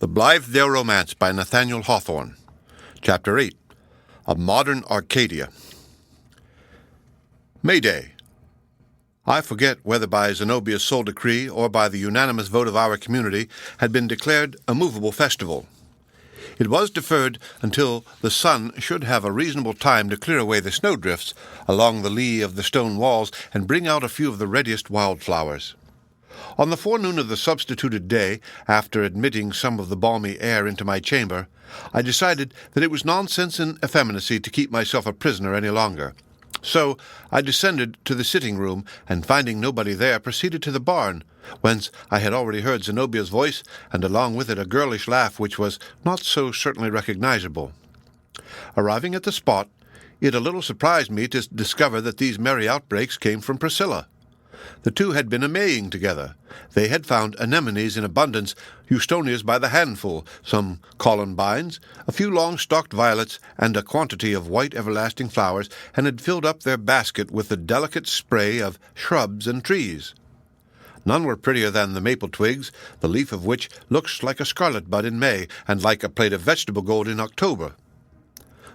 The Blithedale Romance by Nathaniel Hawthorne. Chapter 8. A Modern Arcadia. May Day. I forget whether by Zenobia's sole decree or by the unanimous vote of our community had been declared a movable festival. It was deferred until the sun should have a reasonable time to clear away the snowdrifts along the lee of the stone walls and bring out a few of the readiest wildflowers. On the forenoon of the substituted day, after admitting some of the balmy air into my chamber, I decided that it was nonsense and effeminacy to keep myself a prisoner any longer. So I descended to the sitting-room, and finding nobody there, proceeded to the barn, whence I had already heard Zenobia's voice, and along with it a girlish laugh which was not so certainly recognizable. Arriving at the spot, it a little surprised me to discover that these merry outbreaks came from Priscilla. The two had been a-maying together. They had found anemones in abundance, houstonias by the handful, some columbines, a few long-stalked violets, and a quantity of white everlasting flowers, and had filled up their basket with the delicate spray of shrubs and trees. None were prettier than the maple twigs, the leaf of which looks like a scarlet bud in May, and like a plate of vegetable gold in October.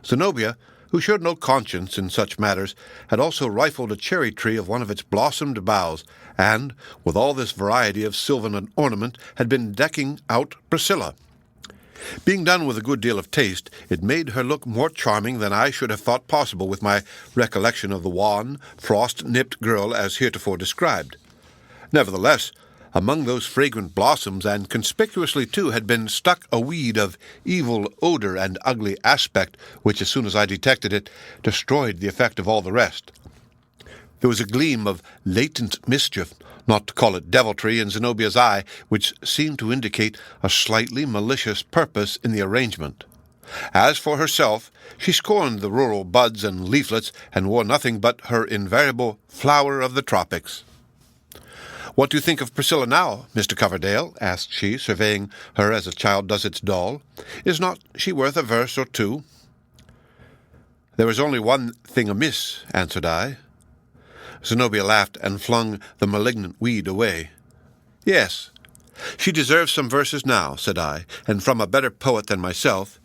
Zenobia, who showed no conscience in such matters, had also rifled a cherry tree of one of its blossomed boughs, and, with all this variety of sylvan ornament, had been decking out Priscilla. Being done with a good deal of taste, it made her look more charming than I should have thought possible with my recollection of the wan, frost-nipped girl as heretofore described. Nevertheless, among those fragrant blossoms, and conspicuously too, had been stuck a weed of evil odor and ugly aspect, which, as soon as I detected it, destroyed the effect of all the rest. There was a gleam of latent mischief, not to call it deviltry, in Zenobia's eye, which seemed to indicate a slightly malicious purpose in the arrangement. As for herself, she scorned the rural buds and leaflets, and wore nothing but her invariable flower of the tropics. "What do you think of Priscilla now, Mr. Coverdale?" asked she, surveying her as a child does its doll. "Is not she worth a verse or two?" "There is only one thing amiss," answered I. Zenobia laughed and flung the malignant weed away. "Yes, she deserves some verses now," said I, "and from a better poet than myself.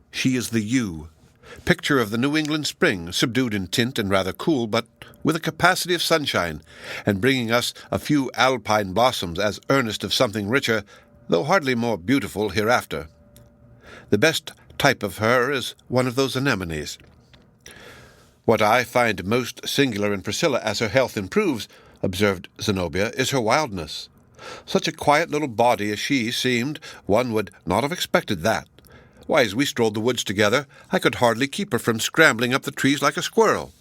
She is the yew, picture of the New England spring, subdued in tint and rather cool, but with a capacity of sunshine, and bringing us a few alpine blossoms as earnest of something richer, though hardly more beautiful, hereafter. The best type of her is one of those anemones. What I find most singular in Priscilla as her health improves," observed Zenobia, "is her wildness. Such a quiet little body as she seemed, one would not have expected that. Why, as we strolled the woods together, I could hardly keep her from scrambling up the trees like a squirrel.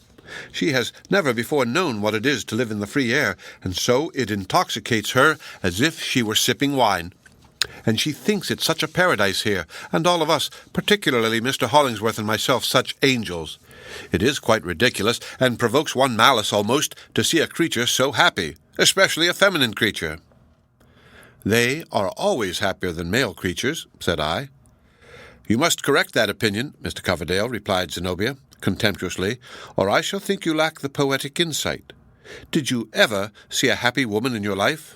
She has never before known what it is to live in the free air, and so it intoxicates her as if she were sipping wine. And she thinks it such a paradise here, and all of us, particularly Mr. Hollingsworth and myself, such angels. It is quite ridiculous, and provokes one malice almost, to see a creature so happy, especially a feminine creature." "They are always happier than male creatures," said I. "You must correct that opinion, Mr. Coverdale," replied Zenobia, contemptuously, "or I shall think you lack the poetic insight. Did you ever see a happy woman in your life?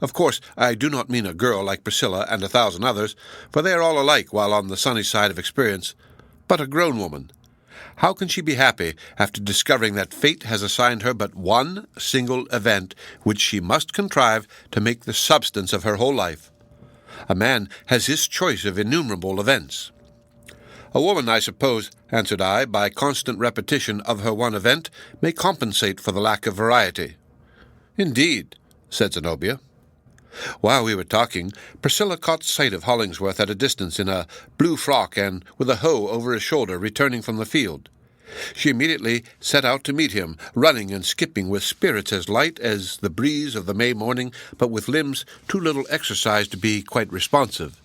Of course, I do not mean a girl like Priscilla and 1,000 others, for they are all alike while on the sunny side of experience, but a grown woman. How can she be happy after discovering that fate has assigned her but one single event which she must contrive to make the substance of her whole life? A man has his choice of innumerable events." "A woman, I suppose," answered I, "by constant repetition of her one event, may compensate for the lack of variety." "Indeed," said Zenobia. While we were talking, Priscilla caught sight of Hollingsworth at a distance in a blue frock and with a hoe over his shoulder, returning from the field. She immediately set out to meet him, running and skipping with spirits as light as the breeze of the May morning, but with limbs too little exercised to be quite responsive.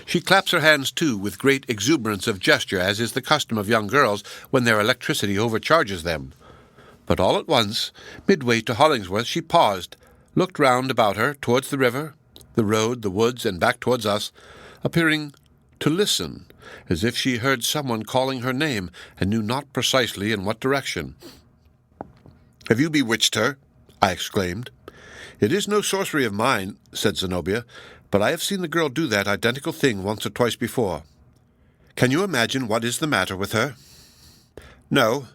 She claps her hands, too, with great exuberance of gesture, as is the custom of young girls when their electricity overcharges them. But all at once, midway to Hollingsworth, she paused, looked round about her, towards the river, the road, the woods, and back towards us, appearing to listen, as if she heard someone calling her name, and knew not precisely in what direction. "Have you bewitched her?" I exclaimed. "It is no sorcery of mine," said Zenobia, but I have seen the girl do that identical thing once or twice before. Can you imagine what is the matter with her?" "No.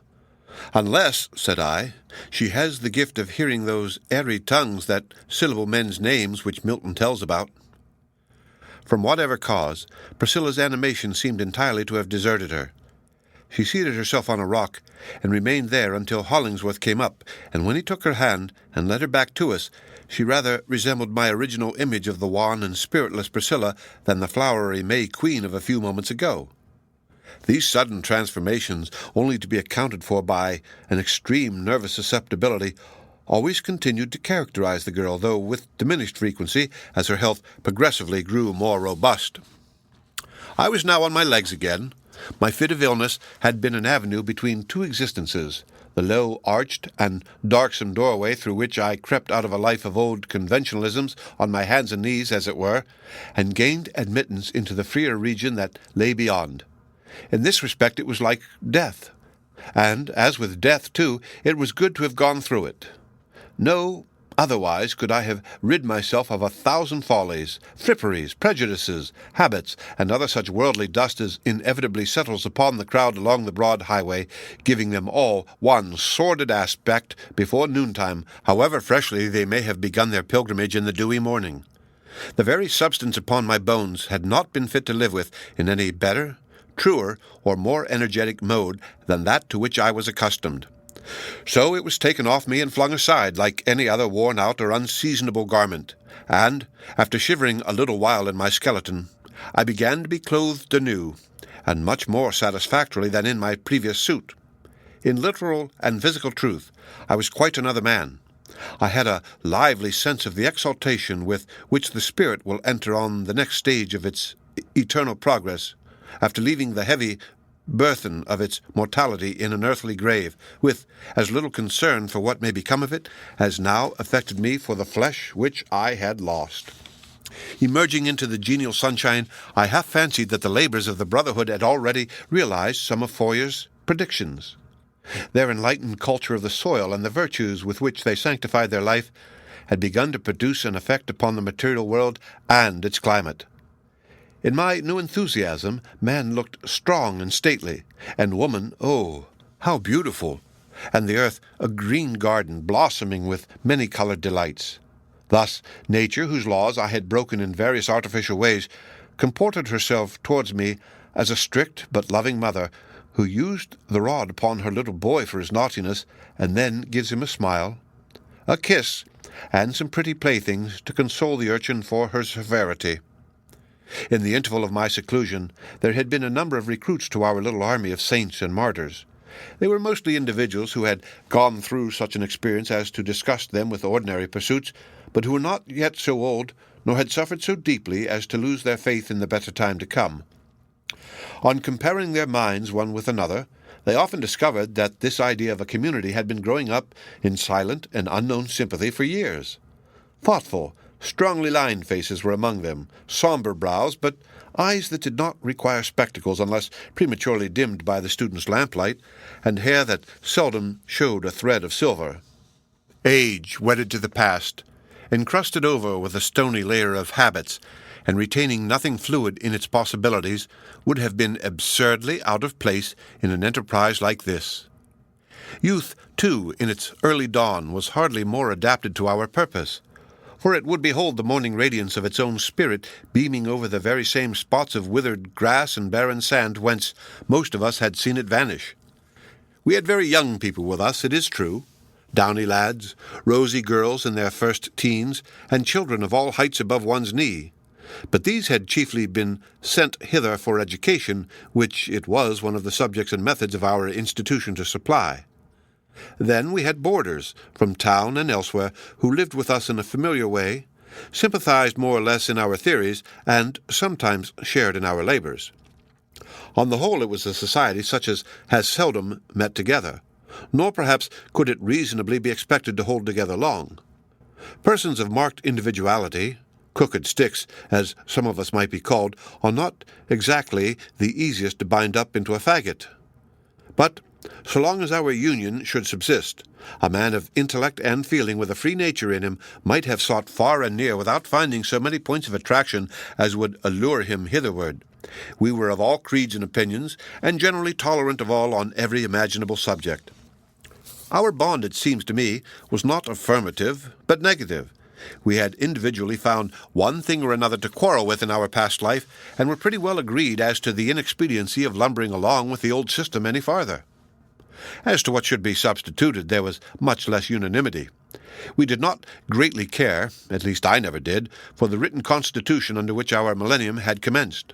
Unless," said I, "she has the gift of hearing those airy tongues that syllable men's names which Milton tells about." From whatever cause, Priscilla's animation seemed entirely to have deserted her. She seated herself on a rock, and remained there until Hollingsworth came up, and when he took her hand and led her back to us, she rather resembled my original image of the wan and spiritless Priscilla than the flowery May Queen of a few moments ago. These sudden transformations, only to be accounted for by an extreme nervous susceptibility, always continued to characterize the girl, though with diminished frequency, as her health progressively grew more robust. I was now on my legs again. My fit of illness had been an avenue between two existences, the low, arched, and darksome doorway through which I crept out of a life of old conventionalisms on my hands and knees, as it were, and gained admittance into the freer region that lay beyond. In this respect it was like death, and, as with death, too, it was good to have gone through it. No otherwise could I have rid myself of 1,000 follies, fripperies, prejudices, habits, and other such worldly dust as inevitably settles upon the crowd along the broad highway, giving them all one sordid aspect before noontime, however freshly they may have begun their pilgrimage in the dewy morning. The very substance upon my bones had not been fit to live with in any better, truer, or more energetic mode than that to which I was accustomed. So it was taken off me and flung aside like any other worn-out or unseasonable garment, and, after shivering a little while in my skeleton, I began to be clothed anew, and much more satisfactorily than in my previous suit. In literal and physical truth, I was quite another man. I had a lively sense of the exaltation with which the spirit will enter on the next stage of its eternal progress, after leaving the heavy burthen of its mortality in an earthly grave, with as little concern for what may become of it as now affected me for the flesh which I had lost. Emerging into the genial sunshine, I half fancied that the labors of the Brotherhood had already realized some of Foyer's predictions. Their enlightened culture of the soil and the virtues with which they sanctified their life had begun to produce an effect upon the material world and its climate. In my new enthusiasm, man looked strong and stately, and woman, oh, how beautiful, and the earth a green garden blossoming with many-colored delights. Thus, nature, whose laws I had broken in various artificial ways, comported herself towards me as a strict but loving mother, who used the rod upon her little boy for his naughtiness, and then gives him a smile, a kiss, and some pretty playthings to console the urchin for her severity. In the interval of my seclusion, there had been a number of recruits to our little army of saints and martyrs. They were mostly individuals who had gone through such an experience as to disgust them with ordinary pursuits, but who were not yet so old, nor had suffered so deeply as to lose their faith in the better time to come. On comparing their minds one with another, they often discovered that this idea of a community had been growing up in silent and unknown sympathy for years. Thoughtful, strongly lined faces were among them, somber brows, but eyes that did not require spectacles unless prematurely dimmed by the student's lamplight, and hair that seldom showed a thread of silver. Age, wedded to the past, encrusted over with a stony layer of habits, and retaining nothing fluid in its possibilities, would have been absurdly out of place in an enterprise like this. Youth, too, in its early dawn, was hardly more adapted to our purpose, for it would behold the morning radiance of its own spirit beaming over the very same spots of withered grass and barren sand whence most of us had seen it vanish. We had very young people with us, it is true, downy lads, rosy girls in their first teens, and children of all heights above one's knee. But these had chiefly been sent hither for education, which it was one of the subjects and methods of our institution to supply. Then we had boarders, from town and elsewhere, who lived with us in a familiar way, sympathized more or less in our theories, and sometimes shared in our labors. On the whole, it was a society such as has seldom met together, nor perhaps could it reasonably be expected to hold together long. Persons of marked individuality, crooked sticks, as some of us might be called, are not exactly the easiest to bind up into a faggot. But So long as our union should subsist, a man of intellect and feeling with a free nature in him might have sought far and near without finding so many points of attraction as would allure him hitherward. We were of all creeds and opinions, and generally tolerant of all on every imaginable subject. Our bond, it seems to me, was not affirmative, but negative. We had individually found one thing or another to quarrel with in our past life, and were pretty well agreed as to the inexpediency of lumbering along with the old system any farther. As to what should be substituted, there was much less unanimity. We did not greatly care, at least I never did, for the written constitution under which our millennium had commenced.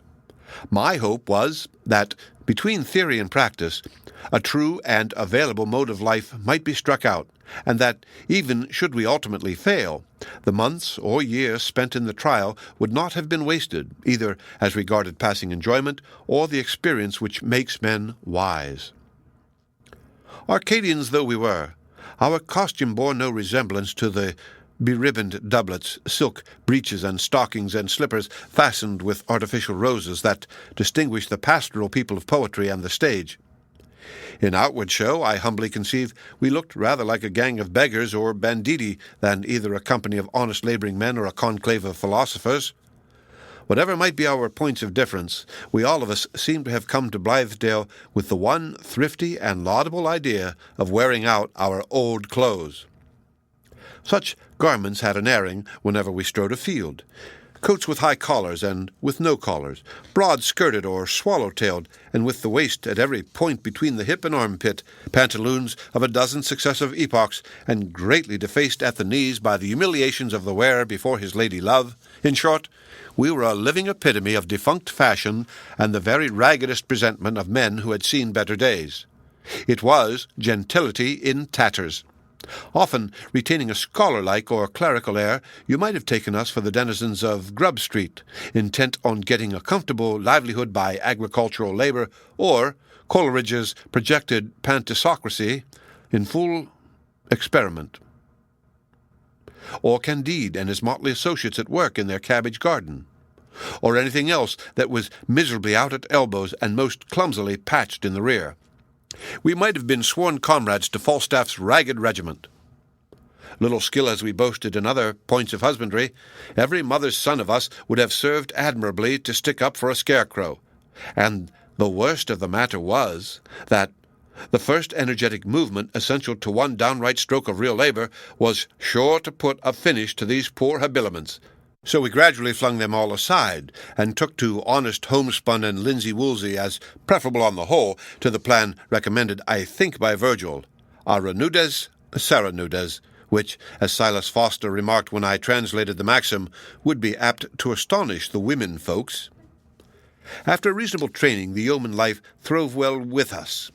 My hope was that, between theory and practice, a true and available mode of life might be struck out, and that, even should we ultimately fail, the months or years spent in the trial would not have been wasted, either as regarded passing enjoyment or the experience which makes men wise. Arcadians though we were, our costume bore no resemblance to the beribboned doublets, silk breeches, and stockings and slippers fastened with artificial roses that distinguish the pastoral people of poetry and the stage. In outward show, I humbly conceive, we looked rather like a gang of beggars or banditti than either a company of honest labouring men or a conclave of philosophers. Whatever might be our points of difference, we all of us seem to have come to Blithedale with the one thrifty and laudable idea of wearing out our old clothes. Such garments had an airing whenever we strode afield. Coats with high collars and with no collars, broad-skirted or swallow-tailed, and with the waist at every point between the hip and armpit, pantaloons of a dozen successive epochs, and greatly defaced at the knees by the humiliations of the wearer before his lady love. In short, we were a living epitome of defunct fashion and the very raggedest presentment of men who had seen better days. It was gentility in tatters. Often, retaining a scholar-like or clerical air, you might have taken us for the denizens of Grub Street, intent on getting a comfortable livelihood by agricultural labour, or Coleridge's projected pantisocracy in full experiment, or Candide and his motley associates at work in their cabbage garden, or anything else that was miserably out at elbows and most clumsily patched in the rear. We might have been sworn comrades to Falstaff's ragged regiment. Little skill as we boasted in other points of husbandry, every mother's son of us would have served admirably to stick up for a scarecrow, and the worst of the matter was that the first energetic movement essential to one downright stroke of real labour was sure to put a finish to these poor habiliments. So we gradually flung them all aside, and took to honest homespun and linsey-woolsey as preferable on the whole to the plan recommended, I think, by Virgil, ara nudes, sera nudes, which, as Silas Foster remarked when I translated the maxim, would be apt to astonish the women folks. After reasonable training, the yeoman life throve well with us.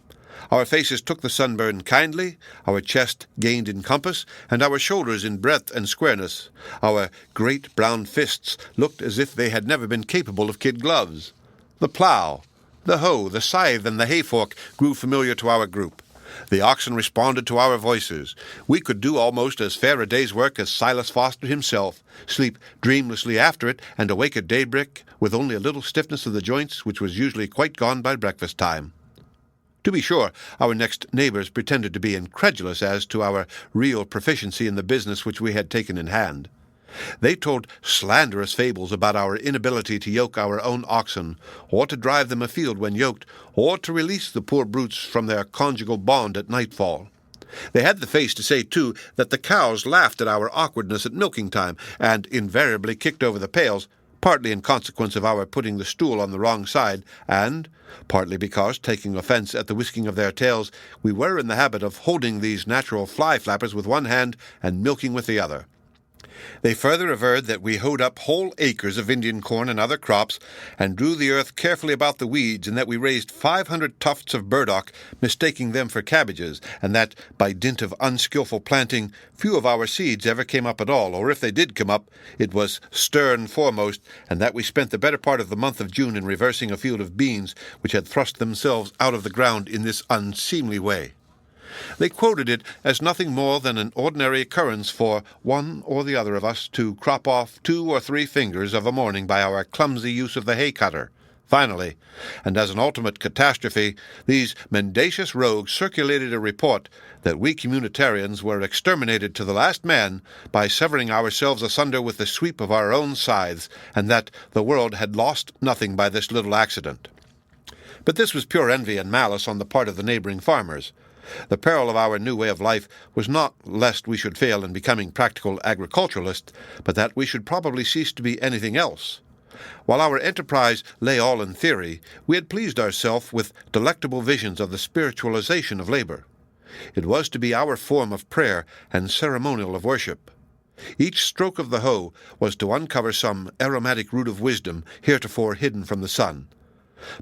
Our faces took the sunburn kindly, our chest gained in compass, and our shoulders in breadth and squareness. Our great brown fists looked as if they had never been capable of kid gloves. The plough, the hoe, the scythe, and the hay-fork grew familiar to our group. The oxen responded to our voices. We could do almost as fair a day's work as Silas Foster himself, sleep dreamlessly after it, and awake at daybreak with only a little stiffness of the joints, which was usually quite gone by breakfast time. To be sure, our next neighbours pretended to be incredulous as to our real proficiency in the business which we had taken in hand. They told slanderous fables about our inability to yoke our own oxen, or to drive them afield when yoked, or to release the poor brutes from their conjugal bond at nightfall. They had the face to say, too, that the cows laughed at our awkwardness at milking time, and invariably kicked over the pails, partly in consequence of our putting the stool on the wrong side, and partly because, taking offence at the whisking of their tails, we were in the habit of holding these natural fly-flappers with one hand and milking with the other. They further averred that we hoed up whole acres of Indian corn and other crops, and drew the earth carefully about the weeds, and that we raised 500 tufts of burdock, mistaking them for cabbages, and that, by dint of unskilful planting, few of our seeds ever came up at all, or if they did come up, it was stern foremost, and that we spent the better part of the month of June in reversing a field of beans which had thrust themselves out of the ground in this unseemly way. They quoted it as nothing more than an ordinary occurrence for one or the other of us to crop off 2 or 3 fingers of a morning by our clumsy use of the hay-cutter, Finally, and as an ultimate catastrophe, these mendacious rogues circulated a report that we communitarians were exterminated to the last man by severing ourselves asunder with the sweep of our own scythes, and that the world had lost nothing by this little accident. But this was pure envy and malice on the part of the neighboring farmers. The peril of our new way of life was not lest we should fail in becoming practical agriculturalists, but that we should probably cease to be anything else. While our enterprise lay all in theory, we had pleased ourselves with delectable visions of the spiritualization of labor. It was to be our form of prayer and ceremonial of worship. Each stroke of the hoe was to uncover some aromatic root of wisdom heretofore hidden from the sun.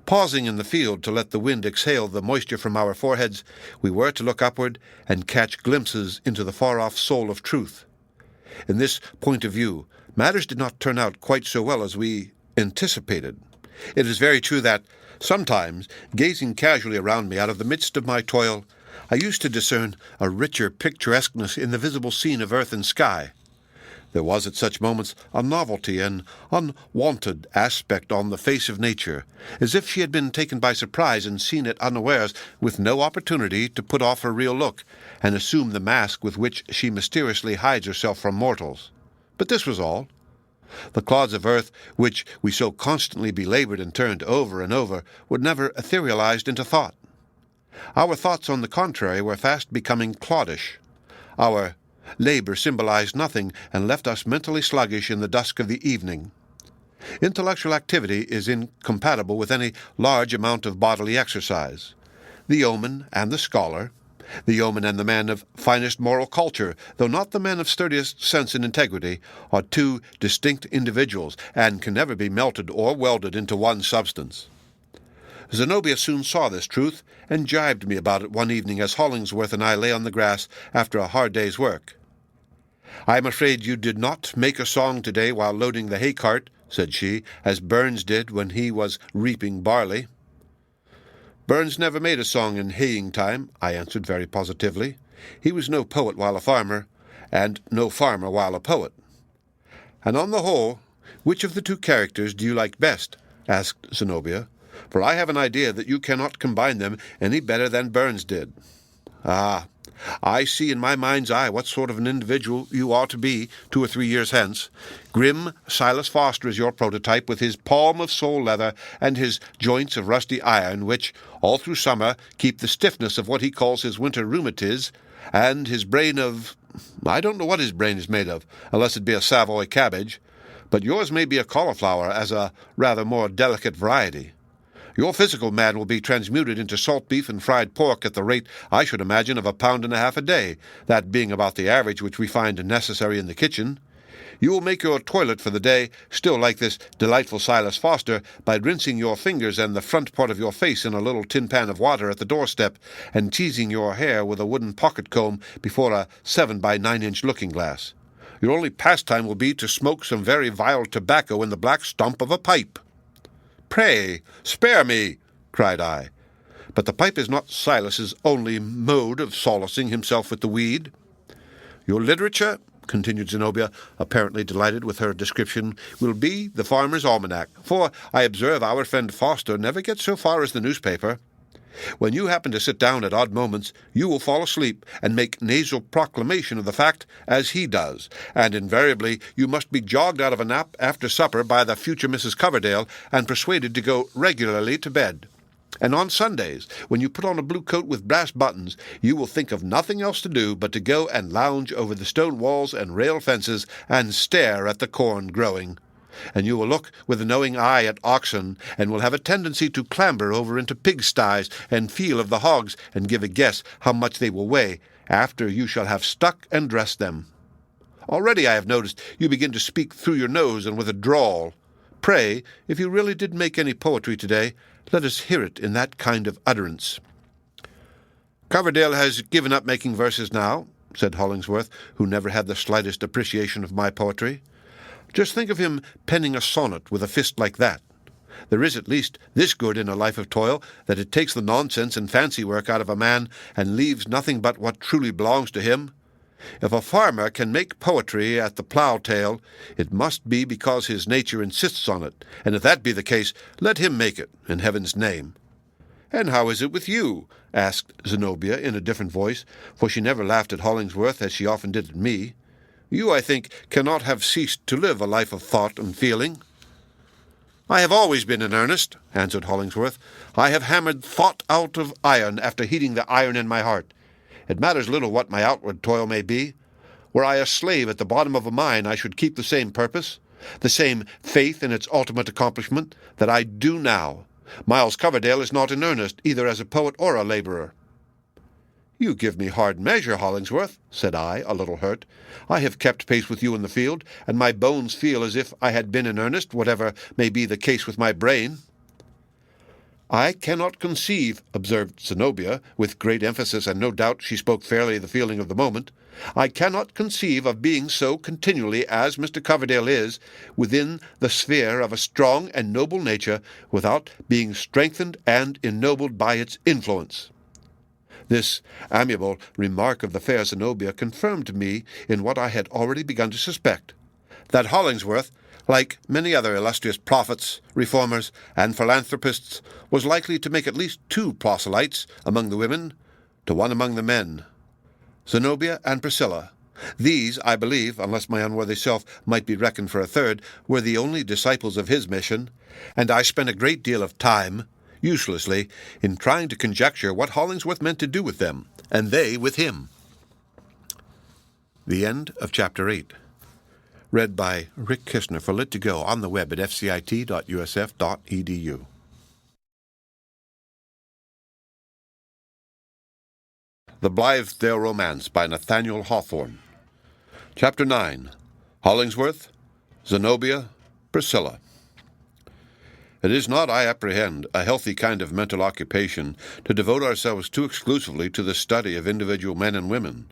Pausing in the field to let the wind exhale the moisture from our foreheads, we were to look upward and catch glimpses into the far-off soul of truth. In this point of view, matters did not turn out quite so well as we anticipated. It is very true that, sometimes, gazing casually around me out of the midst of my toil, I used to discern a richer picturesqueness in the visible scene of earth and sky. There was at such moments a novelty and unwonted aspect on the face of nature, as if she had been taken by surprise and seen it unawares, with no opportunity to put off her real look and assume the mask with which she mysteriously hides herself from mortals. But this was all. The clods of earth, which we so constantly belabored and turned over and over, were never etherealized into thought. Our thoughts, on the contrary, were fast becoming cloddish. Our labor symbolized nothing and left us mentally sluggish in the dusk of the evening. Intellectual activity is incompatible with any large amount of bodily exercise. The yeoman and the scholar, the yeoman and the man of finest moral culture, though not the man of sturdiest sense and integrity, are two distinct individuals, and can never be melted or welded into one substance. Zenobia soon saw this truth, and jibed me about it one evening as Hollingsworth and I lay on the grass after a hard day's work. "I am afraid you did not make a song today while loading the hay cart," said she, "as Burns did when he was reaping barley." "Burns never made a song in haying time," I answered very positively. "He was no poet while a farmer, and no farmer while a poet." "And on the whole, which of the two characters do you like best?" asked Zenobia, "for I have an idea that you cannot combine them any better than Burns did." "Ah, I see in my mind's eye what sort of an individual you are to be 2 or 3 years hence. Grim Silas Foster is your prototype, with his palm of sole leather and his joints of rusty iron, which, all through summer, keep the stiffness of what he calls his winter rheumatiz, and his brain of— I don't know what his brain is made of, unless it be a Savoy cabbage, but yours may be a cauliflower as a rather more delicate variety. Your physical man will be transmuted into salt beef and fried pork at the rate, I should imagine, of 1.5 pounds a day, that being about the average which we find necessary in the kitchen. You will make your toilet for the day, still like this delightful Silas Foster, by rinsing your fingers and the front part of your face in a little tin pan of water at the doorstep, and teasing your hair with a wooden pocket comb before a 7 by 9-inch looking-glass. Your only pastime will be to smoke some very vile tobacco in the black stump of a pipe." "Pray, spare me," cried I. "But the pipe is not Silas's only mode of solacing himself with the weed." "Your literature," continued Zenobia, apparently delighted with her description, "will be the Farmer's Almanac, for I observe our friend Foster never gets so far as the newspaper. When you happen to sit down at odd moments, you will fall asleep and make nasal proclamation of the fact as he does, and invariably you must be jogged out of a nap after supper by the future Mrs. Coverdale and persuaded to go regularly to bed. And on Sundays, when you put on a blue coat with brass buttons, you will think of nothing else to do but to go and lounge over the stone walls and rail fences and stare at the corn growing. And you will look with a knowing eye at oxen, and will have a tendency to clamber over into pigsties and feel of the hogs, and give a guess how much they will weigh, after you shall have stuck and dressed them. Already I have noticed you begin to speak through your nose and with a drawl. Pray, if you really did make any poetry today, let us hear it in that kind of utterance." "Coverdale has given up making verses now," said Hollingsworth, who never had the slightest appreciation of my poetry. "Just think of him penning a sonnet with a fist like that. There is at least this good in a life of toil, that it takes the nonsense and fancy work out of a man, and leaves nothing but what truly belongs to him. If a farmer can make poetry at the plough-tail, it must be because his nature insists on it, and if that be the case, let him make it, in heaven's name. "And how is it with you?" asked Zenobia in a different voice, for she never laughed at Hollingsworth as she often did at me. "You, I think, cannot have ceased to live a life of thought and feeling." "I have always been in earnest," answered Hollingsworth. "I have hammered thought out of iron after heating the iron in my heart. It matters little what my outward toil may be. Were I a slave at the bottom of a mine, I should keep the same purpose, the same faith in its ultimate accomplishment, that I do now. Miles Coverdale is not in earnest, either as a poet or a laborer." "You give me hard measure, Hollingsworth," said I, a little hurt. "I have kept pace with you in the field, and my bones feel as if I had been in earnest, whatever may be the case with my brain." "I cannot conceive," observed Zenobia, with great emphasis, and no doubt she spoke fairly the feeling of the moment, "I cannot conceive of being so continually as Mr. Coverdale is, within the sphere of a strong and noble nature, without being strengthened and ennobled by its influence." This amiable remark of the fair Zenobia confirmed me in what I had already begun to suspect, that Hollingsworth, like many other illustrious prophets, reformers, and philanthropists, was likely to make at least 2 proselytes among the women to 1 among the men. Zenobia and Priscilla. These, I believe, unless my unworthy self might be reckoned for a third, were the only disciples of his mission, and I spent a great deal of time, uselessly, in trying to conjecture what Hollingsworth meant to do with them, and they with him. The end of Chapter 8. Read by Rick Kistner for Lit2Go on the web at fcit.usf.edu. The Blithedale Romance by Nathaniel Hawthorne. Chapter 9. Hollingsworth, Zenobia, Priscilla. It is not, I apprehend, a healthy kind of mental occupation to devote ourselves too exclusively to the study of individual men and women.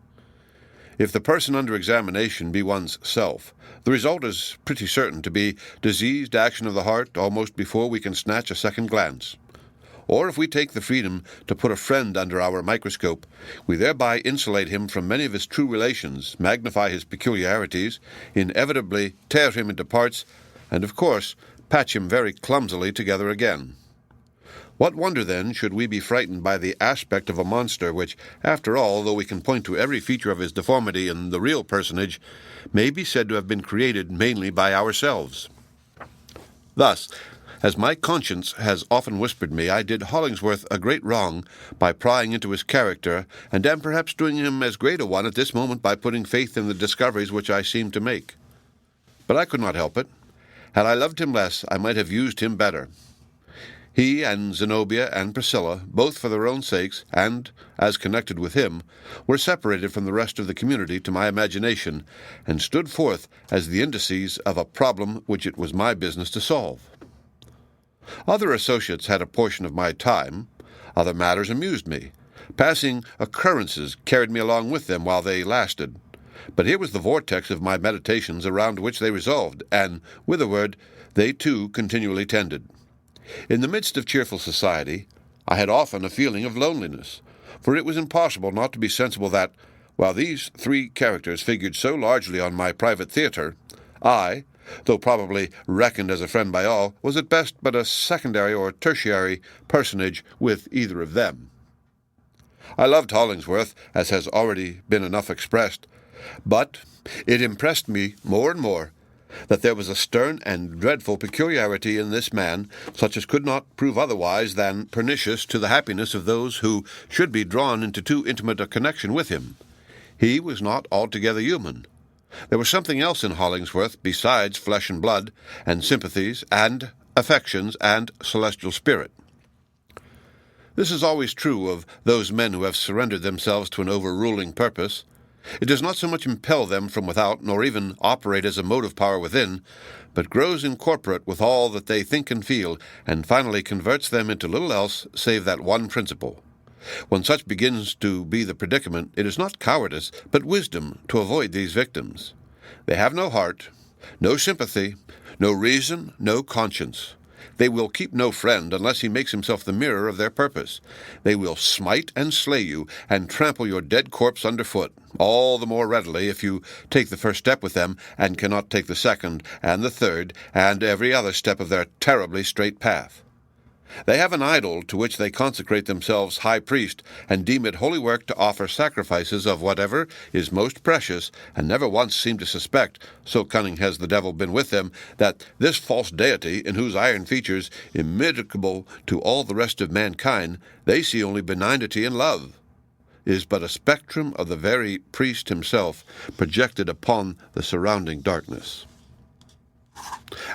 If the person under examination be one's self, the result is pretty certain to be diseased action of the heart almost before we can snatch a second glance. Or if we take the freedom to put a friend under our microscope, we thereby insulate him from many of his true relations, magnify his peculiarities, inevitably tear him into parts, and, of course, patch him very clumsily together again. What wonder, then, should we be frightened by the aspect of a monster which, after all, though we can point to every feature of his deformity in the real personage, may be said to have been created mainly by ourselves? Thus, as my conscience has often whispered me, I did Hollingsworth a great wrong by prying into his character, and am perhaps doing him as great a one at this moment by putting faith in the discoveries which I seem to make. But I could not help it. Had I loved him less, I might have used him better. He and Zenobia and Priscilla, both for their own sakes, and as connected with him, were separated from the rest of the community to my imagination, and stood forth as the indices of a problem which it was my business to solve. Other associates had a portion of my time. Other matters amused me. Passing occurrences carried me along with them while they lasted. But here was the vortex of my meditations around which they resolved, and, whitherward, they too continually tended. In the midst of cheerful society, I had often a feeling of loneliness, for it was impossible not to be sensible that, while these 3 characters figured so largely on my private theatre, I, though probably reckoned as a friend by all, was at best but a secondary or tertiary personage with either of them. I loved Hollingsworth, as has already been enough expressed, but it impressed me more and more that there was a stern and dreadful peculiarity in this man, such as could not prove otherwise than pernicious to the happiness of those who should be drawn into too intimate a connection with him. He was not altogether human. There was something else in Hollingsworth besides flesh and blood, and sympathies, and affections, and celestial spirit. This is always true of those men who have surrendered themselves to an overruling purpose. It does not so much impel them from without, nor even operate as a motive power within, but grows incorporate with all that they think and feel, and finally converts them into little else save that one principle. When such begins to be the predicament, it is not cowardice, but wisdom to avoid these victims. They have no heart, no sympathy, no reason, no conscience. They will keep no friend unless he makes himself the mirror of their purpose. They will smite and slay you, and trample your dead corpse underfoot, all the more readily if you take the first step with them, and cannot take the second, and the third, and every other step of their terribly straight path. They have an idol to which they consecrate themselves high priest, and deem it holy work to offer sacrifices of whatever is most precious, and never once seem to suspect, so cunning has the devil been with them, that this false deity, in whose iron features, immitigable to all the rest of mankind, they see only benignity and love, is but a spectrum of the very priest himself, projected upon the surrounding darkness.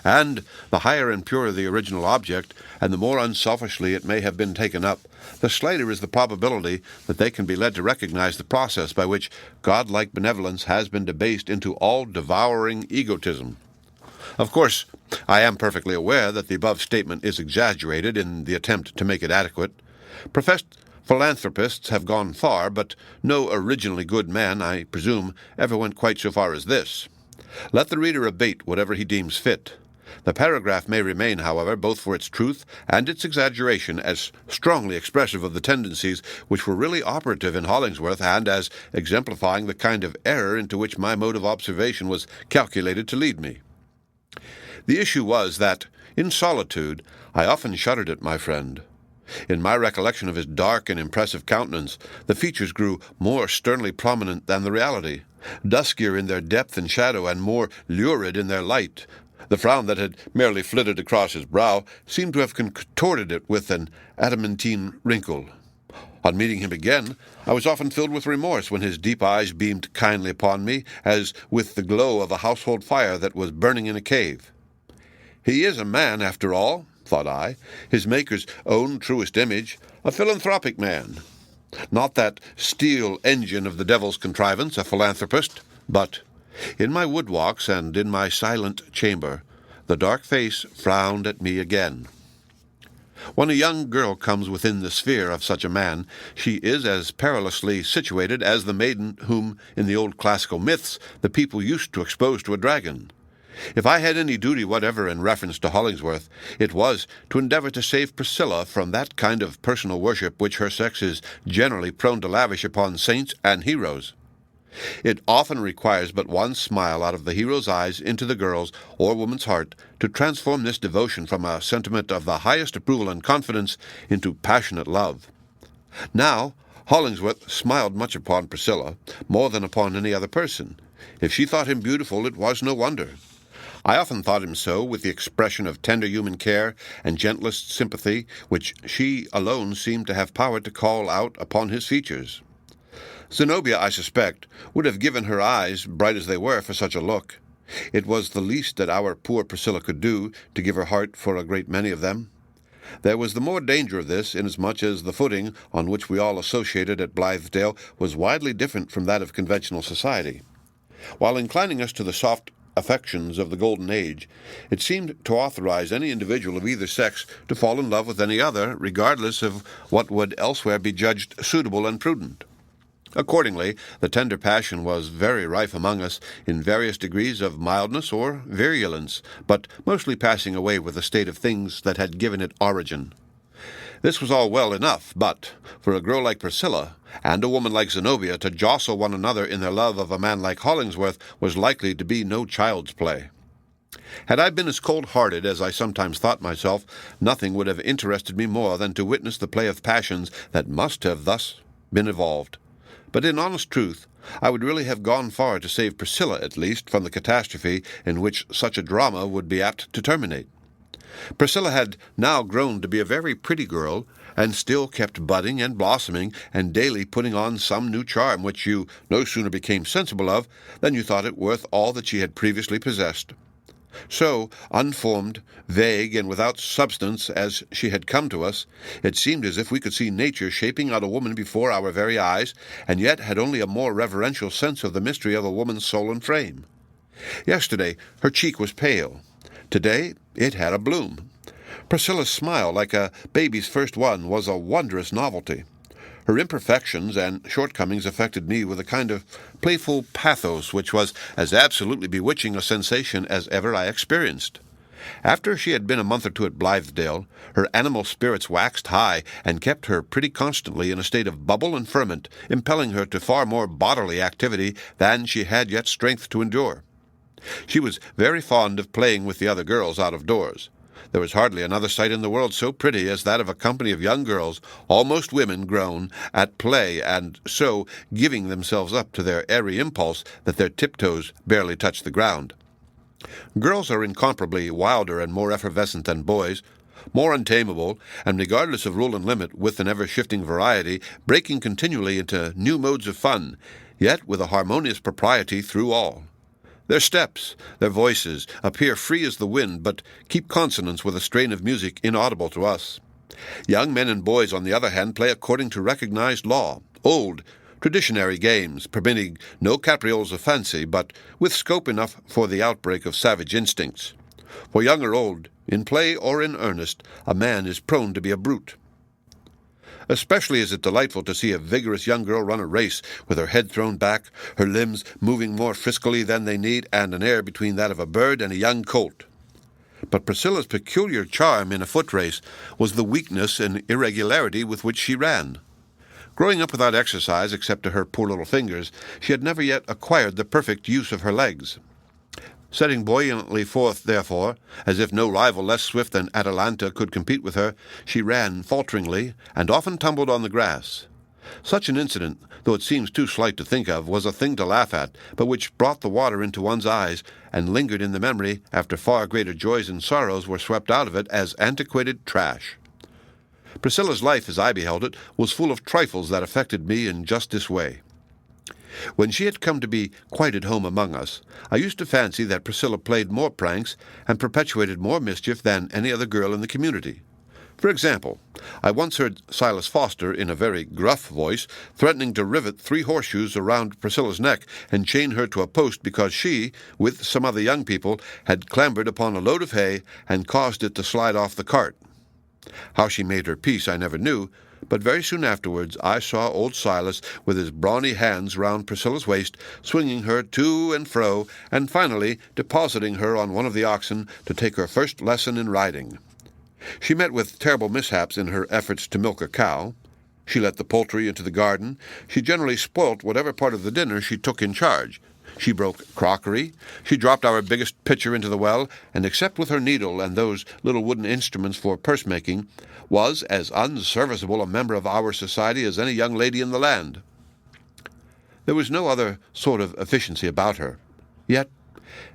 And the higher and purer the original object, and the more unselfishly it may have been taken up, the slighter is the probability that they can be led to recognize the process by which godlike benevolence has been debased into all-devouring egotism. Of course, I am perfectly aware that the above statement is exaggerated in the attempt to make it adequate. Professed philanthropists have gone far, but no originally good man, I presume, ever went quite so far as this. Let the reader abate whatever he deems fit. The paragraph may remain, however, both for its truth and its exaggeration, as strongly expressive of the tendencies which were really operative in Hollingsworth, and as exemplifying the kind of error into which my mode of observation was calculated to lead me. The issue was that, in solitude, I often shuddered at my friend. In my recollection of his dark and impressive countenance, the features grew more sternly prominent than the reality, duskier in their depth and shadow, and more lurid in their light. The frown that had merely flitted across his brow seemed to have contorted it with an adamantine wrinkle. On meeting him again, I was often filled with remorse when his deep eyes beamed kindly upon me, as with the glow of a household fire that was burning in a cave. He is a man, after all, thought I, his Maker's own truest image, a philanthropic man. Not that steel engine of the devil's contrivance, a philanthropist, but in my wood walks and in my silent chamber, the dark face frowned at me again. When a young girl comes within the sphere of such a man, she is as perilously situated as the maiden whom, in the old classical myths, the people used to expose to a dragon. If I had any duty whatever in reference to Hollingsworth, it was to endeavor to save Priscilla from that kind of personal worship which her sex is generally prone to lavish upon saints and heroes. It often requires but one smile out of the hero's eyes into the girl's or woman's heart to transform this devotion from a sentiment of the highest approval and confidence into passionate love. Now, Hollingsworth smiled much upon Priscilla, more than upon any other person. If she thought him beautiful, it was no wonder. I often thought him so, with the expression of tender human care and gentlest sympathy which she alone seemed to have power to call out upon his features. Zenobia, I suspect, would have given her eyes, bright as they were, for such a look. It was the least that our poor Priscilla could do to give her heart for a great many of them. There was the more danger of this, inasmuch as the footing on which we all associated at Blithedale was widely different from that of conventional society. While inclining us to the soft affections of the golden age, it seemed to authorize any individual of either sex to fall in love with any other, regardless of what would elsewhere be judged suitable and prudent. Accordingly, the tender passion was very rife among us, in various degrees of mildness or virulence, but mostly passing away with the state of things that had given it origin. This was all well enough, but for a girl like Priscilla and a woman like Zenobia to jostle one another in their love of a man like Hollingsworth was likely to be no child's play. Had I been as cold-hearted as I sometimes thought myself, nothing would have interested me more than to witness the play of passions that must have thus been evolved. But in honest truth, I would really have gone far to save Priscilla, at least, from the catastrophe in which such a drama would be apt to terminate. Priscilla had now grown to be a very pretty girl, and still kept budding and blossoming, and daily putting on some new charm which you no sooner became sensible of than you thought it worth all that she had previously possessed. So, unformed, vague, and without substance as she had come to us, it seemed as if we could see nature shaping out a woman before our very eyes, and yet had only a more reverential sense of the mystery of a woman's soul and frame. Yesterday her cheek was pale. Today it had a bloom. Priscilla's smile, like a baby's first one, was a wondrous novelty. Her imperfections and shortcomings affected me with a kind of playful pathos which was as absolutely bewitching a sensation as ever I experienced. After she had been a month or two at Blithedale, her animal spirits waxed high, and kept her pretty constantly in a state of bubble and ferment, impelling her to far more bodily activity than she had yet strength to endure. She was very fond of playing with the other girls out of doors. There was hardly another sight in the world so pretty as that of a company of young girls, almost women grown, at play, and so giving themselves up to their airy impulse that their tiptoes barely touched the ground. Girls are incomparably wilder and more effervescent than boys, more untamable, and regardless of rule and limit, with an ever-shifting variety, breaking continually into new modes of fun, yet with a harmonious propriety through all. Their steps, their voices, appear free as the wind, but keep consonance with a strain of music inaudible to us. Young men and boys, on the other hand, play according to recognized law, old, traditionary games, permitting no caprioles of fancy, but with scope enough for the outbreak of savage instincts. For young or old, in play or in earnest, a man is prone to be a brute. Especially is it delightful to see a vigorous young girl run a race, with her head thrown back, her limbs moving more friskily than they need, and an air between that of a bird and a young colt. But Priscilla's peculiar charm in a foot race was the weakness and irregularity with which she ran. Growing up without exercise, except to her poor little fingers, she had never yet acquired the perfect use of her legs. Setting buoyantly forth, therefore, as if no rival less swift than Atalanta could compete with her, she ran falteringly, and often tumbled on the grass. Such an incident, though it seems too slight to think of, was a thing to laugh at, but which brought the water into one's eyes, and lingered in the memory after far greater joys and sorrows were swept out of it as antiquated trash. Priscilla's life, as I beheld it, was full of trifles that affected me in just this way. When she had come to be quite at home among us, I used to fancy that Priscilla played more pranks and perpetuated more mischief than any other girl in the community. For example, I once heard Silas Foster, in a very gruff voice, threatening to rivet 3 horseshoes around Priscilla's neck and chain her to a post because she, with some other young people, had clambered upon a load of hay and caused it to slide off the cart. How she made her peace I never knew, but very soon afterwards I saw old Silas with his brawny hands round Priscilla's waist, swinging her to and fro, and finally depositing her on one of the oxen to take her first lesson in riding. She met with terrible mishaps in her efforts to milk a cow. She let the poultry into the garden. She generally spoilt whatever part of the dinner she took in charge. She broke crockery. She dropped our biggest pitcher into the well, and except with her needle and those little wooden instruments for purse-making, was as unserviceable a member of our society as any young lady in the land. There was no other sort of efficiency about her. Yet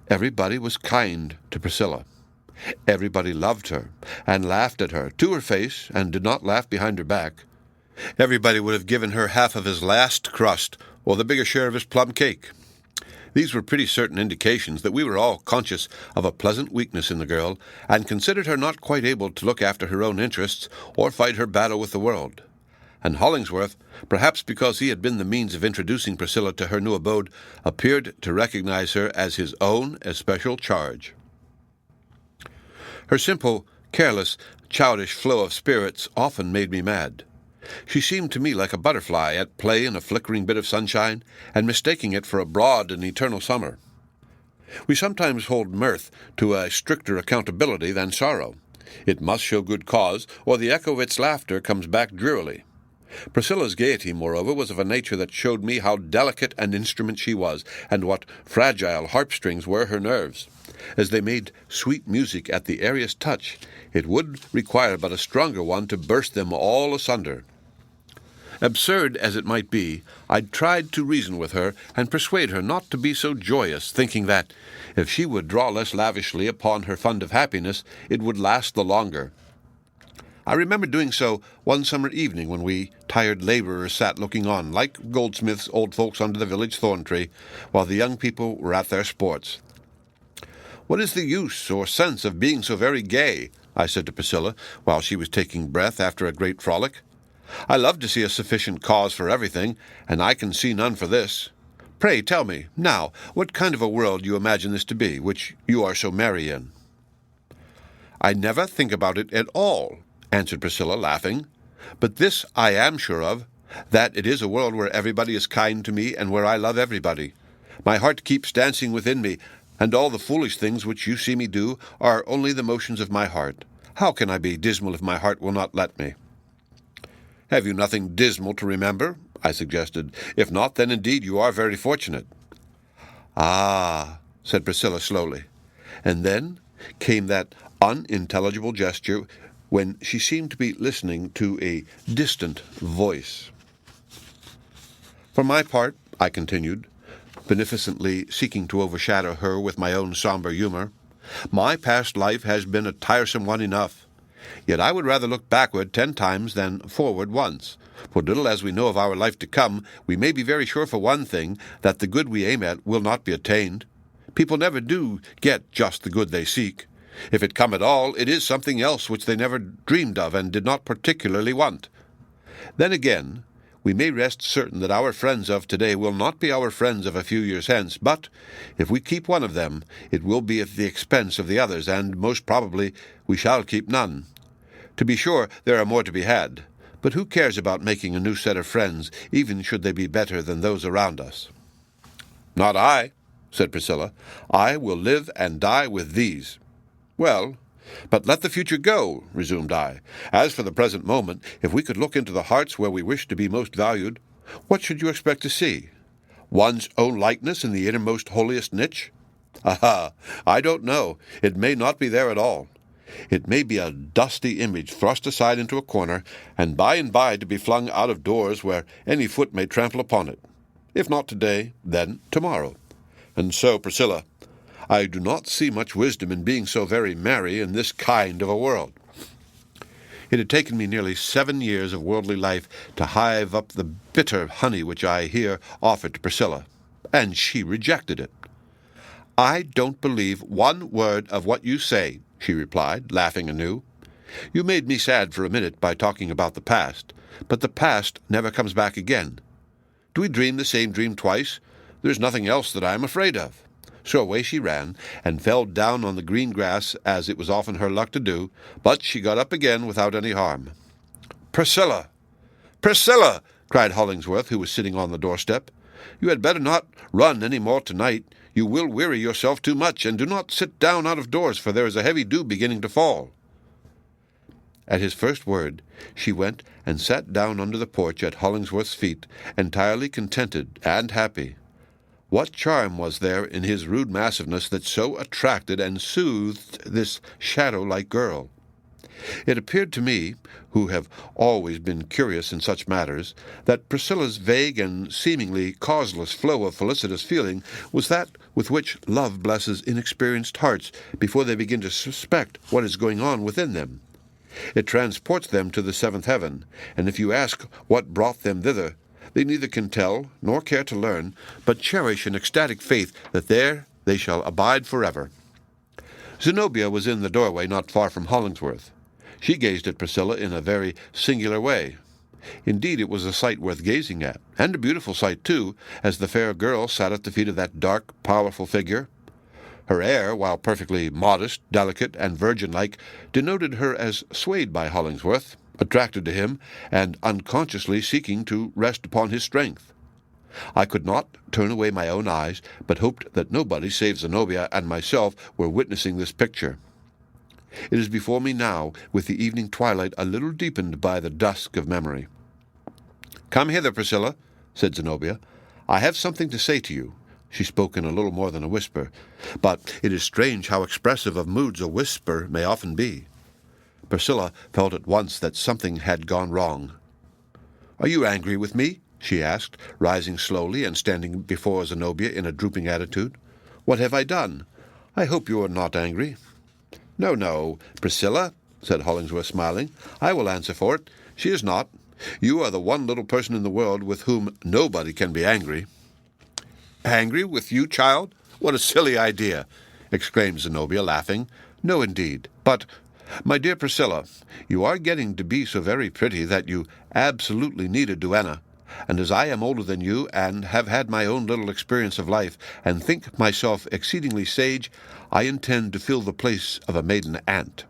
everybody was kind to Priscilla. Everybody loved her, and laughed at her, to her face, and did not laugh behind her back. Everybody would have given her half of his last crust, or the bigger share of his plum cake. These were pretty certain indications that we were all conscious of a pleasant weakness in the girl, and considered her not quite able to look after her own interests, or fight her battle with the world. And Hollingsworth, perhaps because he had been the means of introducing Priscilla to her new abode, appeared to recognize her as his own especial charge. Her simple, careless, childish flow of spirits often made me mad. She seemed to me like a butterfly at play in a flickering bit of sunshine, and mistaking it for a broad and eternal summer. We sometimes hold mirth to a stricter accountability than sorrow. It must show good cause, or the echo of its laughter comes back drearily. Priscilla's gaiety, moreover, was of a nature that showed me how delicate an instrument she was, and what fragile harp-strings were her nerves. As they made sweet music at the airiest touch, it would require but a stronger one to burst them all asunder. Absurd as it might be, I tried to reason with her and persuade her not to be so joyous, thinking that, if she would draw less lavishly upon her fund of happiness, it would last the longer. I remember doing so one summer evening when we tired laborers sat looking on, like goldsmiths' old folks under the village thorn-tree, while the young people were at their sports. "What is the use or sense of being so very gay?" I said to Priscilla, while she was taking breath after a great frolic. "I love to see a sufficient cause for everything, and I can see none for this. Pray tell me, now, what kind of a world you imagine this to be, which you are so merry in?" "I never think about it at all," answered Priscilla, laughing. "But this I am sure of, that it is a world where everybody is kind to me, and where I love everybody. My heart keeps dancing within me, and all the foolish things which you see me do are only the motions of my heart. How can I be dismal if my heart will not let me?" "Have you nothing dismal to remember?" I suggested. "If not, then indeed you are very fortunate." "Ah," said Priscilla slowly, and then came that unintelligible gesture when she seemed to be listening to a distant voice. "For my part," I continued, beneficently seeking to overshadow her with my own somber humor, "my past life has been a tiresome one enough. Yet I would rather look backward 10 times than forward once. For little as we know of our life to come, we may be very sure for one thing, that the good we aim at will not be attained. People never do get just the good they seek. If it come at all, it is something else which they never dreamed of and did not particularly want. Then again, we may rest certain that our friends of today will not be our friends of a few years hence, but if we keep one of them, it will be at the expense of the others, and most probably we shall keep none. To be sure, there are more to be had, but who cares about making a new set of friends, even should they be better than those around us?" "Not I," said Priscilla. "I will live and die with these." "Well, but let the future go," resumed I. "As for the present moment, if we could look into the hearts where we wish to be most valued, what should you expect to see? One's own likeness in the innermost holiest niche? Aha! I don't know. It may not be there at all. It may be a dusty image thrust aside into a corner, and by to be flung out of doors where any foot may trample upon it. If not today, then tomorrow. And so, Priscilla, I do not see much wisdom in being so very merry in this kind of a world." It had taken me nearly 7 years of worldly life to hive up the bitter honey which I here offered to Priscilla, and she rejected it. "I don't believe one word of what you say," she replied, laughing anew. "You made me sad for a minute by talking about the past, but the past never comes back again. Do we dream the same dream twice? There's nothing else that I am afraid of." So away she ran, and fell down on the green grass, as it was often her luck to do, but she got up again without any harm. "Priscilla! Priscilla!" cried Hollingsworth, who was sitting on the doorstep. "You had better not run any more tonight. You will weary yourself too much, and do not sit down out of doors, for there is a heavy dew beginning to fall." At his first word, she went and sat down under the porch at Hollingsworth's feet, entirely contented and happy. What charm was there in his rude massiveness that so attracted and soothed this shadow-like girl? It appeared to me, who have always been curious in such matters, that Priscilla's vague and seemingly causeless flow of felicitous feeling was that with which love blesses inexperienced hearts before they begin to suspect what is going on within them. It transports them to the 7th heaven, and if you ask what brought them thither, they neither can tell nor care to learn, but cherish an ecstatic faith that there they shall abide forever. Zenobia was in the doorway not far from Hollingsworth. She gazed at Priscilla in a very singular way. Indeed, it was a sight worth gazing at, and a beautiful sight, too, as the fair girl sat at the feet of that dark, powerful figure. Her air, while perfectly modest, delicate, and virgin-like, denoted her as swayed by Hollingsworth, attracted to him, and unconsciously seeking to rest upon his strength. I could not turn away my own eyes, but hoped that nobody save Zenobia and myself were witnessing this picture. It is before me now, with the evening twilight a little deepened by the dusk of memory. "Come hither, Priscilla," said Zenobia. "I have something to say to you." She spoke in a little more than a whisper, but it is strange how expressive of moods a whisper may often be. Priscilla felt at once that something had gone wrong. "Are you angry with me?" she asked, rising slowly and standing before Zenobia in a drooping attitude. "What have I done? I hope you are not angry." "No, no, Priscilla," said Hollingsworth, smiling. "I will answer for it. She is not. You are the one little person in the world with whom nobody can be angry." "Angry with you, child? What a silly idea!" exclaimed Zenobia, laughing. "No, indeed. But, my dear Priscilla, you are getting to be so very pretty that you absolutely need a duenna, and as I am older than you, and have had my own little experience of life, and think myself exceedingly sage, I intend to fill the place of a maiden aunt.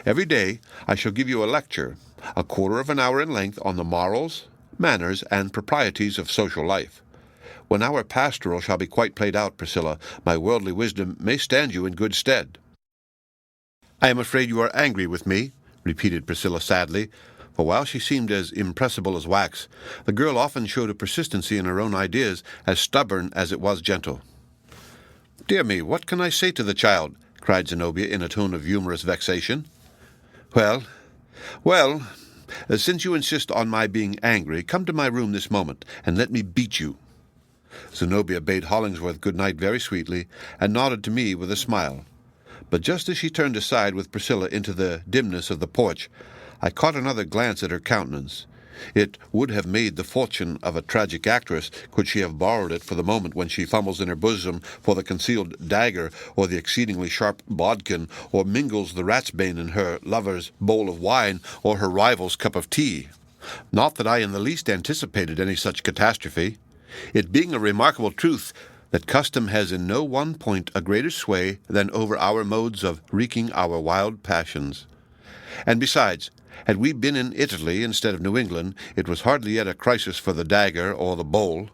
Every day I shall give you a lecture, a quarter of an hour in length, on the morals, manners, and proprieties of social life. When our pastoral shall be quite played out, Priscilla, my worldly wisdom may stand you in good stead." "I am afraid you are angry with me," repeated Priscilla sadly, for while she seemed as impressible as wax, the girl often showed a persistency in her own ideas as stubborn as it was gentle. "Dear me, what can I say to the child?" cried Zenobia in a tone of humorous vexation. Well, since you insist on my being angry, come to my room this moment, and let me beat you." Zenobia bade Hollingsworth good night very sweetly, and nodded to me with a smile. But just as she turned aside with Priscilla into the dimness of the porch, I caught another glance at her countenance. It would have made the fortune of a tragic actress could she have borrowed it for the moment when she fumbles in her bosom for the concealed dagger or the exceedingly sharp bodkin, or mingles the ratsbane in her lover's bowl of wine or her rival's cup of tea. Not that I in the least anticipated any such catastrophe, it being a remarkable truth that custom has in no one point a greater sway than over our modes of wreaking our wild passions. And besides, had we been in Italy instead of New England, it was hardly yet a crisis for the dagger or the bowl.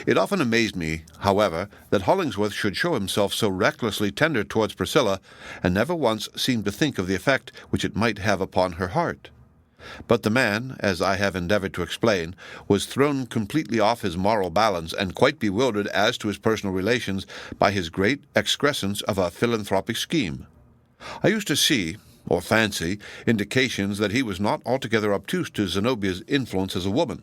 It often amazed me, however, that Hollingsworth should show himself so recklessly tender towards Priscilla, and never once seem to think of the effect which it might have upon her heart. But the man, as I have endeavored to explain, was thrown completely off his moral balance and quite bewildered as to his personal relations by his great excrescence of a philanthropic scheme. I used to see, or fancy, indications that he was not altogether obtuse to Zenobia's influence as a woman.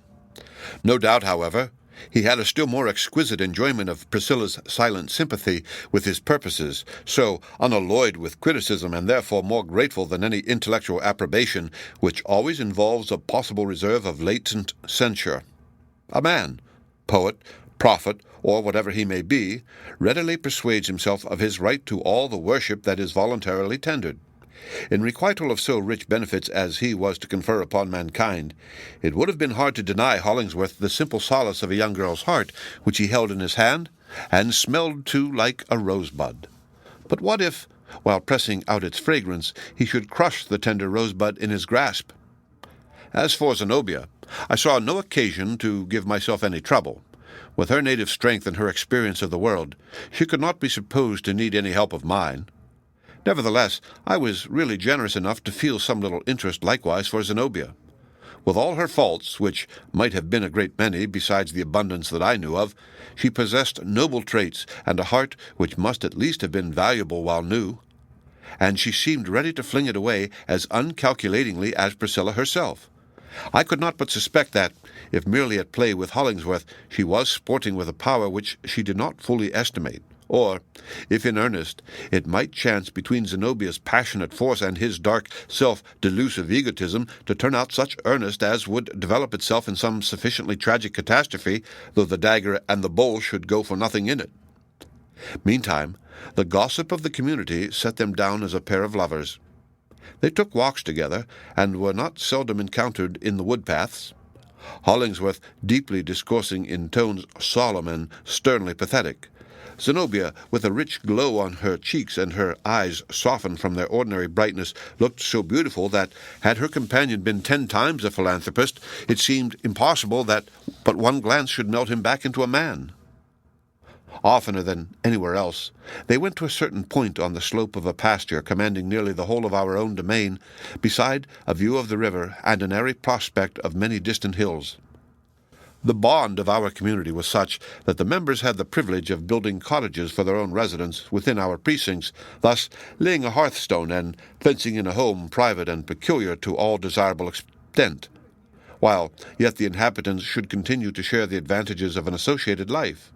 No doubt, however, he had a still more exquisite enjoyment of Priscilla's silent sympathy with his purposes, so unalloyed with criticism and therefore more grateful than any intellectual approbation, which always involves a possible reserve of latent censure. A man, poet, prophet, or whatever he may be, readily persuades himself of his right to all the worship that is voluntarily tendered. In requital of so rich benefits as he was to confer upon mankind, it would have been hard to deny Hollingsworth the simple solace of a young girl's heart, which he held in his hand, and smelled too like a rosebud. But what if, while pressing out its fragrance, he should crush the tender rosebud in his grasp? As for Zenobia, I saw no occasion to give myself any trouble. With her native strength and her experience of the world, she could not be supposed to need any help of mine. Nevertheless, I was really generous enough to feel some little interest likewise for Zenobia. With all her faults, which might have been a great many besides the abundance that I knew of, she possessed noble traits and a heart which must at least have been valuable while new. And she seemed ready to fling it away as uncalculatingly as Priscilla herself. I could not but suspect that, if merely at play with Hollingsworth, she was sporting with a power which she did not fully estimate. Or, if in earnest, it might chance between Zenobia's passionate force and his dark, self-delusive egotism to turn out such earnest as would develop itself in some sufficiently tragic catastrophe, though the dagger and the bowl should go for nothing in it. Meantime, the gossip of the community set them down as a pair of lovers. They took walks together, and were not seldom encountered in the wood-paths, Hollingsworth deeply discoursing in tones solemn and sternly pathetic, Zenobia, with a rich glow on her cheeks and her eyes softened from their ordinary brightness, looked so beautiful that, had her companion been 10 times a philanthropist, it seemed impossible that but one glance should melt him back into a man. Oftener than anywhere else, they went to a certain point on the slope of a pasture commanding nearly the whole of our own domain, beside a view of the river and an airy prospect of many distant hills. The bond of our community was such that the members had the privilege of building cottages for their own residence within our precincts, thus laying a hearthstone and fencing in a home private and peculiar to all desirable extent, while yet the inhabitants should continue to share the advantages of an associated life.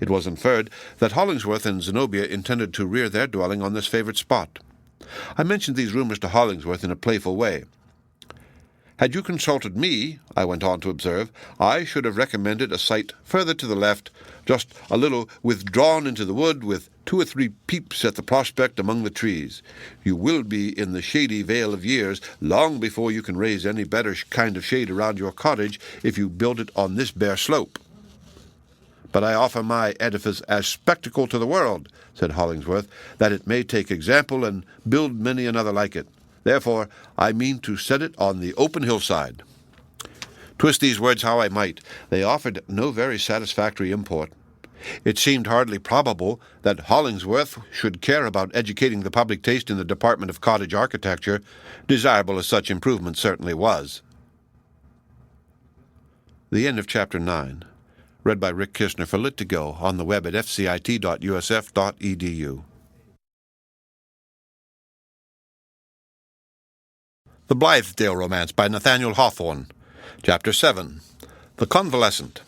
It was inferred that Hollingsworth and Zenobia intended to rear their dwelling on this favourite spot. I mentioned these rumours to Hollingsworth in a playful way. "Had you consulted me," I went on to observe, "I should have recommended a site further to the left, just a little withdrawn into the wood, with 2 or 3 peeps at the prospect among the trees. You will be in the shady vale of years long before you can raise any better kind of shade around your cottage if you build it on this bare slope." "But I offer my edifice as spectacle to the world," said Hollingsworth, "that it may take example and build many another like it. Therefore, I mean to set it on the open hillside." Twist these words how I might, they offered no very satisfactory import. It seemed hardly probable that Hollingsworth should care about educating the public taste in the department of cottage architecture, desirable as such improvement certainly was. The end of Chapter 9. Read by Rick Kishner for Lit2Go on the web at fcit.usf.edu. The Blithedale Romance by Nathaniel Hawthorne. Chapter 7. The Convalescent.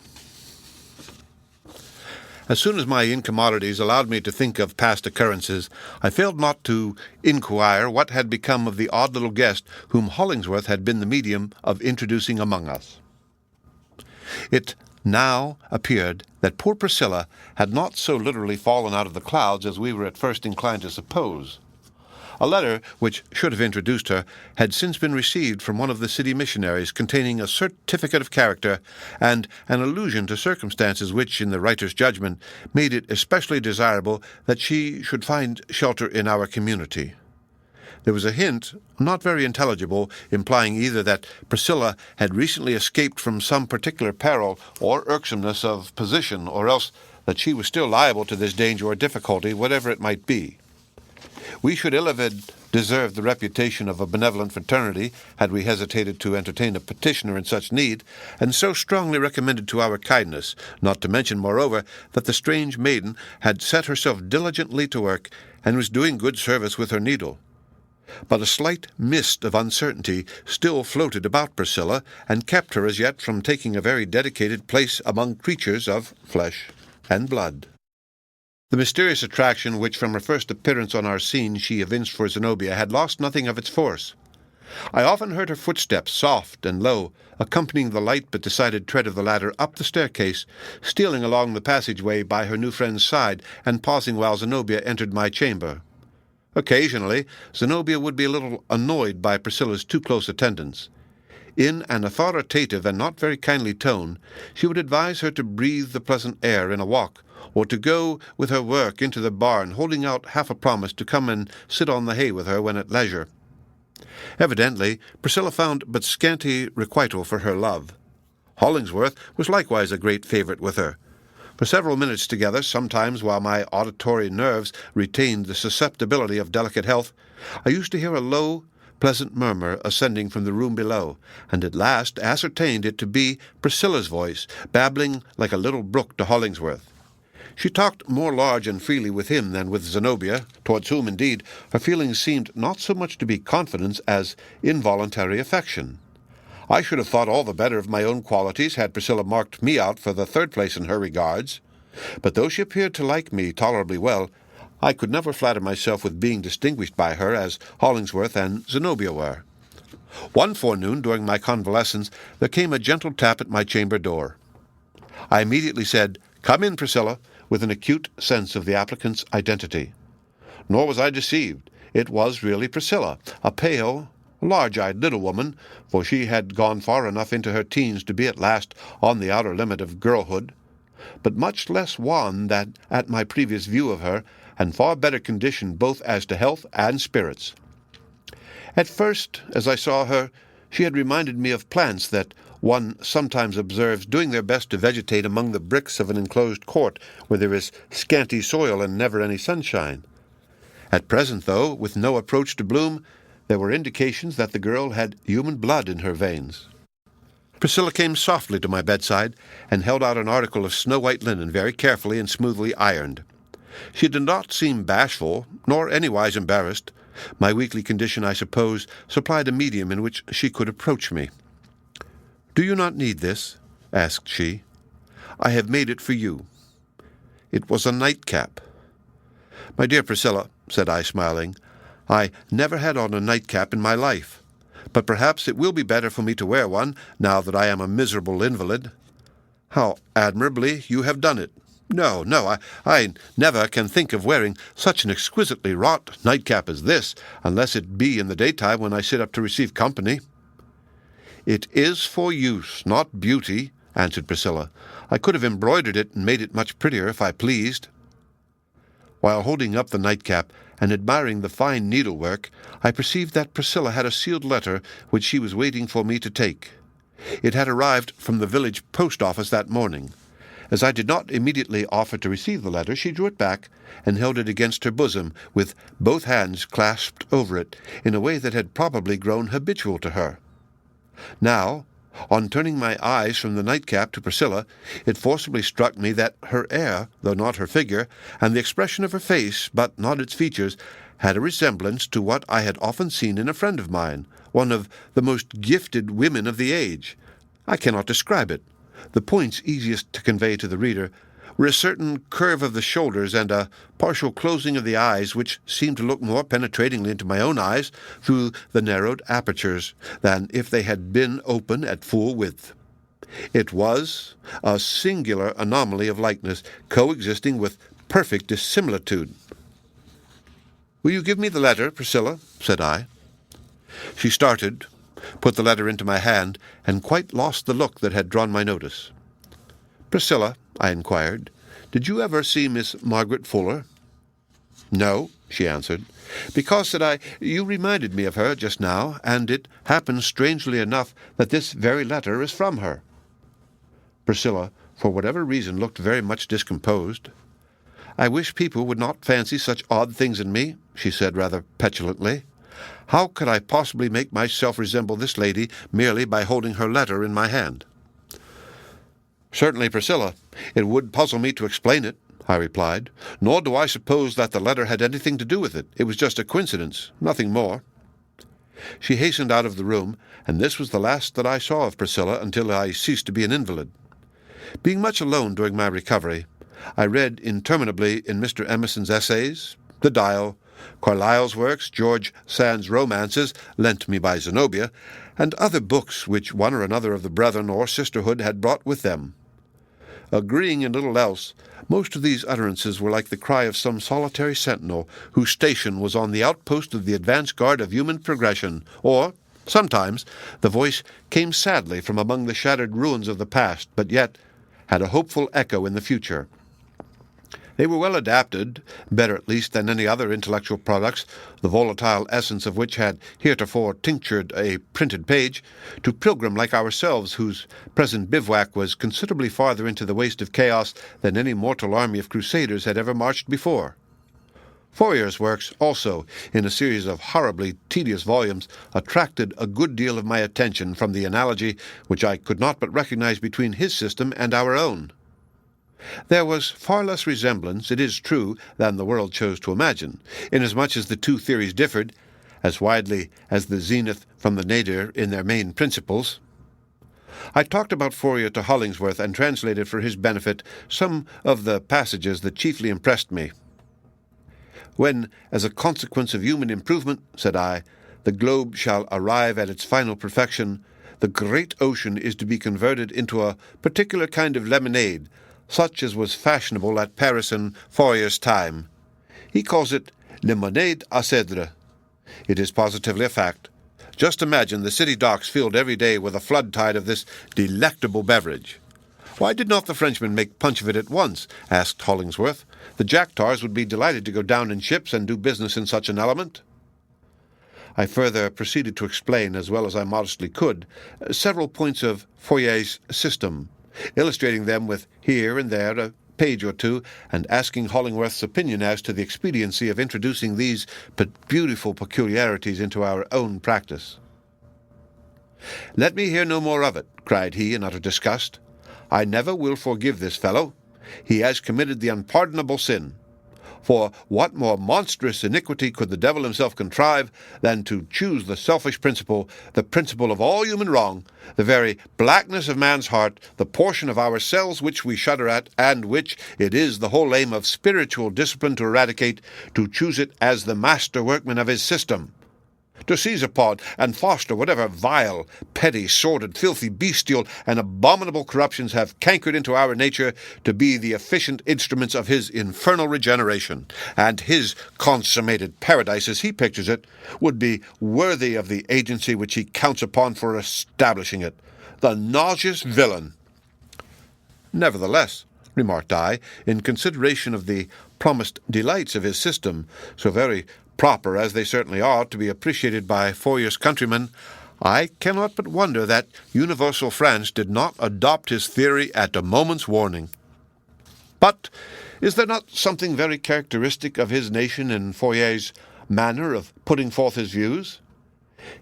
As soon as my incommodities allowed me to think of past occurrences, I failed not to inquire what had become of the odd little guest whom Hollingsworth had been the medium of introducing among us. It now appeared that poor Priscilla had not so literally fallen out of the clouds as we were at first inclined to suppose. A letter, which should have introduced her, had since been received from one of the city missionaries, containing a certificate of character and an allusion to circumstances which, in the writer's judgment, made it especially desirable that she should find shelter in our community. There was a hint, not very intelligible, implying either that Priscilla had recently escaped from some particular peril or irksomeness of position, or else that she was still liable to this danger or difficulty, whatever it might be. We should ill have deserved the reputation of a benevolent fraternity had we hesitated to entertain a petitioner in such need, and so strongly recommended to our kindness, not to mention, moreover, that the strange maiden had set herself diligently to work, and was doing good service with her needle. But a slight mist of uncertainty still floated about Priscilla, and kept her as yet from taking a very dedicated place among creatures of flesh and blood. The mysterious attraction which from her first appearance on our scene she evinced for Zenobia had lost nothing of its force. I often heard her footsteps, soft and low, accompanying the light but decided tread of the ladder up the staircase, stealing along the passageway by her new friend's side, and pausing while Zenobia entered my chamber. Occasionally, Zenobia would be a little annoyed by Priscilla's too close attendance. In an authoritative and not very kindly tone, she would advise her to breathe the pleasant air in a walk, or to go with her work into the barn, holding out half a promise to come and sit on the hay with her when at leisure. Evidently, Priscilla found but scanty requital for her love. Hollingsworth was likewise a great favorite with her. For several minutes together, sometimes while my auditory nerves retained the susceptibility of delicate health, I used to hear a low, pleasant murmur ascending from the room below, and at last ascertained it to be Priscilla's voice, babbling like a little brook to Hollingsworth. She talked more large and freely with him than with Zenobia, towards whom, indeed, her feelings seemed not so much to be confidence as involuntary affection. I should have thought all the better of my own qualities had Priscilla marked me out for the third place in her regards, but though she appeared to like me tolerably well, I could never flatter myself with being distinguished by her as Hollingsworth and Zenobia were. One forenoon, during my convalescence, there came a gentle tap at my chamber door. I immediately said, "Come in, Priscilla," with an acute sense of the applicant's identity. Nor was I deceived. It was really Priscilla, a pale, large-eyed little woman, for she had gone far enough into her teens to be at last on the outer limit of girlhood, but much less wan than at my previous view of her, and far better conditioned both as to health and spirits. At first, as I saw her, she had reminded me of plants that one sometimes observes doing their best to vegetate among the bricks of an enclosed court where there is scanty soil and never any sunshine. At present, though, with no approach to bloom, there were indications that the girl had human blood in her veins. Priscilla came softly to my bedside and held out an article of snow-white linen very carefully and smoothly ironed. She did not seem bashful, nor anywise embarrassed. My weakly condition, I suppose, supplied a medium in which she could approach me. "Do you not need this?" asked she. "I have made it for you." It was a nightcap. "My dear Priscilla," said I, smiling, "I never had on a nightcap in my life, but perhaps it will be better for me to wear one, now that I am a miserable invalid." "How admirably you have done it! No, I never can think of wearing such an exquisitely wrought nightcap as this, unless it be in the daytime when I sit up to receive company." "It is for use, not beauty," answered Priscilla. "I could have embroidered it and made it much prettier if I pleased." While holding up the nightcap and admiring the fine needlework, I perceived that Priscilla had a sealed letter which she was waiting for me to take. It had arrived from the village post office that morning. As I did not immediately offer to receive the letter, she drew it back and held it against her bosom, with both hands clasped over it, in a way that had probably grown habitual to her. Now, on turning my eyes from the nightcap to Priscilla, it forcibly struck me that her air, though not her figure, and the expression of her face, but not its features, had a resemblance to what I had often seen in a friend of mine, one of the most gifted women of the age. I cannot describe it. The points easiest to convey to the reader were a certain curve of the shoulders and a partial closing of the eyes, which seemed to look more penetratingly into my own eyes through the narrowed apertures than if they had been open at full width. It was a singular anomaly of likeness, coexisting with perfect dissimilitude. "Will you give me the letter, Priscilla?" said I. She started, put the letter into my hand, and quite lost the look that had drawn my notice. "Priscilla," I inquired, "did you ever see Miss Margaret Fuller?" "No," she answered. "Because," said I, "you reminded me of her just now, and it happens strangely enough that this very letter is from her." Priscilla, for whatever reason, looked very much discomposed. "I wish people would not fancy such odd things in me," she said rather petulantly. "How could I possibly make myself resemble this lady merely by holding her letter in my hand?" "Certainly, Priscilla, it would puzzle me to explain it," I replied, "nor do I suppose that the letter had anything to do with it. It was just a coincidence, nothing more." She hastened out of the room, and this was the last that I saw of Priscilla until I ceased to be an invalid. Being much alone during my recovery, I read interminably in Mr. Emerson's essays, The Dial, Carlyle's works, George Sand's romances, lent me by Zenobia, and other books which one or another of the brethren or sisterhood had brought with them. Agreeing in little else, most of these utterances were like the cry of some solitary sentinel whose station was on the outpost of the advance guard of human progression, or, sometimes, the voice came sadly from among the shattered ruins of the past, but yet had a hopeful echo in the future. They were well adapted, better at least than any other intellectual products, the volatile essence of which had heretofore tinctured a printed page, to pilgrim like ourselves, whose present bivouac was considerably farther into the waste of chaos than any mortal army of crusaders had ever marched before. Fourier's works, also, in a series of horribly tedious volumes, attracted a good deal of my attention from the analogy which I could not but recognize between his system and our own. There was far less resemblance, it is true, than the world chose to imagine, inasmuch as the two theories differed, as widely as the zenith from the nadir in their main principles. I talked about Fourier to Hollingsworth and translated for his benefit some of the passages that chiefly impressed me. "When, as a consequence of human improvement," said I, "the globe shall arrive at its final perfection, the great ocean is to be converted into a particular kind of lemonade, such as was fashionable at Paris in Fourier's time. He calls it lemonade à cèdre. It is positively a fact. Just imagine the city docks filled every day with a flood tide of this delectable beverage." "Why did not the Frenchmen make punch of it at once?" asked Hollingsworth. "The jack-tars would be delighted to go down in ships and do business in such an element." I further proceeded to explain, as well as I modestly could, several points of Fourier's system, illustrating them with here and there a page or two, and asking Hollingworth's opinion as to the expediency of introducing these beautiful peculiarities into our own practice. "Let me hear no more of it," cried he in utter disgust. "I never will forgive this fellow. He has committed the unpardonable sin. For what more monstrous iniquity could the devil himself contrive than to choose the selfish principle, the principle of all human wrong, the very blackness of man's heart, the portion of ourselves which we shudder at, and which it is the whole aim of spiritual discipline to eradicate, to choose it as the master workman of his system, to seize upon and foster whatever vile, petty, sordid, filthy, bestial, and abominable corruptions have cankered into our nature to be the efficient instruments of his infernal regeneration, and his consummated paradise, as he pictures it, would be worthy of the agency which he counts upon for establishing it. The nauseous villain!" "Nevertheless," remarked I, in consideration of the promised delights of his system, so very proper as they certainly are to be appreciated by Fourier's countrymen, I cannot but wonder that universal France did not adopt his theory at a moment's warning. But is there not something very characteristic of his nation in Fourier's manner of putting forth his views?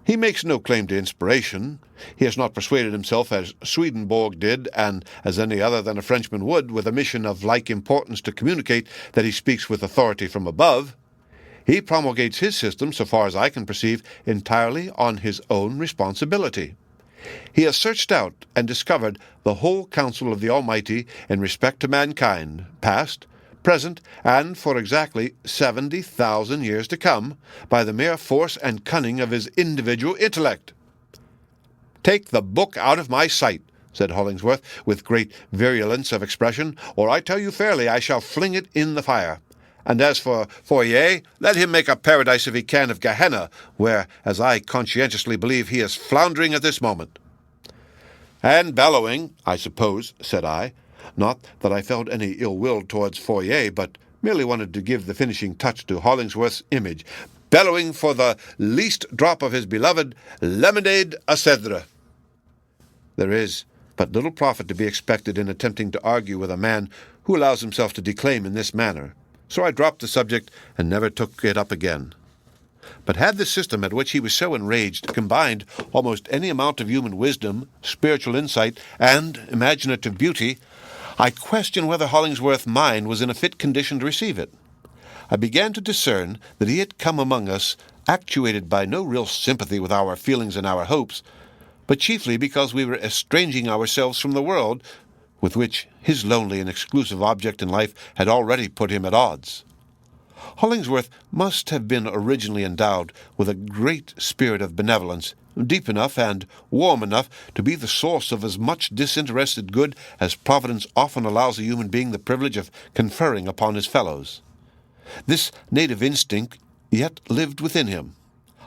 He makes no claim to inspiration. He has not persuaded himself as Swedenborg did, and as any other than a Frenchman would, with a mission of like importance to communicate that he speaks with authority from above. He promulgates his system, so far as I can perceive, entirely on his own responsibility. He has searched out and discovered the whole counsel of the Almighty in respect to mankind, past, present, and for exactly 70,000 years to come, by the mere force and cunning of his individual intellect. "Take the book out of my sight," said Hollingsworth, with great virulence of expression, "or I tell you fairly I shall fling it in the fire. And as for Fourier, let him make a paradise if he can of Gehenna, where, as I conscientiously believe, he is floundering at this moment." "And bellowing, I suppose," said I. Not that I felt any ill will towards Fourier, but merely wanted to give the finishing touch to Hollingsworth's image, bellowing for the least drop of his beloved lemonade à cèdre. There is but little profit to be expected in attempting to argue with a man who allows himself to declaim in this manner, so I dropped the subject and never took it up again. But had the system at which he was so enraged combined almost any amount of human wisdom, spiritual insight, and imaginative beauty, I question whether Hollingsworth's mind was in a fit condition to receive it. I began to discern that he had come among us actuated by no real sympathy with our feelings and our hopes, but chiefly because we were estranging ourselves from the world, with which his lonely and exclusive object in life had already put him at odds. Hollingsworth must have been originally endowed with a great spirit of benevolence, deep enough and warm enough to be the source of as much disinterested good as Providence often allows a human being the privilege of conferring upon his fellows. This native instinct yet lived within him.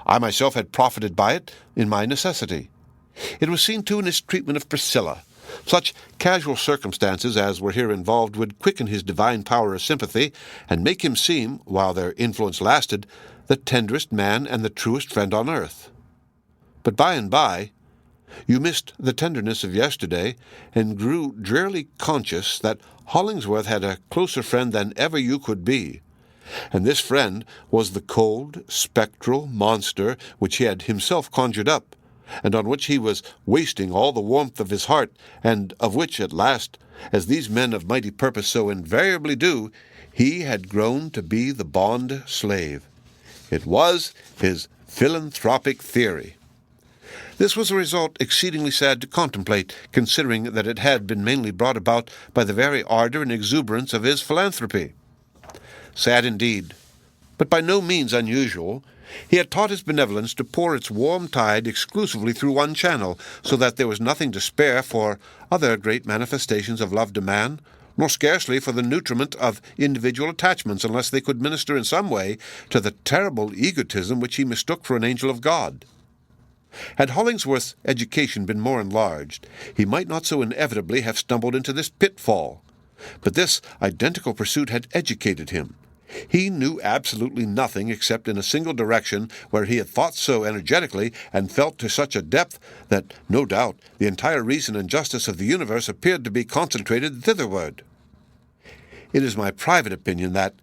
I myself had profited by it in my necessity. It was seen, too, in his treatment of Priscilla. Such casual circumstances as were here involved would quicken his divine power of sympathy, and make him seem, while their influence lasted, the tenderest man and the truest friend on earth. But by and by, you missed the tenderness of yesterday, and grew drearily conscious that Hollingsworth had a closer friend than ever you could be, and this friend was the cold, spectral monster which he had himself conjured up, and on which he was wasting all the warmth of his heart, and of which at last, as these men of mighty purpose so invariably do, he had grown to be the bond slave. It was his philanthropic theory. This was a result exceedingly sad to contemplate, considering that it had been mainly brought about by the very ardor and exuberance of his philanthropy. Sad indeed, but by no means unusual. He had taught his benevolence to pour its warm tide exclusively through one channel, so that there was nothing to spare for other great manifestations of love to man, nor scarcely for the nutriment of individual attachments, unless they could minister in some way to the terrible egotism which he mistook for an angel of God. Had Hollingsworth's education been more enlarged, he might not so inevitably have stumbled into this pitfall. But this identical pursuit had educated him. He knew absolutely nothing except in a single direction, where he had thought so energetically and felt to such a depth that, no doubt, the entire reason and justice of the universe appeared to be concentrated thitherward. It is my private opinion that,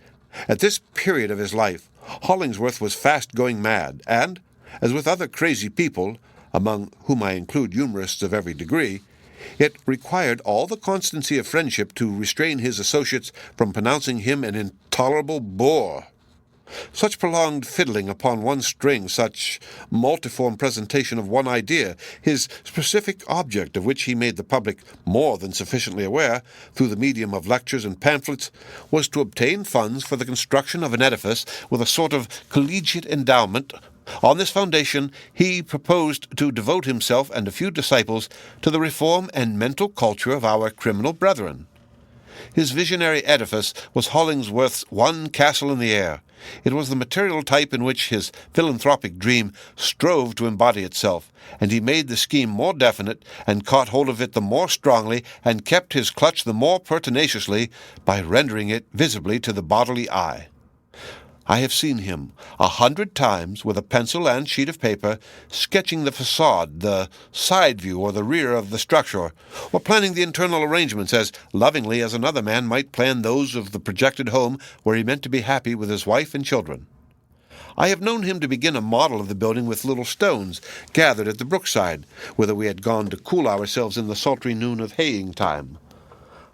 at this period of his life, Hollingsworth was fast going mad, and, as with other crazy people, among whom I include humorists of every degree, it required all the constancy of friendship to restrain his associates from pronouncing him an intolerable bore. Such prolonged fiddling upon one string, such multiform presentation of one idea, his specific object of which he made the public more than sufficiently aware, through the medium of lectures and pamphlets, was to obtain funds for the construction of an edifice with a sort of collegiate endowment. On this foundation he proposed to devote himself and a few disciples to the reform and mental culture of our criminal brethren. His visionary edifice was Hollingsworth's one castle in the air. It was the material type in which his philanthropic dream strove to embody itself, and he made the scheme more definite, and caught hold of it the more strongly, and kept his clutch the more pertinaciously, by rendering it visibly to the bodily eye. I have seen him 100 times with a pencil and sheet of paper sketching the facade, the side view, or the rear of the structure, or planning the internal arrangements as lovingly as another man might plan those of the projected home where he meant to be happy with his wife and children. I have known him to begin a model of the building with little stones gathered at the brookside, whither we had gone to cool ourselves in the sultry noon of haying time.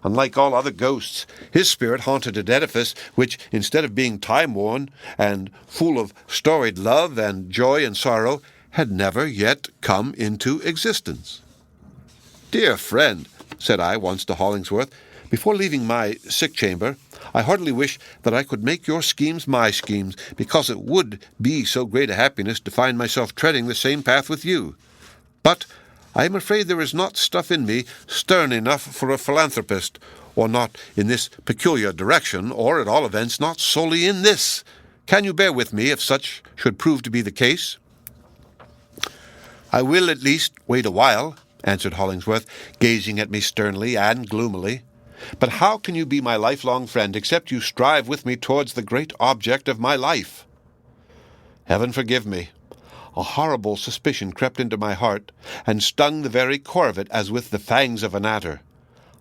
Unlike all other ghosts, his spirit haunted an edifice which, instead of being time-worn and full of storied love and joy and sorrow, had never yet come into existence. "Dear friend," said I once to Hollingsworth, "before leaving my sick chamber, I heartily wish that I could make your schemes my schemes, because it would be so great a happiness to find myself treading the same path with you. But I am afraid there is not stuff in me stern enough for a philanthropist, or not in this peculiar direction, or at all events not solely in this. Can you bear with me if such should prove to be the case?" "I will at least wait a while," answered Hollingsworth, gazing at me sternly and gloomily. "But how can you be my lifelong friend except you strive with me towards the great object of my life?" Heaven forgive me! A horrible suspicion crept into my heart, and stung the very core of it as with the fangs of an adder.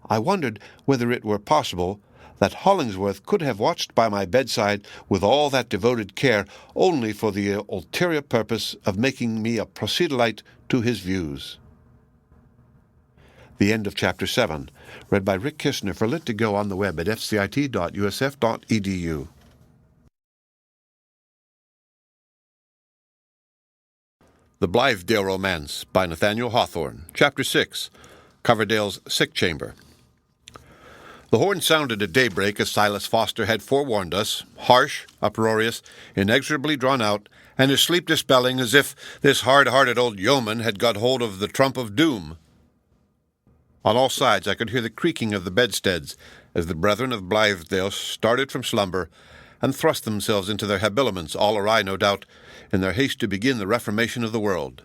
I wondered whether it were possible that Hollingsworth could have watched by my bedside with all that devoted care only for the ulterior purpose of making me a proselyte to his views. The end of Chapter 7, read by Rick Kishner for Lit2Go on the web at fcit.usf.edu. The Blitheale Romance by Nathaniel Hawthorne, Chapter 6, Coverdale's Sick Chamber. The horn sounded at daybreak as Silas Foster had forewarned us, harsh, uproarious, inexorably drawn out, and his sleep dispelling as if this hard-hearted old yeoman had got hold of the trump of doom. On all sides I could hear the creaking of the bedsteads as the brethren of Blitheale started from slumber and thrust themselves into their habiliments, all awry, no doubt, in their haste to begin the reformation of the world.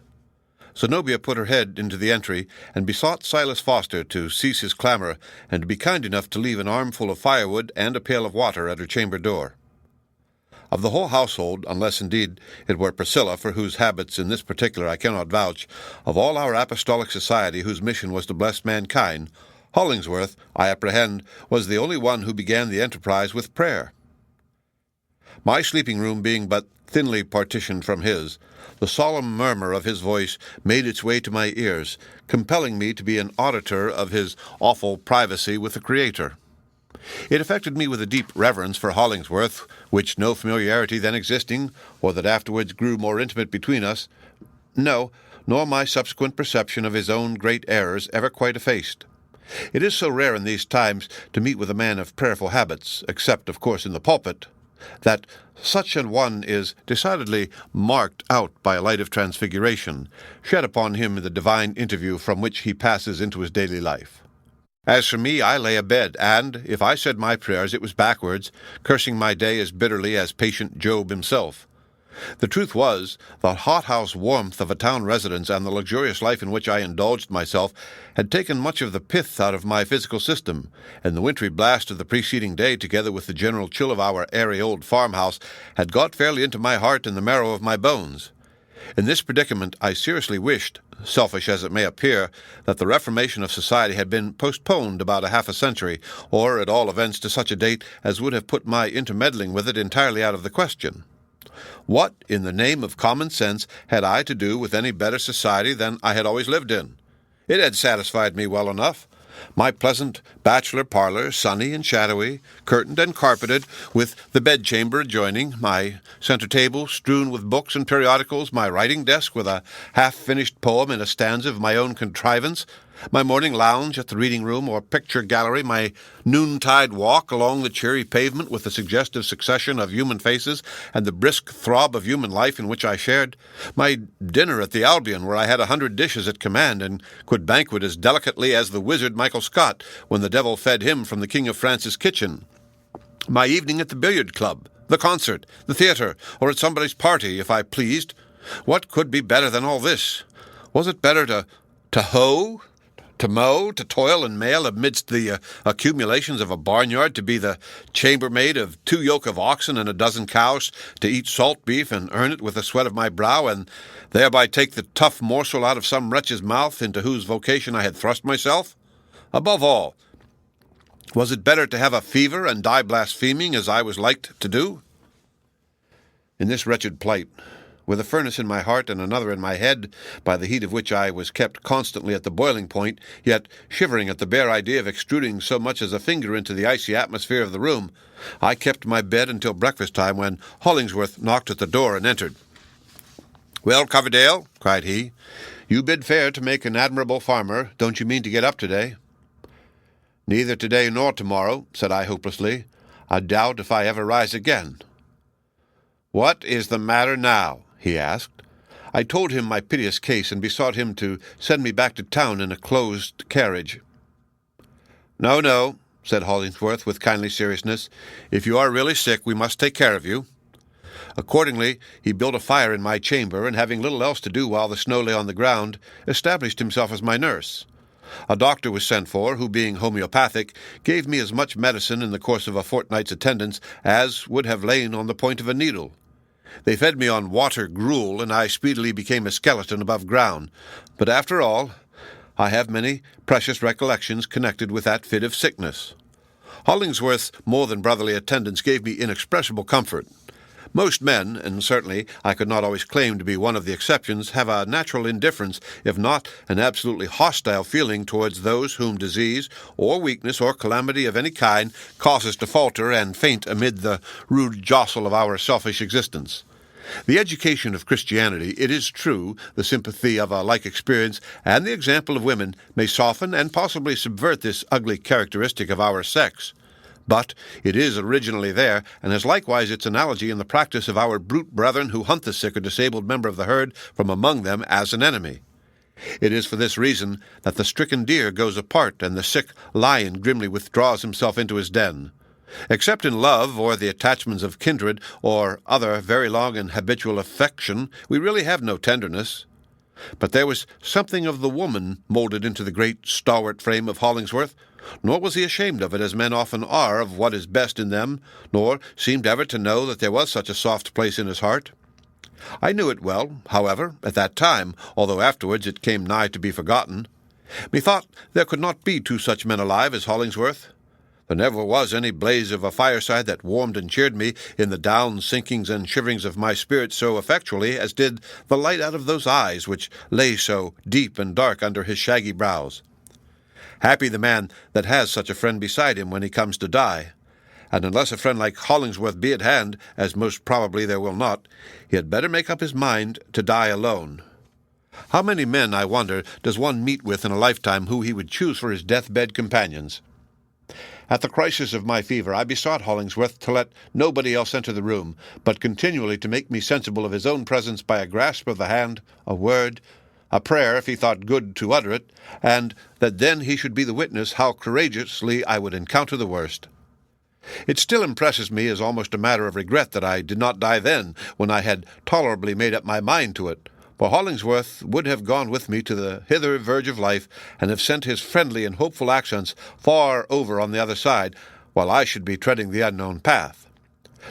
Zenobia put her head into the entry and besought Silas Foster to cease his clamor and to be kind enough to leave an armful of firewood and a pail of water at her chamber door. Of the whole household, unless indeed it were Priscilla, for whose habits in this particular I cannot vouch, of all our apostolic society whose mission was to bless mankind, Hollingsworth, I apprehend, was the only one who began the enterprise with prayer. My sleeping-room being but thinly partitioned from his, the solemn murmur of his voice made its way to my ears, compelling me to be an auditor of his awful privacy with the Creator. It affected me with a deep reverence for Hollingsworth, which no familiarity then existing, or that afterwards grew more intimate between us, no, nor my subsequent perception of his own great errors ever quite effaced. It is so rare in these times to meet with a man of prayerful habits, except, of course, in the pulpit, that such an one is decidedly marked out by a light of transfiguration, shed upon him in the divine interview from which he passes into his daily life. As for me, I lay abed, and, if I said my prayers, it was backwards, cursing my day as bitterly as patient Job himself. The truth was, the hothouse warmth of a town residence and the luxurious life in which I indulged myself had taken much of the pith out of my physical system, and the wintry blast of the preceding day, together with the general chill of our airy old farmhouse, had got fairly into my heart and the marrow of my bones. In this predicament I seriously wished, selfish as it may appear, that the reformation of society had been postponed about half a century, or at all events to such a date as would have put my intermeddling with it entirely out of the question. What, in the name of common sense, had I to do with any better society than I had always lived in? It had satisfied me well enough. My pleasant bachelor parlor, sunny and shadowy, curtained and carpeted, with the bedchamber adjoining, my center table strewn with books and periodicals, my writing desk with a half-finished poem in a stanza of my own contrivance, my morning lounge at the reading room or picture gallery, my noontide walk along the cheery pavement with the suggestive succession of human faces and the brisk throb of human life in which I shared, my dinner at the Albion where I had 100 dishes at command and could banquet as delicately as the wizard Michael Scott when the devil fed him from the King of France's kitchen, my evening at the billiard club, the concert, the theater, or at somebody's party if I pleased. What could be better than all this? Was it better to hoe? To mow, to toil and mail amidst the accumulations of a barnyard, to be the chambermaid of 2 yoke of oxen and a dozen cows, to eat salt beef and earn it with the sweat of my brow, and thereby take the tough morsel out of some wretch's mouth into whose vocation I had thrust myself? Above all, was it better to have a fever and die blaspheming as I was like to do? In this wretched plight, with a furnace in my heart and another in my head, by the heat of which I was kept constantly at the boiling point, yet shivering at the bare idea of extruding so much as a finger into the icy atmosphere of the room, I kept my bed until breakfast time, when Hollingsworth knocked at the door and entered. "Well, Coverdale," cried he, "you bid fair to make an admirable farmer. Don't you mean to get up today?" "Neither today nor tomorrow," said I hopelessly. "I doubt if I ever rise again." "What is the matter now?" he asked. I told him my piteous case, and besought him to send me back to town in a closed carriage. "No, no," said Hollingsworth with kindly seriousness. "If you are really sick, we must take care of you." Accordingly, he built a fire in my chamber, and having little else to do while the snow lay on the ground, established himself as my nurse. A doctor was sent for, who, being homeopathic, gave me as much medicine in the course of a fortnight's attendance as would have lain on the point of a needle. They fed me on water gruel, and I speedily became a skeleton above ground. But after all, I have many precious recollections connected with that fit of sickness. Hollingsworth's more than brotherly attendance gave me inexpressible comfort. Most men, and certainly I could not always claim to be one of the exceptions, have a natural indifference, if not an absolutely hostile feeling towards those whom disease or weakness or calamity of any kind causes to falter and faint amid the rude jostle of our selfish existence. The education of Christianity, it is true, the sympathy of a like experience, and the example of women may soften and possibly subvert this ugly characteristic of our sex. But it is originally there, and has likewise its analogy in the practice of our brute brethren who hunt the sick or disabled member of the herd from among them as an enemy. It is for this reason that the stricken deer goes apart, and the sick lion grimly withdraws himself into his den. Except in love, or the attachments of kindred, or other very long and habitual affection, we really have no tenderness. But there was something of the woman molded into the great stalwart frame of Hollingsworth, nor was he ashamed of it, as men often are of what is best in them, nor seemed ever to know that there was such a soft place in his heart. I knew it well, however, at that time, although afterwards it came nigh to be forgotten. Methought there could not be 2 such men alive as Hollingsworth. There never was any blaze of a fireside that warmed and cheered me in the down-sinkings and shiverings of my spirit so effectually as did the light out of those eyes which lay so deep and dark under his shaggy brows. Happy the man that has such a friend beside him when he comes to die, and unless a friend like Hollingsworth be at hand, as most probably there will not, he had better make up his mind to die alone. How many men, I wonder, does one meet with in a lifetime who he would choose for his death-bed companions? At the crisis of my fever, I besought Hollingsworth to let nobody else enter the room, but continually to make me sensible of his own presence by a grasp of the hand, a word, a prayer if he thought good to utter it, and that then he should be the witness how courageously I would encounter the worst. It still impresses me as almost a matter of regret that I did not die then, when I had tolerably made up my mind to it, for Hollingsworth would have gone with me to the hither verge of life, and have sent his friendly and hopeful accents far over on the other side, while I should be treading the unknown path.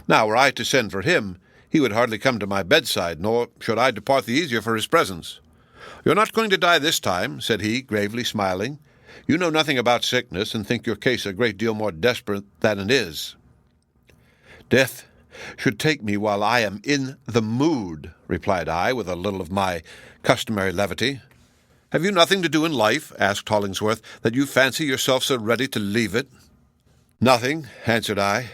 Now, were I to send for him, he would hardly come to my bedside, nor should I depart the easier for his presence. "You're not going to die this time," said he, gravely smiling. "You know nothing about sickness, and think your case a great deal more desperate than it is." "Death should take me while I am in the mood," replied I, with a little of my customary levity. "Have you nothing to do in life," asked Hollingsworth, "that you fancy yourself so ready to leave it?" "Nothing," answered I.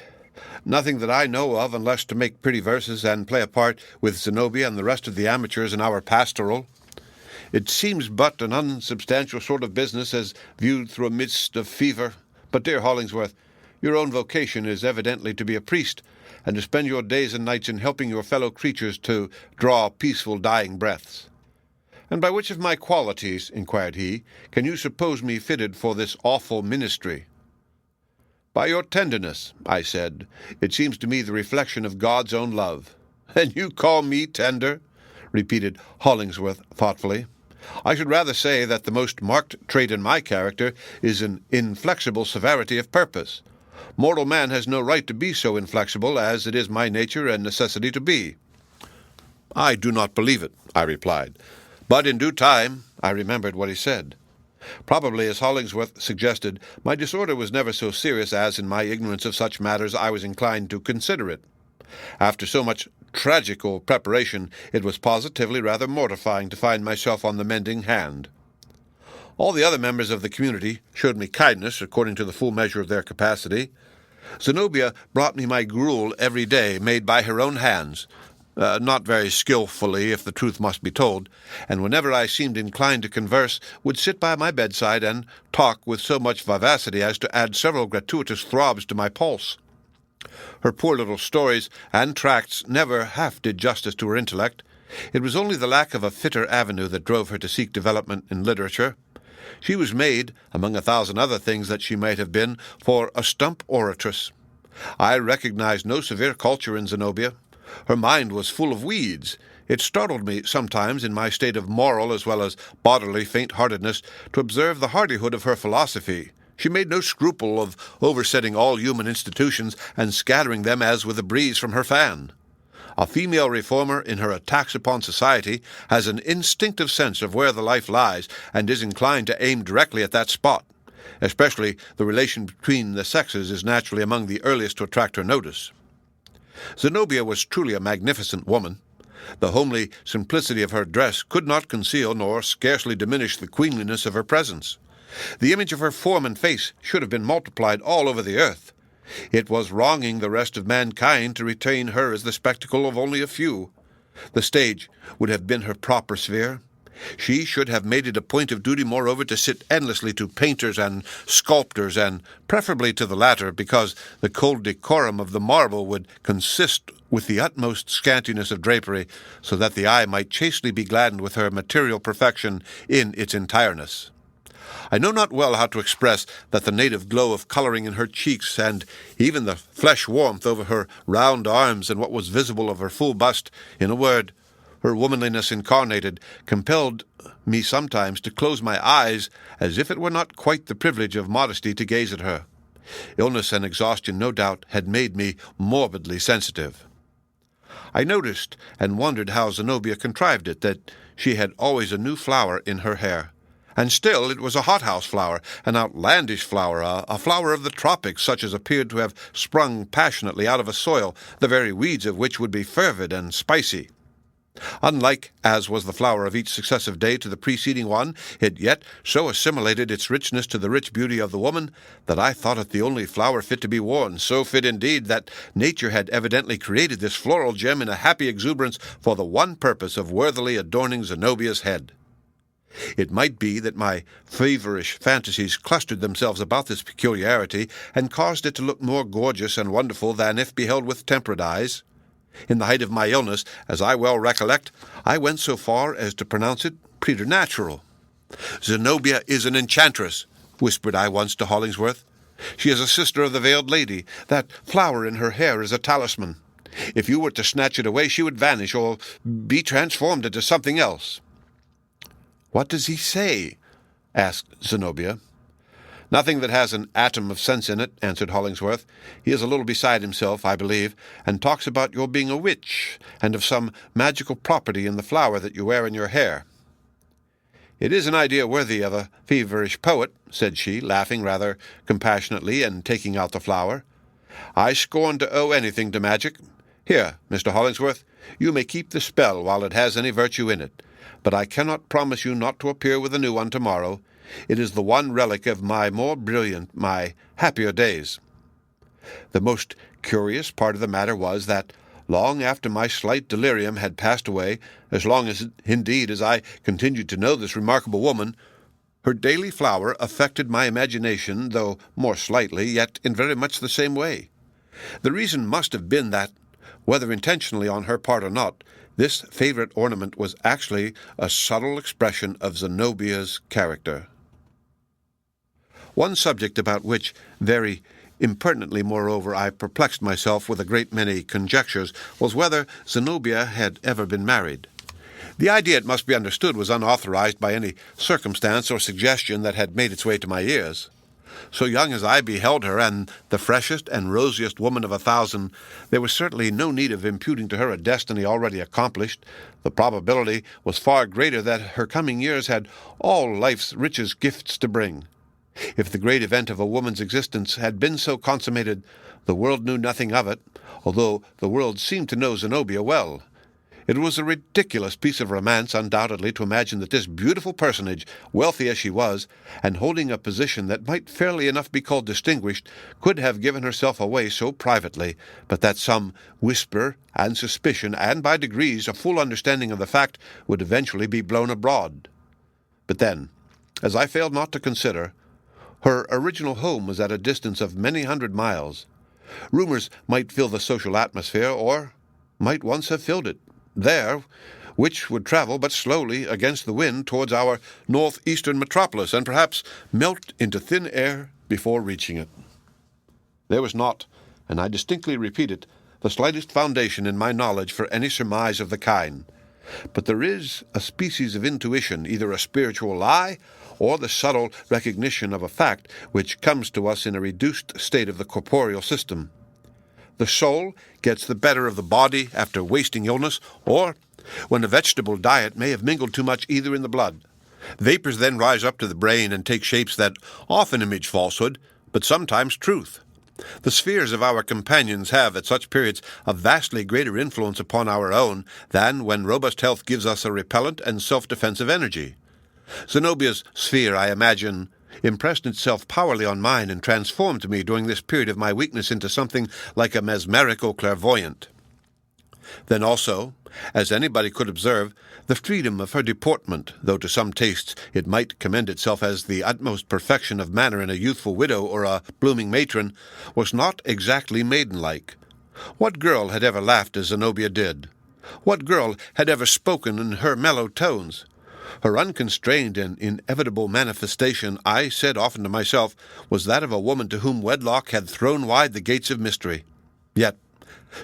"Nothing that I know of, unless to make pretty verses and play a part with Zenobia and the rest of the amateurs in our pastoral. It seems but an unsubstantial sort of business as viewed through a mist of fever. But, dear Hollingsworth, your own vocation is evidently to be a priest, and to spend your days and nights in helping your fellow creatures to draw peaceful dying breaths." "And by which of my qualities," inquired he, "can you suppose me fitted for this awful ministry?" "By your tenderness," I said. "It seems to me the reflection of God's own love." "And you call me tender?" repeated Hollingsworth thoughtfully. I should rather say that the most marked trait in my character is an inflexible severity of purpose. Mortal man has no right to be so inflexible as it is my nature and necessity to be." "I do not believe it," I replied. But in due time I remembered what he said. Probably, as Hollingsworth suggested, my disorder was never so serious as, in my ignorance of such matters, I was inclined to consider it. After so much tragical preparation, it was positively rather mortifying to find myself on the mending hand. All the other members of the community showed me kindness according to the full measure of their capacity. Zenobia brought me my gruel every day, made by her own hands, not very skillfully, if the truth must be told, and whenever I seemed inclined to converse, would sit by my bedside and talk with so much vivacity as to add several gratuitous throbs to my pulse. Her poor little stories and tracts never half did justice to her intellect. It was only the lack of a fitter avenue that drove her to seek development in literature. She was made, among 1,000 other things that she might have been, for a stump oratress. I recognized no severe culture in Zenobia. Her mind was full of weeds. It startled me sometimes, in my state of moral as well as bodily faint-heartedness, to observe the hardihood of her philosophy. She made no scruple of oversetting all human institutions and scattering them as with a breeze from her fan. A female reformer, in her attacks upon society, has an instinctive sense of where the life lies, and is inclined to aim directly at that spot. Especially the relation between the sexes is naturally among the earliest to attract her notice. Zenobia was truly a magnificent woman. The homely simplicity of her dress could not conceal nor scarcely diminish the queenliness of her presence. The image of her form and face should have been multiplied all over the earth. It was wronging the rest of mankind to retain her as the spectacle of only a few. The stage would have been her proper sphere. She should have made it a point of duty, moreover, to sit endlessly to painters and sculptors, and preferably to the latter, because the cold decorum of the marble would consist with the utmost scantiness of drapery, so that the eye might chastely be gladdened with her material perfection in its entireness. I know not well how to express that the native glow of coloring in her cheeks, and even the flesh warmth over her round arms and what was visible of her full bust, in a word, her womanliness incarnated, compelled me sometimes to close my eyes as if it were not quite the privilege of modesty to gaze at her. Illness and exhaustion, no doubt, had made me morbidly sensitive. I noticed and wondered how Zenobia contrived it, that she had always a new flower in her hair. And still it was a hothouse flower, an outlandish flower, a flower of the tropics, such as appeared to have sprung passionately out of a soil, the very weeds of which would be fervid and spicy. Unlike as was the flower of each successive day to the preceding one, it yet so assimilated its richness to the rich beauty of the woman that I thought it the only flower fit to be worn, so fit indeed that nature had evidently created this floral gem in a happy exuberance for the one purpose of worthily adorning Zenobia's head. It might be that my feverish fantasies clustered themselves about this peculiarity, and caused it to look more gorgeous and wonderful than if beheld with temperate eyes. In the height of my illness, as I well recollect, I went so far as to pronounce it preternatural. "Zenobia is an enchantress," whispered I once to Hollingsworth. "She is a sister of the veiled lady. That flower in her hair is a talisman. If you were to snatch it away, she would vanish, or be transformed into something else." "What does he say?" asked Zenobia. "Nothing that has an atom of sense in it," answered Hollingsworth. "He is a little beside himself, I believe, and talks about your being a witch, and of some magical property in the flower that you wear in your hair." "It is an idea worthy of a feverish poet," said she, laughing rather compassionately and taking out the flower. "I scorn to owe anything to magic. Here, Mr. Hollingsworth, you may keep the spell while it has any virtue in it, but I cannot promise you not to appear with a new one tomorrow. It is the one relic of my more brilliant, my happier days." The most curious part of the matter was that, long after my slight delirium had passed away, as long as, indeed, as I continued to know this remarkable woman, her daily flower affected my imagination, though more slightly, yet in very much the same way. The reason must have been that, whether intentionally on her part or not, this favorite ornament was actually a subtle expression of Zenobia's character. One subject about which, very impertinently moreover, I perplexed myself with a great many conjectures, was whether Zenobia had ever been married. The idea, it must be understood, was unauthorized by any circumstance or suggestion that had made its way to my ears. So young as I beheld her, and the freshest and rosiest woman of 1,000, there was certainly no need of imputing to her a destiny already accomplished. The probability was far greater that her coming years had all life's richest gifts to bring. If the great event of a woman's existence had been so consummated, the world knew nothing of it, although the world seemed to know Zenobia well. It was a ridiculous piece of romance, undoubtedly, to imagine that this beautiful personage, wealthy as she was, and holding a position that might fairly enough be called distinguished, could have given herself away so privately, but that some whisper and suspicion, and by degrees a full understanding of the fact, would eventually be blown abroad. But then, as I failed not to consider, her original home was at a distance of many hundred miles. Rumors might fill the social atmosphere, or might once have filled it, there, which would travel but slowly against the wind towards our northeastern metropolis, and perhaps melt into thin air before reaching it. There was not, and I distinctly repeat it, the slightest foundation in my knowledge for any surmise of the kind. But there is a species of intuition, either a spiritual lie or the subtle recognition of a fact which comes to us in a reduced state of the corporeal system. The soul gets the better of the body after wasting illness, or when a vegetable diet may have mingled too much ether in the blood. Vapors then rise up to the brain and take shapes that often image falsehood, but sometimes truth. The spheres of our companions have, at such periods, a vastly greater influence upon our own than when robust health gives us a repellent and self-defensive energy. Zenobia's sphere, I imagine, impressed itself powerfully on mine and transformed me during this period of my weakness into something like a mesmerical clairvoyant. Then also, as anybody could observe, the freedom of her deportment, though to some tastes it might commend itself as the utmost perfection of manner in a youthful widow or a blooming matron, was not exactly maidenlike. What girl had ever laughed as Zenobia did? What girl had ever spoken in her mellow tones? Her unconstrained and inevitable manifestation, I said often to myself, was that of a woman to whom wedlock had thrown wide the gates of mystery. Yet,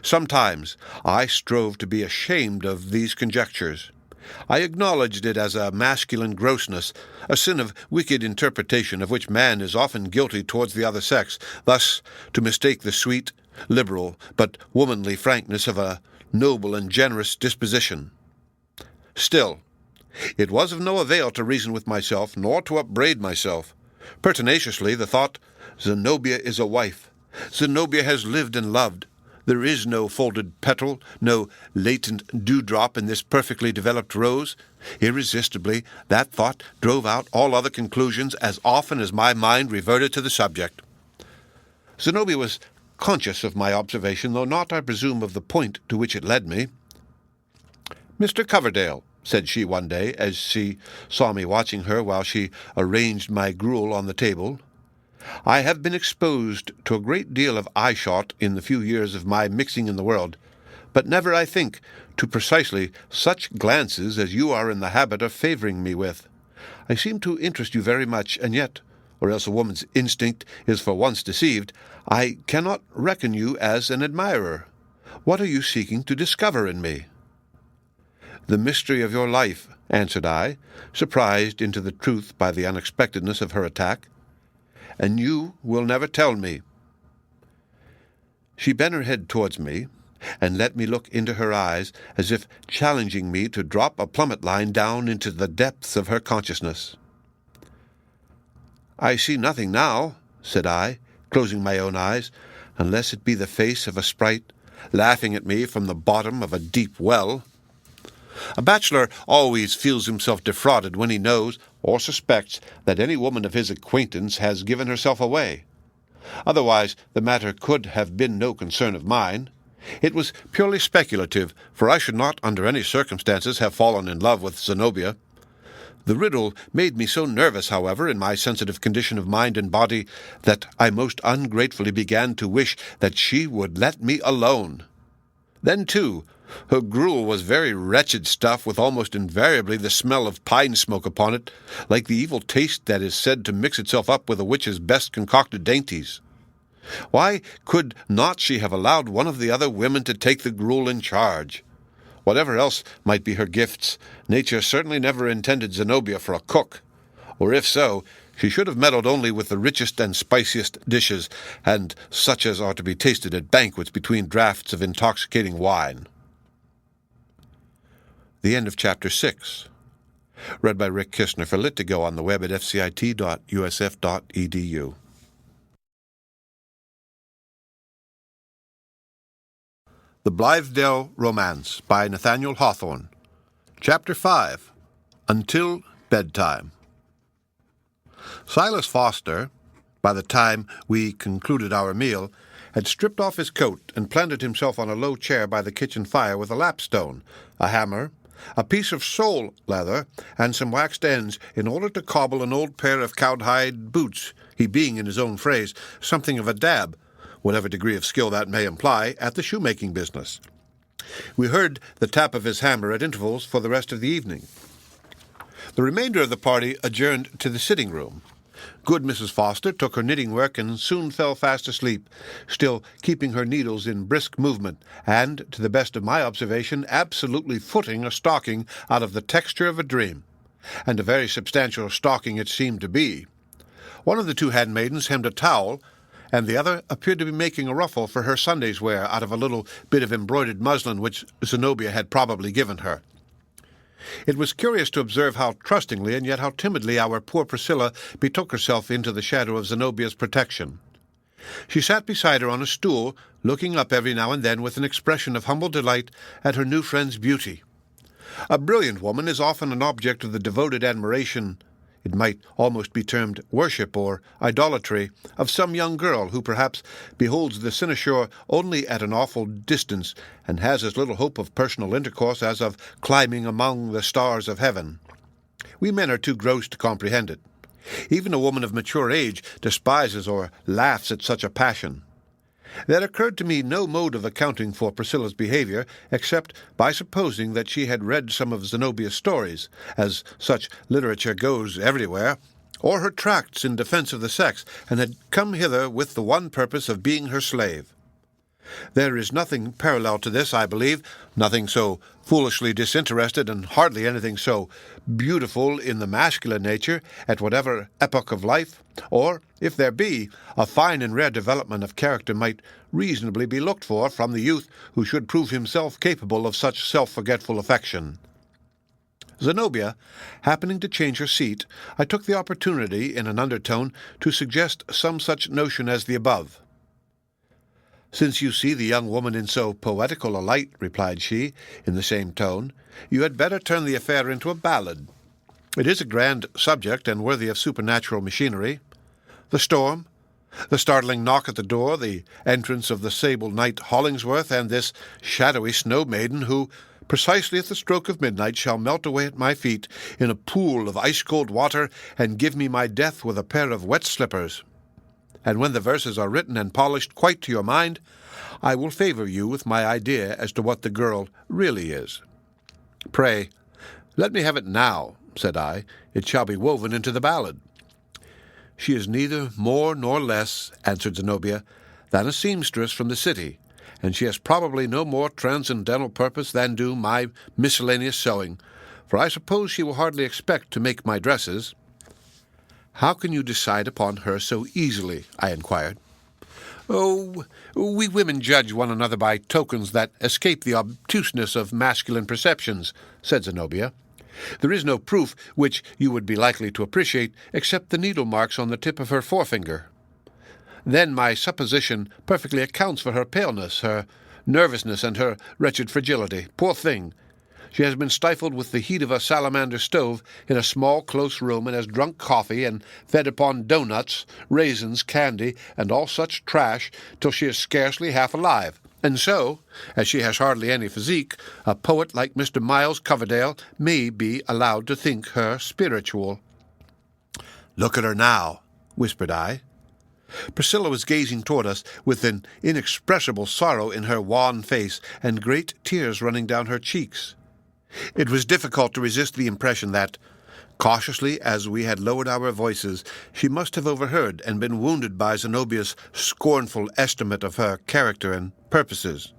sometimes I strove to be ashamed of these conjectures. I acknowledged it as a masculine grossness, a sin of wicked interpretation of which man is often guilty towards the other sex, thus to mistake the sweet, liberal, but womanly frankness of a noble and generous disposition. Still, it was of no avail to reason with myself, nor to upbraid myself. Pertinaciously the thought, Zenobia is a wife. Zenobia has lived and loved. There is no folded petal, no latent dewdrop in this perfectly developed rose. Irresistibly, that thought drove out all other conclusions as often as my mind reverted to the subject. Zenobia was conscious of my observation, though not, I presume, of the point to which it led me. "Mr. Coverdale," said she one day, as she saw me watching her while she arranged my gruel on the table, "I have been exposed to a great deal of eye-shot in the few years of my mixing in the world, but never, I think, to precisely such glances as you are in the habit of favoring me with. I seem to interest you very much, and yet, or else a woman's instinct is for once deceived, I cannot reckon you as an admirer. What are you seeking to discover in me?" "The mystery of your life," answered I, surprised into the truth by the unexpectedness of her attack. "And you will never tell me." She bent her head towards me, and let me look into her eyes, as if challenging me to drop a plummet line down into the depths of her consciousness. "I see nothing now," said I, closing my own eyes, "unless it be the face of a sprite, laughing at me from the bottom of a deep well." A bachelor always feels himself defrauded when he knows, or suspects, that any woman of his acquaintance has given herself away. Otherwise, the matter could have been no concern of mine. It was purely speculative, for I should not, under any circumstances, have fallen in love with Zenobia. The riddle made me so nervous, however, in my sensitive condition of mind and body, that I most ungratefully began to wish that she would let me alone. Then, too, her gruel was very wretched stuff, with almost invariably the smell of pine smoke upon it, like the evil taste that is said to mix itself up with a witch's best concocted dainties. Why could not she have allowed one of the other women to take the gruel in charge? Whatever else might be her gifts, nature certainly never intended Zenobia for a cook. Or if so, she should have meddled only with the richest and spiciest dishes, and such as are to be tasted at banquets between draughts of intoxicating wine. The end of Chapter 6. Read by Rick Kistner for Lit2Go on the web at fcit.usf.edu. The Blitheale Romance by Nathaniel Hawthorne. Chapter 5. Until Bedtime. Silas Foster, by the time we concluded our meal, had stripped off his coat and planted himself on a low chair by the kitchen fire with a lapstone, a hammer, a piece of sole leather, and some waxed ends in order to cobble an old pair of cowhide boots, he being, in his own phrase, something of a dab, whatever degree of skill that may imply, at the shoemaking business. We heard the tap of his hammer at intervals for the rest of the evening. The remainder of the party adjourned to the sitting-room. Good Mrs. Foster took her knitting work and soon fell fast asleep, still keeping her needles in brisk movement, and, to the best of my observation, absolutely footing a stocking out of the texture of a dream. And a very substantial stocking it seemed to be. One of the two handmaidens hemmed a towel, and the other appeared to be making a ruffle for her Sunday's wear out of a little bit of embroidered muslin which Zenobia had probably given her. It was curious to observe how trustingly and yet how timidly our poor Priscilla betook herself into the shadow of Zenobia's protection. She sat beside her on a stool, looking up every now and then with an expression of humble delight at her new friend's beauty. A brilliant woman is often an object of the devoted admiration, it might almost be termed worship or idolatry, of some young girl who perhaps beholds the cynosure only at an awful distance and has as little hope of personal intercourse as of climbing among the stars of heaven. We men are too gross to comprehend it. Even a woman of mature age despises or laughs at such a passion. There occurred to me no mode of accounting for Priscilla's behavior, except by supposing that she had read some of Zenobia's stories, as such literature goes everywhere, or her tracts in defense of the sex, and had come hither with the one purpose of being her slave. There is nothing parallel to this, I believe, nothing so foolishly disinterested, and hardly anything so beautiful in the masculine nature at whatever epoch of life, or, if there be, a fine and rare development of character might reasonably be looked for from the youth who should prove himself capable of such self-forgetful affection. Zenobia, happening to change her seat, I took the opportunity, in an undertone, to suggest some such notion as the above. "Since you see the young woman in so poetical a light," replied she, in the same tone, "you had better turn the affair into a ballad. It is a grand subject and worthy of supernatural machinery. The storm, the startling knock at the door, the entrance of the sable knight Hollingsworth, and this shadowy snow-maiden who, precisely at the stroke of midnight, shall melt away at my feet in a pool of ice-cold water and give me my death with a pair of wet slippers. And when the verses are written and polished quite to your mind, I will favor you with my idea as to what the girl really is." "Pray, let me have it now," said I. "It shall be woven into the ballad." "She is neither more nor less," answered Zenobia, "than a seamstress from the city, and she has probably no more transcendental purpose than do my miscellaneous sewing, for I suppose she will hardly expect to make my dresses." "How can you decide upon her so easily?" I inquired. "Oh, we women judge one another by tokens that escape the obtuseness of masculine perceptions," said Zenobia. "There is no proof which you would be likely to appreciate except the needle marks on the tip of her forefinger. Then my supposition perfectly accounts for her paleness, her nervousness, and her wretched fragility. Poor thing! She has been stifled with the heat of a salamander stove in a small, close room, and has drunk coffee and fed upon doughnuts, raisins, candy, and all such trash, till she is scarcely half alive. And so, as she has hardly any physique, a poet like Mr. Miles Coverdale may be allowed to think her spiritual." "Look at her now," whispered I. Priscilla was gazing toward us with an inexpressible sorrow in her wan face and great tears running down her cheeks. It was difficult to resist the impression that, cautiously as we had lowered our voices, she must have overheard and been wounded by Zenobia's scornful estimate of her character and purposes.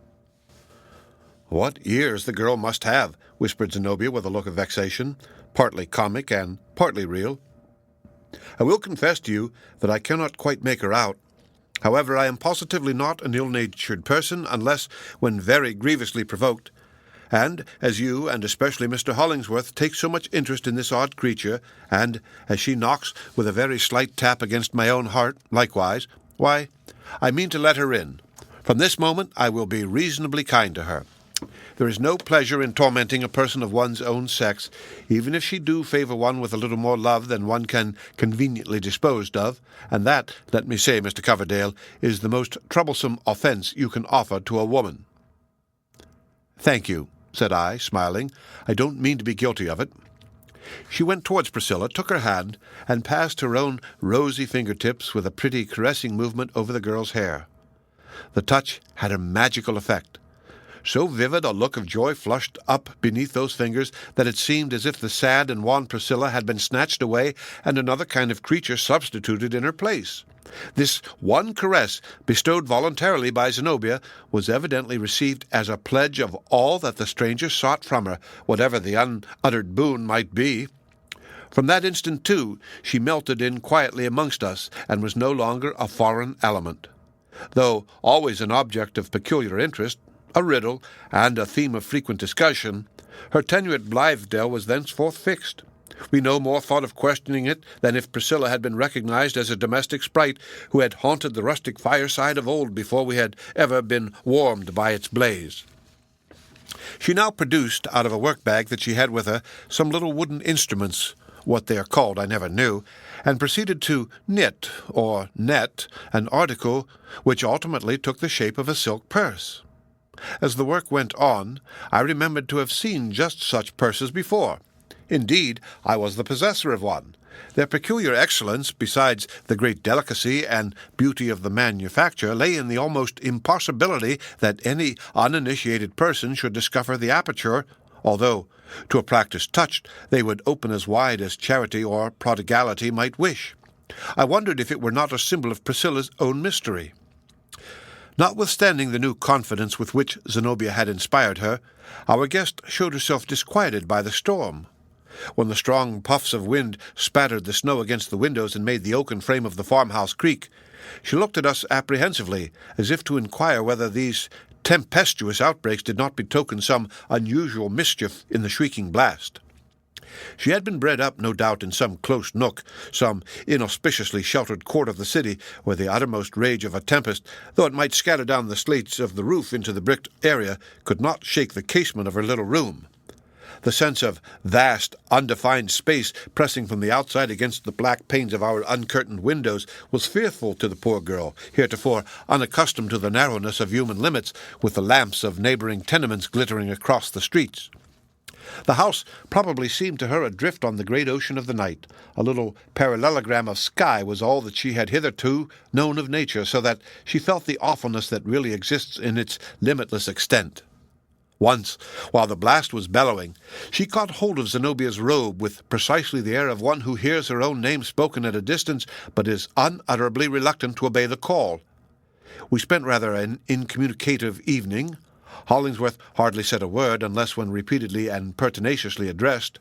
"What ears the girl must have," whispered Zenobia with a look of vexation, partly comic and partly real. "I will confess to you that I cannot quite make her out. However, I am positively not an ill-natured person unless when very grievously provoked. And as you, and especially Mr. Hollingsworth, take so much interest in this odd creature, and as she knocks with a very slight tap against my own heart likewise, why, I mean to let her in. From this moment I will be reasonably kind to her. There is no pleasure in tormenting a person of one's own sex, even if she do favour one with a little more love than one can conveniently dispose of, and that, let me say, Mr. Coverdale, is the most troublesome offence you can offer to a woman." "Thank you," said I, smiling. "I don't mean to be guilty of it." She went towards Priscilla, took her hand, and passed her own rosy fingertips with a pretty caressing movement over the girl's hair. The touch had a magical effect. So vivid a look of joy flushed up beneath those fingers that it seemed as if the sad and wan Priscilla had been snatched away and another kind of creature substituted in her place. This one caress, bestowed voluntarily by Zenobia, was evidently received as a pledge of all that the stranger sought from her, whatever the unuttered boon might be. From that instant, too, she melted in quietly amongst us, and was no longer a foreign element. Though always an object of peculiar interest, a riddle, and a theme of frequent discussion, her tenure at Blitheale was thenceforth fixed. We no more thought of questioning it than if Priscilla had been recognized as a domestic sprite who had haunted the rustic fireside of old before we had ever been warmed by its blaze. She now produced, out of a work-bag that she had with her, some little wooden instruments, what they are called I never knew, and proceeded to knit, or net, an article which ultimately took the shape of a silk purse. As the work went on, I remembered to have seen just such purses before. Indeed, I was the possessor of one. Their peculiar excellence, besides the great delicacy and beauty of the manufacture, lay in the almost impossibility that any uninitiated person should discover the aperture, although, to a practised touch, they would open as wide as charity or prodigality might wish. I wondered if it were not a symbol of Priscilla's own mystery. Notwithstanding the new confidence with which Zenobia had inspired her, our guest showed herself disquieted by the storm. When the strong puffs of wind spattered the snow against the windows and made the oaken frame of the farmhouse creak, she looked at us apprehensively, as if to inquire whether these tempestuous outbreaks did not betoken some unusual mischief in the shrieking blast. She had been bred up, no doubt, in some close nook, some inauspiciously sheltered court of the city, where the uttermost rage of a tempest, though it might scatter down the slates of the roof into the bricked area, could not shake the casement of her little room. The sense of vast, undefined space pressing from the outside against the black panes of our uncurtained windows was fearful to the poor girl, heretofore unaccustomed to the narrowness of human limits, with the lamps of neighboring tenements glittering across the streets. The house probably seemed to her adrift on the great ocean of the night. A little parallelogram of sky was all that she had hitherto known of nature, so that she felt the awfulness that really exists in its limitless extent. Once, while the blast was bellowing, she caught hold of Zenobia's robe with precisely the air of one who hears her own name spoken at a distance, but is unutterably reluctant to obey the call. We spent rather an incommunicative evening. Hollingsworth hardly said a word, unless when repeatedly and pertinaciously addressed.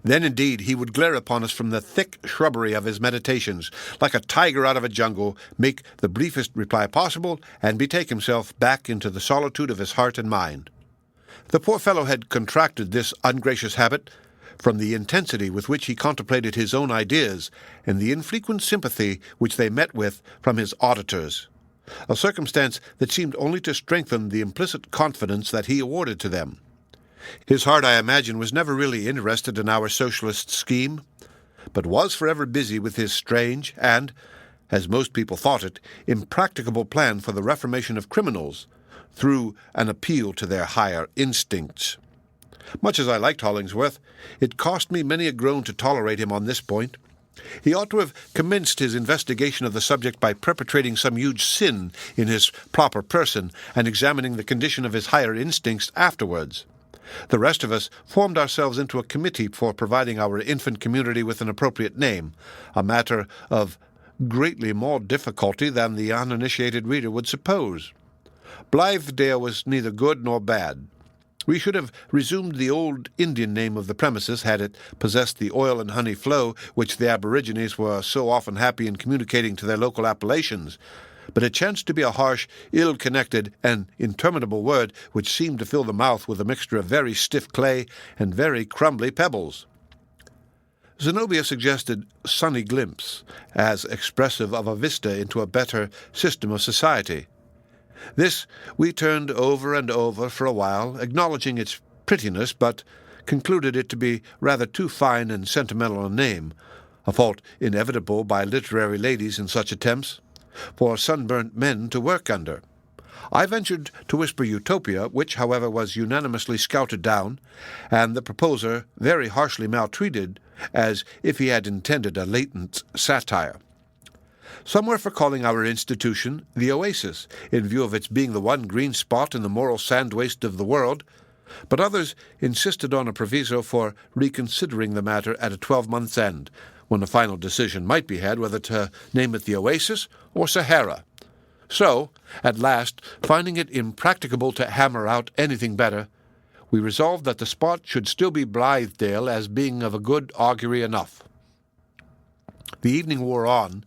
Then, indeed, he would glare upon us from the thick shrubbery of his meditations, like a tiger out of a jungle, make the briefest reply possible, and betake himself back into the solitude of his heart and mind. The poor fellow had contracted this ungracious habit from the intensity with which he contemplated his own ideas, and the infrequent sympathy which they met with from his auditors, a circumstance that seemed only to strengthen the implicit confidence that he awarded to them. His heart, I imagine, was never really interested in our socialist scheme, but was forever busy with his strange and, as most people thought it, impracticable plan for the reformation of criminals through an appeal to their higher instincts. Much as I liked Hollingsworth, it cost me many a groan to tolerate him on this point. He ought to have commenced his investigation of the subject by perpetrating some huge sin in his proper person and examining the condition of his higher instincts afterwards. The rest of us formed ourselves into a committee for providing our infant community with an appropriate name, a matter of greatly more difficulty than the uninitiated reader would suppose. Blitheale was neither good nor bad. We should have resumed the old Indian name of the premises had it possessed the oil and honey flow which the aborigines were so often happy in communicating to their local appellations, but it chanced to be a harsh, ill-connected, and interminable word which seemed to fill the mouth with a mixture of very stiff clay and very crumbly pebbles. Zenobia suggested sunny glimpse as expressive of a vista into a better system of society. This we turned over and over for a while, acknowledging its prettiness, but concluded it to be rather too fine and sentimental a name, a fault inevitable by literary ladies in such attempts, for sunburnt men to work under. I ventured to whisper Utopia, which, however, was unanimously scouted down, and the proposer very harshly maltreated, as if he had intended a latent satire. Some were for calling our institution the Oasis, in view of its being the one green spot in the moral sand-waste of the world, but others insisted on a proviso for reconsidering the matter at a 12-month's end, when a final decision might be had whether to name it the Oasis or Sahara. So, at last, finding it impracticable to hammer out anything better, we resolved that the spot should still be Blithedale as being of a good augury enough. The evening wore on,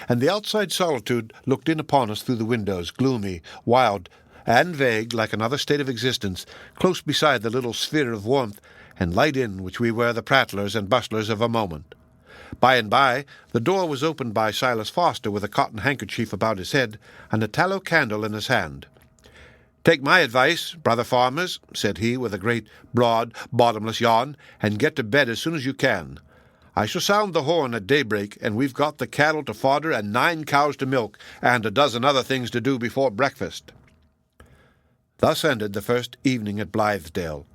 and the outside solitude looked in upon us through the windows, gloomy, wild, and vague, like another state of existence, close beside the little sphere of warmth and light in which we were the prattlers and bustlers of a moment. By and by, the door was opened by Silas Foster with a cotton handkerchief about his head and a tallow candle in his hand. "Take my advice, brother farmers," said he, with a great, broad, bottomless yawn, "and get to bed as soon as you can. I shall sound the horn at daybreak, and we've got the cattle to fodder and 9 cows to milk, and a dozen other things to do before breakfast." Thus ended the first evening at Blithedale.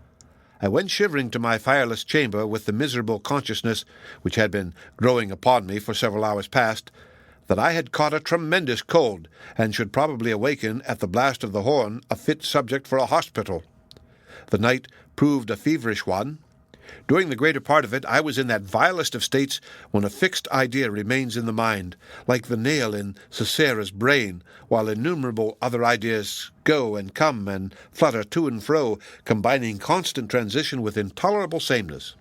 I went shivering to my fireless chamber with the miserable consciousness, which had been growing upon me for several hours past, that I had caught a tremendous cold, and should probably awaken at the blast of the horn a fit subject for a hospital. The night proved a feverish one. During the greater part of it I was in that vilest of states when a fixed idea remains in the mind, like the nail in Sisera's brain, while innumerable other ideas go and come and flutter to and fro, combining constant transition with intolerable sameness.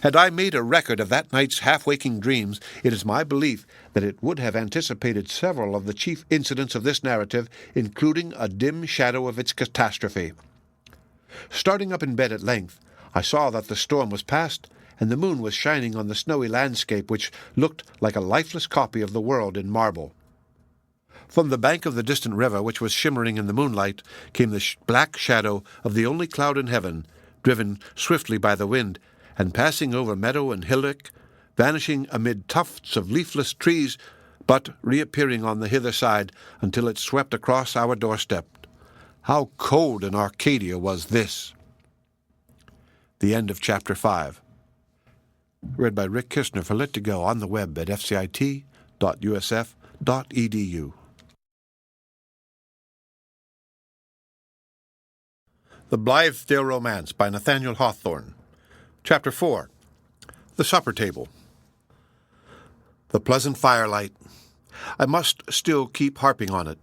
Had I made a record of that night's half-waking dreams, it is my belief that it would have anticipated several of the chief incidents of this narrative, including a dim shadow of its catastrophe. Starting up in bed at length, I saw that the storm was past, and the moon was shining on the snowy landscape, which looked like a lifeless copy of the world in marble. From the bank of the distant river, which was shimmering in the moonlight, came the black shadow of the only cloud in heaven, driven swiftly by the wind, and passing over meadow and hillock, vanishing amid tufts of leafless trees, but reappearing on the hither side until it swept across our doorstep. How cold in Arcadia was this! The end of Chapter 5. Read by Rick Kistner for Lit2Go on the web at fcit.usf.edu. The Blithedale Romance by Nathaniel Hawthorne. Chapter 4. The Supper Table. The pleasant firelight. I must still keep harping on it.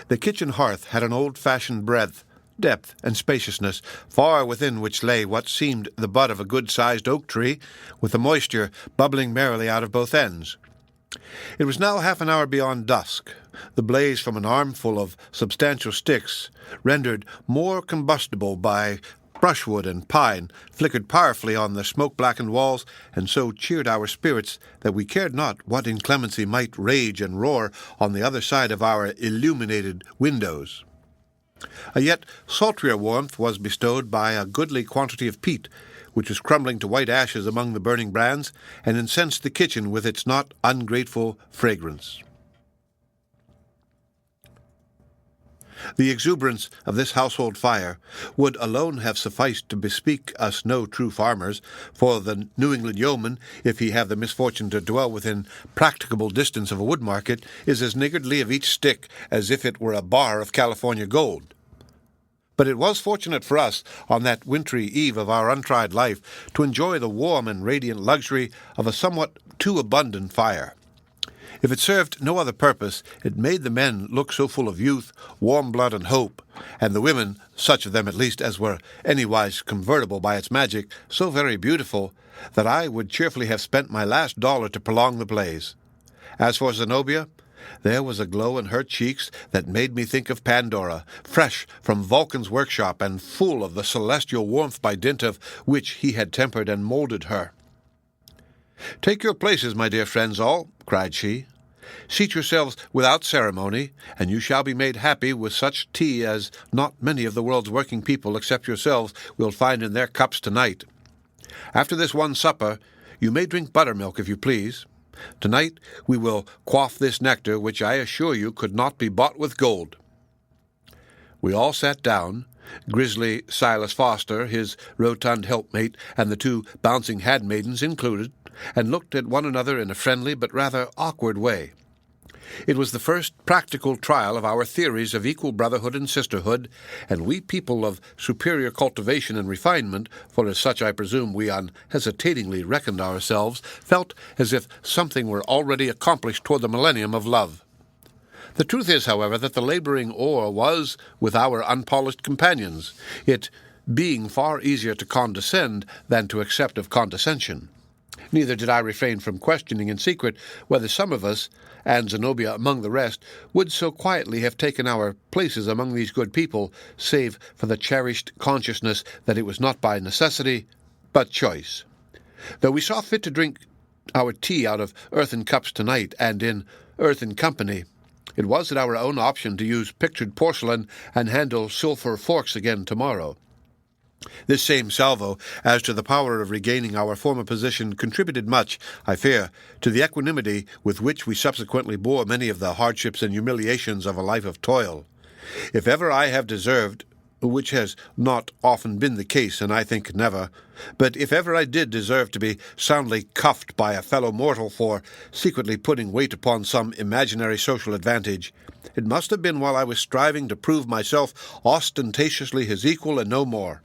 The kitchen hearth had an old-fashioned breadth, depth, and spaciousness, far within which lay what seemed the bud of a good-sized oak tree, with the moisture bubbling merrily out of both ends. It was now half an hour beyond dusk. The blaze from an armful of substantial sticks, rendered more combustible by brushwood and pine, flickered powerfully on the smoke-blackened walls, and so cheered our spirits that we cared not what inclemency might rage and roar on the other side of our illuminated windows. A yet sultrier warmth was bestowed by a goodly quantity of peat, which was crumbling to white ashes among the burning brands, and incensed the kitchen with its not ungrateful fragrance. The exuberance of this household fire would alone have sufficed to bespeak us no true farmers, for the New England yeoman, if he have the misfortune to dwell within practicable distance of a wood market, is as niggardly of each stick as if it were a bar of California gold. But it was fortunate for us, on that wintry eve of our untried life, to enjoy the warm and radiant luxury of a somewhat too abundant fire. If it served no other purpose, it made the men look so full of youth, warm blood, and hope, and the women, such of them at least as were anywise convertible by its magic, so very beautiful, that I would cheerfully have spent my last dollar to prolong the blaze. As for Zenobia, there was a glow in her cheeks that made me think of Pandora, fresh from Vulcan's workshop and full of the celestial warmth by dint of which he had tempered and moulded her. "Take your places, my dear friends all," cried she. "Seat yourselves without ceremony, and you shall be made happy with such tea as not many of the world's working people except yourselves will find in their cups tonight. After this one supper, you may drink buttermilk if you please. Tonight we will quaff this nectar, which I assure you could not be bought with gold." We all sat down, grizzly Silas Foster, his rotund helpmate, and the two bouncing handmaidens included, and looked at one another in a friendly but rather awkward way. It was the first practical trial of our theories of equal brotherhood and sisterhood, and we people of superior cultivation and refinement, for as such I presume we unhesitatingly reckoned ourselves, felt as if something were already accomplished toward the millennium of love. The truth is, however, that the laboring oar was with our unpolished companions, it being far easier to condescend than to accept of condescension. Neither did I refrain from questioning in secret whether some of us, and Zenobia among the rest, would so quietly have taken our places among these good people, save for the cherished consciousness that it was not by necessity, but choice. Though we saw fit to drink our tea out of earthen cups tonight, and in earthen company, it was at our own option to use pictured porcelain and handle silver forks again tomorrow. This same salvo, as to the power of regaining our former position, contributed much, I fear, to the equanimity with which we subsequently bore many of the hardships and humiliations of a life of toil. If ever I have deserved, which has not often been the case, and I think never, but if ever I did deserve to be soundly cuffed by a fellow mortal for secretly putting weight upon some imaginary social advantage, it must have been while I was striving to prove myself ostentatiously his equal and no more.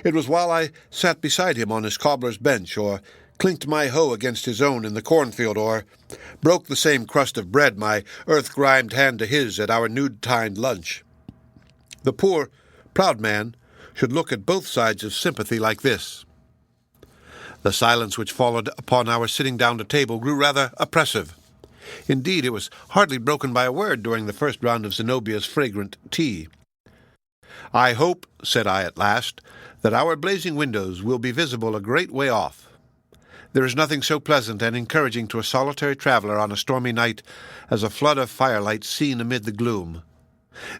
It was while I sat beside him on his cobbler's bench, or clinked my hoe against his own in the cornfield, or broke the same crust of bread, my earth-grimed hand to his, at our noontide lunch. The poor, proud man should look at both sides of sympathy like this. The silence which followed upon our sitting down to table grew rather oppressive. Indeed, it was hardly broken by a word during the first round of Zenobia's fragrant tea. "I hope," said I at last, "that our blazing windows will be visible a great way off. There is nothing so pleasant and encouraging to a solitary traveller on a stormy night as a flood of firelight seen amid the gloom.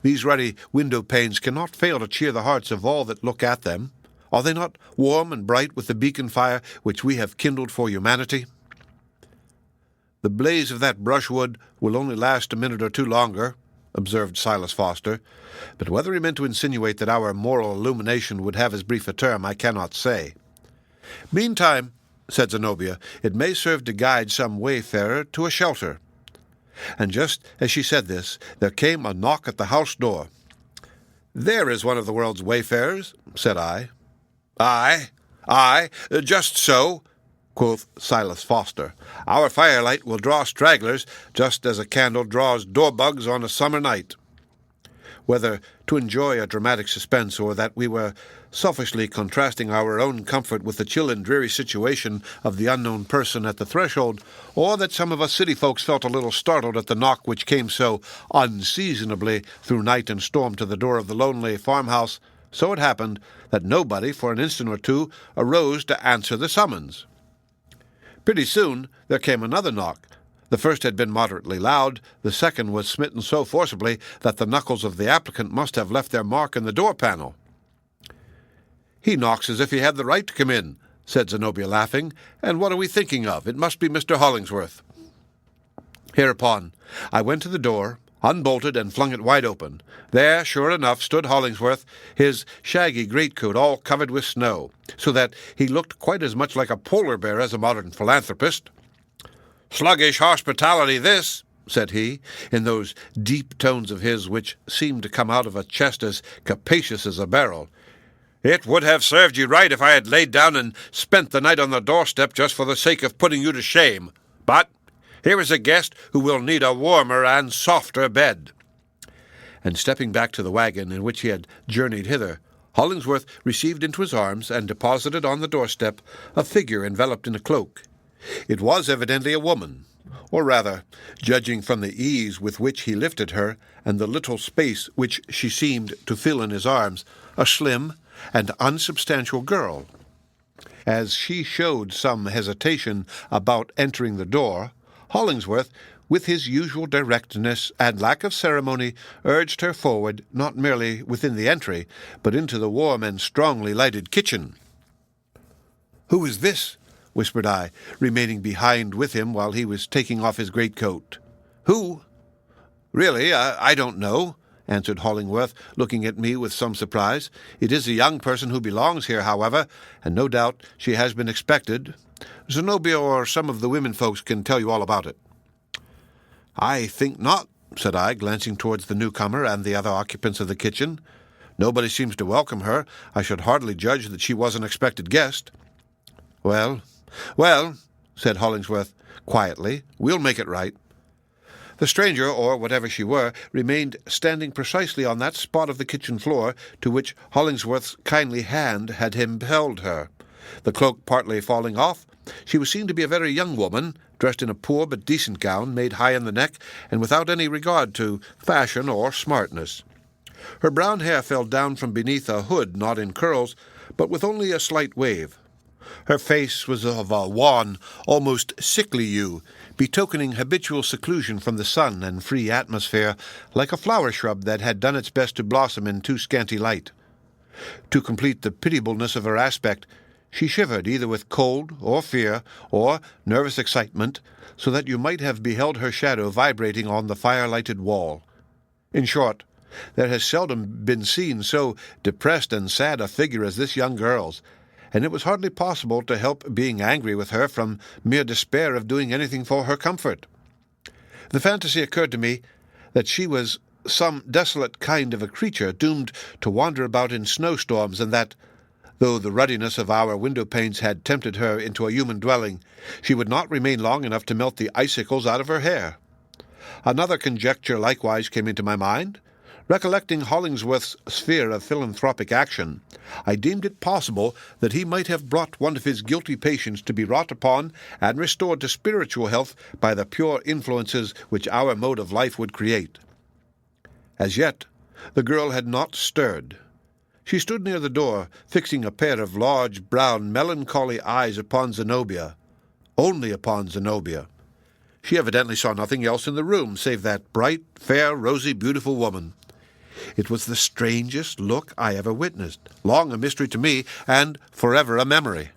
These ruddy window-panes cannot fail to cheer the hearts of all that look at them. Are they not warm and bright with the beacon fire which we have kindled for humanity?" "The blaze of that brushwood will only last a minute or two longer," observed Silas Foster, but whether he meant to insinuate that our moral illumination would have as brief a term, I cannot say. "Meantime," said Zenobia, "it may serve to guide some wayfarer to a shelter." And just as she said this, there came a knock at the house door. "There is one of the world's wayfarers," said I. Aye, just so," quoth Silas Foster. "Our firelight will draw stragglers, just as a candle draws door-bugs on a summer night." Whether to enjoy a dramatic suspense, or that we were selfishly contrasting our own comfort with the chill and dreary situation of the unknown person at the threshold, or that some of us city folks felt a little startled at the knock which came so unseasonably through night and storm to the door of the lonely farmhouse, so it happened that nobody for an instant or two arose to answer the summons. Pretty soon there came another knock. The first had been moderately loud, the second was smitten so forcibly that the knuckles of the applicant must have left their mark in the door panel. "He knocks as if he had the right to come in," said Zenobia, laughing. "And what are we thinking of? It must be Mr. Hollingsworth." Hereupon I went to the door, unbolted, and flung it wide open. There, sure enough, stood Hollingsworth, his shaggy greatcoat all covered with snow, so that he looked quite as much like a polar bear as a modern philanthropist. "Sluggish hospitality, this," said he, in those deep tones of his which seemed to come out of a chest as capacious as a barrel. "It would have served you right if I had laid down and spent the night on the doorstep just for the sake of putting you to shame. But Here is a guest who will need a warmer and softer bed." And stepping back to the wagon in which he had journeyed hither, Hollingsworth received into his arms and deposited on the doorstep a figure enveloped in a cloak. It was evidently a woman, or rather, judging from the ease with which he lifted her and the little space which she seemed to fill in his arms, a slim and unsubstantial girl. As she showed some hesitation about entering the door, Hollingsworth, with his usual directness and lack of ceremony, urged her forward, not merely within the entry, but into the warm and strongly lighted kitchen. "Who is this?" whispered I, remaining behind with him while he was taking off his greatcoat. "Who? Really, I don't know," answered Hollingworth, looking at me with some surprise. "It is a young person who belongs here, however, and no doubt she has been expected. Zenobia or some of the women folks can tell you all about it." "I think not," said I, glancing towards the newcomer and the other occupants of the kitchen. "Nobody seems to welcome her. I should hardly judge that she was an expected guest." Well, said Hollingsworth quietly, "we'll make it right." The stranger, or whatever she were, remained standing precisely on that spot of the kitchen floor to which Hollingsworth's kindly hand had impelled her. The cloak partly falling off, she was seen to be a very young woman, dressed in a poor but decent gown made high in the neck and without any regard to fashion or smartness. Her brown hair fell down from beneath a hood not in curls, but with only a slight wave. Her face was of a wan, almost sickly hue, betokening habitual seclusion from the sun and free atmosphere, like a flower shrub that had done its best to blossom in too scanty light. To complete the pitiableness of her aspect, she shivered either with cold or fear or nervous excitement, so that you might have beheld her shadow vibrating on the fire-lighted wall. In short, there has seldom been seen so depressed and sad a figure as this young girl's, and it was hardly possible to help being angry with her from mere despair of doing anything for her comfort. The fantasy occurred to me that she was some desolate kind of a creature doomed to wander about in snowstorms, and that, though the ruddiness of our window-panes had tempted her into a human dwelling, she would not remain long enough to melt the icicles out of her hair. Another conjecture likewise came into my mind. Recollecting Hollingsworth's sphere of philanthropic action, I deemed it possible that he might have brought one of his guilty patients to be wrought upon and restored to spiritual health by the pure influences which our mode of life would create. As yet, the girl had not stirred. She stood near the door, fixing a pair of large, brown, melancholy eyes upon Zenobia. Only upon Zenobia. She evidently saw nothing else in the room save that bright, fair, rosy, beautiful woman. It was the strangest look I ever witnessed, long a mystery to me, and forever a memory.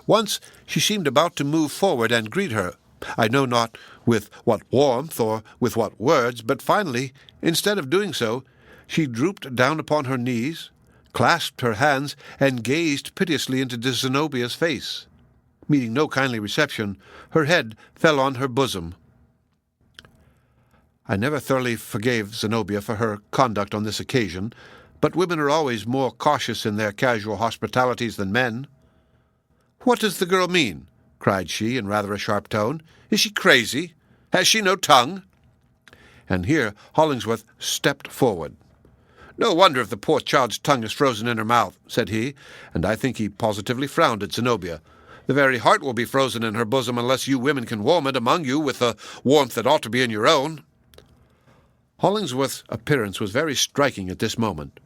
Once she seemed about to move forward and greet her, I know not with what warmth or with what words, but finally, instead of doing so, she drooped down upon her knees, clasped her hands, and gazed piteously into Zenobia's face. Meeting no kindly reception, her head fell on her bosom. I never thoroughly forgave Zenobia for her conduct on this occasion, but women are always more cautious in their casual hospitalities than men. "What does the girl mean?" cried she in rather a sharp tone. "Is she crazy? Has she no tongue?" And here Hollingsworth stepped forward. "No wonder if the poor child's tongue is frozen in her mouth," said he, and I think he positively frowned at Zenobia. "The very heart will be frozen in her bosom unless you women can warm it among you with the warmth that ought to be in your own." Hollingsworth's appearance was very striking at this moment.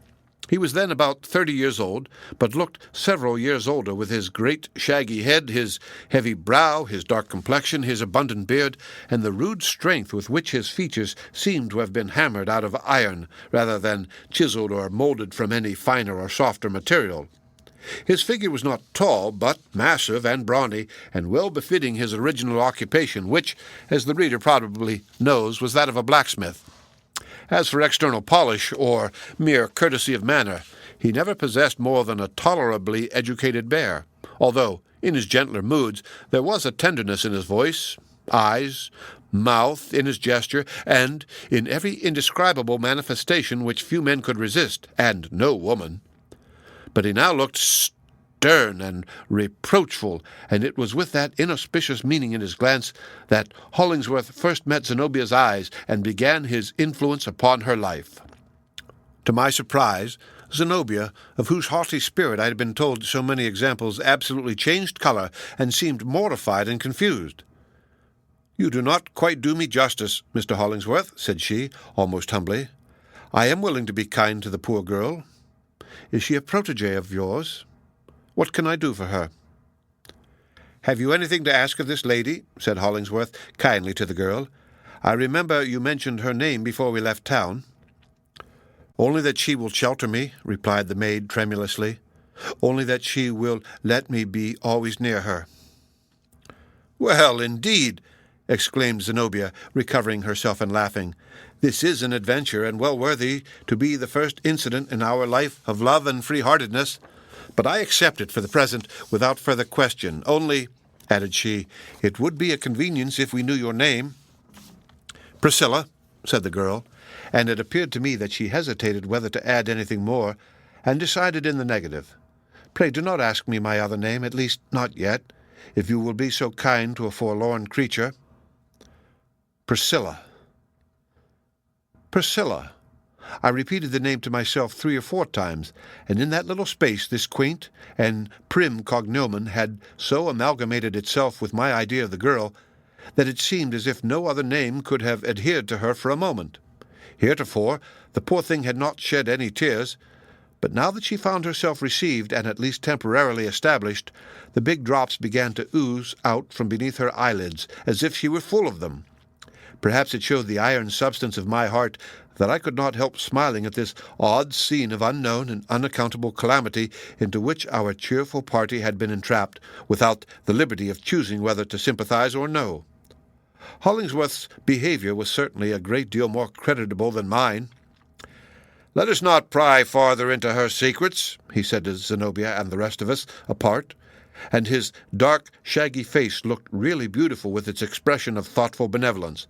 He was then about 30 years old, but looked several years older, with his great shaggy head, his heavy brow, his dark complexion, his abundant beard, and the rude strength with which his features seemed to have been hammered out of iron, rather than chiseled or molded from any finer or softer material. His figure was not tall, but massive and brawny, and well befitting his original occupation, which, as the reader probably knows, was that of a blacksmith. As for external polish, or mere courtesy of manner, he never possessed more than a tolerably educated bear, although, in his gentler moods, there was a tenderness in his voice, eyes, mouth, in his gesture, and in every indescribable manifestation which few men could resist, and no woman. But he now looked stern and reproachful, and it was with that inauspicious meaning in his glance that Hollingsworth first met Zenobia's eyes and began his influence upon her life. To my surprise, Zenobia, of whose haughty spirit I had been told so many examples, absolutely changed color and seemed mortified and confused. "You do not quite do me justice, Mr. Hollingsworth," said she, almost humbly. "I am willing to be kind to the poor girl. Is she a protégée of yours? What can I do for her?" "Have you anything to ask of this lady?" said Hollingsworth kindly to the girl. "I remember you mentioned her name before we left town." "Only that she will shelter me," replied the maid tremulously. "Only that she will let me be always near her." "Well, indeed!" exclaimed Zenobia, recovering herself and laughing. "This is an adventure, and well worthy to be the first incident in our life of love and free-heartedness. But I accept it for the present without further question. Only," added she, "it would be a convenience if we knew your name." "Priscilla," said the girl, and it appeared to me that she hesitated whether to add anything more, and decided in the negative. "Pray do not ask me my other name, at least not yet, if you will be so kind to a forlorn creature." Priscilla. Priscilla. I repeated the name to myself 3 or 4 times, and in that little space this quaint and prim cognomen had so amalgamated itself with my idea of the girl that it seemed as if no other name could have adhered to her for a moment. Heretofore, the poor thing had not shed any tears, but now that she found herself received and at least temporarily established, the big drops began to ooze out from beneath her eyelids as if she were full of them. Perhaps it showed the iron substance of my heart that I could not help smiling at this odd scene of unknown and unaccountable calamity into which our cheerful party had been entrapped, without the liberty of choosing whether to sympathize or no. Hollingsworth's behavior was certainly a great deal more creditable than mine. "Let us not pry farther into her secrets," he said to Zenobia and the rest of us, apart, and his dark, shaggy face looked really beautiful with its expression of thoughtful benevolence.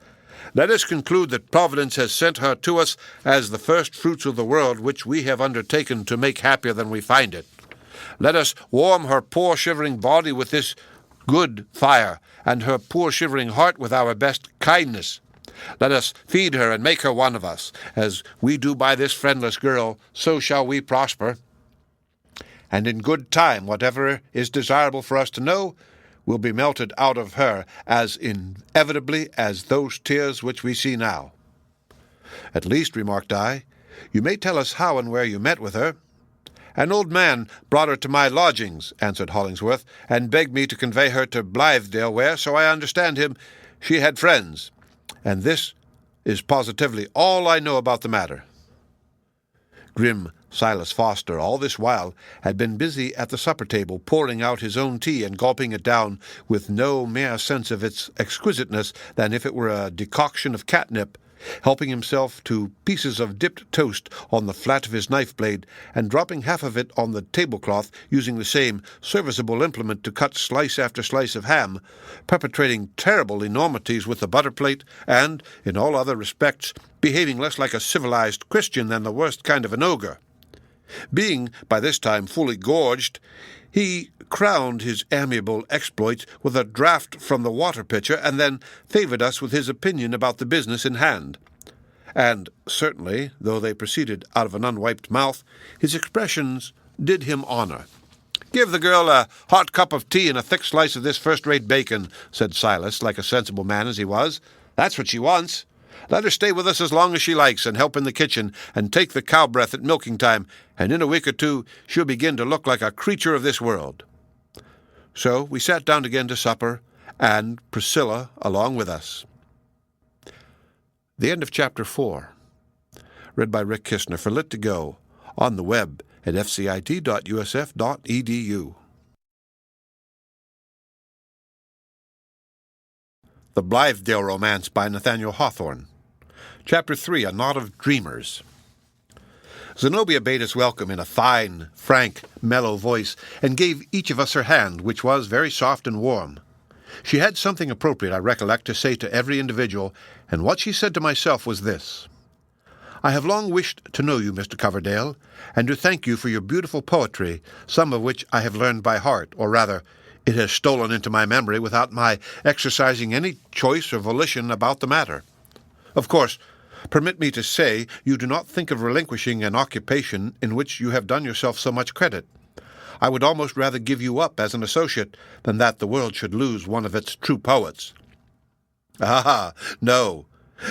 "Let us conclude that Providence has sent her to us as the first fruits of the world which we have undertaken to make happier than we find it. Let us warm her poor shivering body with this good fire, and her poor shivering heart with our best kindness. Let us feed her and make her one of us. As we do by this friendless girl, so shall we prosper. And in good time, whatever is desirable for us to know will be melted out of her as inevitably as those tears which we see now." "At least," remarked I, "you may tell us how and where you met with her." "An old man brought her to my lodgings," answered Hollingsworth, "and begged me to convey her to Blitheale, where, so I understand him, she had friends. And this is positively all I know about the matter." Grim Silas Foster, all this while, had been busy at the supper-table, pouring out his own tea and gulping it down with no mere sense of its exquisiteness than if it were a decoction of catnip, helping himself to pieces of dipped toast on the flat of his knife-blade, and dropping half of it on the tablecloth, using the same serviceable implement to cut slice after slice of ham, perpetrating terrible enormities with the butter-plate, and, in all other respects, behaving less like a civilized Christian than the worst kind of an ogre. Being, by this time, fully gorged, he crowned his amiable exploits with a draught from the water-pitcher, and then favored us with his opinion about the business in hand. And certainly, though they proceeded out of an unwiped mouth, his expressions did him honor. "Give the girl a hot cup of tea and a thick slice of this first-rate bacon," said Silas, like a sensible man as he was. "That's what she wants. Let her stay with us as long as she likes, and help in the kitchen, and take the cow breath at milking time, and in a week or 2 she'll begin to look like a creature of this world." So we sat down again to supper, and Priscilla along with us. The end of Chapter 4. Read by Rick Kistner for Lit2Go, on the web at fcit.usf.edu. The Blitheale Romance by Nathaniel Hawthorne. Chapter 3, A Knot of Dreamers. Zenobia bade us welcome in a fine, frank, mellow voice, and gave each of us her hand, which was very soft and warm. She had something appropriate, I recollect, to say to every individual, and what she said to myself was this: I have long wished to know you, Mr. Coverdale, and to thank you for your beautiful poetry, some of which I have learned by heart, or rather, it has stolen into my memory without my exercising any choice or volition about the matter. Of course, permit me to say you do not think of relinquishing an occupation in which you have done yourself so much credit. I would almost rather give you up as an associate than that the world should lose one of its true poets. Ah, no.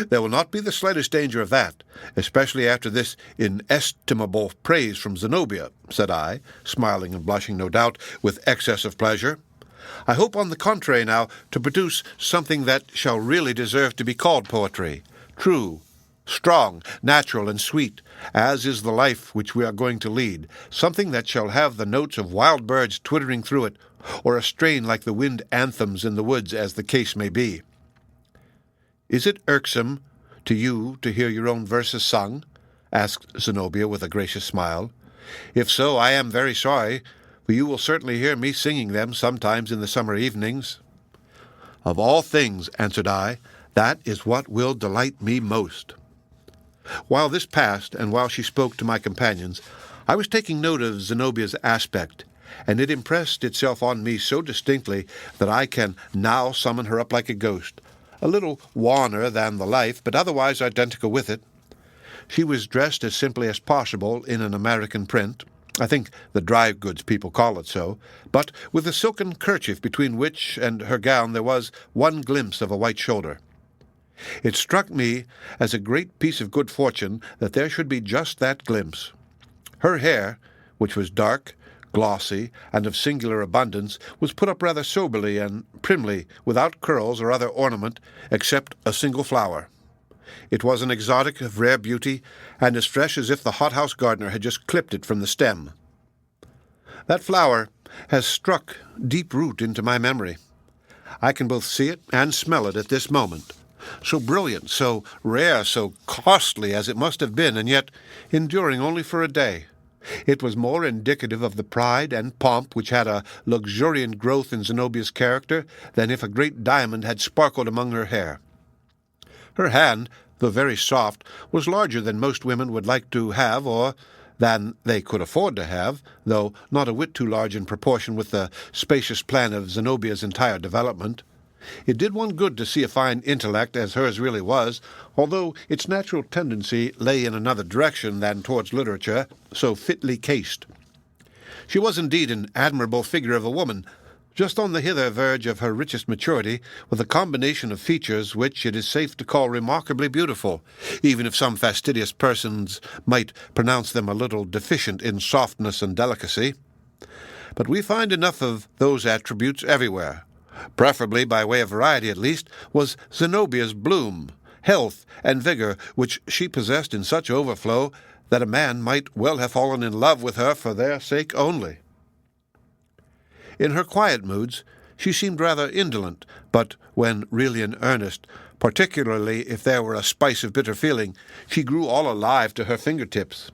There will not be the slightest danger of that, especially after this inestimable praise from Zenobia, said I, smiling and blushing, no doubt, with excess of pleasure. I hope, on the contrary, now, to produce something that shall really deserve to be called poetry, true, strong, natural, and sweet, as is the life which we are going to lead, something that shall have the notes of wild birds twittering through it, or a strain like the wind anthems in the woods, as the case may be. Is it irksome to you to hear your own verses sung? Asked Zenobia with a gracious smile. If so, I am very sorry, for you will certainly hear me singing them sometimes in the summer evenings. Of all things, answered I, that is what will delight me most. While this passed, and while she spoke to my companions, I was taking note of Zenobia's aspect, and it impressed itself on me so distinctly that I can now summon her up like a ghost, a little wanner than the life, but otherwise identical with it. She was dressed as simply as possible in an American print, I think the dry goods people call it so, but with a silken kerchief between which and her gown there was one glimpse of a white shoulder. It struck me as a great piece of good fortune that there should be just that glimpse. Her hair, which was dark, glossy, and of singular abundance, was put up rather soberly and primly, without curls or other ornament, except a single flower. It was an exotic of rare beauty, and as fresh as if the hothouse gardener had just clipped it from the stem. That flower has struck deep root into my memory. I can both see it and smell it at this moment. So brilliant, so rare, so costly as it must have been, and yet enduring only for a day. It was more indicative of the pride and pomp which had a luxuriant growth in Zenobia's character than if a great diamond had sparkled among her hair. Her hand, though very soft, was larger than most women would like to have, or than they could afford to have, though not a whit too large in proportion with the spacious plan of Zenobia's entire development. It did one good to see a fine intellect, as hers really was, although its natural tendency lay in another direction than towards literature, so fitly cased. She was indeed an admirable figure of a woman, just on the hither verge of her richest maturity, with a combination of features which it is safe to call remarkably beautiful, even if some fastidious persons might pronounce them a little deficient in softness and delicacy. But we find enough of those attributes everywhere. Preferably, by way of variety at least, was Zenobia's bloom, health, and vigor, which she possessed in such overflow that a man might well have fallen in love with her for their sake only. In her quiet moods, she seemed rather indolent, but when really in earnest, particularly if there were a spice of bitter feeling, she grew all alive to her fingertips.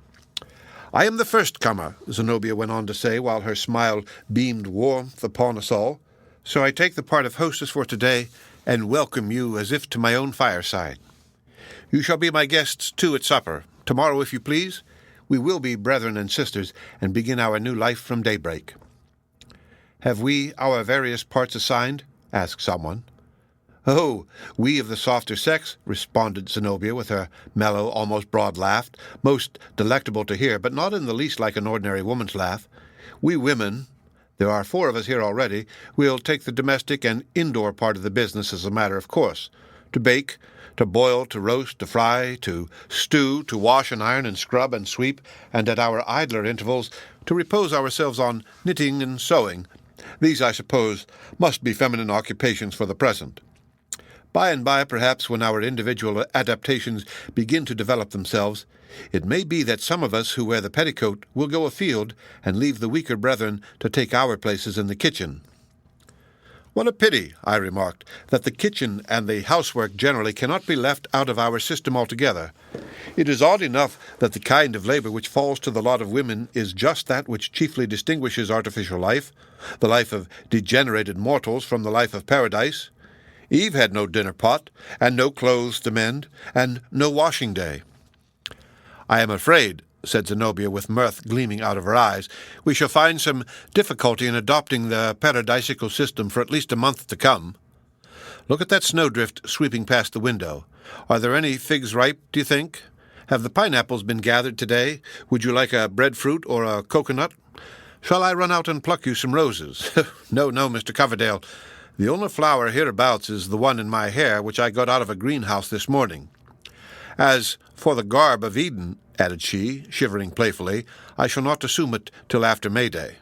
I am the first comer, Zenobia went on to say, while her smile beamed warmth upon us all. So I take the part of hostess for today and welcome you as if to my own fireside. You shall be my guests, too, at supper. Tomorrow, if you please, we will be brethren and sisters and begin our new life from daybreak. Have we our various parts assigned? Asked someone. Oh, we of the softer sex, responded Zenobia with her mellow, almost broad laugh, most delectable to hear, but not in the least like an ordinary woman's laugh. We women, there are 4 of us here already, will take the domestic and indoor part of the business as a matter of course. To bake, to boil, to roast, to fry, to stew, to wash and iron and scrub and sweep, and at our idler intervals to repose ourselves on knitting and sewing. These, I suppose, must be feminine occupations for the present. By and by, perhaps, when our individual adaptations begin to develop themselves, it may be that some of us who wear the petticoat will go afield and leave the weaker brethren to take our places in the kitchen. What a pity, I remarked, that the kitchen and the housework generally cannot be left out of our system altogether. It is odd enough that the kind of labor which falls to the lot of women is just that which chiefly distinguishes artificial life, the life of degenerated mortals from the life of paradise. Eve had no dinner pot, and no clothes to mend, and no washing day. "I am afraid," said Zenobia with mirth gleaming out of her eyes, "we shall find some difficulty in adopting the paradisiacal system for at least a month to come. Look at that snowdrift sweeping past the window. Are there any figs ripe, do you think? Have the pineapples been gathered today? Would you like a breadfruit or a coconut? Shall I run out and pluck you some roses? No, Mr. Coverdale. The only flower hereabouts is the one in my hair, which I got out of a greenhouse this morning. As for the garb of Eden," added she, shivering playfully, "I shall not assume it till after May Day."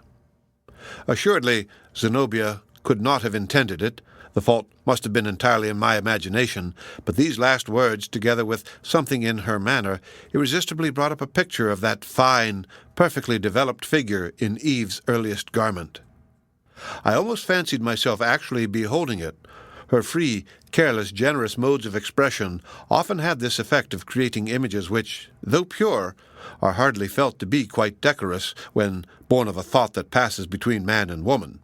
Assuredly, Zenobia could not have intended it. The fault must have been entirely in my imagination, but these last words, together with something in her manner, irresistibly brought up a picture of that fine, perfectly developed figure in Eve's earliest garment. I almost fancied myself actually beholding it. Her free, careless, generous modes of expression often had this effect of creating images which, though pure, are hardly felt to be quite decorous when born of a thought that passes between man and woman.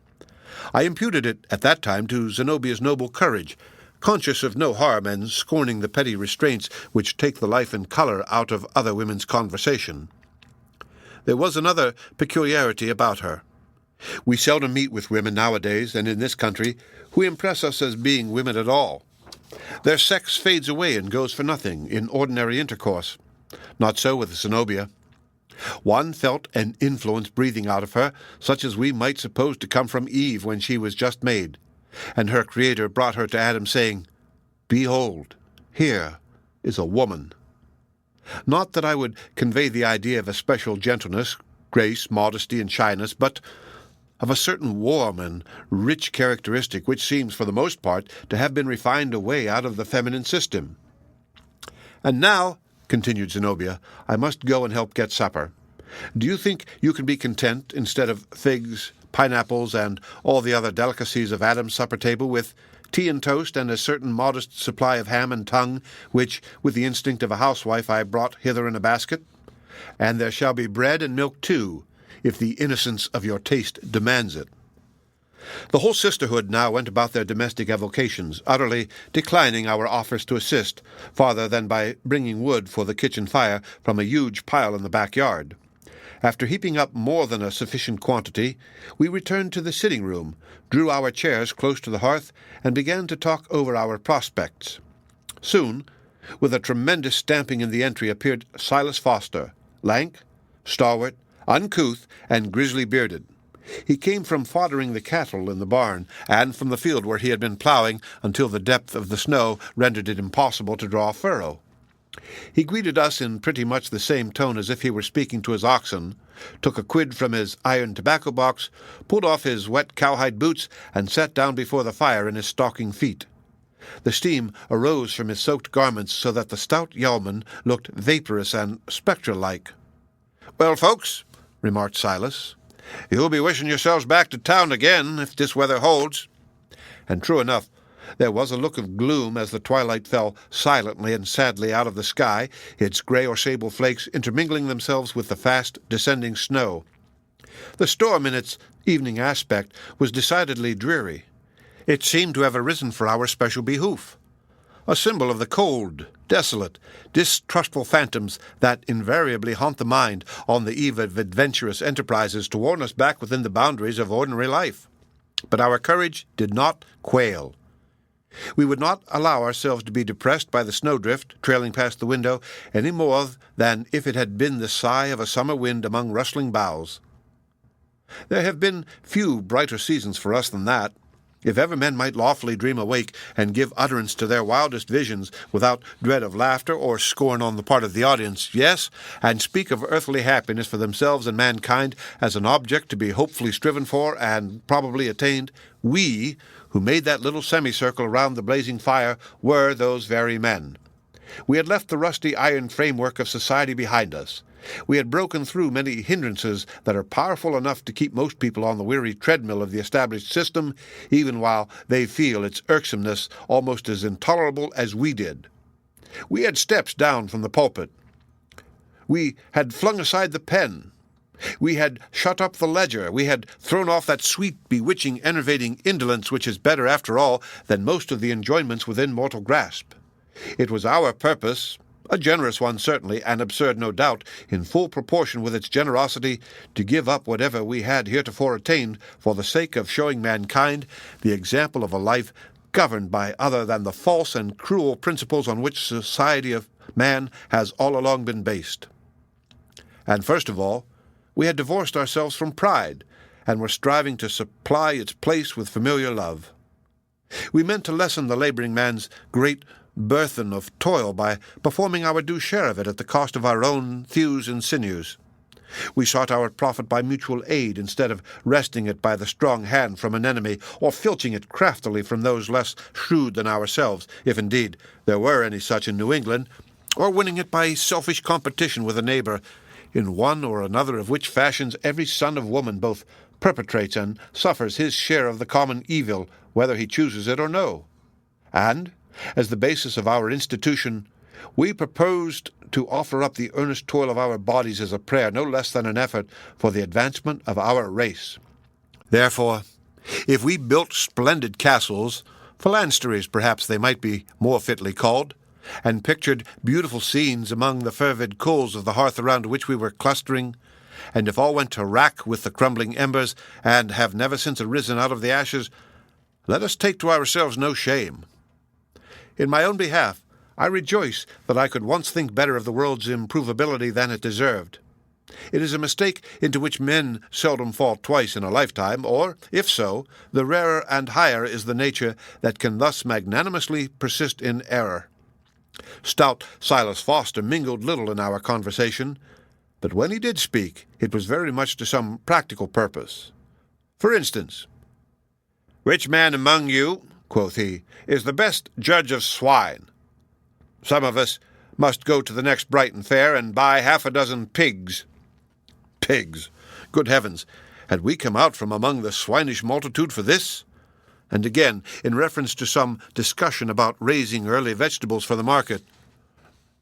I imputed it at that time to Zenobia's noble courage, conscious of no harm and scorning the petty restraints which take the life and color out of other women's conversation. There was another peculiarity about her. We seldom meet with women nowadays, and in this country, who impress us as being women at all. Their sex fades away and goes for nothing in ordinary intercourse. Not so with Zenobia. One felt an influence breathing out of her, such as we might suppose to come from Eve when she was just made, and her Creator brought her to Adam, saying, "Behold, here is a woman." Not that I would convey the idea of a special gentleness, grace, modesty, and shyness, but of a certain warm and rich characteristic which seems, for the most part, to have been refined away out of the feminine system. "And now," continued Zenobia, "I must go and help get supper. Do you think you can be content, instead of figs, pineapples, and all the other delicacies of Adam's supper table, with tea and toast and a certain modest supply of ham and tongue, which, with the instinct of a housewife, I brought hither in a basket? And there shall be bread and milk, too, if the innocence of your taste demands it." The whole sisterhood now went about their domestic avocations, utterly declining our offers to assist, farther than by bringing wood for the kitchen fire from a huge pile in the backyard. After heaping up more than a sufficient quantity, we returned to the sitting-room, drew our chairs close to the hearth, and began to talk over our prospects. Soon, with a tremendous stamping in the entry, appeared Silas Foster, lank, stalwart, uncouth, and grizzly-bearded. He came from foddering the cattle in the barn, and from the field where he had been ploughing until the depth of the snow rendered it impossible to draw a furrow. He greeted us in pretty much the same tone as if he were speaking to his oxen, took a quid from his iron tobacco box, pulled off his wet cowhide boots, and sat down before the fire in his stocking feet. The steam arose from his soaked garments so that the stout yeoman looked vaporous and spectral-like. "Well, folks," remarked Silas, "you'll be wishing yourselves back to town again, if this weather holds." And true enough, there was a look of gloom as the twilight fell silently and sadly out of the sky, its grey or sable flakes intermingling themselves with the fast descending snow. The storm, in its evening aspect, was decidedly dreary. It seemed to have arisen for our special behoof, a symbol of the cold, desolate, distrustful phantoms that invariably haunt the mind on the eve of adventurous enterprises to warn us back within the boundaries of ordinary life. But our courage did not quail. We would not allow ourselves to be depressed by the snowdrift trailing past the window any more than if it had been the sigh of a summer wind among rustling boughs. There have been few brighter seasons for us than that. If ever men might lawfully dream awake and give utterance to their wildest visions without dread of laughter or scorn on the part of the audience, yes, and speak of earthly happiness for themselves and mankind as an object to be hopefully striven for and probably attained, we, who made that little semicircle around the blazing fire, were those very men. We had left the rusty iron framework of society behind us. We had broken through many hindrances that are powerful enough to keep most people on the weary treadmill of the established system, even while they feel its irksomeness almost as intolerable as we did. We had stepped down from the pulpit. We had flung aside the pen. We had shut up the ledger. We had thrown off that sweet, bewitching, enervating indolence which is better, after all, than most of the enjoyments within mortal grasp. It was our purpose, A generous one, certainly, and absurd, no doubt, in full proportion with its generosity to give up whatever we had heretofore attained for the sake of showing mankind the example of a life governed by other than the false and cruel principles on which society of man has all along been based. And first of all, we had divorced ourselves from pride, and were striving to supply its place with familiar love. We meant to lessen the laboring man's great burthen of toil by performing our due share of it at the cost of our own thews and sinews. We sought our profit by mutual aid instead of wresting it by the strong hand from an enemy, or filching it craftily from those less shrewd than ourselves, if indeed there were any such in New England, or winning it by selfish competition with a neighbor, in one or another of which fashions every son of woman both perpetrates and suffers his share of the common evil, whether he chooses it or no. And, as the basis of our institution, we proposed to offer up the earnest toil of our bodies as a prayer, no less than an effort for the advancement of our race. Therefore, if we built splendid castles, phalansteries perhaps they might be more fitly called, and pictured beautiful scenes among the fervid coals of the hearth around which we were clustering, and if all went to rack with the crumbling embers, and have never since arisen out of the ashes, let us take to ourselves no shame. In my own behalf, I rejoice that I could once think better of the world's improvability than it deserved. It is a mistake into which men seldom fall twice in a lifetime, or, if so, the rarer and higher is the nature that can thus magnanimously persist in error. Stout Silas Foster mingled little in our conversation, but when he did speak, it was very much to some practical purpose. For instance, "Which man among you," quoth he, "is the best judge of swine? Some of us must go to the next Brighton fair and buy 6 pigs. Pigs! Good heavens! Had we come out from among the swinish multitude for this? And again, in reference to some discussion about raising early vegetables for the market,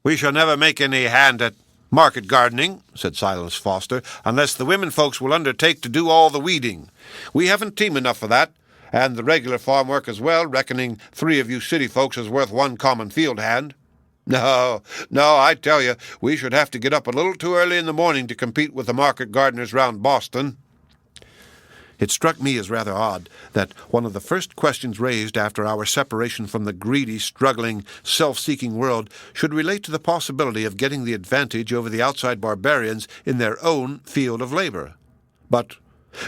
"We shall never make any hand at market gardening," said Silas Foster, "unless the women folks will undertake to do all the weeding. We haven't team enough for that, and the regular farm work as well, reckoning 3 of you city folks as worth 1 common field hand. No, I tell you, we should have to get up a little too early in the morning to compete with the market gardeners round Boston." It struck me as rather odd that one of the first questions raised after our separation from the greedy, struggling, self-seeking world should relate to the possibility of getting the advantage over the outside barbarians in their own field of labor. But,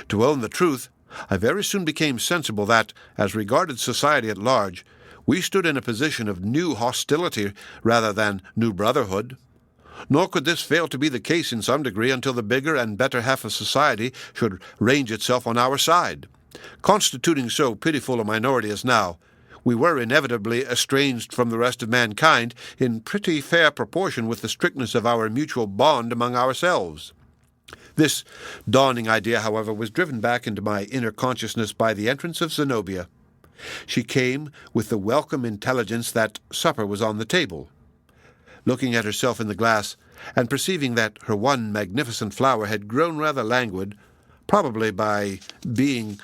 to own the truth, I very soon became sensible that, as regarded society at large, we stood in a position of new hostility rather than new brotherhood. Nor could this fail to be the case in some degree until the bigger and better half of society should range itself on our side. Constituting so pitiful a minority as now, we were inevitably estranged from the rest of mankind in pretty fair proportion with the strictness of our mutual bond among ourselves. This dawning idea, however, was driven back into my inner consciousness by the entrance of Zenobia. She came with the welcome intelligence that supper was on the table. Looking at herself in the glass, and perceiving that her one magnificent flower had grown rather languid, probably by being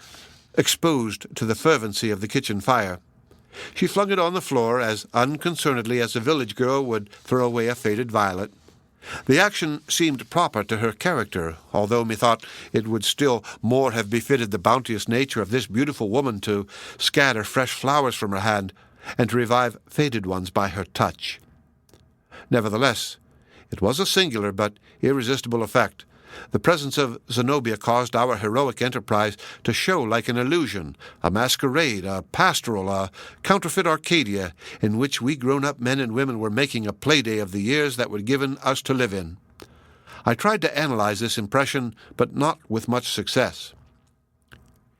exposed to the fervency of the kitchen fire, she flung it on the floor as unconcernedly as a village girl would throw away a faded violet. The action seemed proper to her character, although methought it would still more have befitted the bounteous nature of this beautiful woman to scatter fresh flowers from her hand, and to revive faded ones by her touch. Nevertheless, it was a singular but irresistible effect. The presence of Zenobia caused our heroic enterprise to show like an illusion, a masquerade, a pastoral, a counterfeit Arcadia, in which we grown-up men and women were making a play-day of the years that were given us to live in. I tried to analyze this impression, but not with much success.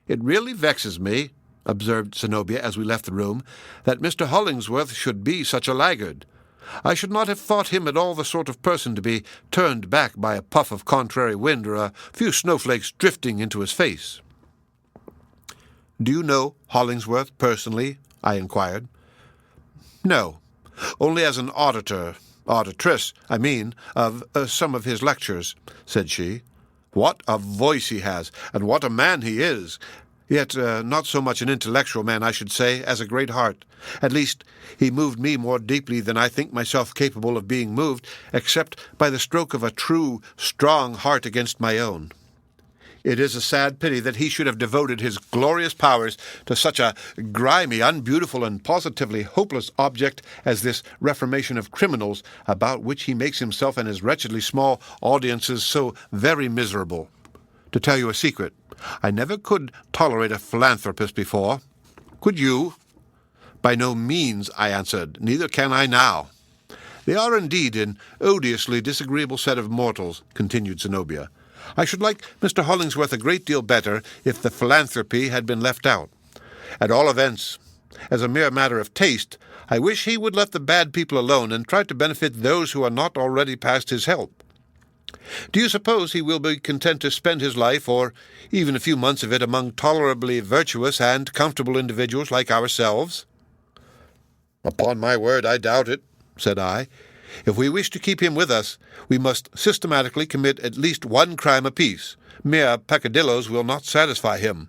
"It really vexes me," observed Zenobia as we left the room, "that Mr. Hollingsworth should be such a laggard. I should not have thought him at all the sort of person to be turned back by a puff of contrary wind or a few snowflakes drifting into his face." "Do you know Hollingsworth personally?" I inquired. "No, only as an auditress, of some of his lectures," said she. "What a voice he has, and what a man he is! Yet not so much an intellectual man, I should say, as a great heart. At least, he moved me more deeply than I think myself capable of being moved, except by the stroke of a true, strong heart against my own. It is a sad pity that he should have devoted his glorious powers to such a grimy, unbeautiful, and positively hopeless object as this reformation of criminals, about which he makes himself and his wretchedly small audiences so very miserable. To tell you a secret, I never could tolerate a philanthropist before. Could you? By no means, I answered. Neither can I now. They are indeed an odiously disagreeable set of mortals, continued Zenobia. I should like Mr. Hollingsworth a great deal better if the philanthropy had been left out. At all events, as a mere matter of taste, I wish he would let the bad people alone and try to benefit those who are not already past his help. Do you suppose he will be content to spend his life, or even a few months of it, among tolerably virtuous and comfortable individuals like ourselves? Upon my word, I doubt it, said I. If we wish to keep him with us, we must systematically commit at least one crime apiece. Mere peccadillos will not satisfy him.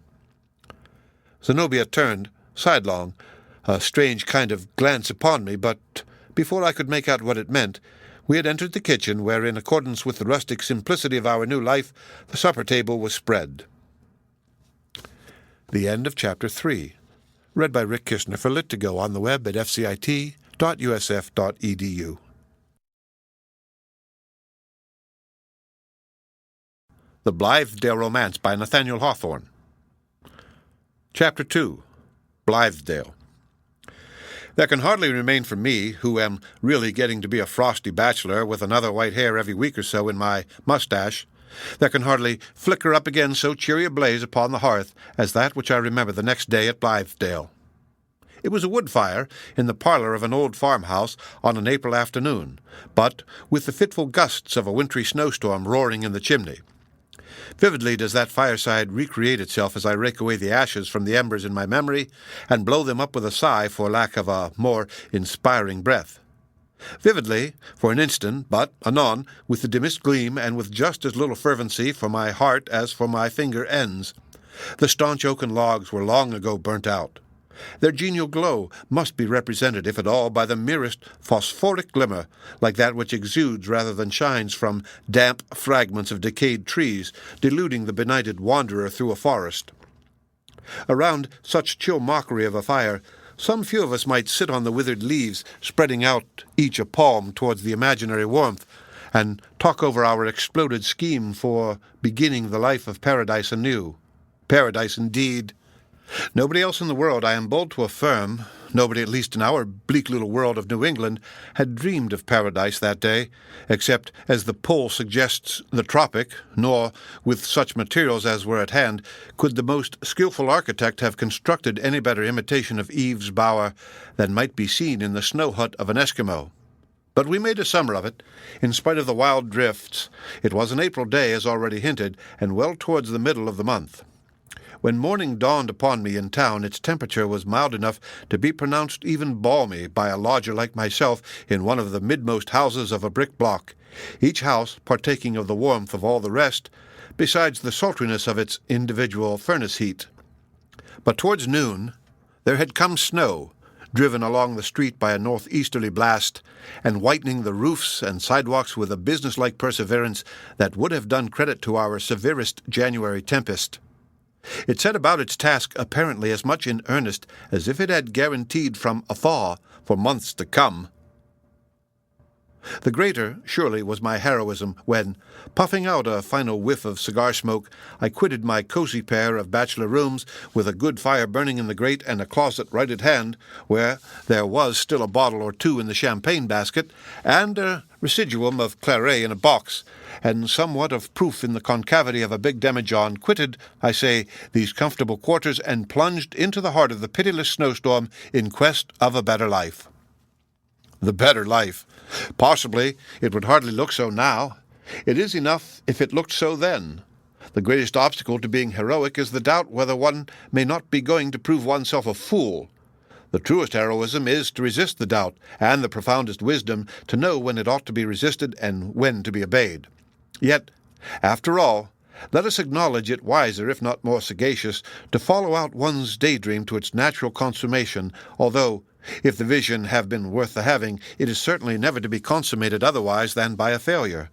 Zenobia turned, sidelong, a strange kind of glance upon me, but before I could make out what it meant, we had entered the kitchen, where, in accordance with the rustic simplicity of our new life, the supper table was spread. The end of Chapter 3. Read by Rick Kishner for Lit2Go on the web at fcit.usf.edu. The Blithedale Romance by Nathaniel Hawthorne. Chapter 2. Blithedale. There can hardly remain for me, who am really getting to be a frosty bachelor with another white hair every week or so in my mustache, there can hardly flicker up again so cheery a blaze upon the hearth as that which I remember the next day at Blithedale. It was a wood fire in the parlor of an old farmhouse on an April afternoon, but with the fitful gusts of a wintry snowstorm roaring in the chimney. Vividly does that fireside recreate itself as I rake away the ashes from the embers in my memory and blow them up with a sigh for lack of a more inspiring breath. Vividly, for an instant, but anon, with the dimmest gleam and with just as little fervency for my heart as for my finger ends. The staunch oaken logs were long ago burnt out. Their genial glow must be represented, if at all, by the merest phosphoric glimmer, like that which exudes rather than shines from damp fragments of decayed trees, deluding the benighted wanderer through a forest. Around such chill mockery of a fire, some few of us might sit on the withered leaves, spreading out each a palm towards the imaginary warmth, and talk over our exploded scheme for beginning the life of paradise anew. Paradise indeed! Nobody else in the world, I am bold to affirm, nobody at least in our bleak little world of New England, had dreamed of paradise that day, except as the pole suggests the tropic, nor, with such materials as were at hand, could the most skilful architect have constructed any better imitation of Eve's bower than might be seen in the snow hut of an Eskimo. But we made a summer of it, in spite of the wild drifts. It was an April day, as already hinted, and well towards the middle of the month. When morning dawned upon me in town, its temperature was mild enough to be pronounced even balmy by a lodger like myself in one of the midmost houses of a brick block, each house partaking of the warmth of all the rest, besides the sultriness of its individual furnace heat. But towards noon there had come snow, driven along the street by a northeasterly blast, and whitening the roofs and sidewalks with a businesslike perseverance that would have done credit to our severest January tempest. It set about its task apparently as much in earnest as if it had guaranteed from a thaw for months to come. The greater, surely, was my heroism when, puffing out a final whiff of cigar smoke, I quitted my cozy pair of bachelor rooms with a good fire burning in the grate and a closet right at hand, where there was still a bottle or two in the champagne basket, and a residuum of claret in a box, and somewhat of proof in the concavity of a big demijohn, quitted, I say, these comfortable quarters and plunged into the heart of the pitiless snowstorm in quest of a better life. The better life! Possibly it would hardly look so now. It is enough if it looked so then. The greatest obstacle to being heroic is the doubt whether one may not be going to prove oneself a fool. The truest heroism is to resist the doubt, and the profoundest wisdom to know when it ought to be resisted and when to be obeyed. Yet, after all, Let us acknowledge it wiser, if not more sagacious, to follow out one's daydream to its natural consummation, although, if the vision have been worth the having, it is certainly never to be consummated otherwise than by a failure.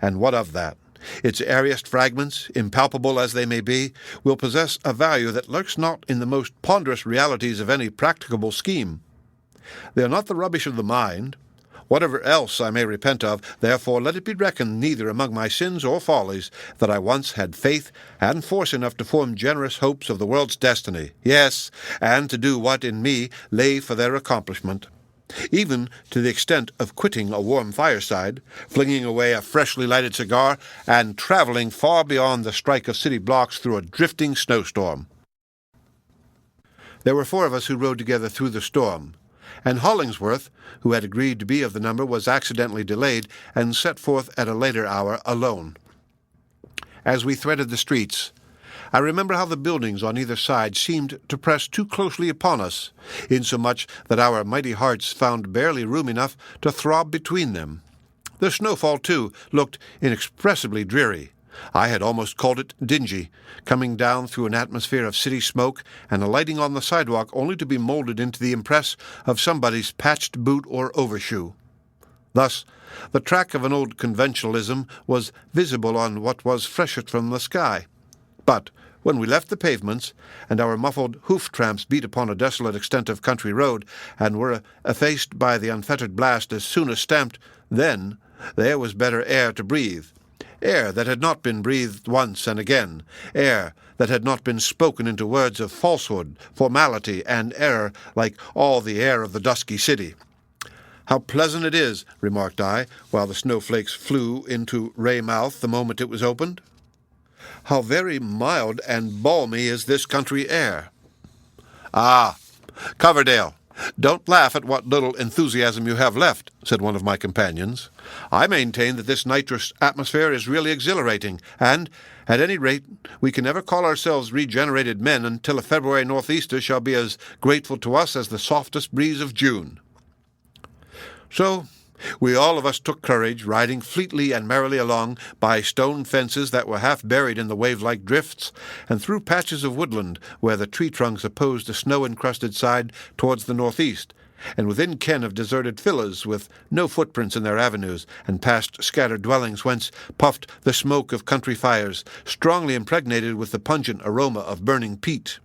And what of that? Its airiest fragments, impalpable as they may be, will possess a value that lurks not in the most ponderous realities of any practicable scheme. They are not the rubbish of the mind. Whatever else I may repent of, therefore let it be reckoned neither among my sins or follies that I once had faith and force enough to form generous hopes of the world's destiny, yes, and to do what in me lay for their accomplishment, even to the extent of quitting a warm fireside, flinging away a freshly lighted cigar, and traveling far beyond the strike of city blocks through a drifting snowstorm. There were 4 of us who rode together through the storm, and Hollingsworth, who had agreed to be of the number, was accidentally delayed and set forth at a later hour alone. As we threaded the streets, I remember how the buildings on either side seemed to press too closely upon us, insomuch that our mighty hearts found barely room enough to throb between them. The snowfall, too, looked inexpressibly dreary. I had almost called it dingy, coming down through an atmosphere of city smoke and alighting on the sidewalk only to be molded into the impress of somebody's patched boot or overshoe. Thus, the track of an old conventionalism was visible on what was freshest from the sky. But when we left the pavements, and our muffled hoof-tramps beat upon a desolate extent of country road, and were effaced by the unfettered blast as soon as stamped, then there was better air to breathe. Air that had not been breathed once and again, air that had not been spoken into words of falsehood, formality, and error like all the air of the dusky city. "How pleasant it is," remarked I, while the snowflakes flew into Raymouth the moment it was opened. "How very mild and balmy is this country air." "Ah, Coverdale, don't laugh at what little enthusiasm you have left," said one of my companions. "I maintain that this nitrous atmosphere is really exhilarating, and, at any rate, we can never call ourselves regenerated men until a February northeaster shall be as grateful to us as the softest breeze of June." So we all of us took courage, riding fleetly and merrily along by stone fences that were half buried in the wave-like drifts, and through patches of woodland where the tree trunks opposed a snow-encrusted side towards the northeast, and within ken of deserted villas with no footprints in their avenues, and past scattered dwellings whence puffed the smoke of country fires, strongly impregnated with the pungent aroma of burning peat.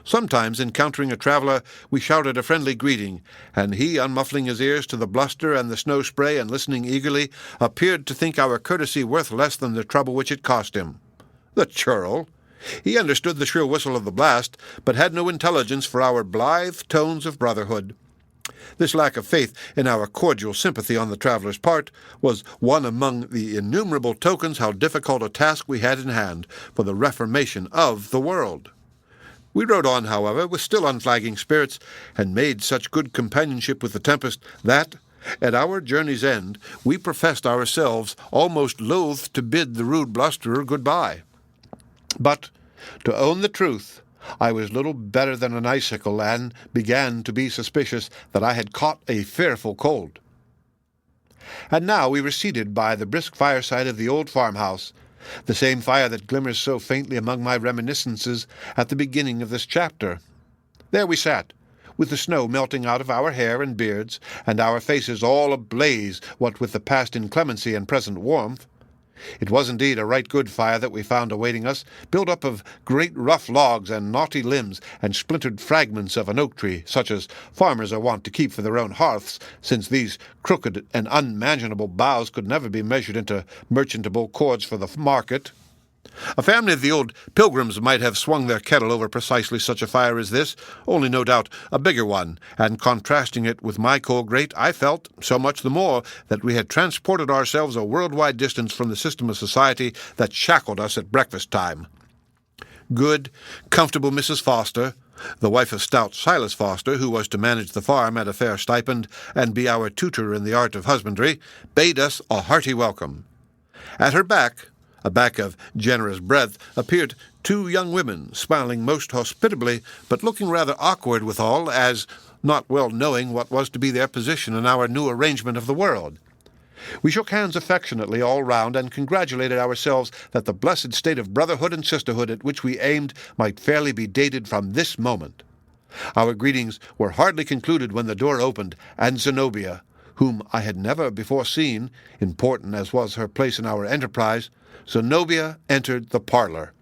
Sometimes, encountering a traveler, we shouted a friendly greeting, and he, unmuffling his ears to the bluster and the snow spray and listening eagerly, appeared to think our courtesy worth less than the trouble which it cost him. The churl! He understood the shrill whistle of the blast, but had no intelligence for our blithe tones of brotherhood. This lack of faith in our cordial sympathy on the traveler's part was one among the innumerable tokens how difficult a task we had in hand for the reformation of the world. We rode on, however, with still unflagging spirits, and made such good companionship with the tempest that, at our journey's end, we professed ourselves almost loath to bid the rude blusterer good-bye. But, to own the truth, I was little better than an icicle, and began to be suspicious that I had caught a fearful cold. And now we were seated by the brisk fireside of the old farmhouse, the same fire that glimmers so faintly among my reminiscences at the beginning of this chapter. There we sat, with the snow melting out of our hair and beards, and our faces all ablaze, what with the past inclemency and present warmth. It was indeed a right good fire that we found awaiting us, built up of great rough logs and knotty limbs and splintered fragments of an oak tree, such as farmers are wont to keep for their own hearths, since these crooked and unmanageable boughs could never be measured into merchantable cords for the market. A family of the old pilgrims might have swung their kettle over precisely such a fire as this, only no doubt a bigger one, and contrasting it with my coal grate, I felt, so much the more, that we had transported ourselves a world-wide distance from the system of society that shackled us at breakfast-time. Good, comfortable Mrs. Foster, the wife of stout Silas Foster, who was to manage the farm at a fair stipend and be our tutor in the art of husbandry, bade us a hearty welcome. At her back, a back of generous breadth, appeared 2 young women, smiling most hospitably, but looking rather awkward withal, as not well knowing what was to be their position in our new arrangement of the world. We shook hands affectionately all round, and congratulated ourselves that the blessed state of brotherhood and sisterhood at which we aimed might fairly be dated from this moment. Our greetings were hardly concluded when the door opened, and Zenobia, whom I had never before seen, important as was her place in our enterprise, Zenobia entered the parlor.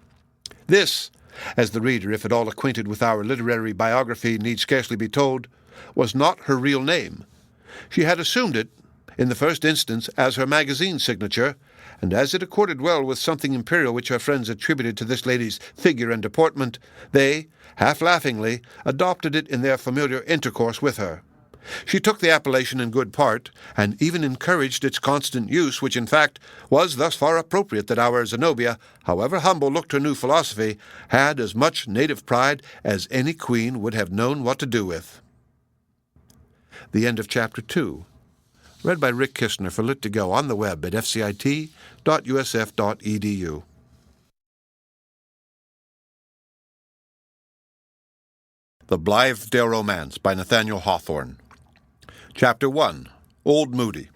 This, as the reader, if at all acquainted with our literary biography, need scarcely be told, was not her real name. She had assumed it, in the first instance, as her magazine signature, and as it accorded well with something imperial which her friends attributed to this lady's figure and deportment, they, half-laughingly, adopted it in their familiar intercourse with her. She took the appellation in good part, and even encouraged its constant use, which in fact was thus far appropriate that our Zenobia, however humble looked her new philosophy, had as much native pride as any queen would have known what to do with. The end of Chapter 2. Read by Rick Kistner for Lit2Go on the web at fcit.usf.edu. The Blithedale Romance by Nathaniel Hawthorne. Chapter 1. Old Moody.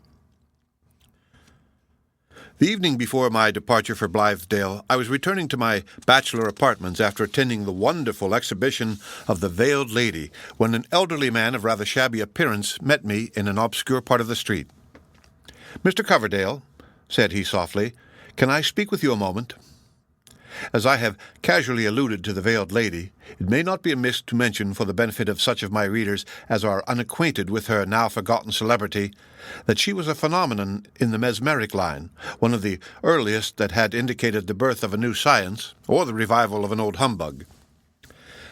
The evening before my departure for Blithedale, I was returning to my bachelor apartments after attending the wonderful exhibition of The Veiled Lady, when an elderly man of rather shabby appearance met me in an obscure part of the street. "Mr. Coverdale," said he softly, "can I speak with you a moment?" As I have casually alluded to the Veiled Lady, it may not be amiss to mention, for the benefit of such of my readers as are unacquainted with her now-forgotten celebrity, that she was a phenomenon in the mesmeric line, one of the earliest that had indicated the birth of a new science, or the revival of an old humbug.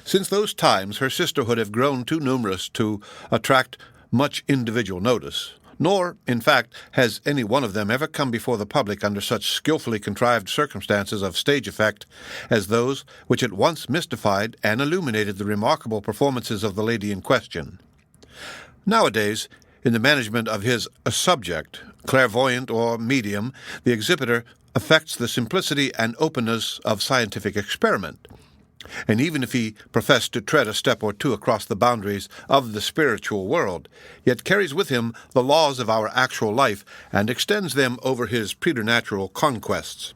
Since those times her sisterhood have grown too numerous to attract much individual notice, nor, in fact, has any one of them ever come before the public under such skillfully contrived circumstances of stage effect as those which at once mystified and illuminated the remarkable performances of the lady in question. Nowadays, in the management of his subject, clairvoyant or medium, the exhibitor affects the simplicity and openness of scientific experiment, and even if he profess to tread a step or two across the boundaries of the spiritual world, yet carries with him the laws of our actual life and extends them over his preternatural conquests.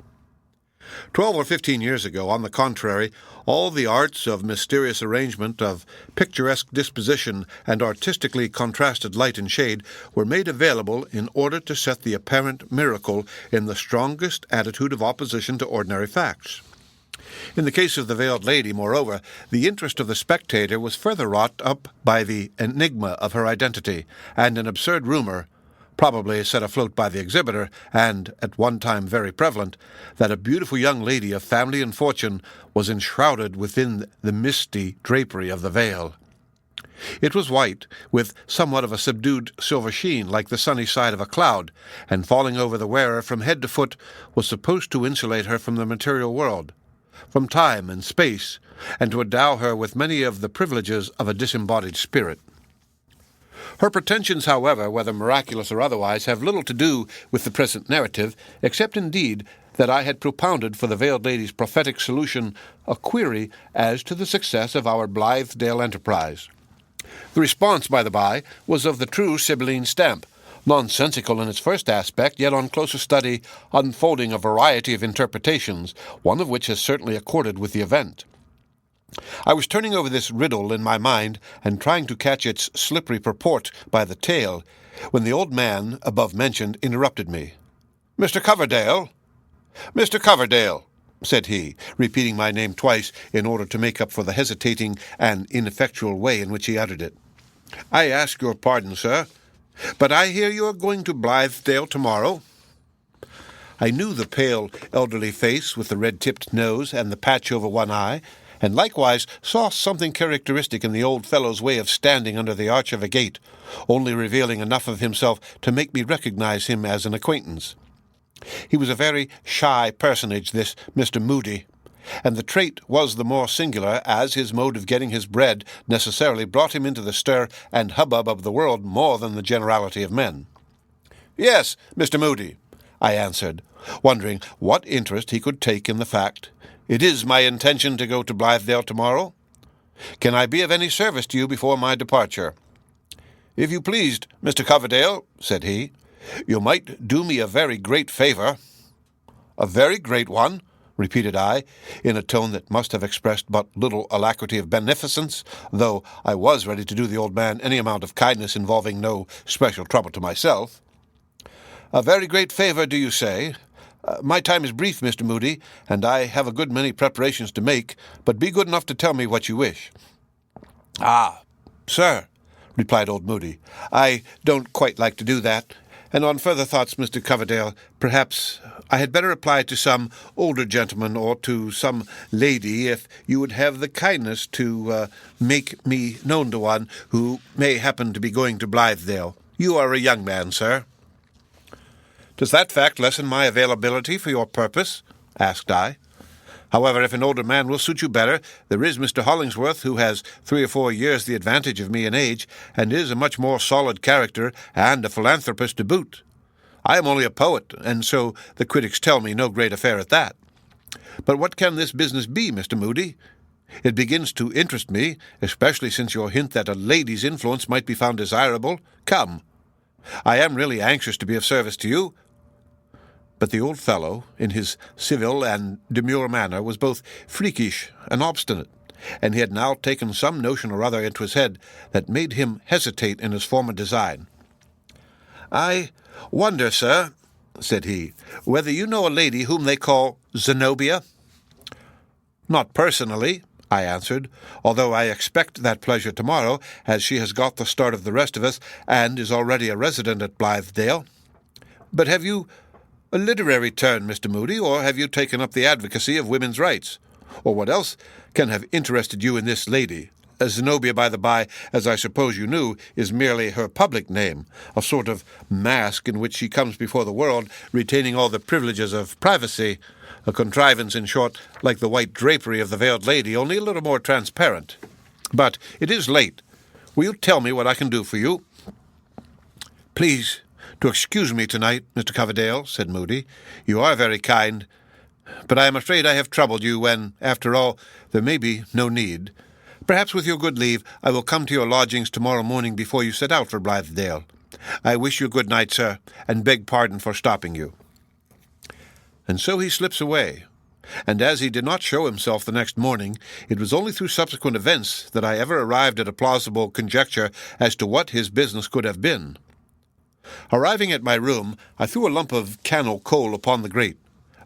12 or 15 years ago, on the contrary, all the arts of mysterious arrangement, of picturesque disposition, and artistically contrasted light and shade were made available in order to set the apparent miracle in the strongest attitude of opposition to ordinary facts. In the case of the Veiled Lady, moreover, the interest of the spectator was further wrought up by the enigma of her identity, and an absurd rumor, probably set afloat by the exhibitor, and at one time very prevalent, that a beautiful young lady of family and fortune was enshrouded within the misty drapery of the veil. It was white, with somewhat of a subdued silver sheen, like the sunny side of a cloud, and falling over the wearer from head to foot was supposed to insulate her from the material world, from time and space, and to endow her with many of the privileges of a disembodied spirit. Her pretensions, however, whether miraculous or otherwise, have little to do with the present narrative, except indeed that I had propounded for the Veiled Lady's prophetic solution a query as to the success of our Blithedale enterprise. The response, by the by, was of the true Sibylline stamp, nonsensical in its first aspect, yet on closer study unfolding a variety of interpretations, one of which has certainly accorded with the event. I was turning over this riddle in my mind, and trying to catch its slippery purport by the tail, when the old man, above mentioned, interrupted me. "Mr. Coverdale! Mr. Coverdale!" said he, repeating my name twice in order to make up for the hesitating and ineffectual way in which he uttered it. "I ask your pardon, sir, but I hear you are going to Blithedale tomorrow." I knew the pale, elderly face with the red-tipped nose and the patch over one eye, and likewise saw something characteristic in the old fellow's way of standing under the arch of a gate, only revealing enough of himself to make me recognize him as an acquaintance. He was a very shy personage, this Mr. Moody, and the trait was the more singular as his mode of getting his bread necessarily brought him into the stir and hubbub of the world more than the generality of men. "Yes, Mr. Moody," I answered, wondering what interest he could take in the fact. "It is my intention to go to Blithedale tomorrow. Can I be of any service to you before my departure?" "If you pleased, Mr. Coverdale," said he, "You might do me a very great favor." "A very great one," repeated I, in a tone that must have expressed but little alacrity of beneficence, though I was ready to do the old man any amount of kindness involving no special trouble to myself. "A very great favor, do you say? My time is brief, Mr. Moody, and I have a good many preparations to make, but be good enough to tell me what you wish." "Ah, sir," replied old Moody, "I don't quite like to do that, and on further thoughts, Mr. Coverdale, perhaps I had better apply to some older gentleman or to some lady if you would have the kindness to make me known to one who may happen to be going to Blithedale. You are a young man, sir." "Does that fact lessen my availability for your purpose?" asked I. "However, if an older man will suit you better, there is Mr. Hollingsworth, who has 3 or 4 years the advantage of me in age, and is a much more solid character, and a philanthropist to boot. I am only a poet, and so the critics tell me no great affair at that. But what can this business be, Mr. Moody? It begins to interest me, especially since your hint that a lady's influence might be found desirable. Come. I am really anxious to be of service to you." But the old fellow, in his civil and demure manner, was both freakish and obstinate, and he had now taken some notion or other into his head that made him hesitate in his former design. "I wonder, sir," said he, "whether you know a lady whom they call Zenobia?" "Not personally," I answered, "although I expect that pleasure tomorrow, as she has got the start of the rest of us, and is already a resident at Blithedale. But have you a literary turn, Mr. Moody, or have you taken up the advocacy of women's rights? Or what else can have interested you in this lady? Zenobia, by the by, as I suppose you knew, is merely her public name, a sort of mask in which she comes before the world, retaining all the privileges of privacy, a contrivance, in short, like the white drapery of the veiled lady, only a little more transparent. But it is late. Will you tell me what I can do for you?" "Please to excuse me tonight, Mr. Coverdale," said Moody. "You are very kind, but I am afraid I have troubled you when, after all, there may be no need. Perhaps with your good leave I will come to your lodgings tomorrow morning before you set out for Blithedale. I wish you good night, sir, and beg pardon for stopping you." And so he slips away, and as he did not show himself the next morning, it was only through subsequent events that I ever arrived at a plausible conjecture as to what his business could have been. Arriving at my room, I threw a lump of cannel coal upon the grate,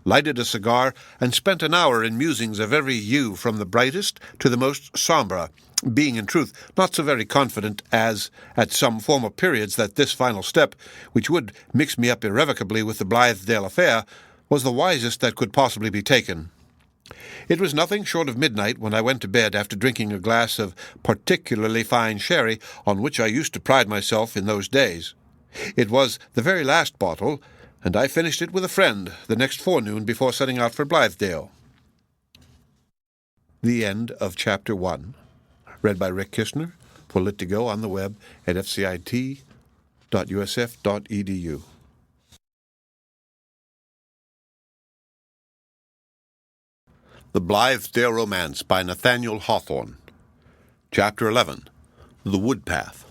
lighted a cigar, and spent an hour in musings of every hue from the brightest to the most sombre, being in truth not so very confident as at some former periods that this final step, which would mix me up irrevocably with the Blithedale affair, was the wisest that could possibly be taken. It was nothing short of midnight when I went to bed after drinking a glass of particularly fine sherry on which I used to pride myself in those days. It was the very last bottle, and I finished it with a friend the next forenoon before setting out for Blithedale. The end of Chapter 1. Read by Rick Kishner for Lit to Go on the web at fcit.usf.edu. The Blithedale Romance by Nathaniel Hawthorne. Chapter 11. The Woodpath.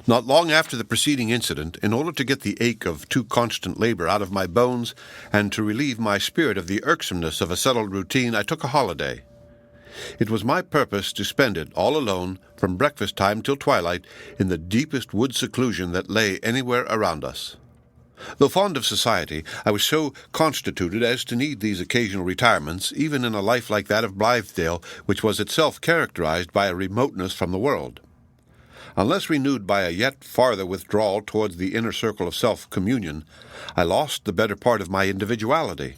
Not long after the preceding incident, in order to get the ache of too constant labor out of my bones, and to relieve my spirit of the irksomeness of a settled routine, I took a holiday. It was my purpose to spend it all alone, from breakfast time till twilight, in the deepest wood seclusion that lay anywhere around us. Though fond of society, I was so constituted as to need these occasional retirements, even in a life like that of Blithedale, which was itself characterized by a remoteness from the world. Unless renewed by a yet farther withdrawal towards the inner circle of self-communion, I lost the better part of my individuality.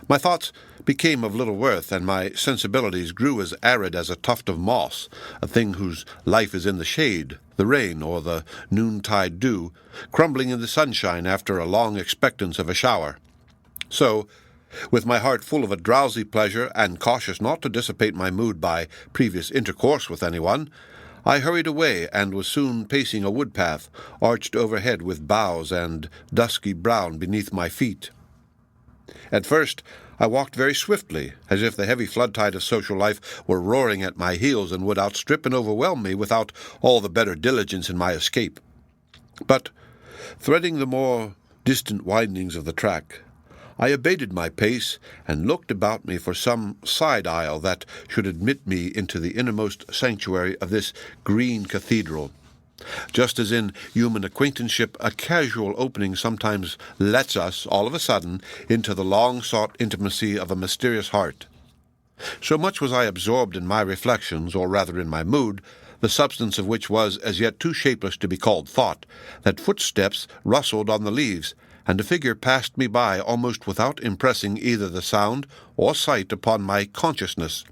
My thoughts became of little worth, and my sensibilities grew as arid as a tuft of moss, a thing whose life is in the shade, the rain, or the noontide dew, crumbling in the sunshine after a long expectance of a shower. So, with my heart full of a drowsy pleasure, and cautious not to dissipate my mood by previous intercourse with anyone, I hurried away, and was soon pacing a wood-path, arched overhead with boughs and dusky brown beneath my feet. At first I walked very swiftly, as if the heavy flood-tide of social life were roaring at my heels and would outstrip and overwhelm me without all the better diligence in my escape. But Threading the more distant windings of the track, I abated my pace and looked about me for some side aisle that should admit me into the innermost sanctuary of this green cathedral. Just as in human acquaintanceship, a casual opening sometimes lets us, all of a sudden, into the long-sought intimacy of a mysterious heart. So much was I absorbed in my reflections, or rather in my mood, the substance of which was as yet too shapeless to be called thought, that footsteps rustled on the leaves, and a figure passed me by almost without impressing either the sound or sight upon my consciousness.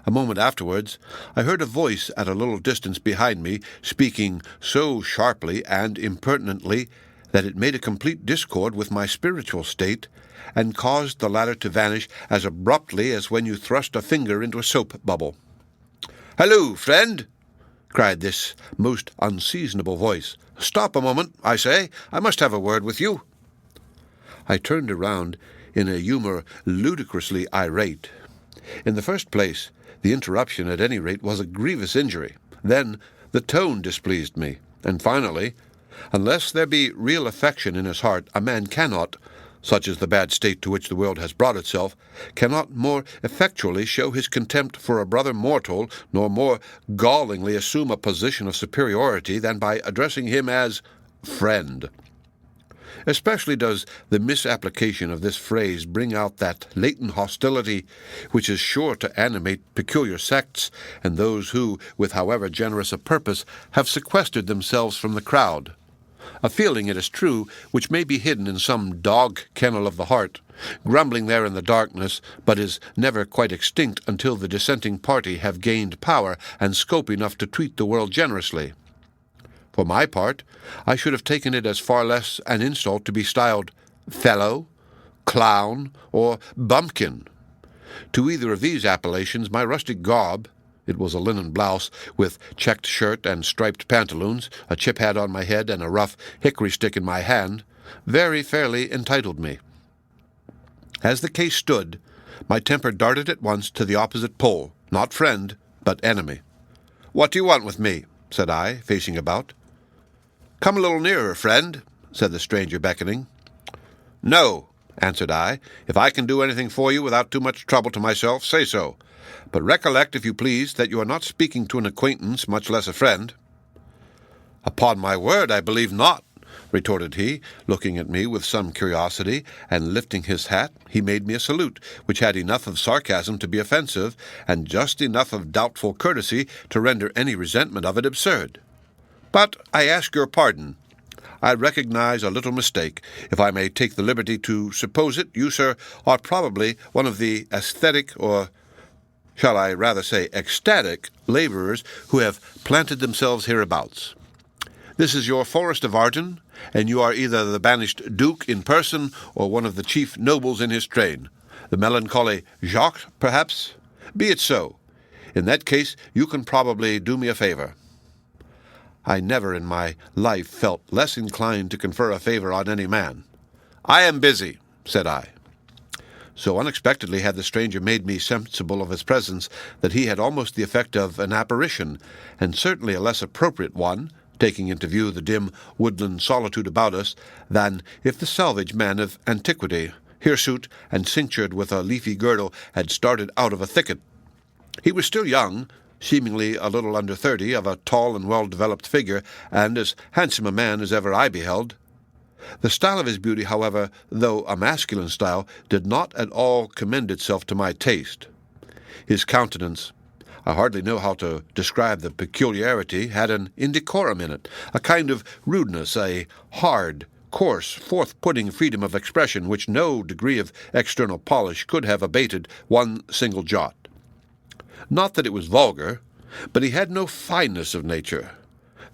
A moment afterwards, I heard a voice at a little distance behind me, speaking so sharply and impertinently that it made a complete discord with my spiritual state, and caused the latter to vanish as abruptly as when you thrust a finger into a soap bubble. "Halloo, friend!" cried this most unseasonable voice. "Stop a moment, I say. I must have a word with you." I turned around in a humour ludicrously irate. In the first place, the interruption, at any rate, was a grievous injury. Then the tone displeased me. And finally, unless there be real affection in his heart, a man cannot, such is the bad state to which the world has brought itself, cannot more effectually show his contempt for a brother mortal, nor more gallingly assume a position of superiority than by addressing him as friend. Especially does the misapplication of this phrase bring out that latent hostility which is sure to animate peculiar sects and those who, with however generous a purpose, have sequestered themselves from the crowd. A feeling, it is true, which may be hidden in some dog kennel of the heart, grumbling there in the darkness, but is never quite extinct until the dissenting party have gained power and scope enough to treat the world generously. For my part, I should have taken it as far less an insult to be styled fellow, clown, or bumpkin. To either of these appellations my rustic garb — it was a linen blouse with checked shirt and striped pantaloons, a chip hat on my head, and a rough hickory stick in my hand — very fairly entitled me. As the case stood, my temper darted at once to the opposite pole, not friend, but enemy. "What do you want with me?" said I, facing about. "Come a little nearer, friend," said the stranger, beckoning. "No," answered I. "If I can do anything for you without too much trouble to myself, say so. But recollect, if you please, that you are not speaking to an acquaintance, much less a friend." "Upon my word, I believe not," retorted he, looking at me with some curiosity, and lifting his hat, he made me a salute, which had enough of sarcasm to be offensive, and just enough of doubtful courtesy to render any resentment of it absurd. "But I ask your pardon. I recognize a little mistake. If I may take the liberty to suppose it, you, sir, are probably one of the aesthetic, or shall I rather say ecstatic, labourers who have planted themselves hereabouts. This is your Forest of Arden, and you are either the banished Duke in person or one of the chief nobles in his train. The melancholy Jacques, perhaps? Be it so. In that case, you can probably do me a favour." I never in my life felt less inclined to confer a favour on any man. "I am busy," said I. So unexpectedly had the stranger made me sensible of his presence that he had almost the effect of an apparition, and certainly a less appropriate one, taking into view the dim woodland solitude about us, than if the salvage man of antiquity, hirsute and cinctured with a leafy girdle, had started out of a thicket. He was still young, seemingly a little under 30, of a tall and well-developed figure, and as handsome a man as ever I beheld. The style of his beauty, however, though a masculine style, did not at all commend itself to my taste. His countenance — I hardly know how to describe the peculiarity — had an indecorum in it, a kind of rudeness, a hard, coarse, forth-putting freedom of expression which no degree of external polish could have abated one single jot. Not that it was vulgar, but he had no fineness of nature.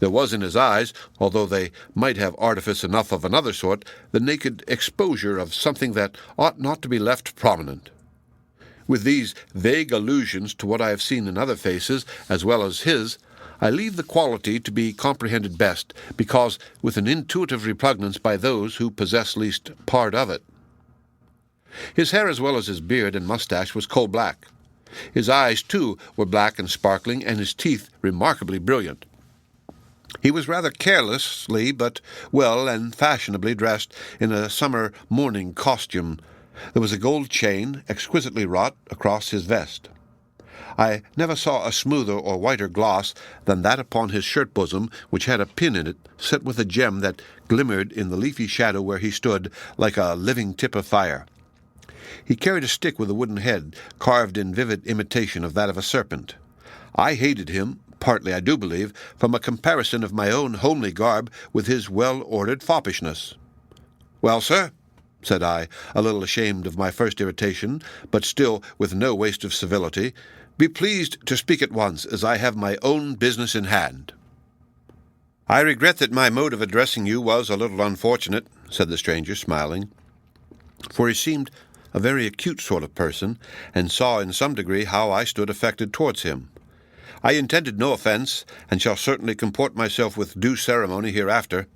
There was in his eyes, although they might have artifice enough of another sort, the naked exposure of something that ought not to be left prominent. With these vague allusions to what I have seen in other faces, as well as his, I leave the quality to be comprehended best, because with an intuitive repugnance by those who possess least part of it. His hair, as well as his beard and moustache, was coal-black. His eyes, too, were black and sparkling, and his teeth remarkably brilliant. He was rather carelessly, but well and fashionably dressed in a summer morning costume. There was a gold chain, exquisitely wrought, across his vest. I never saw a smoother or whiter gloss than that upon his shirt-bosom, which had a pin in it, set with a gem that glimmered in the leafy shadow where he stood, like a living tip of fire. He carried a stick with a wooden head, carved in vivid imitation of that of a serpent. I hated him, partly, I do believe, from a comparison of my own homely garb with his well-ordered foppishness. "Well, sir," said I, a little ashamed of my first irritation, but still with no waste of civility, "be pleased to speak at once, as I have my own business in hand." "I regret that my mode of addressing you was a little unfortunate," said the stranger, smiling, for he seemed a very acute sort of person, and saw in some degree how I stood affected towards him. "I intended no offence, and shall certainly comport myself with due ceremony hereafter.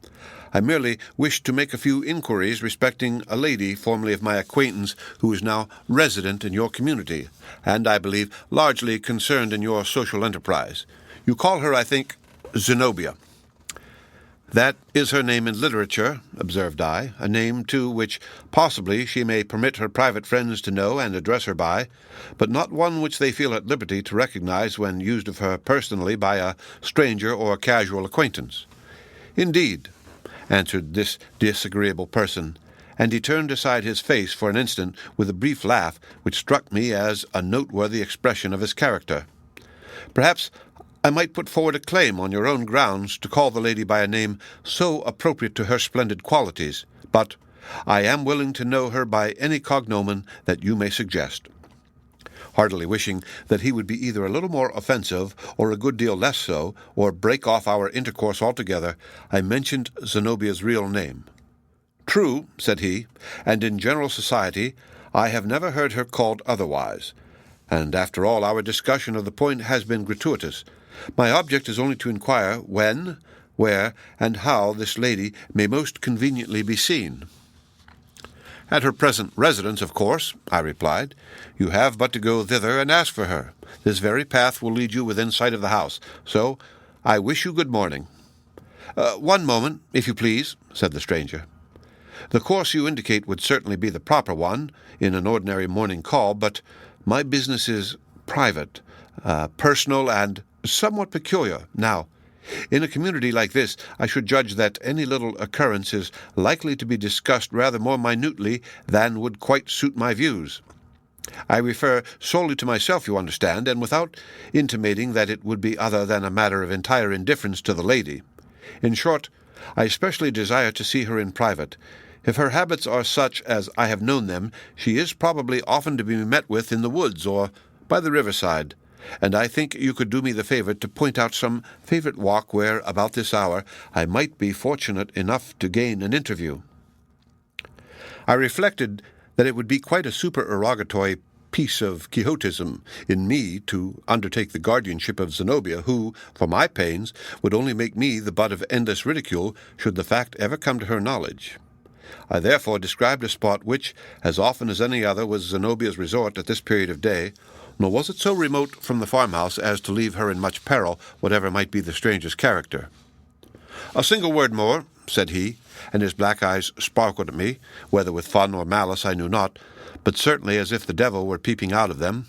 I merely wished to make a few inquiries respecting a lady formerly of my acquaintance who is now resident in your community, and, I believe, largely concerned in your social enterprise. You call her, I think, Zenobia." "That is her name in literature," observed I, "a name, too, which possibly she may permit her private friends to know and address her by, but not one which they feel at liberty to recognize when used of her personally by a stranger or a casual acquaintance." "Indeed," answered this disagreeable person, and he turned aside his face for an instant with a brief laugh which struck me as a noteworthy expression of his character. "Perhaps I might put forward a claim on your own grounds to call the lady by a name so appropriate to her splendid qualities, but I am willing to know her by any cognomen that you may suggest." Heartily wishing that he would be either a little more offensive or a good deal less so, or break off our intercourse altogether, I mentioned Zenobia's real name. "True," said he, "and in general society I have never heard her called otherwise. And after all, our discussion of the point has been gratuitous. My object is only to inquire when, where, and how this lady may most conveniently be seen." "At her present residence, of course," I replied. "You have but to go thither and ask for her. This very path will lead you within sight of the house. So I wish you good morning." "One moment, if you please," said the stranger. "The course you indicate would certainly be the proper one in an ordinary morning call, but my business is private, personal, and somewhat peculiar. Now, in a community like this, I should judge that any little occurrence is likely to be discussed rather more minutely than would quite suit my views. I refer solely to myself, you understand, and without intimating that it would be other than a matter of entire indifference to the lady. In short, I especially desire to see her in private. If her habits are such as I have known them, she is probably often to be met with in the woods or by the riverside, and I think you could do me the favor to point out some favorite walk where, about this hour, I might be fortunate enough to gain an interview." I reflected that it would be quite a supererogatory piece of Quixotism in me to undertake the guardianship of Zenobia, who, for my pains, would only make me the butt of endless ridicule should the fact ever come to her knowledge. I therefore described a spot which, as often as any other, was Zenobia's resort at this period of day, nor was it so remote from the farmhouse as to leave her in much peril, whatever might be the stranger's character. "A single word more," said he, and his black eyes sparkled at me, whether with fun or malice I knew not, but certainly as if the devil were peeping out of them.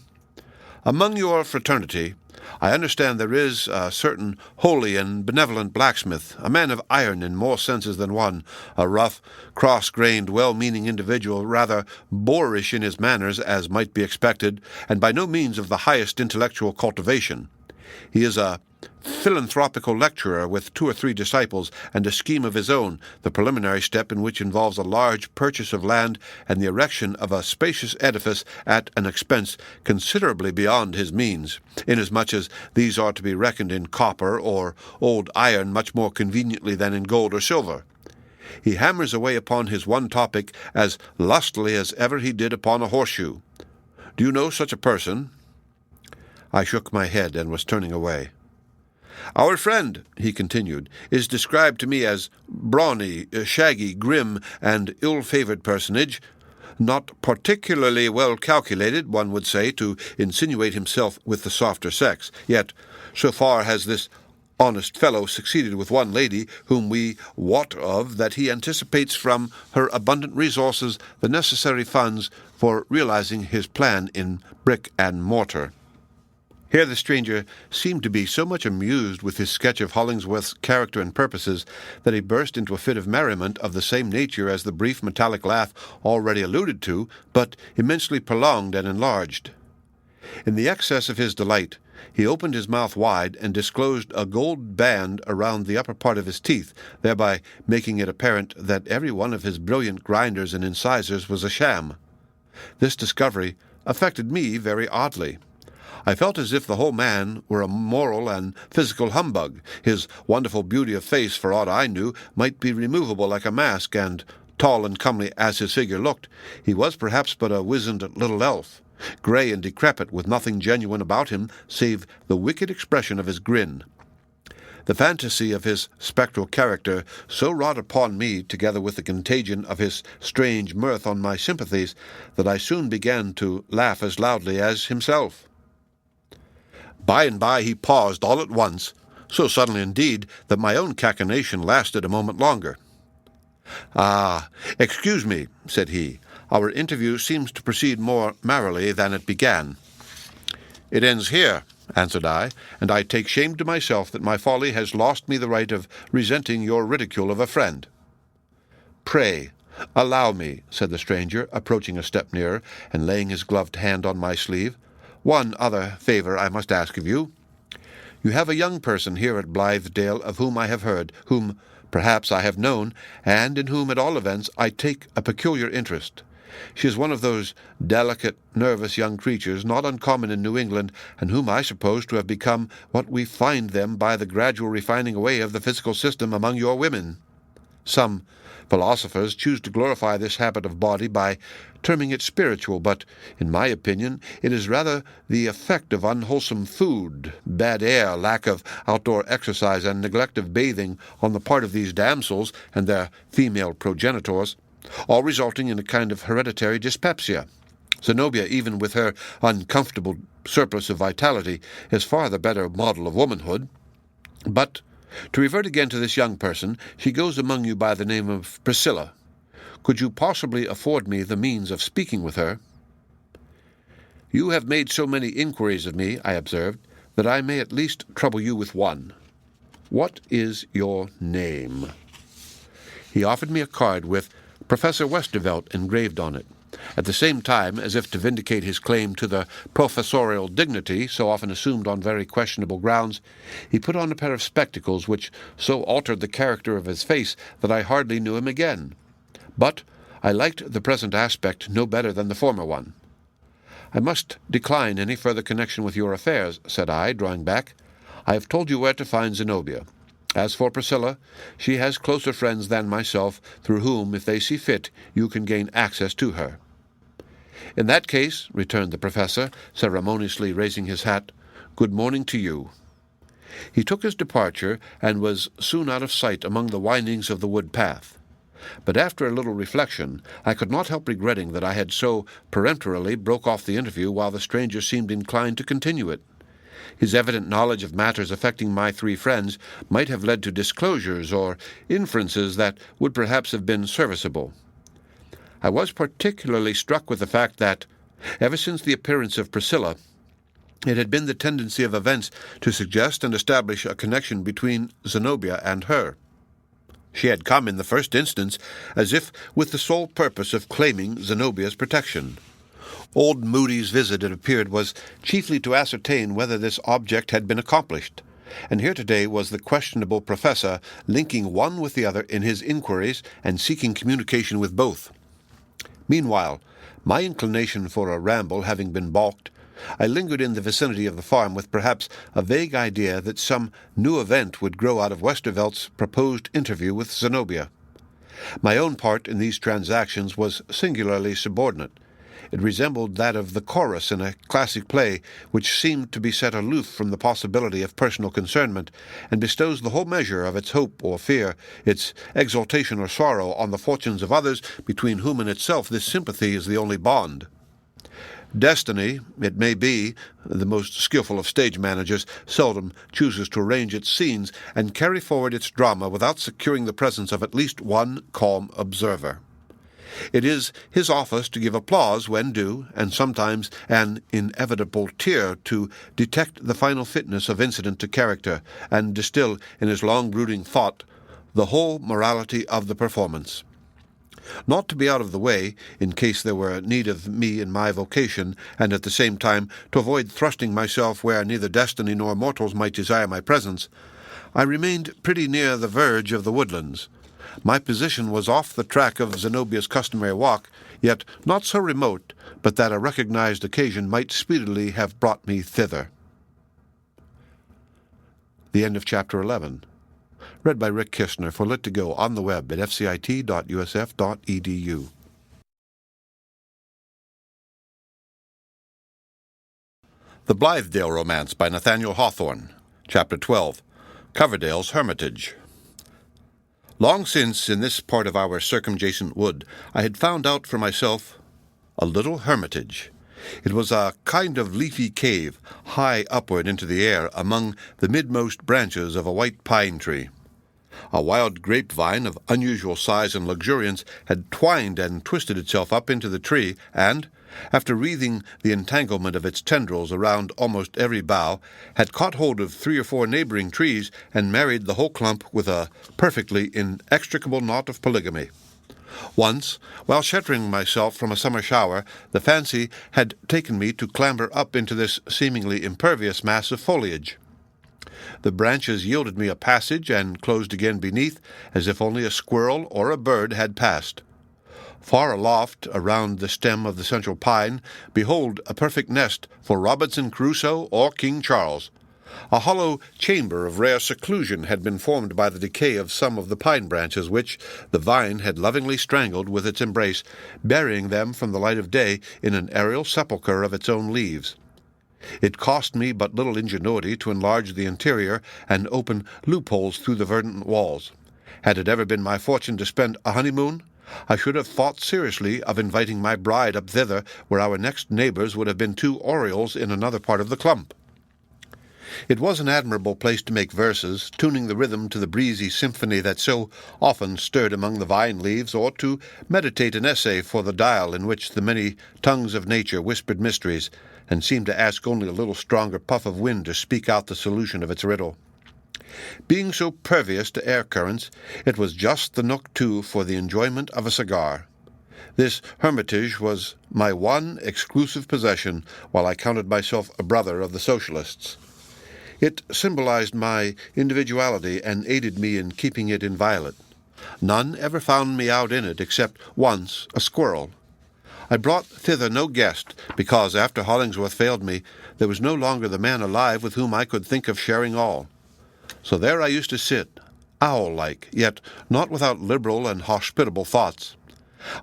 "Among your fraternity, I understand there is a certain holy and benevolent blacksmith, a man of iron in more senses than one, a rough, cross-grained, well-meaning individual, rather boorish in his manners, as might be expected, and by no means of the highest intellectual cultivation. He is a philanthropical lecturer with 2 or 3 disciples and a scheme of his own, the preliminary step in which involves a large purchase of land and the erection of a spacious edifice at an expense considerably beyond his means, inasmuch as these are to be reckoned in copper or old iron much more conveniently than in gold or silver. He hammers away upon his one topic as lustily as ever he did upon a horseshoe. Do you know such a person?" I shook my head and was turning away. "Our friend," he continued, "is described to me as brawny, shaggy, grim, and ill-favored personage, not particularly well calculated, one would say, to insinuate himself with the softer sex. Yet, so far has this honest fellow succeeded with one lady whom we wot of that he anticipates from her abundant resources the necessary funds for realizing his plan in brick and mortar. Here the stranger seemed to be so much amused with his sketch of Hollingsworth's character and purposes that he burst into a fit of merriment of the same nature as the brief metallic laugh already alluded to, but immensely prolonged and enlarged. In the excess of his delight, he opened his mouth wide and disclosed a gold band around the upper part of his teeth, thereby making it apparent that every one of his brilliant grinders and incisors was a sham. This discovery affected me very oddly. I felt as if the whole man were a moral and physical humbug. His wonderful beauty of face, for aught I knew, might be removable like a mask, and, tall and comely as his figure looked, he was perhaps but a wizened little elf, grey and decrepit, with nothing genuine about him save the wicked expression of his grin. The fantasy of his spectral character so wrought upon me, together with the contagion of his strange mirth on my sympathies, that I soon began to laugh as loudly as himself. By and by he paused all at once, so suddenly indeed that my own cachinnation lasted a moment longer. "Ah, excuse me," said he. "Our interview seems to proceed more merrily than it began." "It ends here," answered I, "and I take shame to myself that my folly has lost me the right of resenting your ridicule of a friend." "Pray, allow me," said the stranger, approaching a step nearer and laying his gloved hand on my sleeve. "One other favour I must ask of you. You have a young person here at Blithedale of whom I have heard, whom perhaps I have known, and in whom, at all events, I take a peculiar interest. She is one of those delicate, nervous young creatures not uncommon in New England, and whom I suppose to have become what we find them by the gradual refining away of the physical system among your women. Some philosophers choose to glorify this habit of body by terming it spiritual, but, in my opinion, it is rather the effect of unwholesome food, bad air, lack of outdoor exercise, and neglect of bathing on the part of these damsels and their female progenitors, all resulting in a kind of hereditary dyspepsia. Zenobia, even with her uncomfortable surplus of vitality, is far the better model of womanhood. But, to revert again to this young person, she goes among you by the name of Priscilla. Could you possibly afford me the means of speaking with her?" "You have made so many inquiries of me," I observed, "that I may at least trouble you with one. What is your name?" He offered me a card with Professor Westervelt engraved on it. At the same time, as if to vindicate his claim to the professorial dignity so often assumed on very questionable grounds, he put on a pair of spectacles which so altered the character of his face that I hardly knew him again. But I liked the present aspect no better than the former one. "I must decline any further connection with your affairs," said I, drawing back. "I have told you where to find Zenobia. As for Priscilla, she has closer friends than myself, through whom, if they see fit, you can gain access to her." "In that case," returned the professor, ceremoniously raising his hat, "good morning to you." He took his departure, and was soon out of sight among the windings of the wood path. But after a little reflection, I could not help regretting that I had so peremptorily broke off the interview while the stranger seemed inclined to continue it. His evident knowledge of matters affecting my three friends might have led to disclosures or inferences that would perhaps have been serviceable. I was particularly struck with the fact that, ever since the appearance of Priscilla, it had been the tendency of events to suggest and establish a connection between Zenobia and her. She had come in the first instance as if with the sole purpose of claiming Zenobia's protection. Old Moody's visit, it appeared, was chiefly to ascertain whether this object had been accomplished, and here today was the questionable professor linking one with the other in his inquiries and seeking communication with both. Meanwhile, my inclination for a ramble having been balked, I lingered in the vicinity of the farm with perhaps a vague idea that some new event would grow out of Westervelt's proposed interview with Zenobia. My own part in these transactions was singularly subordinate. It resembled that of the chorus in a classic play, which seemed to be set aloof from the possibility of personal concernment, and bestows the whole measure of its hope or fear, its exultation or sorrow, on the fortunes of others, between whom and itself this sympathy is the only bond. Destiny, it may be, the most skillful of stage managers, seldom chooses to arrange its scenes and carry forward its drama without securing the presence of at least one calm observer. It is his office to give applause when due, and sometimes an inevitable tear to detect the final fitness of incident to character, and distill in his long brooding thought the whole morality of the performance. Not to be out of the way, in case there were need of me in my vocation, and at the same time to avoid thrusting myself where neither destiny nor mortals might desire my presence, I remained pretty near the verge of the woodlands. My position was off the track of Zenobia's customary walk, yet not so remote but that a recognized occasion might speedily have brought me thither. The end of Chapter 11. Read by Rick Kistner for Lit2Go on the web at fcit.usf.edu. The Blithedale Romance by Nathaniel Hawthorne. Chapter 12. Coverdale's Hermitage. Long since, in this part of our circumjacent wood, I had found out for myself a little hermitage. It was a kind of leafy cave, high upward into the air, among the midmost branches of a white pine tree. A wild grapevine of unusual size and luxuriance had twined and twisted itself up into the tree, and, after wreathing the entanglement of its tendrils around almost every bough, had caught hold of 3 or 4 neighboring trees and married the whole clump with a perfectly inextricable knot of polygamy. Once, while sheltering myself from a summer shower, the fancy had taken me to clamber up into this seemingly impervious mass of foliage. The branches yielded me a passage and closed again beneath, as if only a squirrel or a bird had passed. Far aloft, around the stem of the central pine, behold a perfect nest for Robinson Crusoe or King Charles. A hollow chamber of rare seclusion had been formed by the decay of some of the pine branches which the vine had lovingly strangled with its embrace, burying them from the light of day in an aerial sepulchre of its own leaves. It cost me but little ingenuity to enlarge the interior and open loopholes through the verdant walls. Had it ever been my fortune to spend a honeymoon, I should have thought seriously of inviting my bride up thither, where our next neighbors would have been 2 orioles in another part of the clump. It was an admirable place to make verses, tuning the rhythm to the breezy symphony that so often stirred among the vine leaves, or to meditate an essay for the dial in which the many tongues of nature whispered mysteries, and seemed to ask only a little stronger puff of wind to speak out the solution of its riddle. Being so pervious to air currents, it was just the nook, too, for the enjoyment of a cigar. This hermitage was my one exclusive possession, while I counted myself a brother of the socialists. It symbolized my individuality and aided me in keeping it inviolate. None ever found me out in it, except once a squirrel. I brought thither no guest, because after Hollingsworth failed me, there was no longer the man alive with whom I could think of sharing all. So there I used to sit, owl-like, yet not without liberal and hospitable thoughts.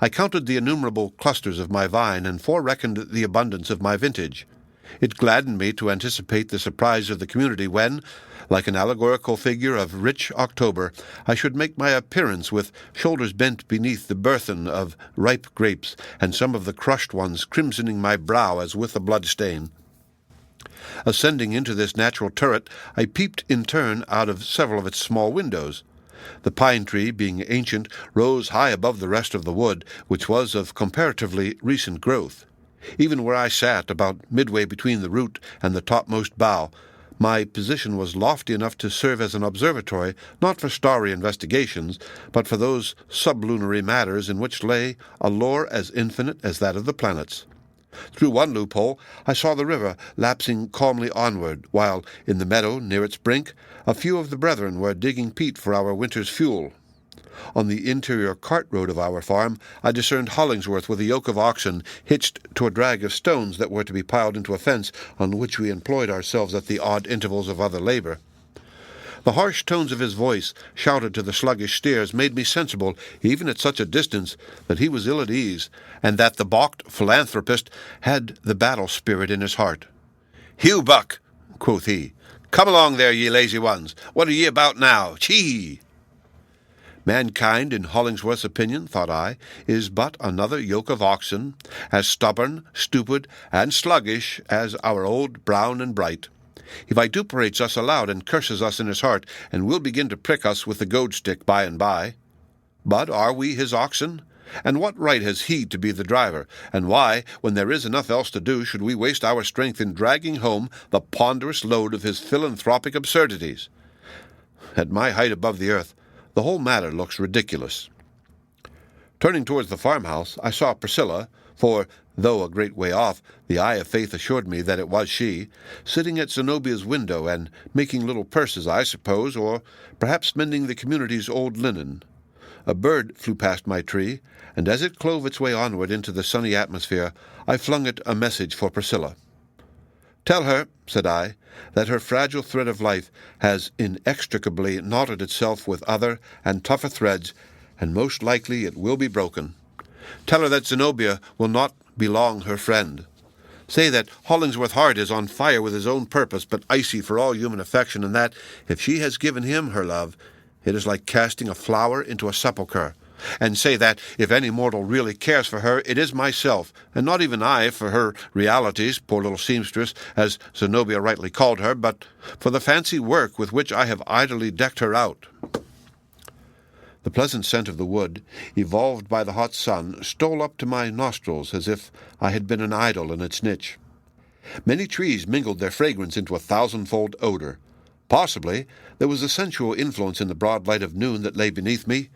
I counted the innumerable clusters of my vine, and forereckoned the abundance of my vintage. It gladdened me to anticipate the surprise of the community when, like an allegorical figure of rich October, I should make my appearance with shoulders bent beneath the burthen of ripe grapes, and some of the crushed ones crimsoning my brow as with a blood-stain. Ascending into this natural turret, I peeped in turn out of several of its small windows. The pine tree, being ancient, rose high above the rest of the wood, which was of comparatively recent growth. Even where I sat, about midway between the root and the topmost bough, my position was lofty enough to serve as an observatory, not for starry investigations, but for those sublunary matters in which lay a lore as infinite as that of the planets. Through one loophole I saw the river lapsing calmly onward, while in the meadow near its brink a few of the brethren were digging peat for our winter's fuel. On the interior cart road of our farm I discerned Hollingsworth with a yoke of oxen hitched to a drag of stones that were to be piled into a fence on which we employed ourselves at the odd intervals of other labor. The harsh tones of his voice, shouted to the sluggish steers, made me sensible, even at such a distance, that he was ill at ease, and that the balked philanthropist had the battle spirit in his heart. "Hugh Buck," quoth he, "come along there, ye lazy ones. What are ye about now? Chee!" Mankind, in Hollingsworth's opinion, thought I, is but another yoke of oxen, as stubborn, stupid, and sluggish as our old Brown and Bright. He vituperates us aloud and curses us in his heart, and will begin to prick us with the goad-stick by and by. But are we his oxen? And what right has he to be the driver? And why, when there is enough else to do, should we waste our strength in dragging home the ponderous load of his philanthropic absurdities? At my height above the earth, the whole matter looks ridiculous. Turning towards the farmhouse, I saw Priscilla, for, though a great way off, the eye of faith assured me that it was she, sitting at Zenobia's window and making little purses, I suppose, or perhaps mending the community's old linen. A bird flew past my tree, and as it clove its way onward into the sunny atmosphere, I flung it a message for Priscilla. "Tell her," said I, "that her fragile thread of life has inextricably knotted itself with other and tougher threads, and most likely it will be broken. Tell her that Zenobia will not be long her friend. Say that Hollingsworth's heart is on fire with his own purpose, but icy for all human affection, and that, if she has given him her love, it is like casting a flower into a sepulchre. And say that, if any mortal really cares for her, it is myself, and not even I for her realities, poor little seamstress, as Zenobia rightly called her, but for the fancy work with which I have idly decked her out." The pleasant scent of the wood, evolved by the hot sun, stole up to my nostrils as if I had been an idol in its niche. Many trees mingled their fragrance into a thousandfold odor. Possibly there was a sensual influence in the broad light of noon that lay beneath me.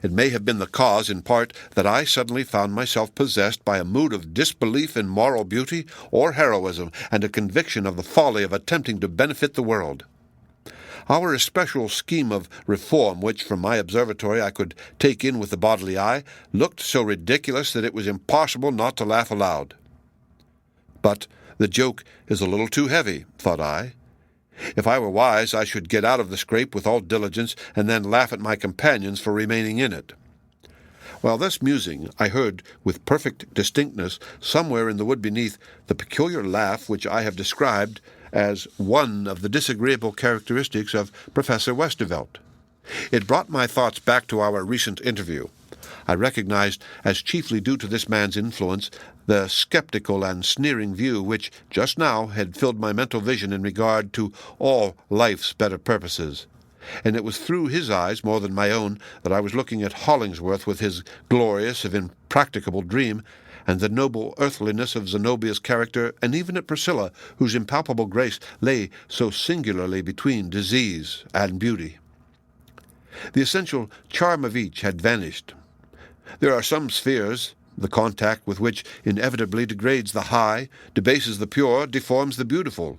It may have been the cause, in part, that I suddenly found myself possessed by a mood of disbelief in moral beauty or heroism, and a conviction of the folly of attempting to benefit the world. Our especial scheme of reform, which from my observatory I could take in with the bodily eye, looked so ridiculous that it was impossible not to laugh aloud. But the joke is a little too heavy, thought I. If I were wise, I should get out of the scrape with all diligence, and then laugh at my companions for remaining in it. While thus musing, I heard, with perfect distinctness, somewhere in the wood beneath, the peculiar laugh which I have described as one of the disagreeable characteristics of Professor Westervelt. It brought my thoughts back to our recent interview. I recognized, as chiefly due to this man's influence, the skeptical and sneering view which just now had filled my mental vision in regard to all life's better purposes. And it was through his eyes, more than my own, that I was looking at Hollingsworth with his glorious, if impracticable, dream, and the noble earthliness of Zenobia's character, and even at Priscilla, whose impalpable grace lay so singularly between disease and beauty. The essential charm of each had vanished. There are some spheres, the contact with which inevitably degrades the high, debases the pure, deforms the beautiful.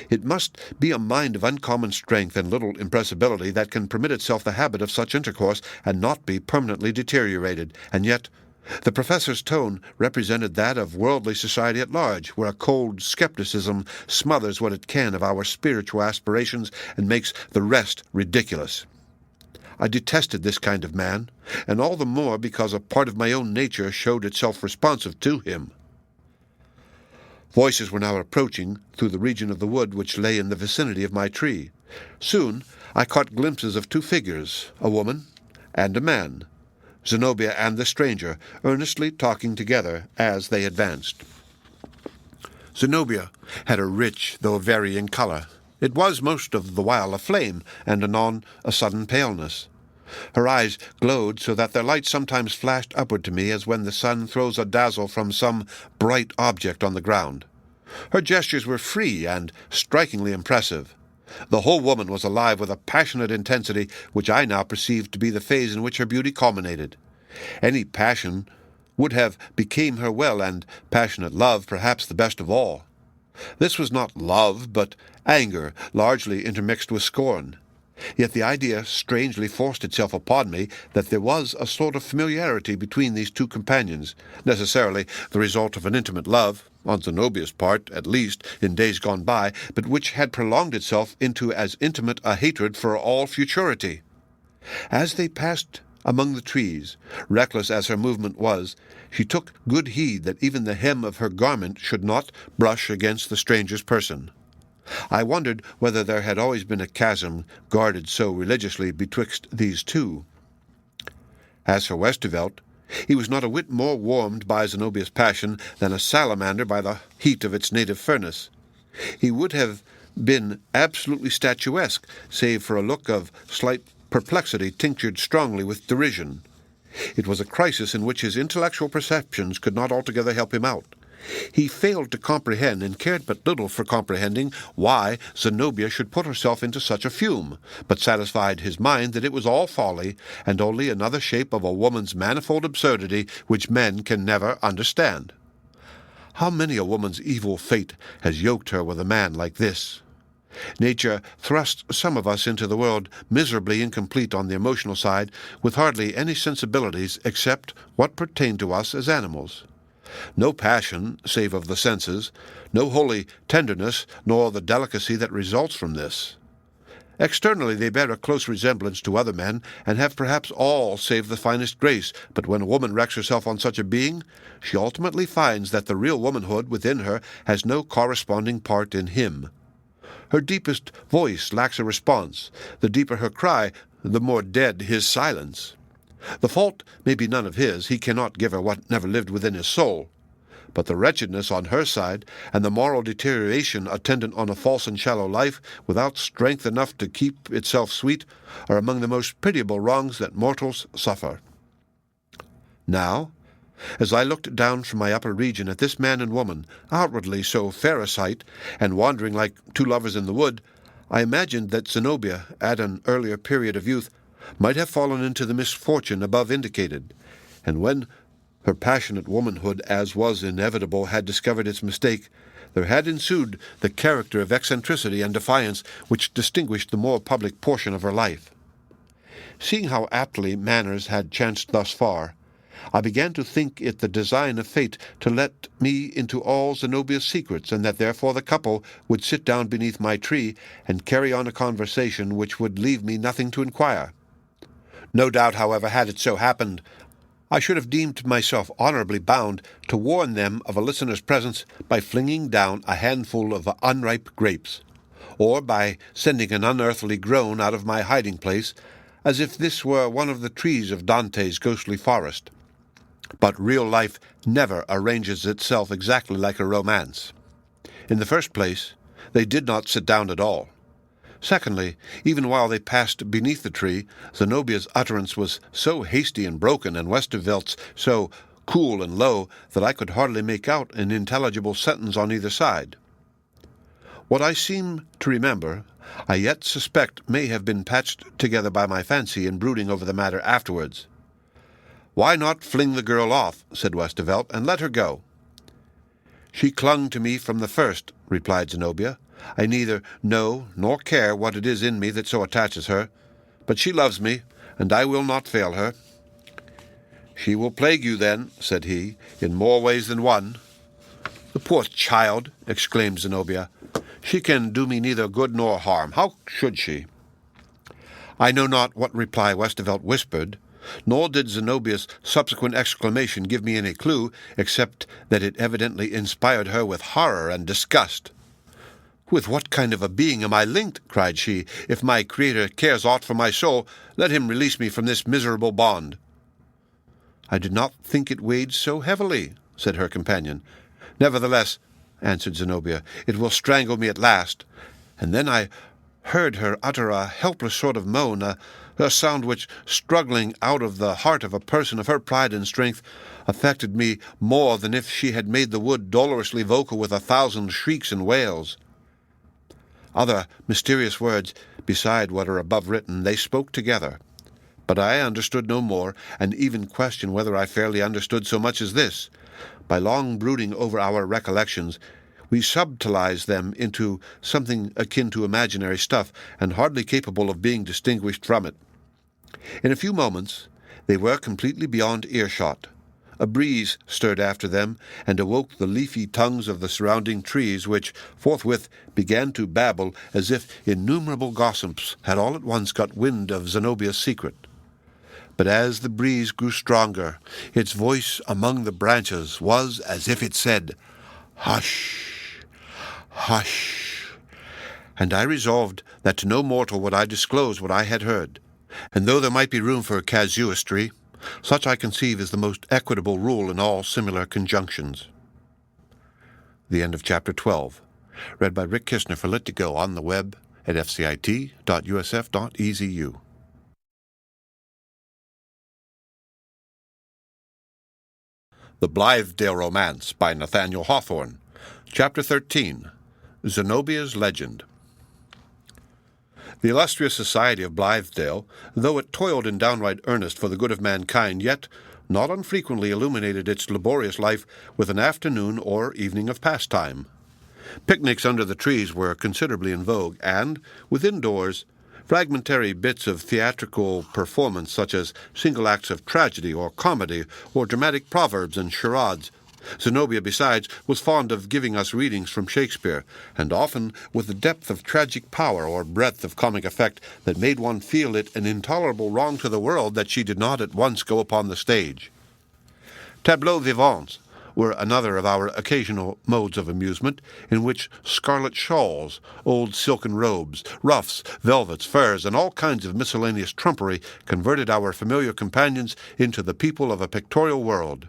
It must be a mind of uncommon strength and little impressibility that can permit itself the habit of such intercourse and not be permanently deteriorated. And yet the professor's tone represented that of worldly society at large, where a cold skepticism smothers what it can of our spiritual aspirations and makes the rest ridiculous. I detested this kind of man, and all the more because a part of my own nature showed itself responsive to him. Voices were now approaching through the region of the wood which lay in the vicinity of my tree. Soon I caught glimpses of two figures, a woman and a man, Zenobia and the stranger, earnestly talking together as they advanced. Zenobia had a rich, though varying color. It was most of the while a flame, and anon a sudden paleness. Her eyes glowed so that their light sometimes flashed upward to me as when the sun throws a dazzle from some bright object on the ground. Her gestures were free and strikingly impressive. The whole woman was alive with a passionate intensity which I now perceived to be the phase in which her beauty culminated. Any passion would have became her well, and passionate love perhaps the best of all. This was not love, but anger, largely intermixed with scorn. Yet the idea strangely forced itself upon me that there was a sort of familiarity between these two companions, necessarily the result of an intimate love, on Zenobia's part, at least, in days gone by, but which had prolonged itself into as intimate a hatred for all futurity. As they passed among the trees, reckless as her movement was, she took good heed that even the hem of her garment should not brush against the stranger's person. I wondered whether there had always been a chasm guarded so religiously betwixt these two. As for Westervelt, he was not a whit more warmed by Zenobia's passion than a salamander by the heat of its native furnace. He would have been absolutely statuesque, save for a look of slight perplexity tinctured strongly with derision. It was a crisis in which his intellectual perceptions could not altogether help him out. He failed to comprehend, and cared but little for comprehending, why Zenobia should put herself into such a fume, but satisfied his mind that it was all folly, and only another shape of a woman's manifold absurdity which men can never understand. How many a woman's evil fate has yoked her with a man like this? Nature thrust some of us into the world miserably incomplete on the emotional side, with hardly any sensibilities except what pertain to us as animals. No passion, save of the senses, no holy tenderness, nor the delicacy that results from this. Externally they bear a close resemblance to other men, and have perhaps all save the finest grace, but when a woman wrecks herself on such a being, she ultimately finds that the real womanhood within her has no corresponding part in him. Her deepest voice lacks a response. The deeper her cry, the more dead his silence. The fault may be none of his. He cannot give her what never lived within his soul. But the wretchedness on her side, and the moral deterioration attendant on a false and shallow life, without strength enough to keep itself sweet, are among the most pitiable wrongs that mortals suffer. Now, as I looked down from my upper region at this man and woman, outwardly so fair a sight, and wandering like two lovers in the wood, I imagined that Zenobia, at an earlier period of youth, might have fallen into the misfortune above indicated, and when her passionate womanhood, as was inevitable, had discovered its mistake, there had ensued the character of eccentricity and defiance which distinguished the more public portion of her life. Seeing how aptly matters had chanced thus far, I began to think it the design of fate to let me into all Zenobia's secrets, and that therefore the couple would sit down beneath my tree and carry on a conversation which would leave me nothing to inquire. No doubt, however, had it so happened, I should have deemed myself honorably bound to warn them of a listener's presence by flinging down a handful of unripe grapes, or by sending an unearthly groan out of my hiding-place, as if this were one of the trees of Dante's ghostly forest. But real life never arranges itself exactly like a romance. In the first place, they did not sit down at all. Secondly, even while they passed beneath the tree, Zenobia's utterance was so hasty and broken, and Westervelt's so cool and low, that I could hardly make out an intelligible sentence on either side. What I seem to remember, I yet suspect may have been patched together by my fancy in brooding over the matter afterwards. "Why not fling the girl off," said Westervelt, "and let her go?" "She clung to me from the first," replied Zenobia. "I neither know nor care what it is in me that so attaches her, but she loves me, and I will not fail her." "She will plague you, then," said he, "in more ways than one." "The poor child!" exclaimed Zenobia. "She can do me neither good nor harm. How should she?" I know not what reply Westervelt whispered, nor did Zenobia's subsequent exclamation give me any clue, except that it evidently inspired her with horror and disgust. "With what kind of a being am I linked?" cried she. "If my Creator cares aught for my soul, let him release me from this miserable bond." "I did not think it weighed so heavily," said her companion. "Nevertheless," answered Zenobia, "it will strangle me at last." And then I heard her utter a helpless sort of moan, a sound which, struggling out of the heart of a person of her pride and strength, affected me more than if she had made the wood dolorously vocal with 1,000 shrieks and wails. Other mysterious words, beside what are above written, they spoke together. But I understood no more, and even question whether I fairly understood so much as this. By long brooding over our recollections, we subtilize them into something akin to imaginary stuff, and hardly capable of being distinguished from it. In a few moments they were completely beyond earshot. A breeze stirred after them, and awoke the leafy tongues of the surrounding trees, which forthwith began to babble as if innumerable gossips had all at once got wind of Zenobia's secret. But as the breeze grew stronger, its voice among the branches was as if it said, "Hush, hush," and I resolved that to no mortal would I disclose what I had heard. And though there might be room for casuistry, Such I conceive is the most equitable rule in all similar conjunctions. The end of Chapter 12. Read by Rick Kistner for Lit2Go on the web at fcit.usf.edu. The Blithedale Romance by Nathaniel Hawthorne. Chapter 13. Zenobia's Legend. The illustrious society of Blithedale, though it toiled in downright earnest for the good of mankind, yet not unfrequently illuminated its laborious life with an afternoon or evening of pastime. Picnics under the trees were considerably in vogue, and, within doors, fragmentary bits of theatrical performance such as single acts of tragedy or comedy or dramatic proverbs and charades. Zenobia, besides, was fond of giving us readings from Shakespeare, and often with a depth of tragic power or breadth of comic effect that made one feel it an intolerable wrong to the world that she did not at once go upon the stage. Tableaux vivants were another of our occasional modes of amusement, in which scarlet shawls, old silken robes, ruffs, velvets, furs, and all kinds of miscellaneous trumpery converted our familiar companions into the people of a pictorial world.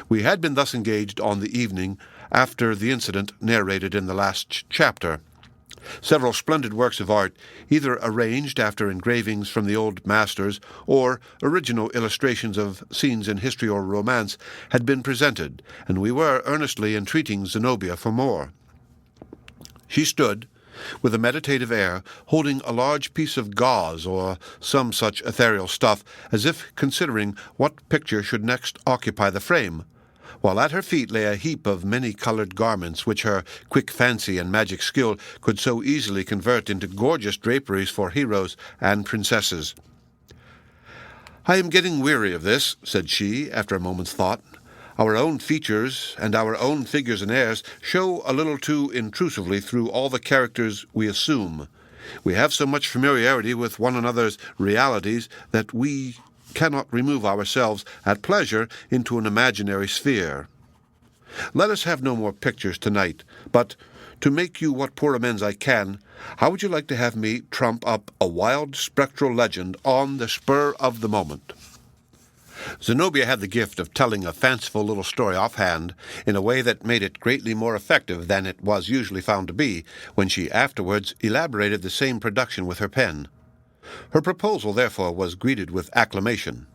We had been thus engaged on the evening after the incident narrated in the last chapter. Several splendid works of art, either arranged after engravings from the old masters or original illustrations of scenes in history or romance, had been presented, and we were earnestly entreating Zenobia for more. She stood, with a meditative air, holding a large piece of gauze or some such ethereal stuff, as if considering what picture should next occupy the frame, while at her feet lay a heap of many-colored garments which her quick fancy and magic skill could so easily convert into gorgeous draperies for heroes and princesses. "I am getting weary of this," said she, after a moment's thought. "Our own features and our own figures and airs show a little too intrusively through all the characters we assume. We have so much familiarity with one another's realities that we cannot remove ourselves at pleasure into an imaginary sphere. Let us have no more pictures tonight, but, to make you what poor amends I can, how would you like to have me trump up a wild spectral legend on the spur of the moment?" Zenobia had the gift of telling a fanciful little story offhand in a way that made it greatly more effective than it was usually found to be when she afterwards elaborated the same production with her pen. Her proposal, therefore, was greeted with acclamation.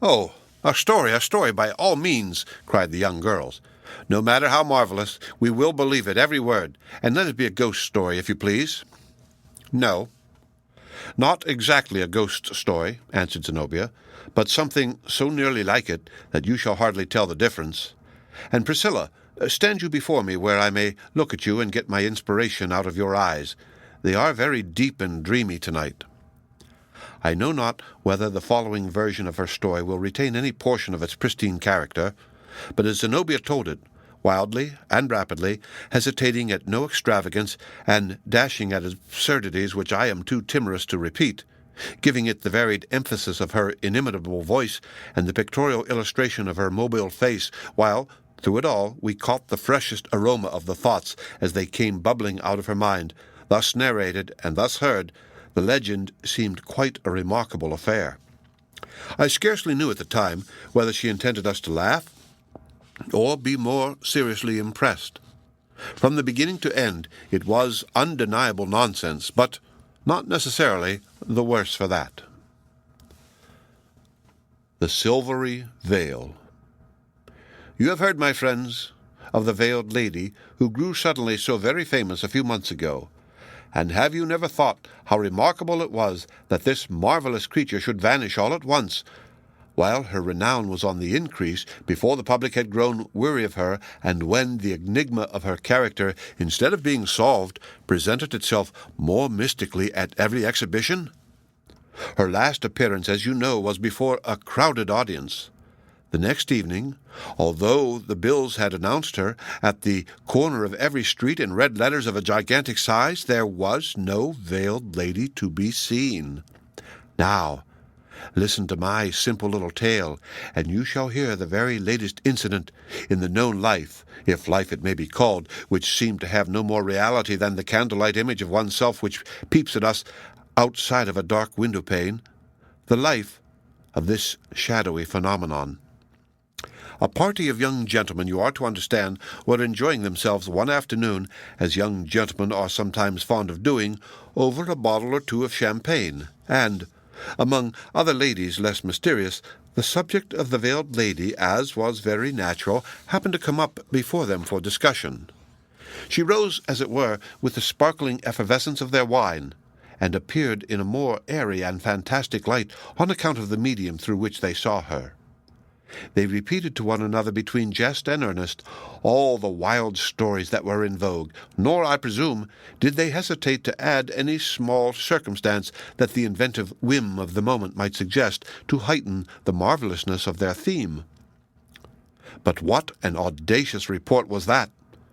"Oh, a story, by all means," cried the young girls. "No matter how marvelous, we will believe it, every word, and let it be a ghost story, if you please." "No, not exactly a ghost story," answered Zenobia, "but something so nearly like it that you shall hardly tell the difference. And Priscilla, stand you before me where I may look at you and get my inspiration out of your eyes. They are very deep and dreamy tonight." I know not whether the following version of her story will retain any portion of its pristine character, but as Zenobia told it, wildly and rapidly, hesitating at no extravagance, and dashing at absurdities which I am too timorous to repeat, giving it the varied emphasis of her inimitable voice and the pictorial illustration of her mobile face, while, through it all, we caught the freshest aroma of the thoughts as they came bubbling out of her mind. Thus narrated and thus heard, the legend seemed quite a remarkable affair. I scarcely knew at the time whether she intended us to laugh or be more seriously impressed. From the beginning to end, it was undeniable nonsense, but not necessarily the worse for that. The Silvery Veil. You have heard, my friends, of the veiled lady who grew suddenly so very famous a few months ago. And have you never thought how remarkable it was that this marvelous creature should vanish all at once, while her renown was on the increase, before the public had grown weary of her, and when the enigma of her character, instead of being solved, presented itself more mystically at every exhibition? Her last appearance, as you know, was before a crowded audience. The next evening, although the bills had announced her at the corner of every street in red letters of a gigantic size, there was no veiled lady to be seen. Now, listen to my simple little tale, and you shall hear the very latest incident in the known life, if life it may be called, which seemed to have no more reality than the candlelight image of oneself which peeps at us outside of a dark window-pane, the life of this shadowy phenomenon. A party of young gentlemen, you are to understand, were enjoying themselves one afternoon, as young gentlemen are sometimes fond of doing, over a bottle or two of champagne, and, among other ladies less mysterious, the subject of the veiled lady, as was very natural, happened to come up before them for discussion. She rose, as it were, with the sparkling effervescence of their wine, and appeared in a more airy and fantastic light on account of the medium through which they saw her. They repeated to one another between jest and earnest all the wild stories that were in vogue, nor, I presume, did they hesitate to add any small circumstance that the inventive whim of the moment might suggest to heighten the marvellousness of their theme. "But what an audacious report was that,"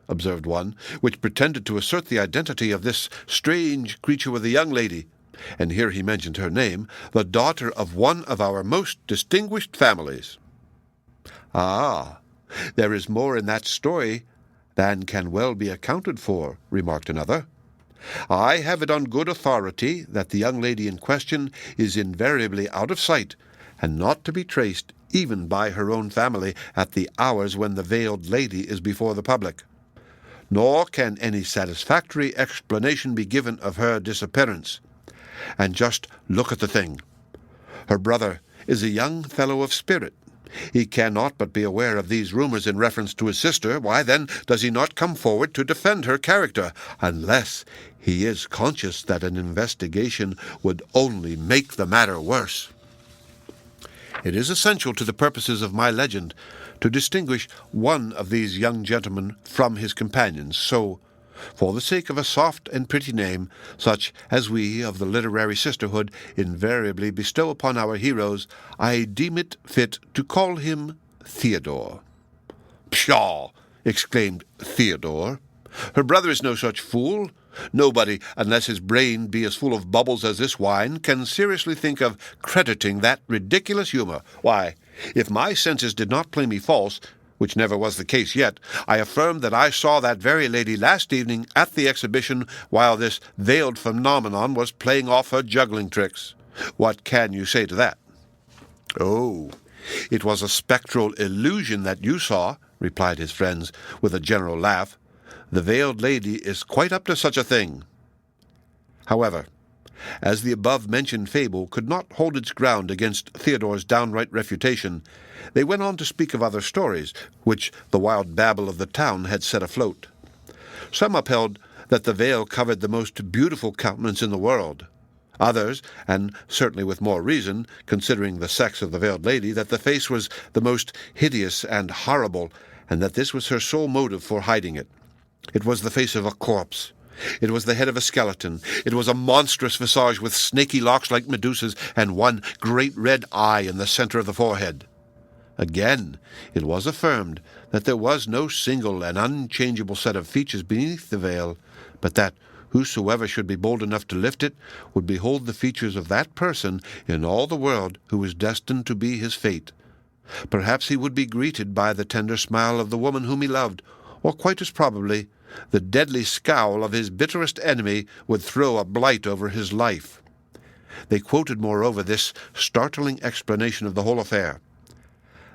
observed one, "which pretended to assert the identity of this strange creature with a young lady," and here he mentioned her name, "the daughter of one of our most distinguished families." "Ah, there is more in that story than can well be accounted for," remarked another. "I have it on good authority that the young lady in question is invariably out of sight, and not to be traced even by her own family at the hours when the veiled lady is before the public. Nor can any satisfactory explanation be given of her disappearance. And just look at the thing. Her brother is a young fellow of spirit. He cannot but be aware of these rumors in reference to his sister. Why, then, does he not come forward to defend her character, unless he is conscious that an investigation would only make the matter worse? It is essential to the purposes of my legend to distinguish one of these young gentlemen from his companions, so, for the sake of a soft and pretty name, such as we of the literary sisterhood invariably bestow upon our heroes, I deem it fit to call him Theodore." "Pshaw!" exclaimed Theodore. "Her brother is no such fool. Nobody, unless his brain be as full of bubbles as this wine, can seriously think of crediting that ridiculous humour. Why, if my senses did not play me false, which never was the case yet, I affirm that I saw that very lady last evening at the exhibition while this veiled phenomenon was playing off her juggling tricks. What can you say to that?" "Oh, it was a spectral illusion that you saw," replied his friends, with a general laugh. "The veiled lady is quite up to such a thing." However, as the above-mentioned fable could not hold its ground against Theodore's downright refutation, they went on to speak of other stories, which the wild babble of the town had set afloat. Some upheld that the veil covered the most beautiful countenance in the world. Others, and certainly with more reason, considering the sex of the veiled lady, that the face was the most hideous and horrible, and that this was her sole motive for hiding it. It was the face of a corpse. It was the head of a skeleton. It was a monstrous visage with snaky locks like Medusa's, and one great red eye in the center of the forehead. Again, it was affirmed that there was no single and unchangeable set of features beneath the veil, but that whosoever should be bold enough to lift it would behold the features of that person in all the world who was destined to be his fate. Perhaps he would be greeted by the tender smile of the woman whom he loved, or quite as probably, the deadly scowl of his bitterest enemy would throw a blight over his life. They quoted, moreover, this startling explanation of the whole affair: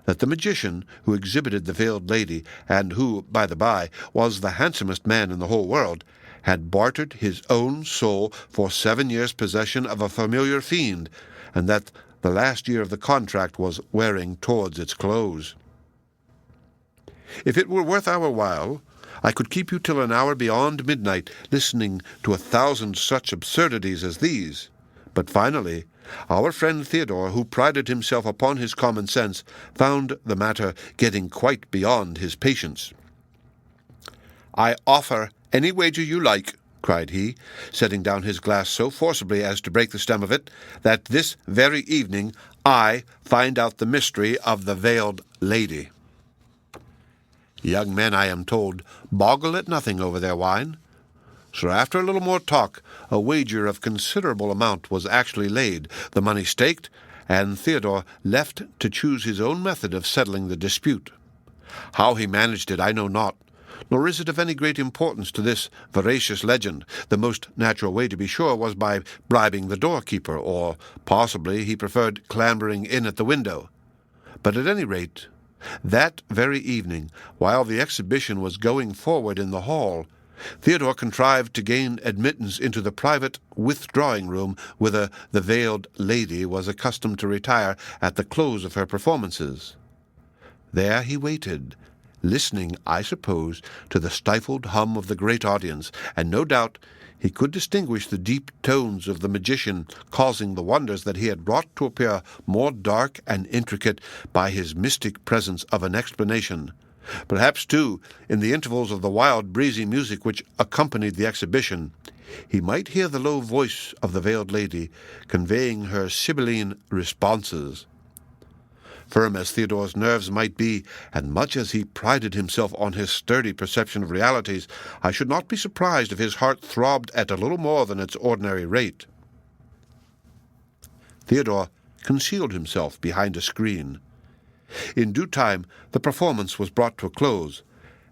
that the magician who exhibited the veiled lady, and who, by the by, was the handsomest man in the whole world, had bartered his own soul for 7 years' possession of a familiar fiend, and that the last year of the contract was wearing towards its close. If it were worth our while, I could keep you till an hour beyond midnight, listening to 1,000 such absurdities as these. But finally, our friend Theodore, who prided himself upon his common sense, found the matter getting quite beyond his patience. "I offer any wager you like," cried he, setting down his glass so forcibly as to break the stem of it, "that this very evening I find out the mystery of the veiled lady." Young men, I am told, boggle at nothing over their wine. So after a little more talk, a wager of considerable amount was actually laid, the money staked, and Theodore left to choose his own method of settling the dispute. How he managed it I know not, nor is it of any great importance to this veracious legend. The most natural way, to be sure, was by bribing the doorkeeper, or possibly he preferred clambering in at the window. But at any rate, that very evening, while the exhibition was going forward in the hall, Theodore contrived to gain admittance into the private withdrawing-room whither the veiled lady was accustomed to retire at the close of her performances. There he waited, listening, I suppose, to the stifled hum of the great audience, and no doubt he could distinguish the deep tones of the magician causing the wonders that he had brought to appear more dark and intricate by his mystic presence of an explanation. Perhaps, too, in the intervals of the wild, breezy music which accompanied the exhibition, he might hear the low voice of the veiled lady conveying her sibylline responses. Firm as Theodore's nerves might be, and much as he prided himself on his sturdy perception of realities, I should not be surprised if his heart throbbed at a little more than its ordinary rate. Theodore concealed himself behind a screen. In due time the performance was brought to a close,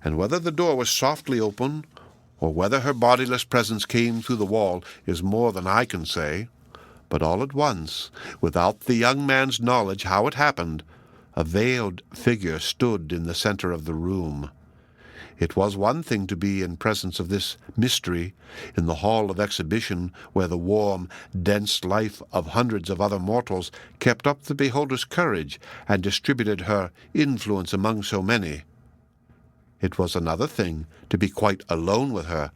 and whether the door was softly opened, or whether her bodiless presence came through the wall, is more than I can say. But all at once, without the young man's knowledge how it happened, a veiled figure stood in the center of the room. It was one thing to be in presence of this mystery in the hall of exhibition, where the warm, dense life of hundreds of other mortals kept up the beholder's courage and distributed her influence among so many. It was another thing to be quite alone with her,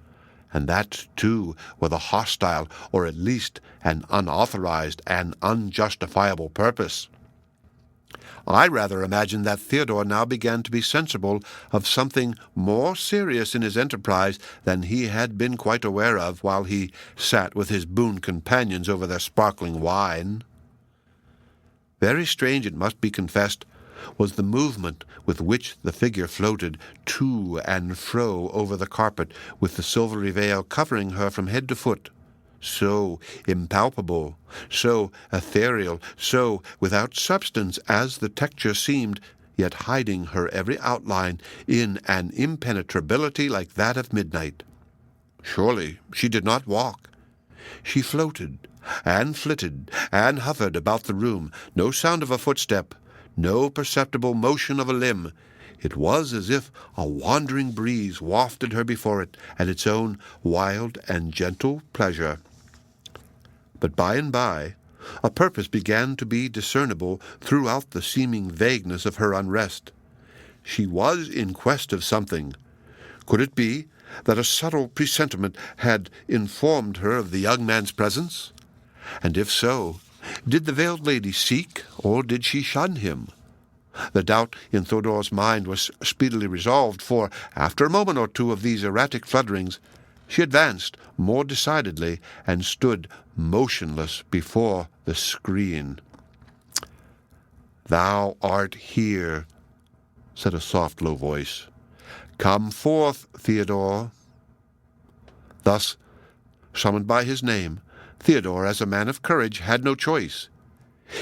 and that, too, with a hostile, or at least an unauthorized and unjustifiable purpose. I rather imagine that Theodore now began to be sensible of something more serious in his enterprise than he had been quite aware of while he sat with his boon companions over their sparkling wine. Very strange, it must be confessed, was the movement with which the figure floated to and fro over the carpet, with the silvery veil covering her from head to foot. So impalpable, so ethereal, so without substance as the texture seemed, yet hiding her every outline in an impenetrability like that of midnight. Surely she did not walk. She floated, and flitted, and hovered about the room, no sound of a footstep, no perceptible motion of a limb. It was as if a wandering breeze wafted her before it at its own wild and gentle pleasure. But by and by a purpose began to be discernible throughout the seeming vagueness of her unrest. She was in quest of something. Could it be that a subtle presentiment had informed her of the young man's presence? And if so, did the veiled lady seek, or did she shun him? The doubt in Theodore's mind was speedily resolved, for, after a moment or two of these erratic flutterings, she advanced more decidedly and stood motionless before the screen. "Thou art here," said a soft, low voice. "Come forth, Theodore." Thus, summoned by his name, Theodore, as a man of courage, had no choice.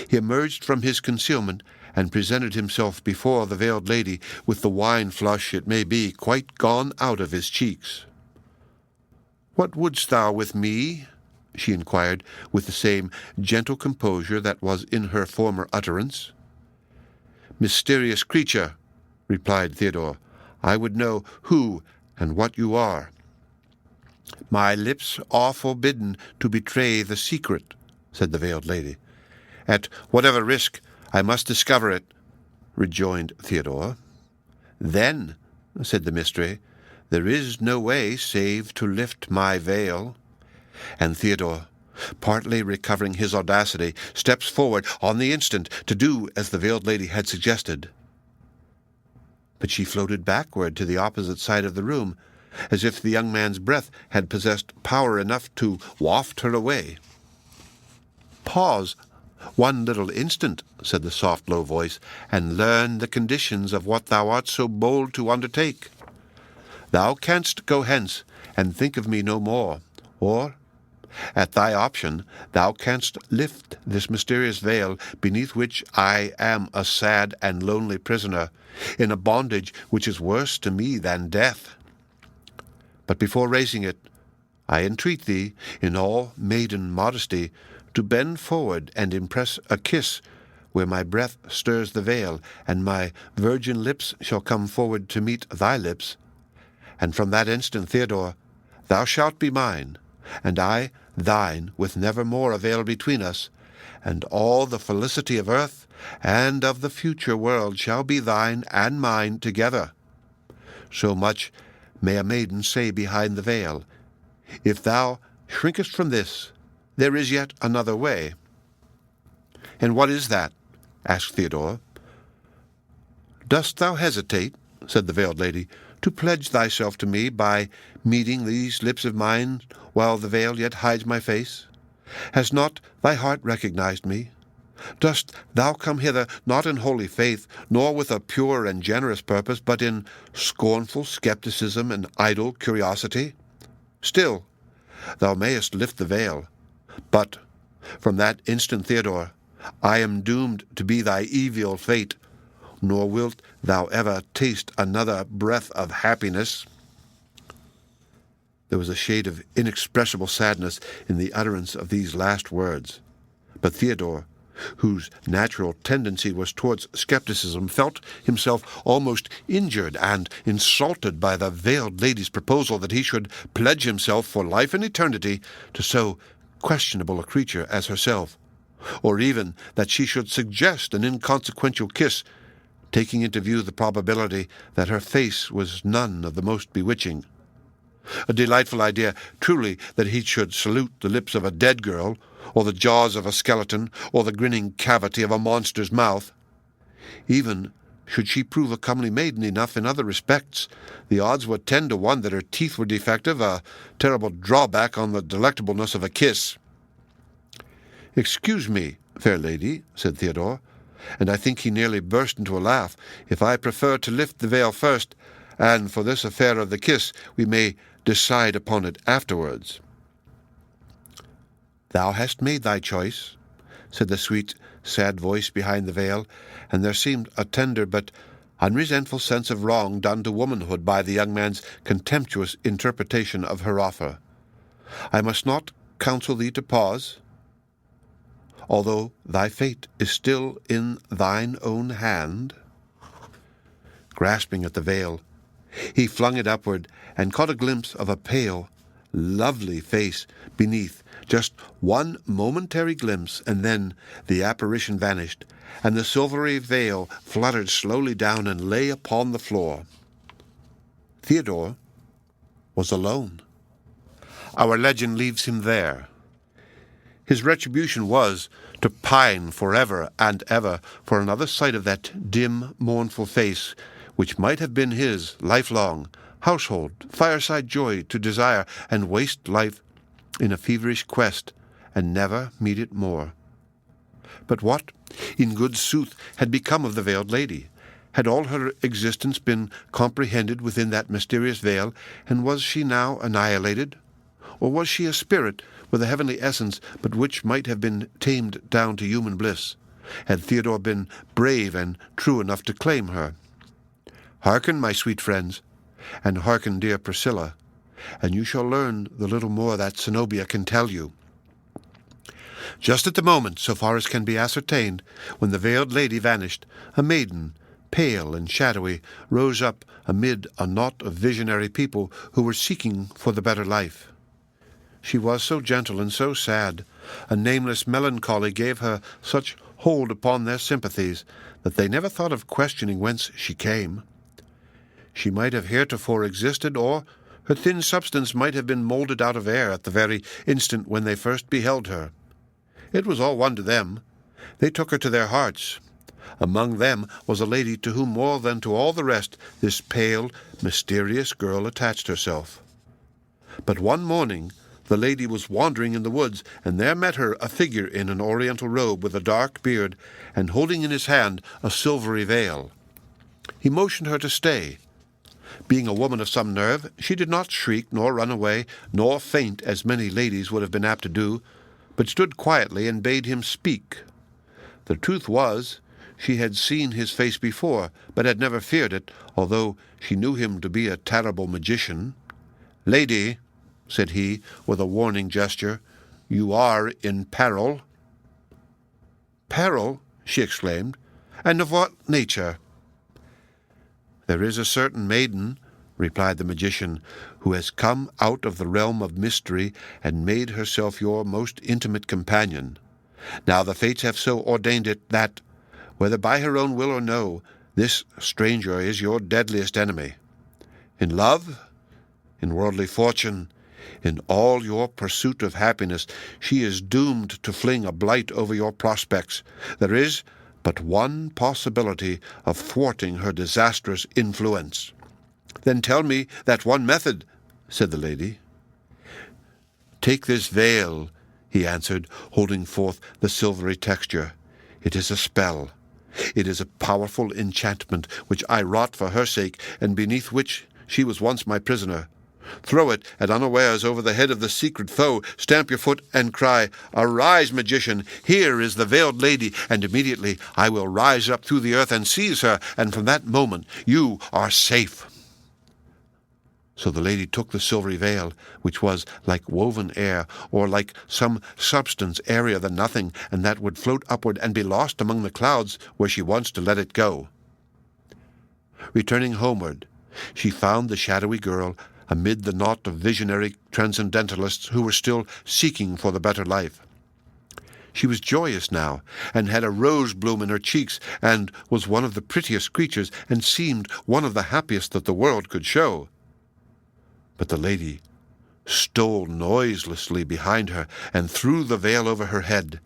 He emerged from his concealment and presented himself before the veiled lady, with the wine flush, it may be, quite gone out of his cheeks. "What wouldst thou with me?" she inquired, with the same gentle composure that was in her former utterance. "Mysterious creature," replied Theodore, "I would know who and what you are." "My lips are forbidden to betray the secret," said the veiled lady. "At whatever risk, I must discover it," rejoined Theodore. "Then," said the mystery, "there is no way save to lift my veil." And Theodore, partly recovering his audacity, steps forward on the instant to do as the veiled lady had suggested. But she floated backward to the opposite side of the room, as if the young man's breath had possessed power enough to waft her away. "Pause one little instant," said the soft, low voice, "and learn the conditions of what thou art so bold to undertake. Thou canst go hence, and think of me no more, or, at thy option, thou canst lift this mysterious veil beneath which I am a sad and lonely prisoner, in a bondage which is worse to me than death. But before raising it, I entreat thee, in all maiden modesty, to bend forward and impress a kiss where my breath stirs the veil, and my virgin lips shall come forward to meet thy lips. And from that instant, Theodore, thou shalt be mine, and I thine, with never more a veil between us, and all the felicity of earth and of the future world shall be thine and mine together. So much may a maiden say behind the veil. If thou shrinkest from this, there is yet another way. And what is that? Asked Theodore. Dost thou hesitate, said the veiled lady, to pledge thyself to me by meeting these lips of mine while the veil yet hides my face? Has not thy heart recognized me? Dost thou come hither not in holy faith, nor with a pure and generous purpose, but in scornful skepticism and idle curiosity? Still, thou mayest lift the veil, but from that instant, Theodore, I am doomed to be thy evil fate, nor wilt thou ever taste another breath of happiness. There was a shade of inexpressible sadness in the utterance of these last words, but Theodore, whose natural tendency was towards skepticism, felt himself almost injured and insulted by the veiled lady's proposal that he should pledge himself for life and eternity to so questionable a creature as herself, or even that she should suggest an inconsequential kiss, taking into view the probability that her face was none of the most bewitching. A delightful idea, truly, that he should salute the lips of a dead girl, or the jaws of a skeleton, or the grinning cavity of a monster's mouth. Even should she prove a comely maiden enough in other respects, the odds were 10 to 1 that her teeth were defective, a terrible drawback on the delectableness of a kiss. "Excuse me, fair lady," said Theodore, and I think he nearly burst into a laugh, "if I prefer to lift the veil first, and for this affair of the kiss we may decide upon it afterwards." "Thou hast made thy choice," said the sweet, sad voice behind the veil, and there seemed a tender but unresentful sense of wrong done to womanhood by the young man's contemptuous interpretation of her offer. "I must not counsel thee to pause, although thy fate is still in thine own hand." Grasping at the veil, he flung it upward and caught a glimpse of a pale, lovely face beneath, just one momentary glimpse, and then the apparition vanished, and the silvery veil fluttered slowly down and lay upon the floor. Theodore was alone. Our legend leaves him there. His retribution was to pine forever and ever for another sight of that dim, mournful face, which might have been his lifelong household, fireside joy to desire, and waste life in a feverish quest, and never meet it more. But what, in good sooth, had become of the veiled lady? Had all her existence been comprehended within that mysterious veil, and was she now annihilated? Or was she a spirit with a heavenly essence, but which might have been tamed down to human bliss, had Theodore been brave and true enough to claim her? Hearken, my sweet friends, and hearken, dear Priscilla, and you shall learn the little more that Zenobia can tell you. Just at the moment, so far as can be ascertained, when the veiled lady vanished, a maiden, pale and shadowy, rose up amid a knot of visionary people who were seeking for the better life. She was so gentle and so sad, a nameless melancholy gave her such hold upon their sympathies, that they never thought of questioning whence she came. She might have heretofore existed, or her thin substance might have been moulded out of air at the very instant when they first beheld her. It was all one to them. They took her to their hearts. Among them was a lady to whom more than to all the rest this pale, mysterious girl attached herself. But one morning the lady was wandering in the woods, and there met her a figure in an oriental robe with a dark beard, and holding in his hand a silvery veil. He motioned her to stay. Being a woman of some nerve, she did not shriek, nor run away, nor faint, as many ladies would have been apt to do, but stood quietly and bade him speak. The truth was, she had seen his face before, but had never feared it, although she knew him to be a terrible magician. "Lady," said he, with a warning gesture, "you are in peril." "Peril?" she exclaimed. "And of what nature?" "There is a certain maiden," replied the magician, "who has come out of the realm of mystery and made herself your most intimate companion. Now the fates have so ordained it that, whether by her own will or no, this stranger is your deadliest enemy. In love, in worldly fortune, in all your pursuit of happiness, she is doomed to fling a blight over your prospects. There is but one possibility of thwarting her disastrous influence." "Then tell me that one method," said the lady. "Take this veil," he answered, holding forth the silvery texture. "It is a spell. It is a powerful enchantment which I wrought for her sake, and beneath which she was once my prisoner. Throw it at unawares over the head of the secret foe, stamp your foot, and cry, 'Arise, magician, here is the veiled lady,' and immediately I will rise up through the earth and seize her, and from that moment you are safe." So the lady took the silvery veil, which was like woven air, or like some substance airier than nothing, and that would float upward and be lost among the clouds were she once to let it go. Returning homeward, she found the shadowy girl amid the knot of visionary transcendentalists who were still seeking for the better life. She was joyous now, and had a rose bloom in her cheeks, and was one of the prettiest creatures, and seemed one of the happiest that the world could show. But the lady stole noiselessly behind her and threw the veil over her head.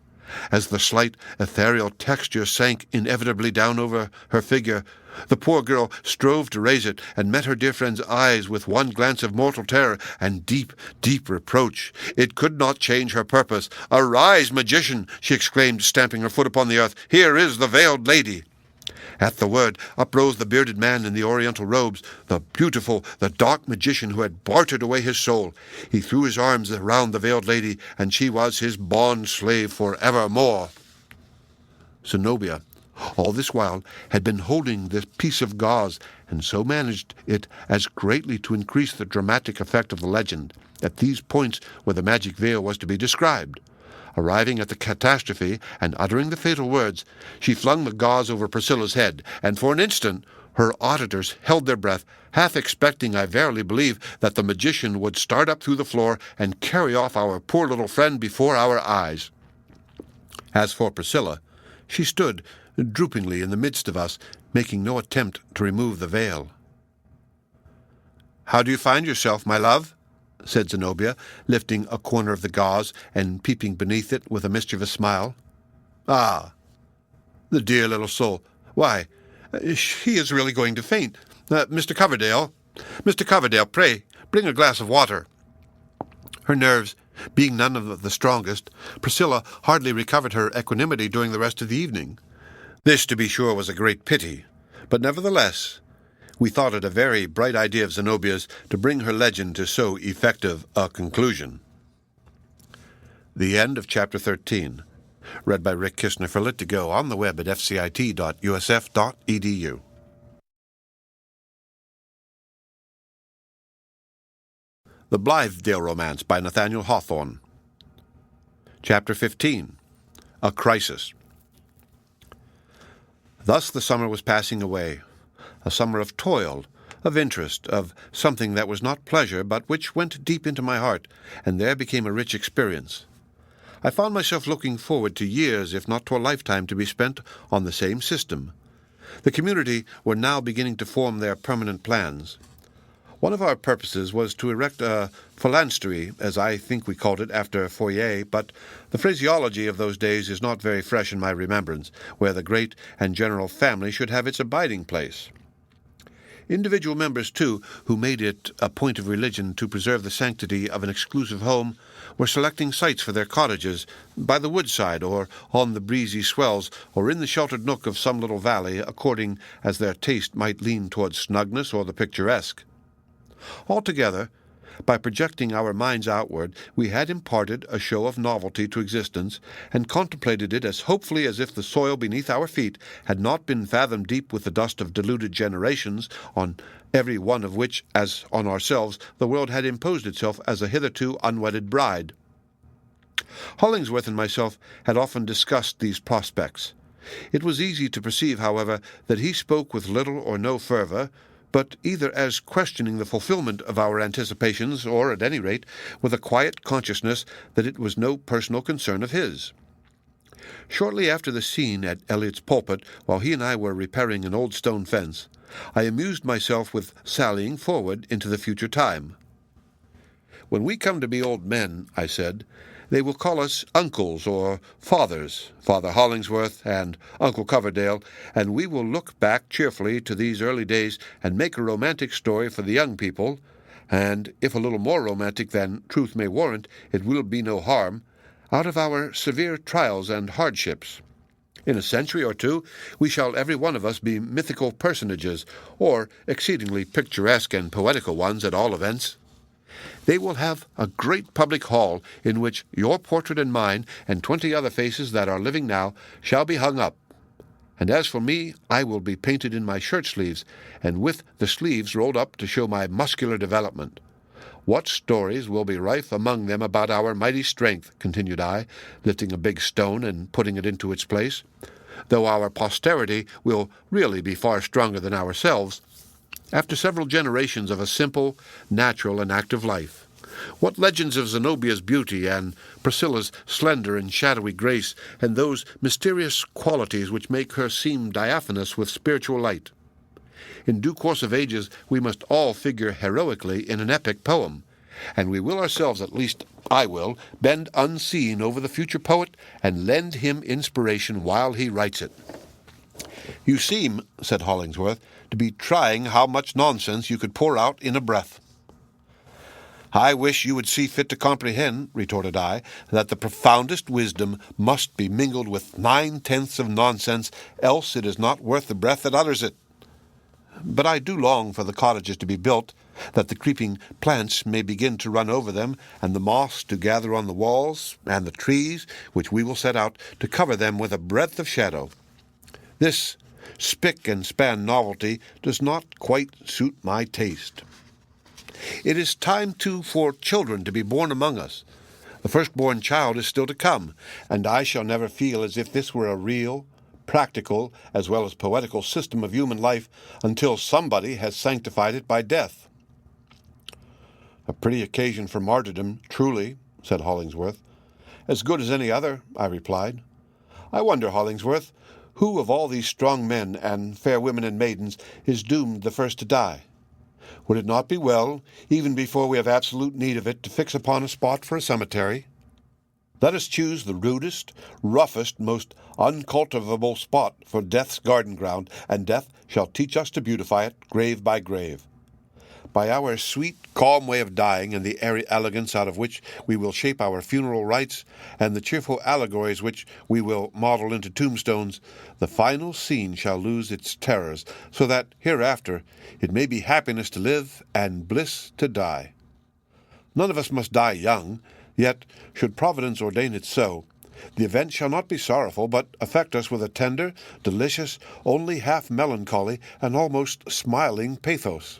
As the slight ethereal texture sank inevitably down over her figure, the poor girl strove to raise it, and met her dear friend's eyes with one glance of mortal terror and deep, deep reproach. It could not change her purpose. "Arise, magician!" she exclaimed, stamping her foot upon the earth. "Here is the veiled lady!" At the word, up rose the bearded man in the oriental robes, the beautiful, the dark magician who had bartered away his soul. He threw his arms around the veiled lady, and she was his bond slave for evermore. Zenobia, all this while, had been holding this piece of gauze, and so managed it as greatly to increase the dramatic effect of the legend, at these points where the magic veil was to be described. Arriving at the catastrophe, and uttering the fatal words, she flung the gauze over Priscilla's head, and for an instant her auditors held their breath, half expecting, I verily believe, that the magician would start up through the floor and carry off our poor little friend before our eyes. As for Priscilla, she stood droopingly in the midst of us, making no attempt to remove the veil. "How do you find yourself, my love?" said Zenobia, lifting a corner of the gauze and peeping beneath it with a mischievous smile. "Ah, the dear little soul! Why, she is really going to faint. Mr. Coverdale, pray, bring a glass of water." Her nerves being none of the strongest, Priscilla hardly recovered her equanimity during the rest of the evening. This, to be sure, was a great pity, but nevertheless we thought it a very bright idea of Zenobia's to bring her legend to so effective a conclusion. The end of Chapter 13. Read by Rick Kistner for Lit2Go on the web at fcit.usf.edu. The Blithedale Romance by Nathaniel Hawthorne. Chapter 15. A Crisis. Thus the summer was passing away. A summer of toil, of interest, of something that was not pleasure, but which went deep into my heart, and there became a rich experience. I found myself looking forward to years, if not to a lifetime, to be spent on the same system. The community were now beginning to form their permanent plans. One of our purposes was to erect a phalanstery, as I think we called it, after Fourier, but the phraseology of those days is not very fresh in my remembrance, where the great and general family should have its abiding place. Individual members, too, who made it a point of religion to preserve the sanctity of an exclusive home, were selecting sites for their cottages by the woodside, or on the breezy swells, or in the sheltered nook of some little valley, according as their taste might lean towards snugness or the picturesque. Altogether, By projecting our minds outward, we had imparted a show of novelty to existence, and contemplated it as hopefully as if the soil beneath our feet had not been fathom deep with the dust of deluded generations, on every one of which, as on ourselves, the world had imposed itself as a hitherto unwedded bride. Hollingsworth and myself had often discussed these prospects. It was easy to perceive, however, that he spoke with little or no fervour, but either as questioning the fulfilment of our anticipations, or, at any rate, with a quiet consciousness that it was no personal concern of his. Shortly after the scene at Eliot's pulpit, while he and I were repairing an old stone fence, I amused myself with sallying forward into the future time. "When we come to be old men," I said, "they will call us uncles or fathers, Father Hollingsworth and Uncle Coverdale, and we will look back cheerfully to these early days and make a romantic story for the young people, and if a little more romantic than truth may warrant, it will be no harm, out of our severe trials and hardships. In a century or two we shall every one of us be mythical personages, or exceedingly picturesque and poetical ones at all events. They will have a great public hall in which your portrait and mine, and 20 other faces that are living now, shall be hung up. And as for me, I will be painted in my shirt-sleeves, and with the sleeves rolled up to show my muscular development. What stories will be rife among them about our mighty strength," continued I, lifting a big stone and putting it into its place, "though our posterity will really be far stronger than ourselves, after several generations of a simple, natural, and active life. What legends of Zenobia's beauty, and Priscilla's slender and shadowy grace, and those mysterious qualities which make her seem diaphanous with spiritual light. In due course of ages we must all figure heroically in an epic poem, and we will ourselves, at least I will, bend unseen over the future poet and lend him inspiration while he writes it." "You seem," said Hollingsworth, "to be trying how much nonsense you could pour out in a breath." "I wish you would see fit to comprehend," retorted I, "that the profoundest wisdom must be mingled with 9/10 of nonsense, else it is not worth the breath that utters it. But I do long for the cottages to be built, that the creeping plants may begin to run over them, and the moss to gather on the walls, and the trees, which we will set out, to cover them with a breadth of shadow. This spick-and-span novelty does not quite suit my taste. It is time, too, for children to be born among us. The firstborn child is still to come, and I shall never feel as if this were a real, practical, as well as poetical system of human life until somebody has sanctified it by death." "A pretty occasion for martyrdom, truly," said Hollingsworth. "As good as any other," I replied. "I wonder, Hollingsworth, who of all these strong men and fair women and maidens is doomed the first to die? Would it not be well, even before we have absolute need of it, to fix upon a spot for a cemetery? Let us choose the rudest, roughest, most uncultivable spot for death's garden ground, and death shall teach us to beautify it, grave by grave. By our sweet, calm way of dying, and the airy elegance out of which we will shape our funeral rites, and the cheerful allegories which we will model into tombstones, the final scene shall lose its terrors, so that hereafter it may be happiness to live and bliss to die. None of us must die young, yet, should Providence ordain it so, the event shall not be sorrowful, but affect us with a tender, delicious, only half melancholy, and almost smiling pathos."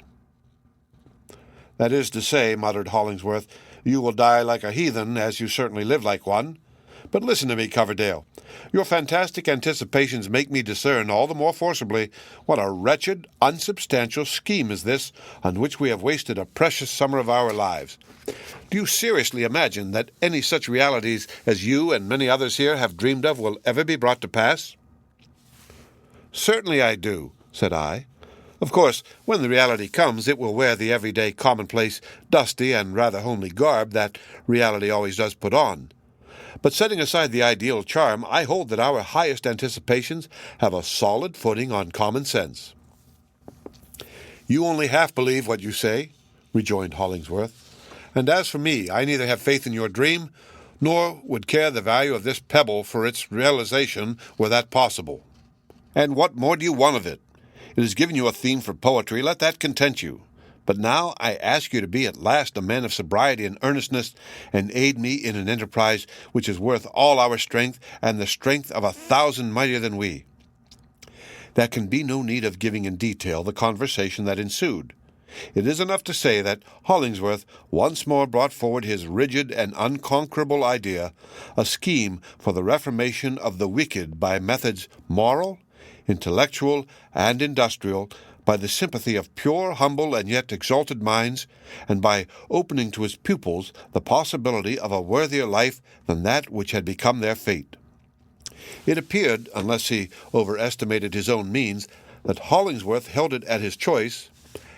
"That is to say," muttered Hollingsworth, "you will die like a heathen, as you certainly live like one. But listen to me, Coverdale. Your fantastic anticipations make me discern all the more forcibly what a wretched, unsubstantial scheme is this on which we have wasted a precious summer of our lives. Do you seriously imagine that any such realities as you and many others here have dreamed of will ever be brought to pass?" "Certainly I do," said I. "Of course, when the reality comes, it will wear the everyday, commonplace, dusty, and rather homely garb that reality always does put on. But setting aside the ideal charm, I hold that our highest anticipations have a solid footing on common sense." "You only half believe what you say," rejoined Hollingsworth. "And as for me, I neither have faith in your dream, nor would care the value of this pebble for its realization were that possible. And what more do you want of it? It has given you a theme for poetry, let that content you. But now I ask you to be at last a man of sobriety and earnestness, and aid me in an enterprise which is worth all our strength, and the strength of 1,000 mightier than we. There can be no need of giving in detail the conversation that ensued. It is enough to say that Hollingsworth once more brought forward his rigid and unconquerable idea, a scheme for the reformation of the wicked by methods moral, intellectual, and industrial, by the sympathy of pure, humble, and yet exalted minds, and by opening to his pupils the possibility of a worthier life than that which had become their fate. It appeared, unless he overestimated his own means, that Hollingsworth held it at his choice,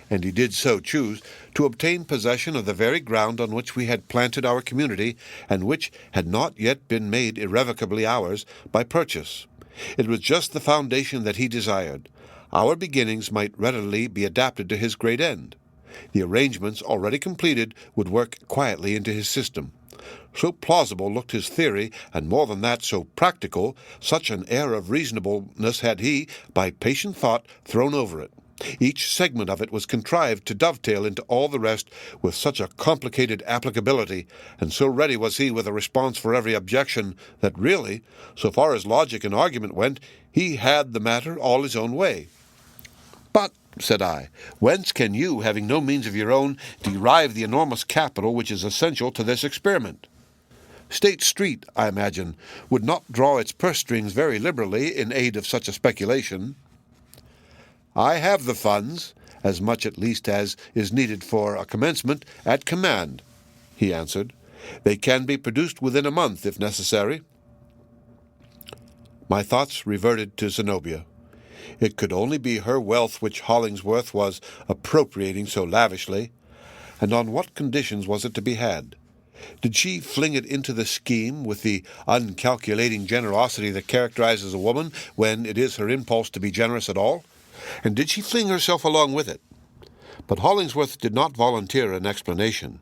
and he did so choose, to obtain possession of the very ground on which we had planted our community, and which had not yet been made irrevocably ours by purchase. It was just the foundation that he desired. Our beginnings might readily be adapted to his great end. The arrangements already completed would work quietly into his system. So plausible looked his theory, and more than that, so practical, such an air of reasonableness had he, by patient thought, thrown over it. Each segment of it was contrived to dovetail into all the rest with such a complicated applicability, and so ready was he with a response for every objection, that really, so far as logic and argument went, he had the matter all his own way. "But," said I, "whence can you, having no means of your own, derive the enormous capital which is essential to this experiment? State Street, I imagine, would not draw its purse strings very liberally in aid of such a speculation." "I have the funds, as much at least as is needed for a commencement, at command," he answered. "They can be produced within a month, if necessary." My thoughts reverted to Zenobia. It could only be her wealth which Hollingsworth was appropriating so lavishly, and on what conditions was it to be had? Did she fling it into the scheme with the uncalculating generosity that characterizes a woman when it is her impulse to be generous at all? And did she fling herself along with it? But Hollingsworth did not volunteer an explanation.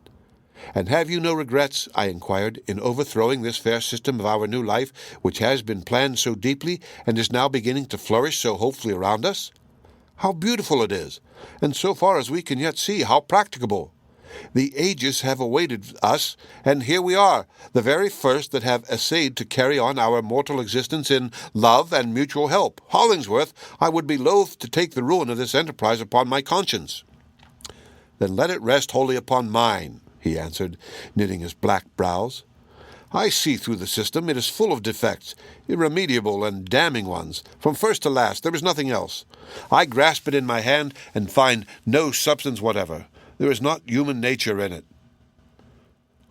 "And have you no regrets," I inquired, "in overthrowing this fair system of our new life, which has been planned so deeply, and is now beginning to flourish so hopefully around us? How beautiful it is, and so far as we can yet see, how practicable! The ages have awaited us, and here we are, the very first that have essayed to carry on our mortal existence in love and mutual help. Hollingsworth, I would be loath to take the ruin of this enterprise upon my conscience." "Then let it rest wholly upon mine," he answered, knitting his black brows. "I see through the system. It is full of defects, irremediable and damning ones. From first to last, there is nothing else. I grasp it in my hand and find no substance whatever. There is not human nature in it."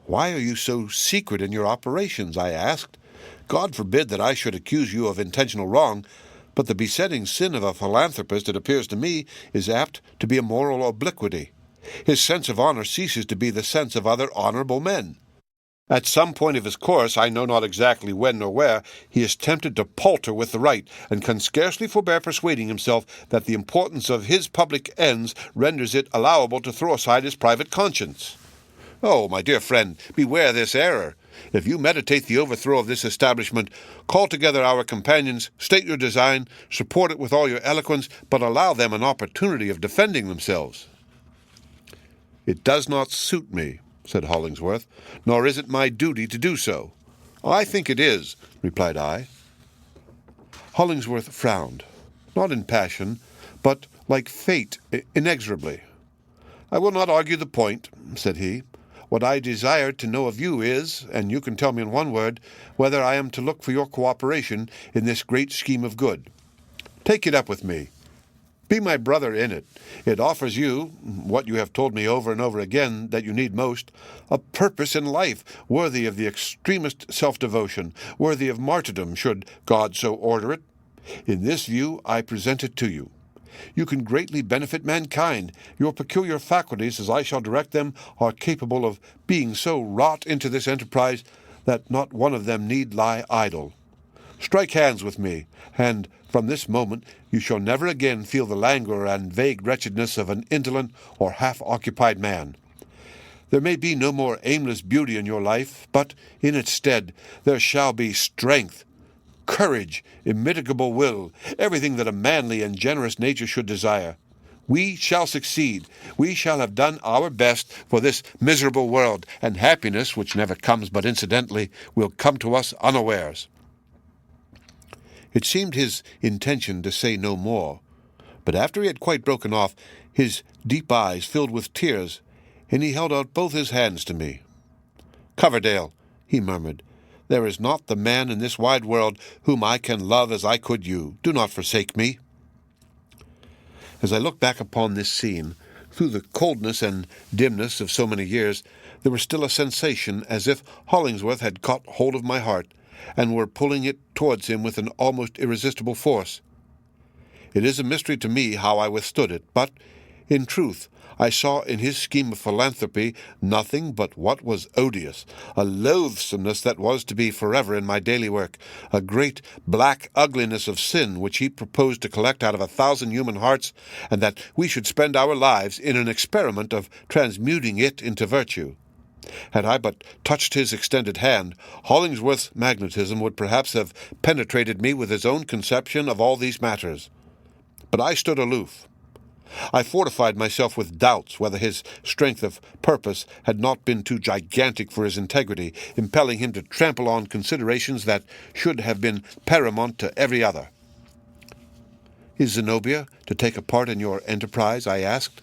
"Why are you so secret in your operations?" I asked. "God forbid that I should accuse you of intentional wrong, but the besetting sin of a philanthropist, it appears to me, is apt to be a moral obliquity. His sense of honor ceases to be the sense of other honorable men. At some point of his course, I know not exactly when nor where, he is tempted to palter with the right, and can scarcely forbear persuading himself that the importance of his public ends renders it allowable to throw aside his private conscience. Oh, my dear friend, beware this error. If you meditate the overthrow of this establishment, call together our companions, state your design, support it with all your eloquence, but allow them an opportunity of defending themselves." "It does not suit me," said Hollingsworth, "nor is it my duty to do so." "I think it is," replied I. Hollingsworth frowned, not in passion, but like fate, inexorably. "I will not argue the point," said he. "What I desire to know of you is, and you can tell me in one word, whether I am to look for your cooperation in this great scheme of good. Take it up with me. Be my brother in it. It offers you, what you have told me over and over again that you need most, a purpose in life worthy of the extremest self-devotion, worthy of martyrdom, should God so order it. In this view I present it to you. You can greatly benefit mankind. Your peculiar faculties, as I shall direct them, are capable of being so wrought into this enterprise that not one of them need lie idle. Strike hands with me, and from this moment you shall never again feel the languor and vague wretchedness of an indolent or half-occupied man. There may be no more aimless beauty in your life, but in its stead there shall be strength, courage, immitigable will, everything that a manly and generous nature should desire. We shall succeed. We shall have done our best for this miserable world, and happiness, which never comes but incidentally, will come to us unawares." It seemed his intention to say no more, but after he had quite broken off, his deep eyes filled with tears, and he held out both his hands to me. "Coverdale," he murmured, "there is not the man in this wide world whom I can love as I could you. Do not forsake me." As I look back upon this scene, through the coldness and dimness of so many years, there was still a sensation as if Hollingsworth had caught hold of my heart and were pulling it towards him with an almost irresistible force. It is a mystery to me how I withstood it, but, in truth, I saw in his scheme of philanthropy nothing but what was odious, a loathsomeness that was to be forever in my daily work, a great black ugliness of sin which he proposed to collect out of 1,000 human hearts, and that we should spend our lives in an experiment of transmuting it into virtue. Had I but touched his extended hand, Hollingsworth's magnetism would perhaps have penetrated me with his own conception of all these matters. But I stood aloof. I fortified myself with doubts whether his strength of purpose had not been too gigantic for his integrity, impelling him to trample on considerations that should have been paramount to every other. "Is Zenobia to take a part in your enterprise?" I asked.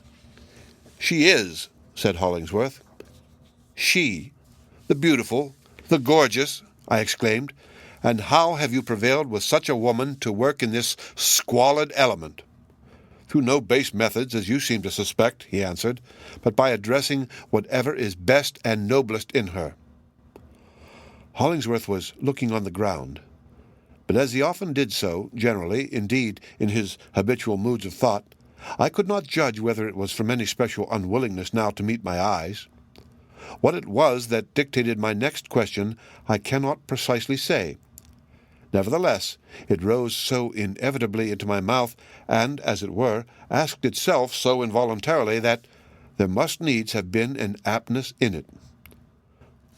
"She is," said Hollingsworth. "She, the beautiful, the gorgeous," I exclaimed. "And how have you prevailed with such a woman to work in this squalid element?" "Through no base methods, as you seem to suspect," he answered, "but by addressing whatever is best and noblest in her." Hollingsworth was looking on the ground, but as he often did so, generally, indeed, in his habitual moods of thought, I could not judge whether it was from any special unwillingness now to meet my eyes. What it was that dictated my next question I cannot precisely say. Nevertheless, it rose so inevitably into my mouth, and, as it were, asked itself so involuntarily, that there must needs have been an aptness in it.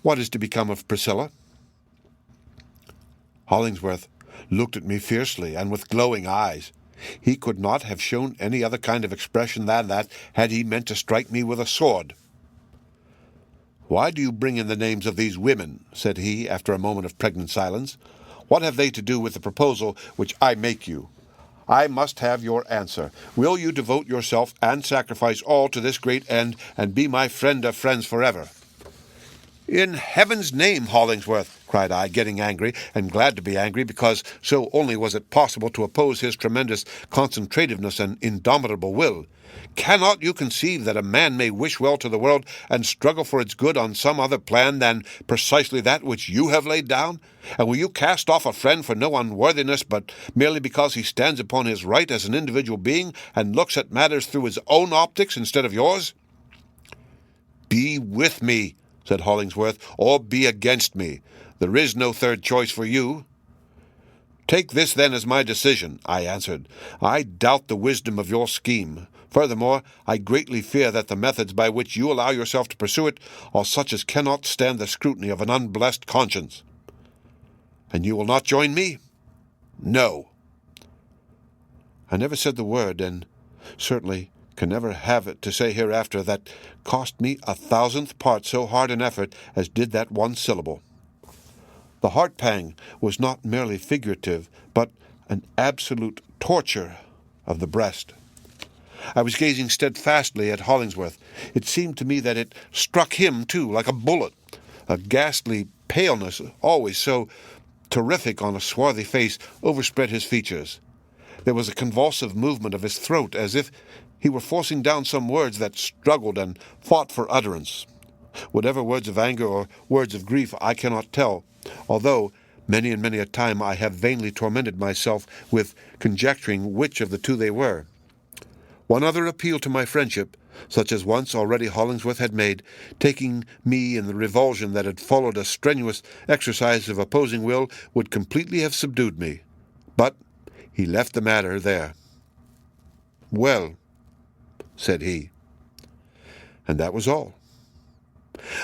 "What is to become of Priscilla?" Hollingsworth looked at me fiercely and with glowing eyes. He could not have shown any other kind of expression than that had he meant to strike me with a sword. "Why do you bring in the names of these women?" said he, after a moment of pregnant silence. "What have they to do with the proposal which I make you? I must have your answer. Will you devote yourself and sacrifice all to this great end, and be my friend of friends forever?" "In heaven's name, Hollingsworth," cried I, getting angry, and glad to be angry, because so only was it possible to oppose his tremendous concentrativeness and indomitable will, "cannot you conceive that a man may wish well to the world and struggle for its good on some other plan than precisely that which you have laid down? And will you cast off a friend for no unworthiness, but merely because he stands upon his right as an individual being and looks at matters through his own optics instead of yours?" "Be with me," said Hollingsworth, "or be against me. There is no third choice for you." "Take this, then, as my decision," I answered. "I doubt the wisdom of your scheme. Furthermore, I greatly fear that the methods by which you allow yourself to pursue it are such as cannot stand the scrutiny of an unblessed conscience." "And you will not join me?" "No." I never said the word, and certainly can never have it to say hereafter, that cost me 1,000th part so hard an effort as did that one syllable. The heart-pang was not merely figurative, but an absolute torture of the breast. I was gazing steadfastly at Hollingsworth. It seemed to me that it struck him, too, like a bullet. A ghastly paleness, always so terrific on a swarthy face, overspread his features. There was a convulsive movement of his throat, as if he were forcing down some words that struggled and fought for utterance. Whatever words of anger or words of grief I cannot tell, although many and many a time I have vainly tormented myself with conjecturing which of the two they were. One other appeal to my friendship, such as once already Hollingsworth had made, taking me in the revulsion that had followed a strenuous exercise of opposing will, would completely have subdued me. But he left the matter there. "Well," said he. And that was all.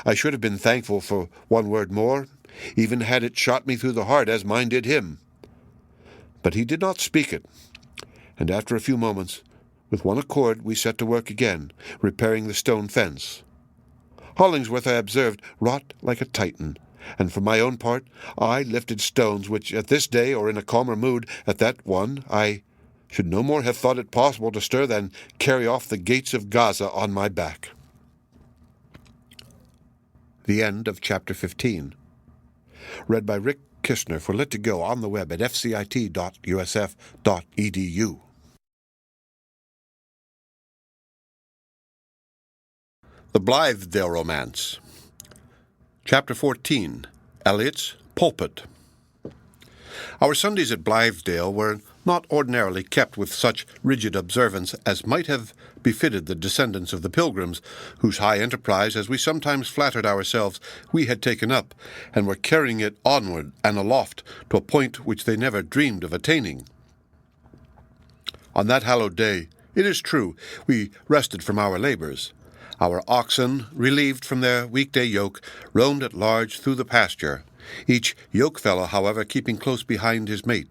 I should have been thankful for one word more, even had it shot me through the heart as mine did him. But he did not speak it, and after a few moments With one accord we set to work again, repairing the stone fence. Hollingsworth, I observed, wrought like a Titan, and for my own part I lifted stones which at this day, or in a calmer mood at that one, I should no more have thought it possible to stir than carry off the gates of Gaza on my back. The end of Chapter 15. Read by Rick Kistner for Lit2Go on the web at fcit.usf.edu. The Blitheale Romance. Chapter 14. Eliot's Pulpit. Our Sundays at Blitheale were not ordinarily kept with such rigid observance as might have befitted the descendants of the Pilgrims, whose high enterprise, as we sometimes flattered ourselves, we had taken up, and were carrying it onward and aloft to a point which they never dreamed of attaining. On that hallowed day, it is true, we rested from our labors. Our oxen, relieved from their weekday yoke, roamed at large through the pasture, each yoke-fellow, however, keeping close behind his mate,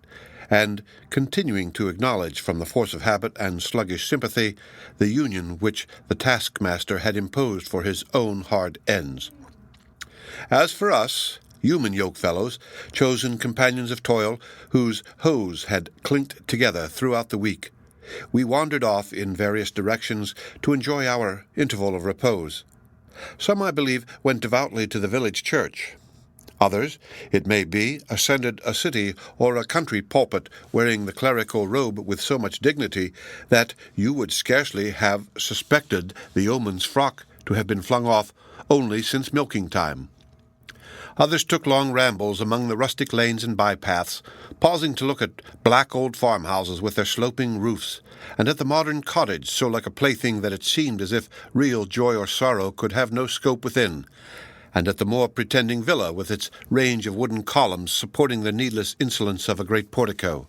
and continuing to acknowledge from the force of habit and sluggish sympathy the union which the taskmaster had imposed for his own hard ends. As for us, human yoke-fellows, chosen companions of toil, whose hoes had clinked together throughout the week, we wandered off in various directions to enjoy our interval of repose. Some, I believe, went devoutly to the village church. Others, it may be, ascended a city or a country pulpit wearing the clerical robe with so much dignity that you would scarcely have suspected the yeoman's frock to have been flung off only since milking time. Others took long rambles among the rustic lanes and bypaths, pausing to look at black old farmhouses with their sloping roofs, and at the modern cottage so like a plaything that it seemed as if real joy or sorrow could have no scope within, and at the more pretending villa with its range of wooden columns supporting the needless insolence of a great portico.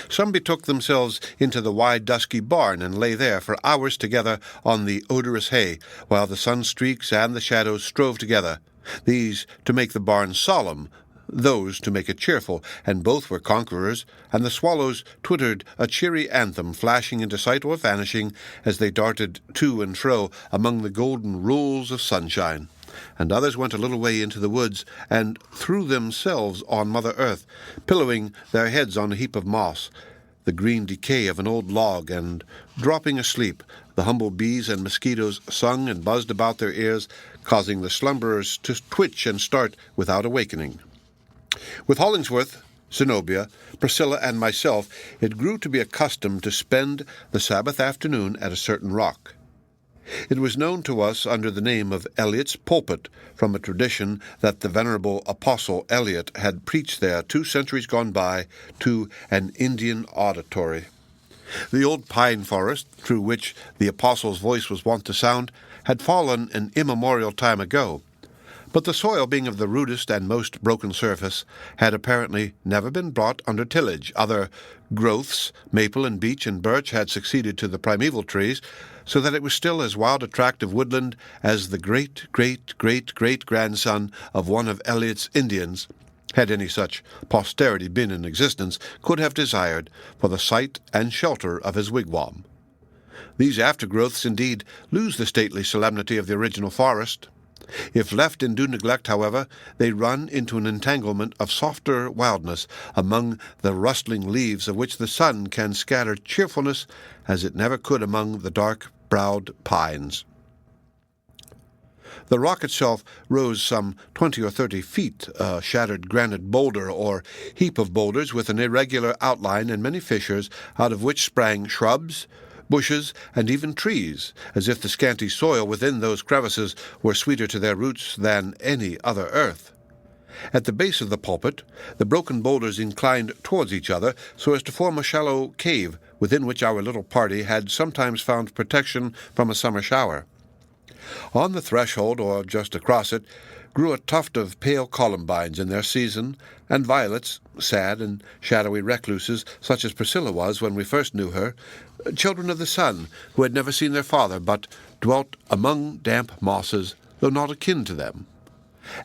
Some betook themselves into the wide dusky barn and lay there for hours together on the odorous hay, while the sun-streaks and the shadows strove together, these to make the barn solemn, those to make it cheerful, and both were conquerors, and the swallows twittered a cheery anthem, flashing into sight or vanishing as they darted to and fro among the golden rules of sunshine. And others went a little way into the woods and threw themselves on Mother Earth, pillowing their heads on a heap of moss, the green decay of an old log, and dropping asleep. The humble bees and mosquitoes sung and buzzed about their ears, causing the slumberers to twitch and start without awakening. With Hollingsworth, Zenobia, Priscilla, and myself, it grew to be a custom to spend the Sabbath afternoon at a certain rock. It was known to us under the name of Eliot's Pulpit, from a tradition that the venerable Apostle Eliot had preached there 2 centuries gone by to an Indian auditory. The old pine forest, through which the Apostle's voice was wont to sound, had fallen an immemorial time ago, but the soil, being of the rudest and most broken surface, had apparently never been brought under tillage. Other growths, maple and beech and birch, had succeeded to the primeval trees, so that it was still as wild a tract of woodland as the great-great-great-great-grandson of one of Eliot's Indians, had any such posterity been in existence, could have desired for the site and shelter of his wigwam. These aftergrowths, indeed, lose the stately solemnity of the original forest. If left in due neglect, however, they run into an entanglement of softer wildness, among the rustling leaves of which the sun can scatter cheerfulness as it never could among the dark-browed pines. The rock itself rose some 20 or 30 feet, a shattered granite boulder or heap of boulders with an irregular outline and many fissures, out of which sprang shrubs, bushes, and even trees, as if the scanty soil within those crevices were sweeter to their roots than any other earth. At the base of the pulpit, the broken boulders inclined towards each other so as to form a shallow cave, within which our little party had sometimes found protection from a summer shower. On the threshold, or just across it, grew a tuft of pale columbines in their season, and violets, sad and shadowy recluses, such as Priscilla was when we first knew her, children of the sun, who had never seen their father, but dwelt among damp mosses, though not akin to them.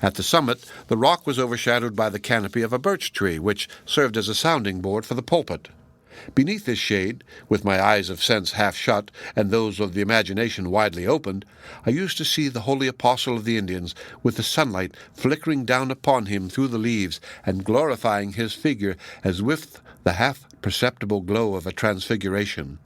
At the summit, the rock was overshadowed by the canopy of a birch tree, which served as a sounding board for the pulpit. Beneath this shade, with my eyes of sense half shut, and those of the imagination widely opened, I used to see the holy apostle of the Indians, with the sunlight flickering down upon him through the leaves, and glorifying his figure as with the half-perceptible glow of a transfiguration.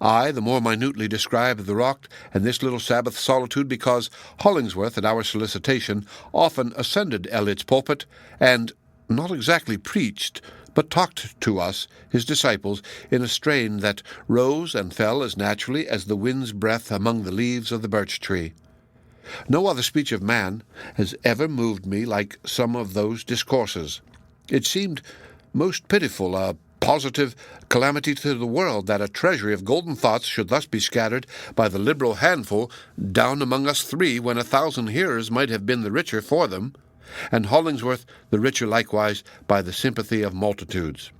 I the more minutely describe the rock and this little Sabbath solitude because Hollingsworth, at our solicitation, often ascended Eliot's pulpit, and not exactly preached, but talked to us, his disciples, in a strain that rose and fell as naturally as the wind's breath among the leaves of the birch tree. No other speech of man has ever moved me like some of those discourses. It seemed most pitiful, a positive calamity to the world, that a treasury of golden thoughts should thus be scattered by the liberal handful down among us three, when 1,000 hearers might have been the richer for them, and Hollingsworth the richer likewise by the sympathy of multitudes.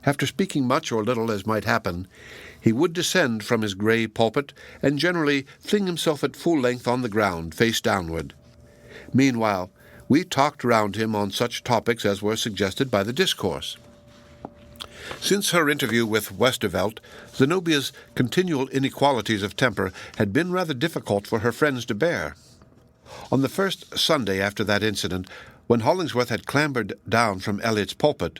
After speaking much or little as might happen, he would descend from his grey pulpit, and generally fling himself at full length on the ground, face downward. Meanwhile, we talked round him on such topics as were suggested by the discourse. Since her interview with Westervelt, Zenobia's continual inequalities of temper had been rather difficult for her friends to bear. On the first Sunday after that incident, when Hollingsworth had clambered down from Eliot's pulpit,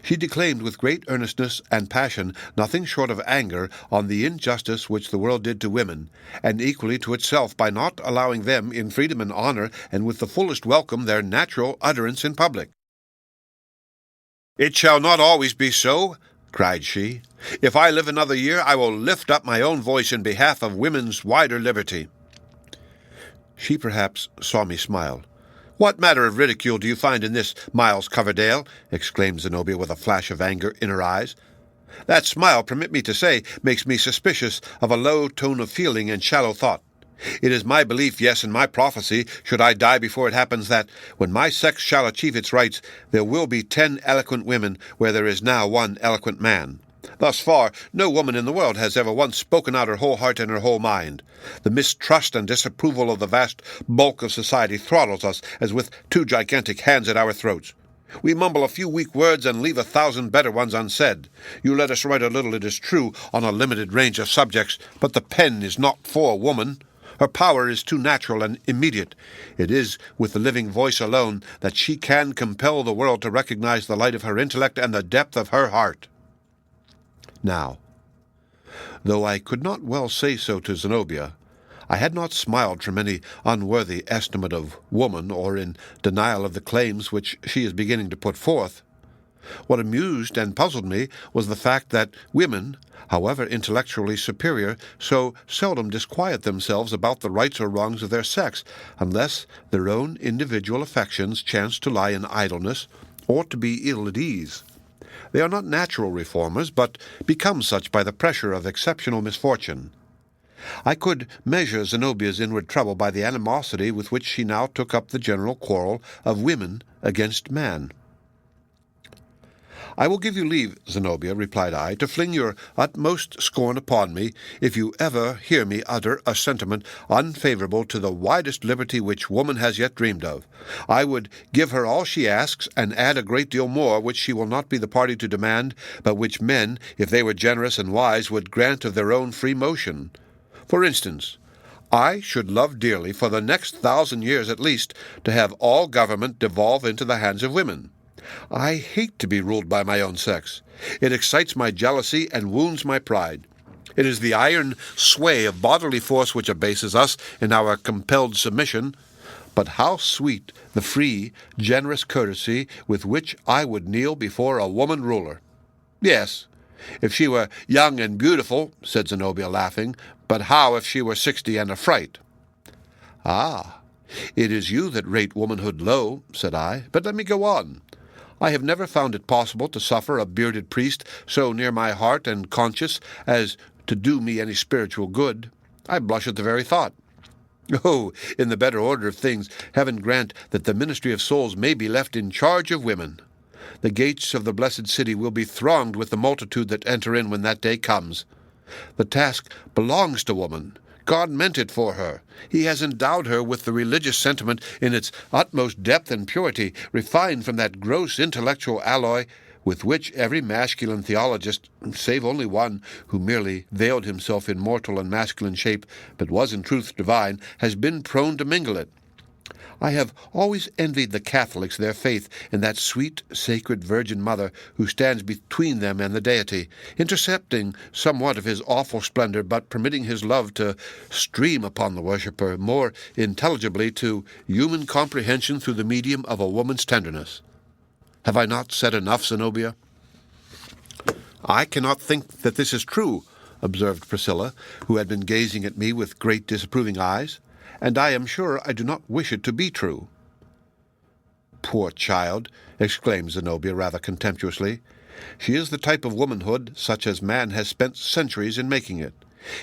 she declaimed with great earnestness and passion, nothing short of anger, on the injustice which the world did to women, and equally to itself, by not allowing them, in freedom and honor, and with the fullest welcome, their natural utterance in public. "It shall not always be so," cried she. "If I live another year, I will lift up my own voice in behalf of women's wider liberty." She perhaps saw me smile. "What matter of ridicule do you find in this, Miles Coverdale?" exclaimed Zenobia with a flash of anger in her eyes. "That smile, permit me to say, makes me suspicious of a low tone of feeling and shallow thought. It is my belief, yes, and my prophecy, should I die before it happens, that, when my sex shall achieve its rights, there will be 10 eloquent women where there is now 1 eloquent man. Thus far, no woman in the world has ever once spoken out her whole heart and her whole mind. The mistrust and disapproval of the vast bulk of society throttles us as with 2 gigantic hands at our throats. We mumble a few weak words and leave 1,000 better ones unsaid. You let us write a little, it is true, on a limited range of subjects, but the pen is not for woman. Her power is too natural and immediate. It is with the living voice alone that she can compel the world to recognize the light of her intellect and the depth of her heart." Now, though I could not well say so to Zenobia, I had not smiled from any unworthy estimate of woman, or in denial of the claims which she is beginning to put forth. What amused and puzzled me was the fact that women, however intellectually superior, so seldom disquiet themselves about the rights or wrongs of their sex, unless their own individual affections chance to lie in idleness, or to be ill at ease. They are not natural reformers, but become such by the pressure of exceptional misfortune. I could measure Zenobia's inward trouble by the animosity with which she now took up the general quarrel of women against man. "I will give you leave, Zenobia," replied I, "to fling your utmost scorn upon me, if you ever hear me utter a sentiment unfavorable to the widest liberty which woman has yet dreamed of. I would give her all she asks, and add a great deal more, which she will not be the party to demand, but which men, if they were generous and wise, would grant of their own free motion. For instance, I should love dearly, for the next 1,000 years at least, to have all government devolve into the hands of women. I hate to be ruled by my own sex. It excites my jealousy and wounds my pride. It is the iron sway of bodily force which abases us in our compelled submission. But how sweet the free, generous courtesy with which I would kneel before a woman ruler! Yes, if she were young and beautiful," said Zenobia, laughing, "but how if she were 60 and a fright?" "Ah, it is you that rate womanhood low," said I, "but let me go on. I have never found it possible to suffer a bearded priest so near my heart and conscience as to do me any spiritual good. I blush at the very thought. Oh, in the better order of things, heaven grant that the ministry of souls may be left in charge of women. The gates of the blessed city will be thronged with the multitude that enter in when that day comes. The task belongs to woman. God meant it for her. He has endowed her with the religious sentiment in its utmost depth and purity, refined from that gross intellectual alloy with which every masculine theologist, save only one who merely veiled himself in mortal and masculine shape, but was in truth divine, has been prone to mingle it. I have always envied the Catholics their faith in that sweet, sacred Virgin Mother who stands between them and the Deity, intercepting somewhat of his awful splendor, but permitting his love to stream upon the worshipper more intelligibly to human comprehension through the medium of a woman's tenderness. Have I not said enough, Zenobia? I cannot think that this is true, observed Priscilla, who had been gazing at me with great disapproving eyes, and I am sure I do not wish it to be true. Poor child, exclaimed Zenobia rather contemptuously. She is the type of womanhood such as man has spent centuries in making it.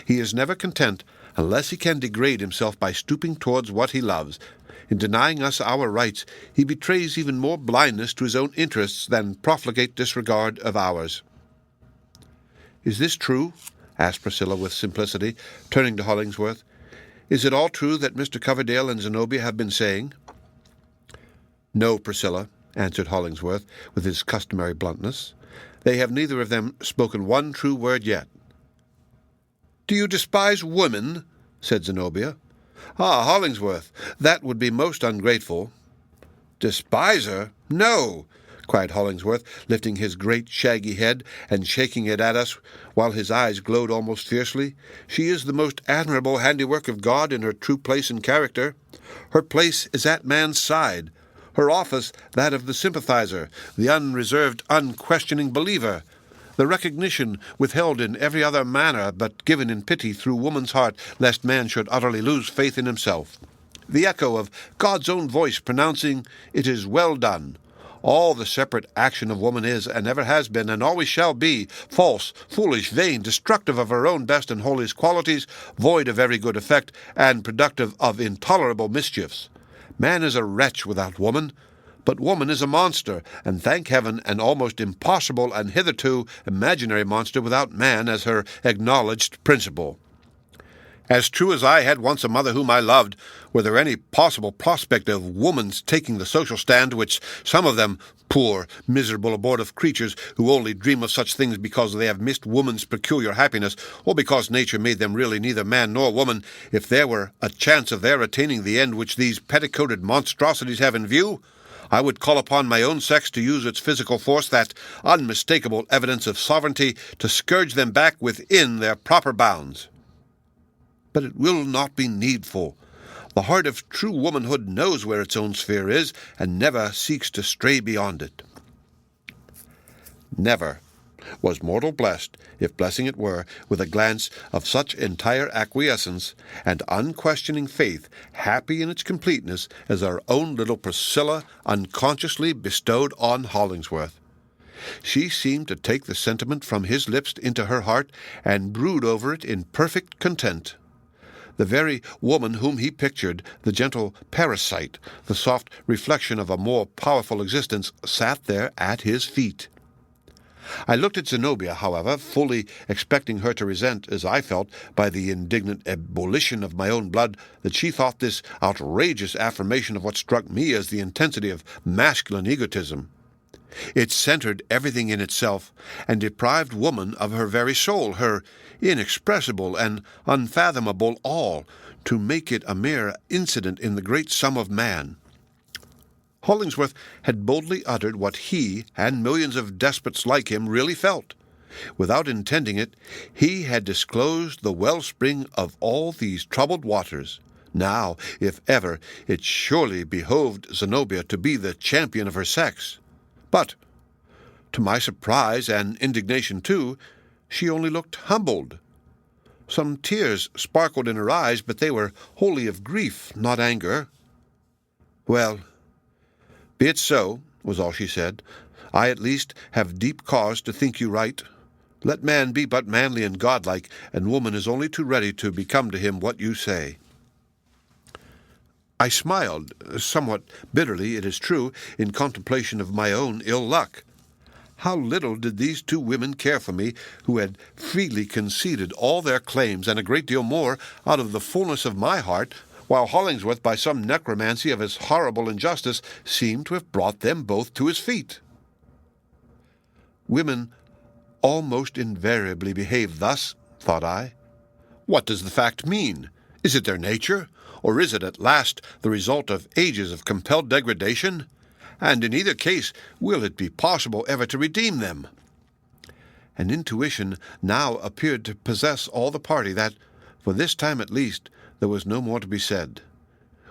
He is never content unless he can degrade himself by stooping towards what he loves. In denying us our rights, he betrays even more blindness to his own interests than profligate disregard of ours. Is this true? Asked Priscilla with simplicity, turning to Hollingsworth. Is it all true that Mr. Coverdale and Zenobia have been saying? No, Priscilla, answered Hollingsworth with his customary bluntness. They have neither of them spoken one true word yet. Do you despise women? Said Zenobia. Ah, Hollingsworth, that would be most ungrateful. Despise her? No, cried Hollingsworth, lifting his great shaggy head and shaking it at us while his eyes glowed almost fiercely. She is the most admirable handiwork of God in her true place and character. Her place is at man's side, her office that of the sympathizer, the unreserved, unquestioning believer, the recognition withheld in every other manner but given in pity through woman's heart, lest man should utterly lose faith in himself. The echo of God's own voice pronouncing, "It is well done." All the separate action of woman is, and ever has been, and always shall be, false, foolish, vain, destructive of her own best and holiest qualities, void of every good effect, and productive of intolerable mischiefs. Man is a wretch without woman, but woman is a monster, and thank heaven, an almost impossible and hitherto imaginary monster without man as her acknowledged principle. As true as I had once a mother whom I loved, were there any possible prospect of woman's taking the social stand which some of them, poor, miserable, abortive creatures who only dream of such things because they have missed woman's peculiar happiness, or because nature made them really neither man nor woman, if there were a chance of their attaining the end which these petticoated monstrosities have in view, I would call upon my own sex to use its physical force, that unmistakable evidence of sovereignty, to scourge them back within their proper bounds. But it will not be needful. The heart of true womanhood knows where its own sphere is, and never seeks to stray beyond it. Never was mortal blessed, if blessing it were, with a glance of such entire acquiescence and unquestioning faith, happy in its completeness, as our own little Priscilla unconsciously bestowed on Hollingsworth. She seemed to take the sentiment from his lips into her heart, and brood over it in perfect content. The very woman whom he pictured, the gentle parasite, the soft reflection of a more powerful existence, sat there at his feet. I looked at Zenobia, however, fully expecting her to resent, as I felt, by the indignant ebullition of my own blood, that she thought this outrageous affirmation of what struck me as the intensity of masculine egotism. It centered everything in itself, and deprived woman of her very soul, her inexpressible and unfathomable all, to make it a mere incident in the great sum of man. Hollingsworth had boldly uttered what he and millions of despots like him really felt. Without intending it, he had disclosed the wellspring of all these troubled waters. Now, if ever, it surely behoved Zenobia to be the champion of her sex. But, to my surprise and indignation too, she only looked humbled. Some tears sparkled in her eyes, but they were wholly of grief, not anger. "Well, be it so," was all she said. "I at least have deep cause to think you right. Let man be but manly and godlike, and woman is only too ready to become to him what you say." I smiled, somewhat bitterly, it is true, in contemplation of my own ill luck. How little did these two women care for me, who had freely conceded all their claims and a great deal more out of the fullness of my heart, while Hollingsworth, by some necromancy of his horrible injustice, seemed to have brought them both to his feet. Women almost invariably behave thus, thought I. What does the fact mean? Is it their nature, or is it at last the result of ages of compelled degradation? And in either case, will it be possible ever to redeem them? An intuition now appeared to possess all the party that, for this time at least, there was no more to be said.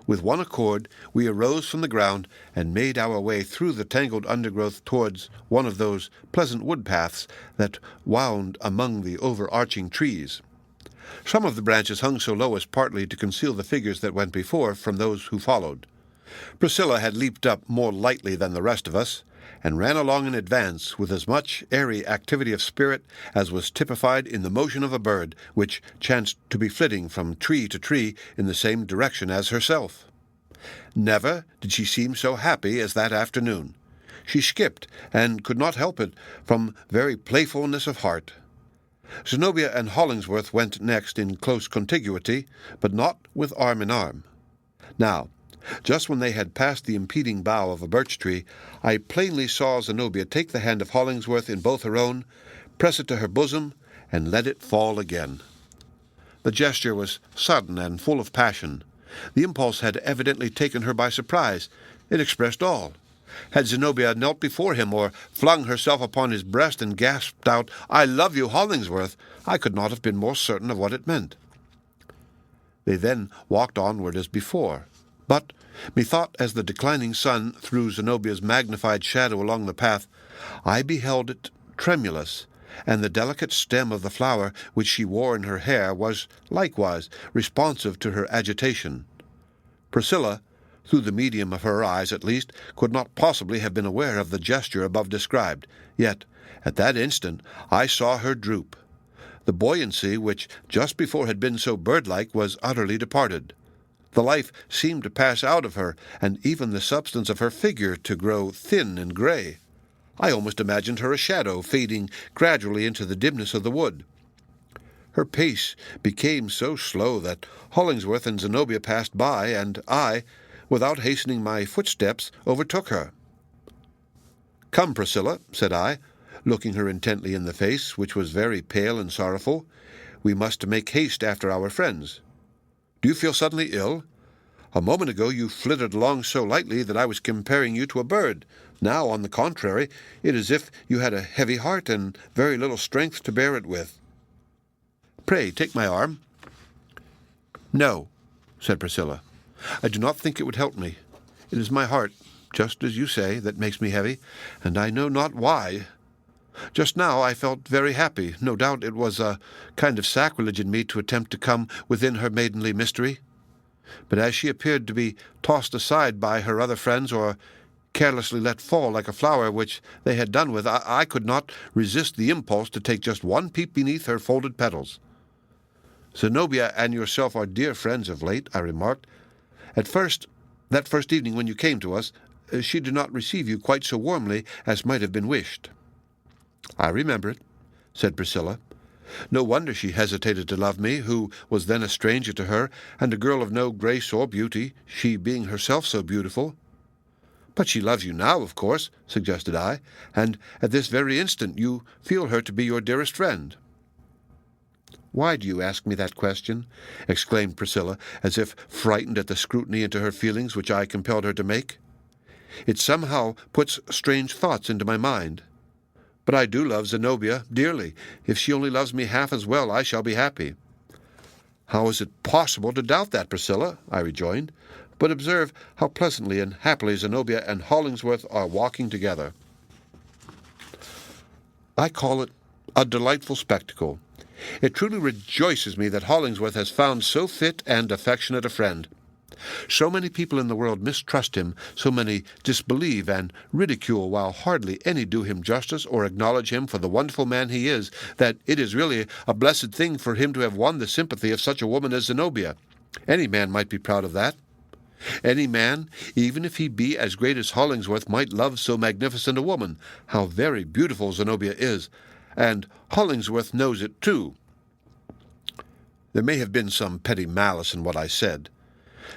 With one accord, we arose from the ground and made our way through the tangled undergrowth towards one of those pleasant wood paths that wound among the overarching trees. Some of the branches hung so low as partly to conceal the figures that went before from those who followed. Priscilla had leaped up more lightly than the rest of us, and ran along in advance with as much airy activity of spirit as was typified in the motion of a bird which chanced to be flitting from tree to tree in the same direction as herself. Never did she seem so happy as that afternoon. She skipped, and could not help it, from very playfulness of heart. Zenobia and Hollingsworth went next in close contiguity, but not with arm in arm. Now, just when they had passed the impeding bough of a birch tree, I plainly saw Zenobia take the hand of Hollingsworth in both her own, press it to her bosom, and let it fall again. The gesture was sudden and full of passion. The impulse had evidently taken her by surprise. It expressed all. Had Zenobia knelt before him, or flung herself upon his breast and gasped out, "I love you, Hollingsworth," I could not have been more certain of what it meant. They then walked onward as before. But, methought, as the declining sun threw Zenobia's magnified shadow along the path, I beheld it tremulous, and the delicate stem of the flower which she wore in her hair was likewise responsive to her agitation. Priscilla, through the medium of her eyes at least, could not possibly have been aware of the gesture above described, yet, at that instant, I saw her droop. The buoyancy which just before had been so bird-like was utterly departed. The life seemed to pass out of her, and even the substance of her figure to grow thin and gray. I almost imagined her a shadow fading gradually into the dimness of the wood. Her pace became so slow that Hollingsworth and Zenobia passed by, and I, without hastening my footsteps, overtook her. "Come, Priscilla," said I, looking her intently in the face, which was very pale and sorrowful. "We must make haste after our friends. Do you feel suddenly ill? A moment ago you flitted along so lightly that I was comparing you to a bird. Now, on the contrary, it is as if you had a heavy heart and very little strength to bear it with. Pray, take my arm." "No," said Priscilla. "I do not think it would help me. It is my heart, just as you say, that makes me heavy, and I know not why. Just now I felt very happy. No doubt it was a kind of sacrilege in me to attempt to come within her maidenly mystery. But as she appeared to be tossed aside by her other friends, or carelessly let fall like a flower which they had done with, I could not resist the impulse to take just one peep beneath her folded petals. "Zenobia and yourself are dear friends of late," I remarked. "At first, that first evening when you came to us, she did not receive you quite so warmly as might have been wished." "I remember it," said Priscilla. "No wonder she hesitated to love me, who was then a stranger to her, and a girl of no grace or beauty, she being herself so beautiful." "But she loves you now, of course," suggested I, "and at this very instant you feel her to be your dearest friend." "Why do you ask me that question?" exclaimed Priscilla, as if frightened at the scrutiny into her feelings which I compelled her to make. "It somehow puts strange thoughts into my mind. But I do love Zenobia dearly. If she only loves me half as well, I shall be happy." "How is it possible to doubt that, Priscilla?" I rejoined. "But observe how pleasantly and happily Zenobia and Hollingsworth are walking together. I call it a delightful spectacle. It truly rejoices me that Hollingsworth has found so fit and affectionate a friend. So many people in the world mistrust him, so many disbelieve and ridicule, while hardly any do him justice or acknowledge him for the wonderful man he is, that it is really a blessed thing for him to have won the sympathy of such a woman as Zenobia. Any man might be proud of that. Any man, even if he be as great as Hollingsworth, might love so magnificent a woman. How very beautiful Zenobia is, and Hollingsworth knows it too." There may have been some petty malice in what I said.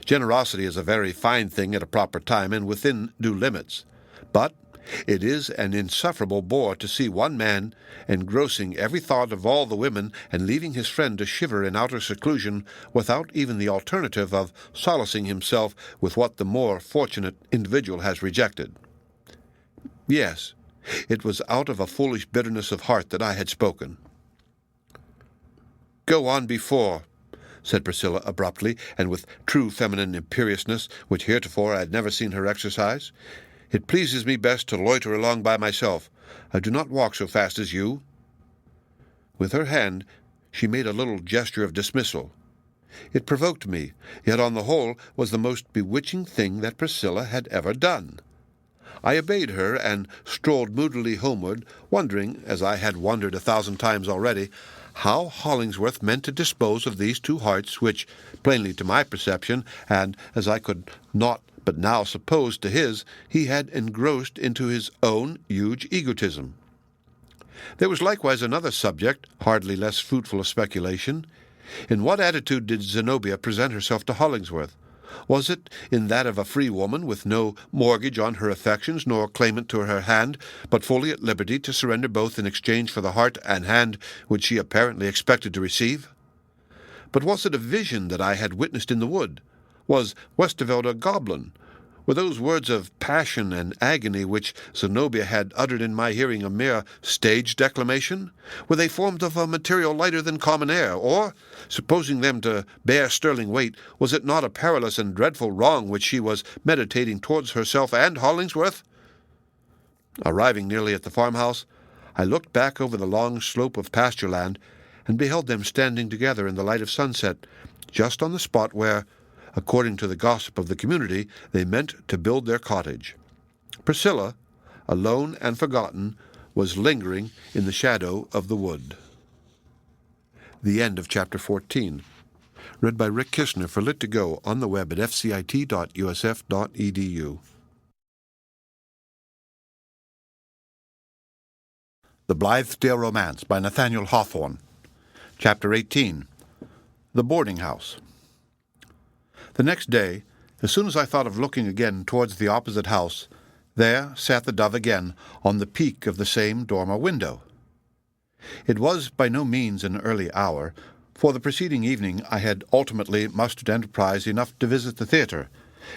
Generosity is a very fine thing at a proper time and within due limits. But It is an insufferable bore to see one man engrossing every thought of all the women and leaving his friend to shiver in outer seclusion without even the alternative of solacing himself with what the more fortunate individual has rejected. Yes, it was out of a foolish bitterness of heart that I had spoken. "Go on before," said Priscilla abruptly, and with true feminine imperiousness, which heretofore I had never seen her exercise. "It pleases me best to loiter along by myself. I do not walk so fast as you." With her hand she made a little gesture of dismissal. It provoked me, yet on the whole was the most bewitching thing that Priscilla had ever done. I obeyed her and strolled moodily homeward, wondering, as I had wondered 1,000 times already, how Hollingsworth meant to dispose of these two hearts which, plainly to my perception, and as I could not but now suppose to his, he had engrossed into his own huge egotism. There was likewise another subject, hardly less fruitful of speculation. In what attitude did Zenobia present herself to Hollingsworth? Was it in that of a free woman, with no mortgage on her affections, nor claimant to her hand, but fully at liberty to surrender both in exchange for the heart and hand which she apparently expected to receive? But was it a vision that I had witnessed in the wood? Was Westerveld a goblin? Were those words of passion and agony which Zenobia had uttered in my hearing a mere stage declamation? Were they formed of a material lighter than common air? Or, supposing them to bear sterling weight, was it not a perilous and dreadful wrong which she was meditating towards herself and Hollingsworth? Arriving nearly at the farmhouse, I looked back over the long slope of pasture land, and beheld them standing together in the light of sunset, just on the spot where, according to the gossip of the community, they meant to build their cottage. Priscilla, alone and forgotten, was lingering in the shadow of the wood. The end of Chapter 14. Read by Rick Kishner for Lit2Go on the web at fcit.usf.edu. The Blithedale Romance by Nathaniel Hawthorne. Chapter 18. The Boarding House. The next day, as soon as I thought of looking again towards the opposite house, there sat the dove again on the peak of the same dormer window. It was by no means an early hour, for the preceding evening I had ultimately mustered enterprise enough to visit the theatre,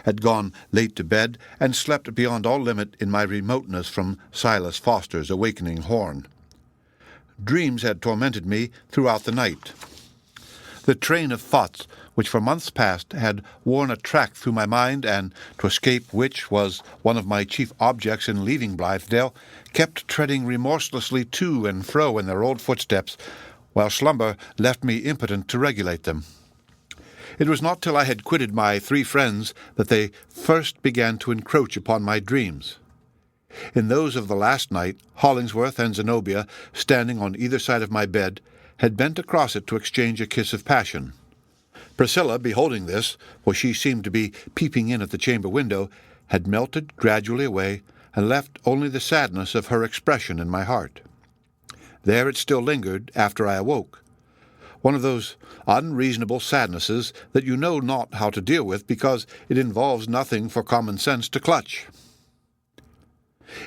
had gone late to bed, and slept beyond all limit in my remoteness from Silas Foster's awakening horn. Dreams had tormented me throughout the night. The train of thoughts which for months past had worn a track through my mind, and to escape which was one of my chief objects in leaving Blithedale, kept treading remorselessly to and fro in their old footsteps, while slumber left me impotent to regulate them. It was not till I had quitted my 3 friends that they first began to encroach upon my dreams. In those of the last night, Hollingsworth and Zenobia, standing on either side of my bed, had bent across it to exchange a kiss of passion. Priscilla, beholding this, for she seemed to be peeping in at the chamber window, had melted gradually away, and left only the sadness of her expression in my heart. There it still lingered after I awoke, one of those unreasonable sadnesses that you know not how to deal with because it involves nothing for common sense to clutch.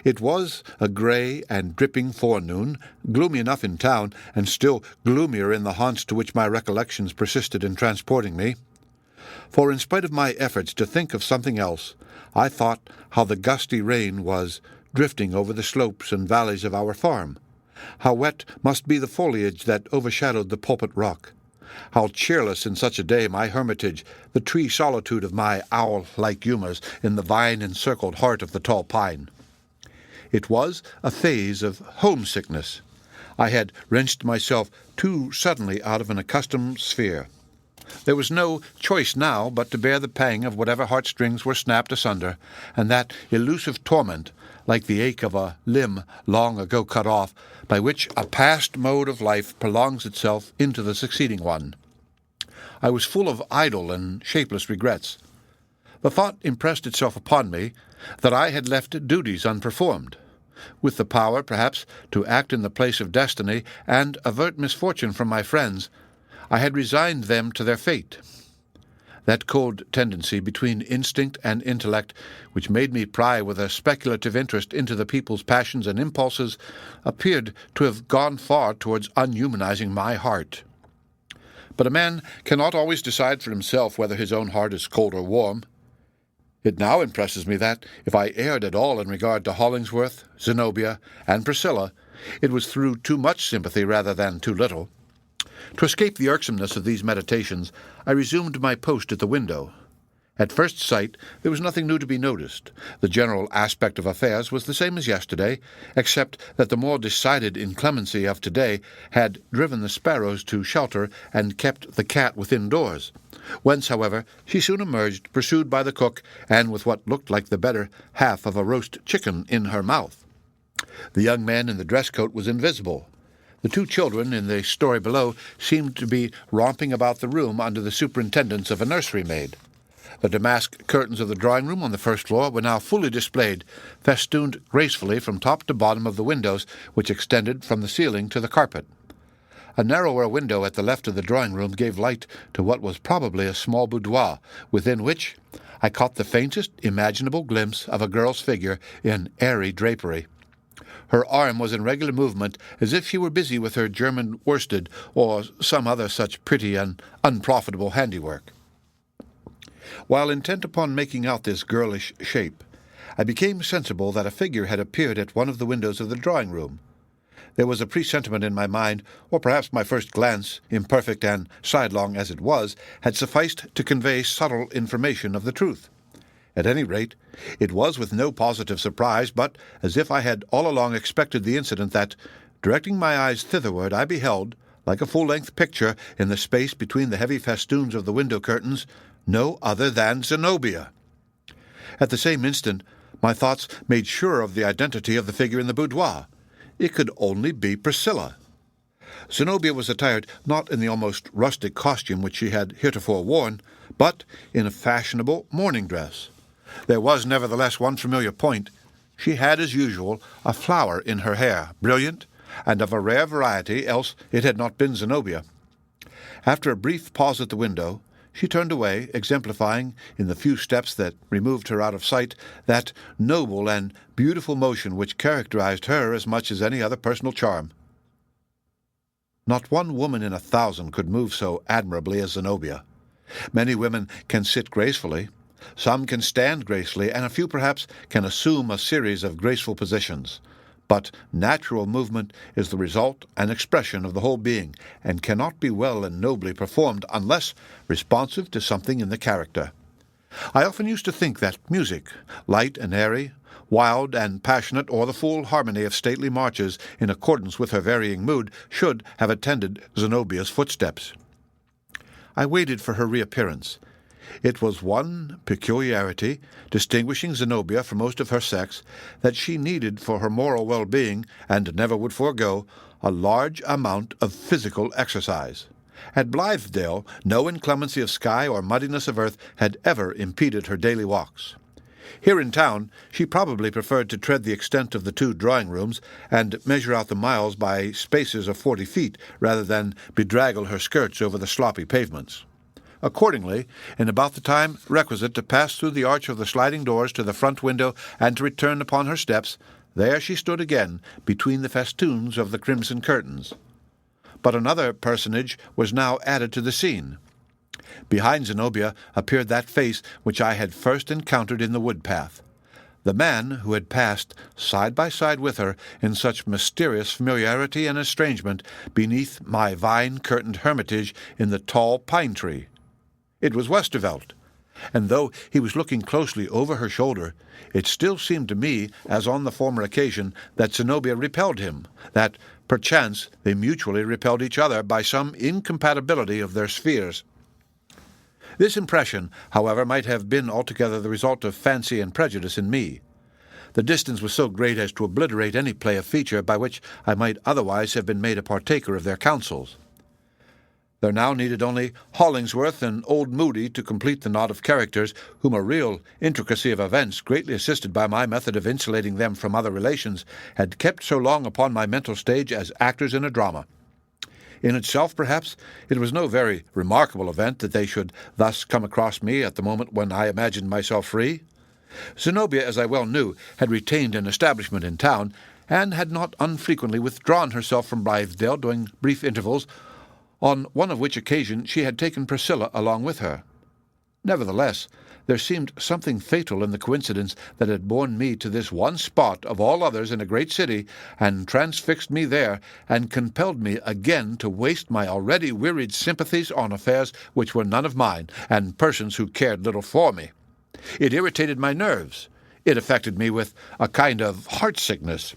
It was a grey and dripping forenoon, gloomy enough in town, and still gloomier in the haunts to which my recollections persisted in transporting me. For in spite of my efforts to think of something else, I thought how the gusty rain was drifting over the slopes and valleys of our farm, how wet must be the foliage that overshadowed the pulpit rock, how cheerless in such a day my hermitage, the tree solitude of my owl-like humours in the vine-encircled heart of the tall pine. It was a phase of homesickness. I had wrenched myself too suddenly out of an accustomed sphere. There was no choice now but to bear the pang of whatever heartstrings were snapped asunder, and that elusive torment, like the ache of a limb long ago cut off, by which a past mode of life prolongs itself into the succeeding one. I was full of idle and shapeless regrets. The thought impressed itself upon me that I had left duties unperformed, with the power, perhaps, to act in the place of destiny and avert misfortune from my friends. I had resigned them to their fate. That cold tendency between instinct and intellect, which made me pry with a speculative interest into the people's passions and impulses, appeared to have gone far towards unhumanizing my heart. But a man cannot always decide for himself whether his own heart is cold or warm. It now impresses me that, if I erred at all in regard to Hollingsworth, Zenobia, and Priscilla, it was through too much sympathy rather than too little. To escape the irksomeness of these meditations, I resumed my post at the window. At first sight, there was nothing new to be noticed. The general aspect of affairs was the same as yesterday, except that the more decided inclemency of today had driven the sparrows to shelter and kept the cat within doors, whence, however, she soon emerged, pursued by the cook, and with what looked like the better half of a roast chicken in her mouth. The young man in the dress coat was invisible. The two children in the story below seemed to be romping about the room under the superintendence of a nursery maid. The damask curtains of the drawing-room on the first floor were now fully displayed, festooned gracefully from top to bottom of the windows, which extended from the ceiling to the carpet. A narrower window at the left of the drawing-room gave light to what was probably a small boudoir, within which I caught the faintest imaginable glimpse of a girl's figure in airy drapery. Her arm was in regular movement, as if she were busy with her German worsted or some other such pretty and unprofitable handiwork. While intent upon making out this girlish shape, I became sensible that a figure had appeared at one of the windows of the drawing-room. There was a presentiment in my mind, or perhaps my first glance, imperfect and sidelong as it was, had sufficed to convey subtle information of the truth. At any rate, it was with no positive surprise, but as if I had all along expected the incident that, directing my eyes thitherward, I beheld, like a full-length picture in the space between the heavy festoons of the window curtains, no other than Zenobia. At the same instant, my thoughts made sure of the identity of the figure in the boudoir. It could only be Priscilla. Zenobia was attired not in the almost rustic costume which she had heretofore worn, but in a fashionable morning dress. There was nevertheless one familiar point. She had, as usual, a flower in her hair, brilliant, and of a rare variety, else it had not been Zenobia. After a brief pause at the window, she turned away, exemplifying, in the few steps that removed her out of sight, that noble and beautiful motion which characterized her as much as any other personal charm. Not one woman in 1,000 could move so admirably as Zenobia. Many women can sit gracefully, some can stand gracefully, and a few perhaps can assume a series of graceful positions. But natural movement is the result and expression of the whole being, and cannot be well and nobly performed unless responsive to something in the character. I often used to think that music, light and airy, wild and passionate, or the full harmony of stately marches in accordance with her varying mood, should have attended Zenobia's footsteps. I waited for her reappearance. It was one peculiarity, distinguishing Zenobia from most of her sex, that she needed for her moral well-being, and never would forego, a large amount of physical exercise. At Blithedale, no inclemency of sky or muddiness of earth had ever impeded her daily walks. Here in town, she probably preferred to tread the extent of the 2 drawing-rooms and measure out the miles by spaces of 40 feet, rather than bedraggle her skirts over the sloppy pavements. Accordingly, in about the time requisite to pass through the arch of the sliding doors to the front window and to return upon her steps, there she stood again between the festoons of the crimson curtains. But another personage was now added to the scene. Behind Zenobia appeared that face which I had first encountered in the wood-path. The man who had passed side by side with her in such mysterious familiarity and estrangement beneath my vine-curtained hermitage in the tall pine-tree. It was Westervelt, and though he was looking closely over her shoulder, it still seemed to me, as on the former occasion, that Zenobia repelled him, that, perchance, they mutually repelled each other by some incompatibility of their spheres. This impression, however, might have been altogether the result of fancy and prejudice in me. The distance was so great as to obliterate any play of feature by which I might otherwise have been made a partaker of their counsels. There now needed only Hollingsworth and old Moody to complete the knot of characters whom a real intricacy of events, greatly assisted by my method of insulating them from other relations, had kept so long upon my mental stage as actors in a drama. In itself, perhaps, it was no very remarkable event that they should thus come across me at the moment when I imagined myself free. Zenobia, as I well knew, had retained an establishment in town, and had not unfrequently withdrawn herself from Blithedale during brief intervals, on one of which occasion she had taken Priscilla along with her. Nevertheless, there seemed something fatal in the coincidence that had borne me to this one spot of all others in a great city, and transfixed me there, and compelled me again to waste my already wearied sympathies on affairs which were none of mine, and persons who cared little for me. It irritated my nerves. It affected me with a kind of heart-sickness.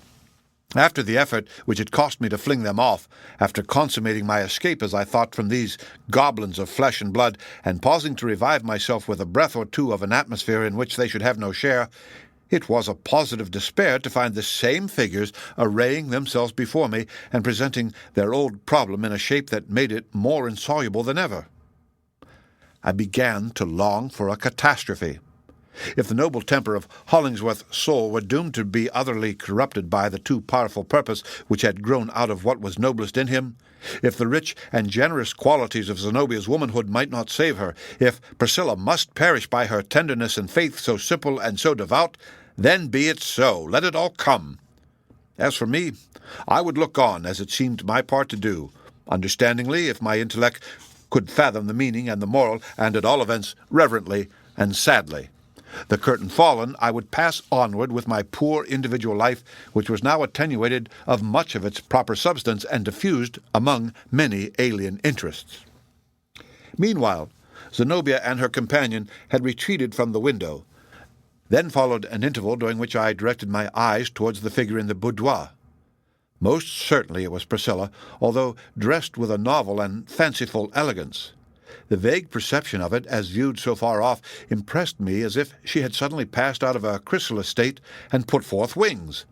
After the effort which it cost me to fling them off, after consummating my escape, as I thought, from these goblins of flesh and blood, and pausing to revive myself with a breath or two of an atmosphere in which they should have no share, it was a positive despair to find the same figures arraying themselves before me and presenting their old problem in a shape that made it more insoluble than ever. I began to long for a catastrophe. If the noble temper of Hollingsworth's soul were doomed to be utterly corrupted by the too powerful purpose which had grown out of what was noblest in him, if the rich and generous qualities of Zenobia's womanhood might not save her, if Priscilla must perish by her tenderness and faith so simple and so devout, then be it so. Let it all come. As for me, I would look on, as it seemed my part to do, understandingly, if my intellect could fathom the meaning and the moral, and at all events reverently and sadly. The curtain fallen, I would pass onward with my poor individual life, which was now attenuated of much of its proper substance and diffused among many alien interests. Meanwhile, Zenobia and her companion had retreated from the window. Then followed an interval during which I directed my eyes towards the figure in the boudoir. Most certainly it was Priscilla, although dressed with a novel and fanciful elegance. The vague perception of it, as viewed so far off, impressed me as if she had suddenly passed out of a chrysalis state and put forth wings.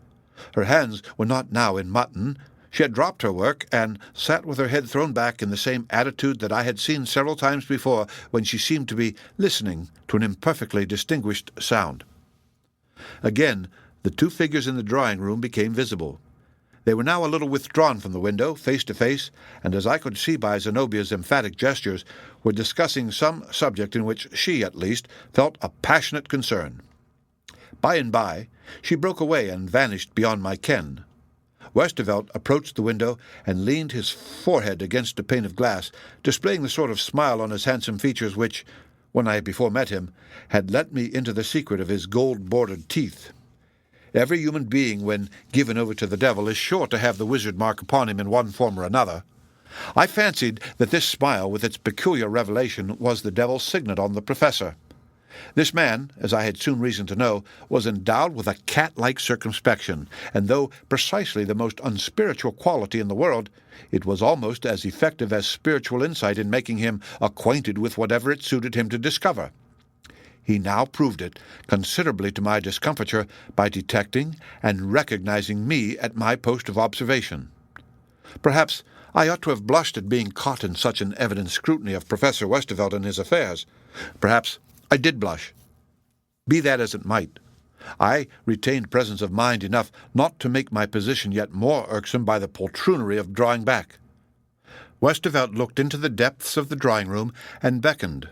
Her hands were not now in mutton. She had dropped her work, and sat with her head thrown back in the same attitude that I had seen several times before, when she seemed to be listening to an imperfectly distinguished sound. Again, the two figures in the drawing-room became visible. They were now a little withdrawn from the window, face to face, and, as I could see by Zenobia's emphatic gestures, were discussing some subject in which she, at least, felt a passionate concern. By and by, she broke away and vanished beyond my ken. Westervelt approached the window and leaned his forehead against a pane of glass, displaying the sort of smile on his handsome features which, when I had before met him, had let me into the secret of his gold-bordered teeth. Every human being, when given over to the devil, is sure to have the wizard mark upon him in one form or another. I fancied that this smile, with its peculiar revelation, was the devil's signet on the professor. This man, as I had soon reason to know, was endowed with a cat-like circumspection, and though precisely the most unspiritual quality in the world, it was almost as effective as spiritual insight in making him acquainted with whatever it suited him to discover. He now proved it, considerably to my discomfiture, by detecting and recognizing me at my post of observation. Perhaps I ought to have blushed at being caught in such an evident scrutiny of Professor Westervelt and his affairs. Perhaps I did blush. Be that as it might, I retained presence of mind enough not to make my position yet more irksome by the poltroonery of drawing back. Westervelt looked into the depths of the drawing-room and beckoned.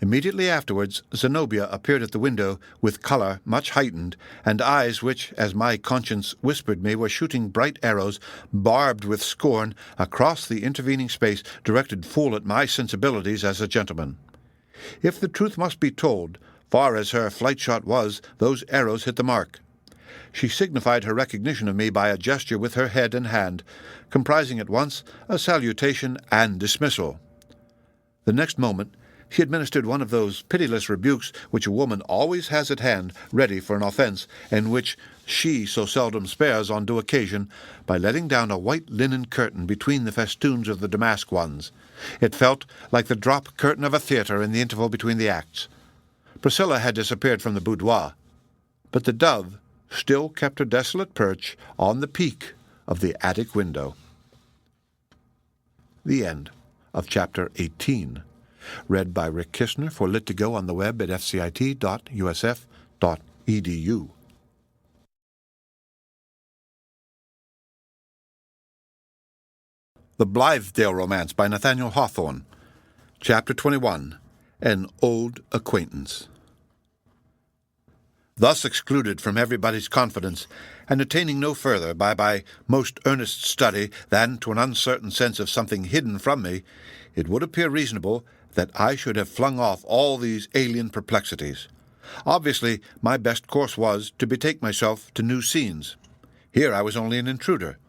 Immediately afterwards, Zenobia appeared at the window with colour much heightened, and eyes which, as my conscience whispered me, were shooting bright arrows, barbed with scorn, across the intervening space, directed full at my sensibilities as a gentleman. If the truth must be told, far as her flight shot was, those arrows hit the mark. She signified her recognition of me by a gesture with her head and hand, comprising at once a salutation and dismissal. The next moment she administered one of those pitiless rebukes which a woman always has at hand, ready for an offence, and which she so seldom spares on due occasion, by letting down a white linen curtain between the festoons of the damask ones. It felt like the drop curtain of a theatre in the interval between the acts. Priscilla had disappeared from the boudoir, but the dove still kept her desolate perch on the peak of the attic window. The end of Chapter 18. Read by Rick Kishner for Lit2Go on the web at fcit.usf.edu. The Blithedale Romance by Nathaniel Hawthorne. Chapter 21. An Old Acquaintance. Thus excluded from everybody's confidence, and attaining no further by most earnest study than to an uncertain sense of something hidden from me, it would appear reasonable that I should have flung off all these alien perplexities. Obviously, my best course was to betake myself to new scenes. Here I was only an intruder.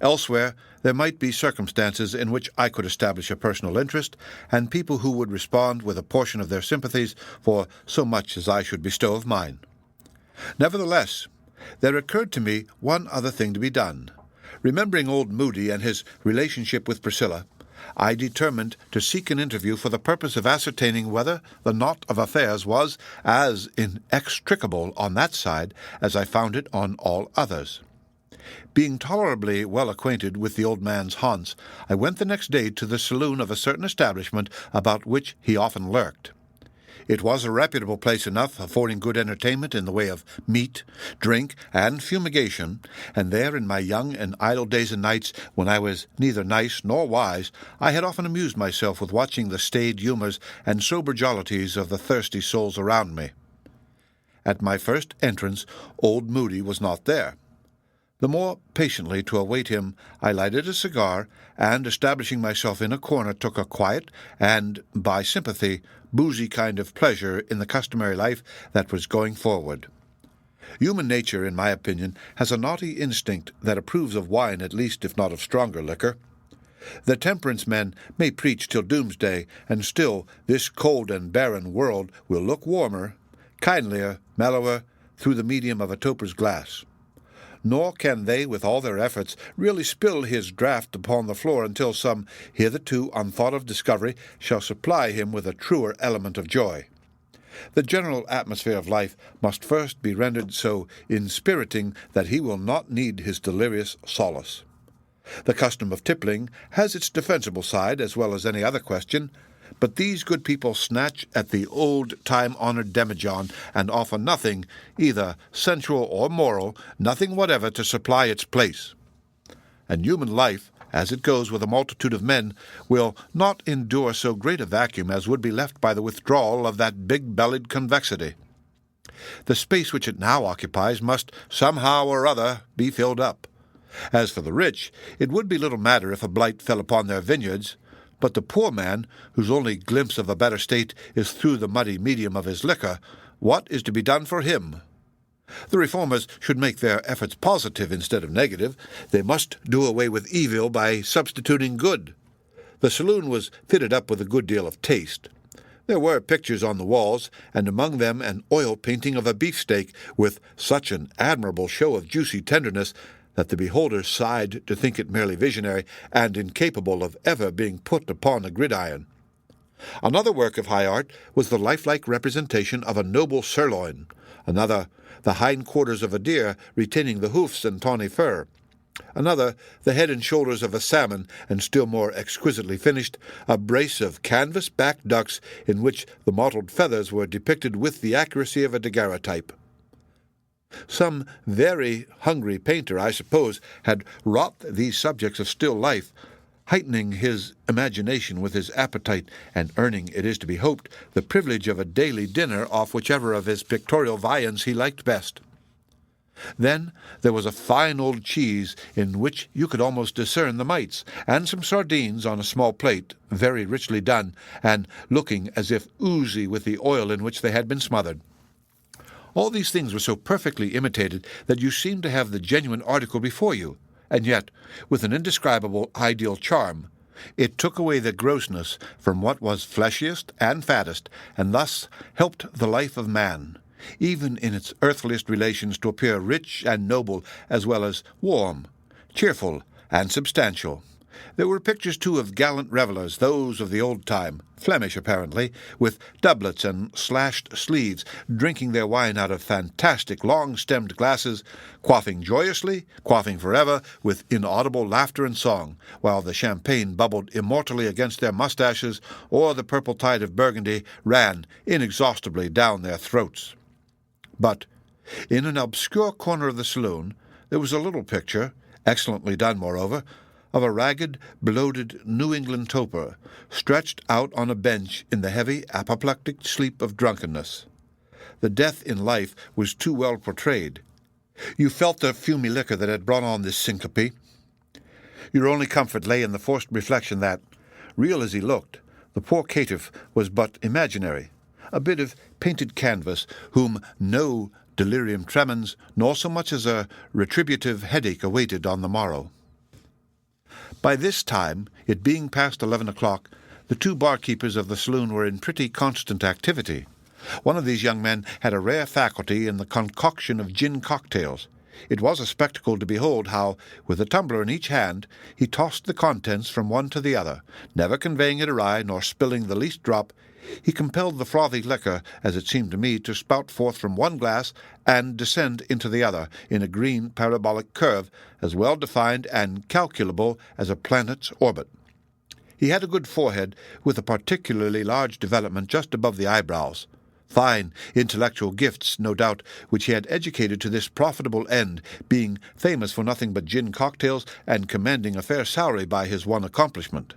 Elsewhere, there might be circumstances in which I could establish a personal interest, and people who would respond with a portion of their sympathies for so much as I should bestow of mine. Nevertheless, there occurred to me one other thing to be done. Remembering old Moody and his relationship with Priscilla, I determined to seek an interview for the purpose of ascertaining whether the knot of affairs was as inextricable on that side as I found it on all others. Being tolerably well acquainted with the old man's haunts, I went the next day to the saloon of a certain establishment about which he often lurked. It was a reputable place enough, affording good entertainment in the way of meat, drink, and fumigation, and there in my young and idle days and nights, when I was neither nice nor wise, I had often amused myself with watching the staid humours and sober jollities of the thirsty souls around me. At my first entrance, old Moody was not there. The more patiently to await him, I lighted a cigar, and, establishing myself in a corner, took a quiet and, by sympathy, boozy kind of pleasure in the customary life that was going forward. Human nature, in my opinion, has a naughty instinct that approves of wine at least, if not of stronger liquor. The temperance men may preach till doomsday, and still this cold and barren world will look warmer, kindlier, mellower, through the medium of a toper's glass. Nor can they, with all their efforts, really spill his draught upon the floor until some hitherto unthought-of discovery shall supply him with a truer element of joy. The general atmosphere of life must first be rendered so inspiriting that he will not need his delirious solace. The custom of tippling has its defensible side as well as any other question, but these good people snatch at the old time-honored demijohn and offer nothing, either sensual or moral, nothing whatever to supply its place. And human life, as it goes with a multitude of men, will not endure so great a vacuum as would be left by the withdrawal of that big-bellied convexity. The space which it now occupies must somehow or other be filled up. As for the rich, it would be little matter if a blight fell upon their vineyards, but the poor man, whose only glimpse of a better state is through the muddy medium of his liquor, what is to be done for him? The reformers should make their efforts positive instead of negative. They must do away with evil by substituting good. The saloon was fitted up with a good deal of taste. There were pictures on the walls, and among them an oil painting of a beefsteak with such an admirable show of juicy tenderness that the beholder sighed to think it merely visionary and incapable of ever being put upon a gridiron. Another work of high art was the lifelike representation of a noble sirloin, another the hindquarters of a deer retaining the hoofs and tawny fur, another the head and shoulders of a salmon, and still more exquisitely finished, a brace of canvas-backed ducks in which the mottled feathers were depicted with the accuracy of a daguerreotype. Some very hungry painter, I suppose, had wrought these subjects of still life, heightening his imagination with his appetite, and earning, it is to be hoped, the privilege of a daily dinner off whichever of his pictorial viands he liked best. Then there was a fine old cheese in which you could almost discern the mites, and some sardines on a small plate, very richly done, and looking as if oozy with the oil in which they had been smothered. All these things were so perfectly imitated that you seemed to have the genuine article before you, and yet, with an indescribable ideal charm, it took away the grossness from what was fleshiest and fattest, and thus helped the life of man, even in its earthliest relations, to appear rich and noble, as well as warm, cheerful, and substantial. There were pictures, too, of gallant revellers, those of the old time, Flemish apparently, with doublets and slashed sleeves, drinking their wine out of fantastic long-stemmed glasses, quaffing joyously, quaffing forever, with inaudible laughter and song, while the champagne bubbled immortally against their mustaches, or the purple tide of Burgundy ran inexhaustibly down their throats. But in an obscure corner of the saloon there was a little picture, excellently done, moreover, of a ragged, bloated New England toper stretched out on a bench in the heavy, apoplectic sleep of drunkenness. The death in life was too well portrayed. You felt the fumy liquor that had brought on this syncope. Your only comfort lay in the forced reflection that, real as he looked, the poor caitiff was but imaginary, a bit of painted canvas whom no delirium tremens nor so much as a retributive headache awaited on the morrow. By this time, it being past 11 o'clock, the two barkeepers of the saloon were in pretty constant activity. One of these young men had a rare faculty in the concoction of gin cocktails. It was a spectacle to behold how, with a tumbler in each hand, he tossed the contents from one to the other, never conveying it awry nor spilling the least drop. He compelled the frothy liquor, as it seemed to me, to spout forth from one glass and descend into the other in a green parabolic curve as well defined and calculable as a planet's orbit. He had a good forehead, with a particularly large development just above the eyebrows. Fine intellectual gifts, no doubt, which he had educated to this profitable end, being famous for nothing but gin cocktails and commanding a fair salary by his one accomplishment.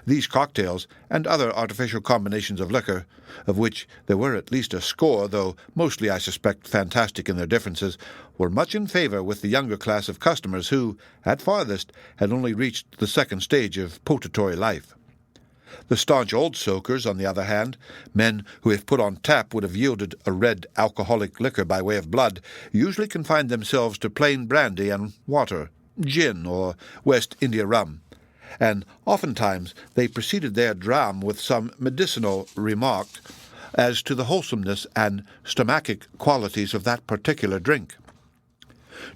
These cocktails, and other artificial combinations of liquor, of which there were at least a score, though mostly, I suspect, fantastic in their differences, were much in favor with the younger class of customers who, at farthest, had only reached the second stage of potatory life. The staunch old soakers, on the other hand, men who, if put on tap, would have yielded a red alcoholic liquor by way of blood, usually confined themselves to plain brandy and water, gin, or West India rum, and oftentimes they preceded their dram with some medicinal remark as to the wholesomeness and stomachic qualities of that particular drink.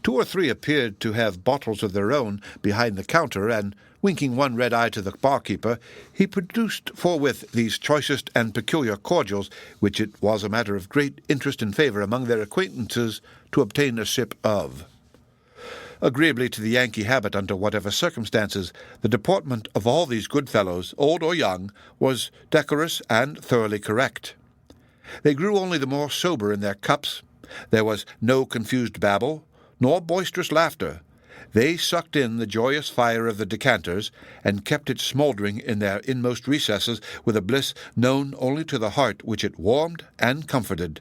Two or three appeared to have bottles of their own behind the counter, and, winking one red eye to the barkeeper, he produced forthwith these choicest and peculiar cordials, which it was a matter of great interest and favour among their acquaintances to obtain a sip of. Agreeably to the Yankee habit under whatever circumstances, the deportment of all these good fellows, old or young, was decorous and thoroughly correct. They grew only the more sober in their cups. There was no confused babble, nor boisterous laughter. They sucked in the joyous fire of the decanters, and kept it smouldering in their inmost recesses with a bliss known only to the heart which it warmed and comforted.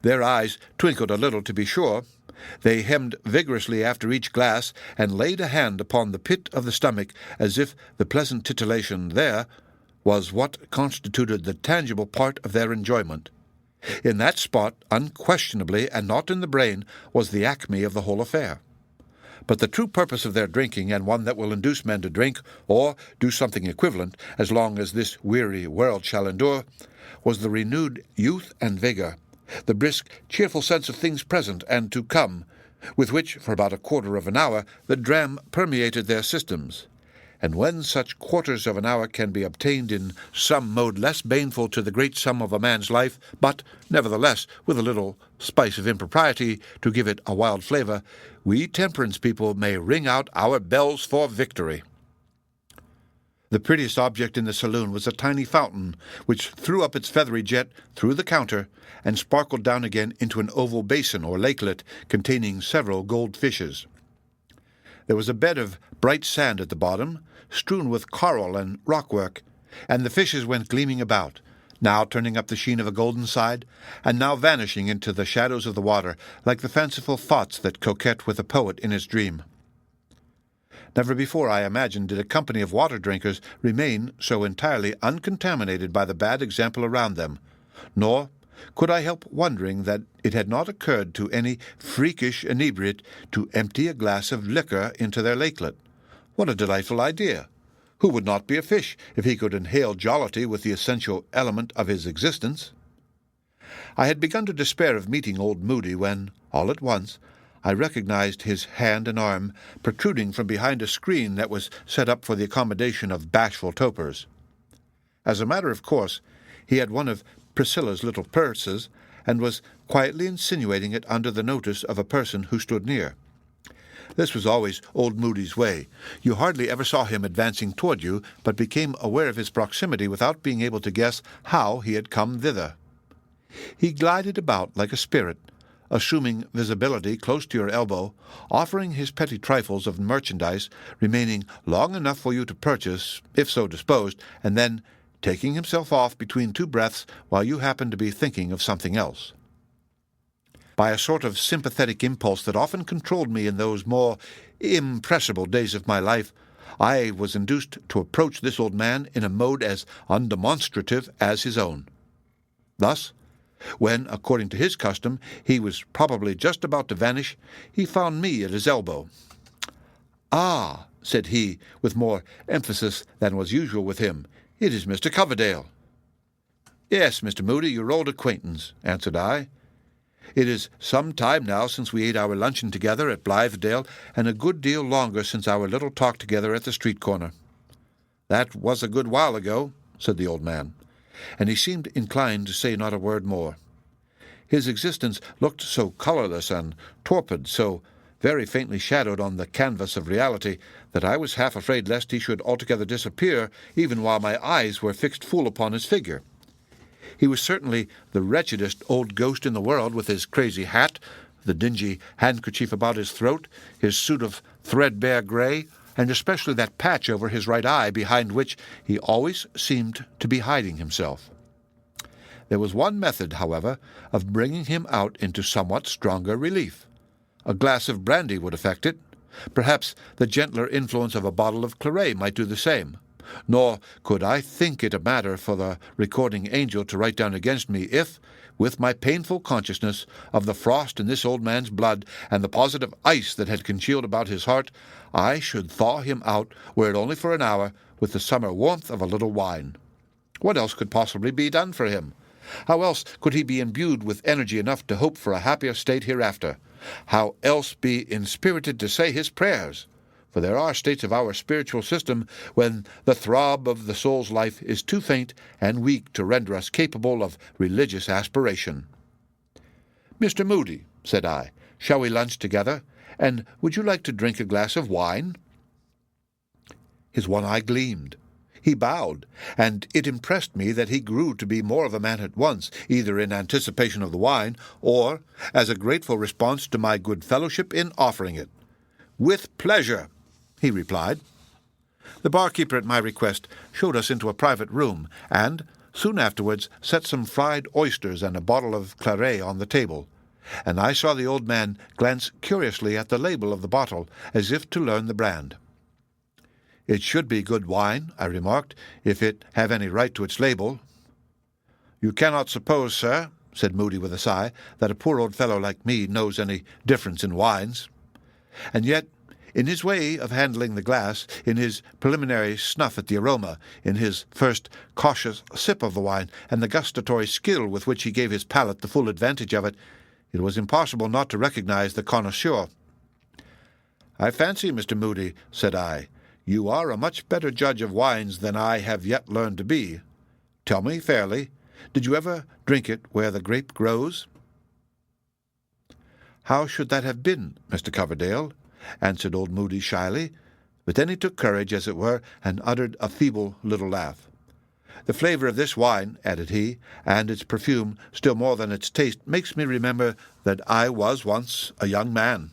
Their eyes twinkled a little, to be sure. They hemmed vigorously after each glass, and laid a hand upon the pit of the stomach, as if the pleasant titillation there was what constituted the tangible part of their enjoyment. In that spot, unquestionably, and not in the brain, was the acme of the whole affair. But the true purpose of their drinking, and one that will induce men to drink, or do something equivalent, as long as this weary world shall endure, was the renewed youth and vigour, the brisk, cheerful sense of things present and to come, with which, for about a quarter of an hour, the dram permeated their systems. And when such quarters of an hour can be obtained in some mode less baneful to the great sum of a man's life, but, nevertheless, with a little spice of impropriety to give it a wild flavour, we temperance people may ring out our bells for victory. The prettiest object in the saloon was a tiny fountain, which threw up its feathery jet through the counter and sparkled down again into an oval basin or lakelet containing several gold fishes. There was a bed of bright sand at the bottom, strewn with coral and rockwork, and the fishes went gleaming about, now turning up the sheen of a golden side, and now vanishing into the shadows of the water, like the fanciful thoughts that coquette with a poet in his dream. Never before, I imagine, did a company of water-drinkers remain so entirely uncontaminated by the bad example around them, nor could I help wondering that it had not occurred to any freakish inebriate to empty a glass of liquor into their lakelet. What a delightful idea! Who would not be a fish if he could inhale jollity with the essential element of his existence? I had begun to despair of meeting old Moody when, all at once, I recognized his hand and arm protruding from behind a screen that was set up for the accommodation of bashful topers. As a matter of course, he had one of Priscilla's little purses, and was quietly insinuating it under the notice of a person who stood near. This was always old Moody's way. You hardly ever saw him advancing toward you, but became aware of his proximity without being able to guess how he had come thither. He glided about like a spirit, assuming visibility close to your elbow, offering his petty trifles of merchandise, remaining long enough for you to purchase, if so disposed, and then taking himself off between two breaths while you happen to be thinking of something else. By a sort of sympathetic impulse that often controlled me in those more impressible days of my life, I was induced to approach this old man in a mode as undemonstrative as his own. Thus, when, according to his custom, he was probably just about to vanish, he found me at his elbow. "Ah," said he, with more emphasis than was usual with him, "it is Mr. Coverdale." "Yes, Mr. Moody, your old acquaintance," answered I. "It is some time now since we ate our luncheon together at Blithedale, and a good deal longer since our little talk together at the street corner." "That was a good while ago," said the old man, and he seemed inclined to say not a word more. His existence looked so colourless and torpid, so very faintly shadowed on the canvas of reality, that I was half afraid lest he should altogether disappear, even while my eyes were fixed full upon his figure. He was certainly the wretchedest old ghost in the world, with his crazy hat, the dingy handkerchief about his throat, his suit of threadbare grey, and especially that patch over his right eye behind which he always seemed to be hiding himself. There was one method, however, of bringing him out into somewhat stronger relief. A glass of brandy would effect it. Perhaps the gentler influence of a bottle of claret might do the same. Nor could I think it a matter for the recording angel to write down against me if, with my painful consciousness of the frost in this old man's blood and the positive ice that had congealed about his heart, I should thaw him out, were it only for an hour, with the summer warmth of a little wine. What else could possibly be done for him? How else could he be imbued with energy enough to hope for a happier state hereafter? How else be inspirited to say his prayers? For there are states of our spiritual system when the throb of the soul's life is too faint and weak to render us capable of religious aspiration. "Mr. Moody," said I, "shall we lunch together? And would you like to drink a glass of wine?" His one eye gleamed. He bowed, and it impressed me that he grew to be more of a man at once, either in anticipation of the wine, or as a grateful response to my good fellowship in offering it. "With pleasure," he replied. The barkeeper, at my request, showed us into a private room, and soon afterwards set some fried oysters and a bottle of claret on the table, and I saw the old man glance curiously at the label of the bottle, as if to learn the brand. "It should be good wine," I remarked, "if it have any right to its label." "You cannot suppose, sir," said Moody with a sigh, "that a poor old fellow like me knows any difference in wines." And yet, in his way of handling the glass, in his preliminary snuff at the aroma, in his first cautious sip of the wine, and the gustatory skill with which he gave his palate the full advantage of it, it was impossible not to recognize the connoisseur. "I fancy, Mr. Moody," said I, "you are a much better judge of wines than I have yet learned to be. Tell me fairly, did you ever drink it where the grape grows?" "How should that have been, Mr. Coverdale?" answered old Moody shyly, but then he took courage, as it were, and uttered a feeble little laugh. "The flavour of this wine," added he, "and its perfume, still more than its taste, makes me remember that I was once a young man."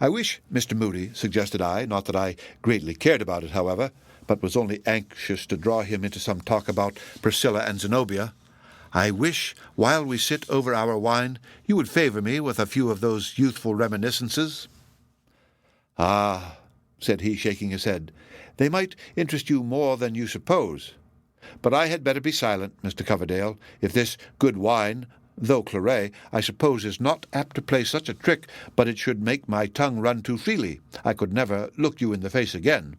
"I wish, Mr. Moody," suggested I, not that I greatly cared about it, however, but was only anxious to draw him into some talk about Priscilla and Zenobia, "I wish, while we sit over our wine, you would favour me with a few of those youthful reminiscences." "Ah," said he, shaking his head, "they might interest you more than you suppose. But I had better be silent, Mr. Coverdale, if this good wine, though claret, I suppose is not apt to play such a trick, but it should make my tongue run too freely. I could never look you in the face again."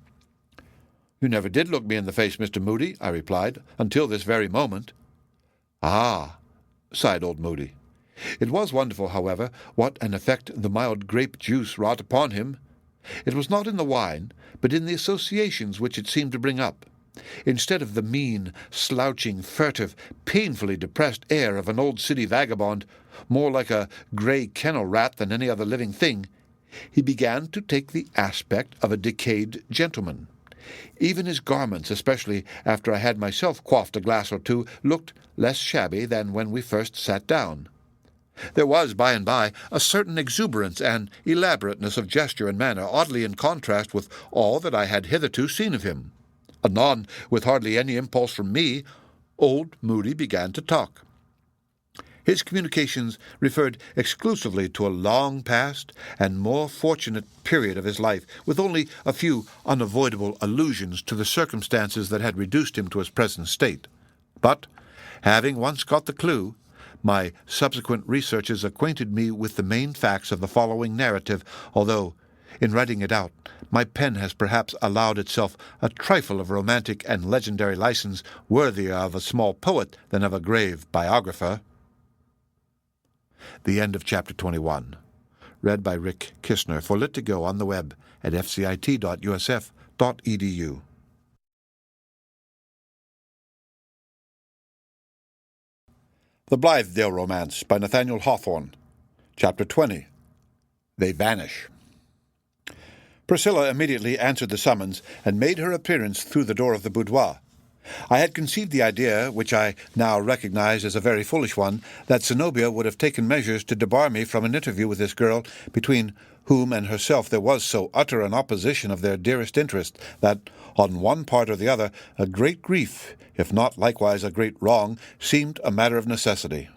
"You never did look me in the face, Mr. Moody," I replied, "until this very moment." "Ah," sighed old Moody. It was wonderful, however, what an effect the mild grape juice wrought upon him. It was not in the wine, but in the associations which it seemed to bring up. Instead of the mean, slouching, furtive, painfully depressed air of an old city vagabond, more like a grey kennel rat than any other living thing, he began to take the aspect of a decayed gentleman. Even his garments, especially after I had myself quaffed a glass or two, looked less shabby than when we first sat down. There was, by and by, a certain exuberance and elaborateness of gesture and manner, oddly in contrast with all that I had hitherto seen of him. Anon, with hardly any impulse from me, old Moody began to talk. His communications referred exclusively to a long past and more fortunate period of his life, with only a few unavoidable allusions to the circumstances that had reduced him to his present state. But, having once got the clue, my subsequent researches acquainted me with the main facts of the following narrative, although, in writing it out, my pen has perhaps allowed itself a trifle of romantic and legendary license worthier of a small poet than of a grave biographer. The end of Chapter 21. Read by Rick Kistner for Lit2Go on the web at fcit.usf.edu. The Blitheale Romance by Nathaniel Hawthorne. Chapter 20. They Vanish. Priscilla immediately answered the summons and made her appearance through the door of the boudoir. I had conceived the idea, which I now recognize as a very foolish one, that Zenobia would have taken measures to debar me from an interview with this girl, between whom and herself there was so utter an opposition of their dearest interest, that, on one part or the other, a great grief, if not likewise a great wrong, seemed a matter of necessity.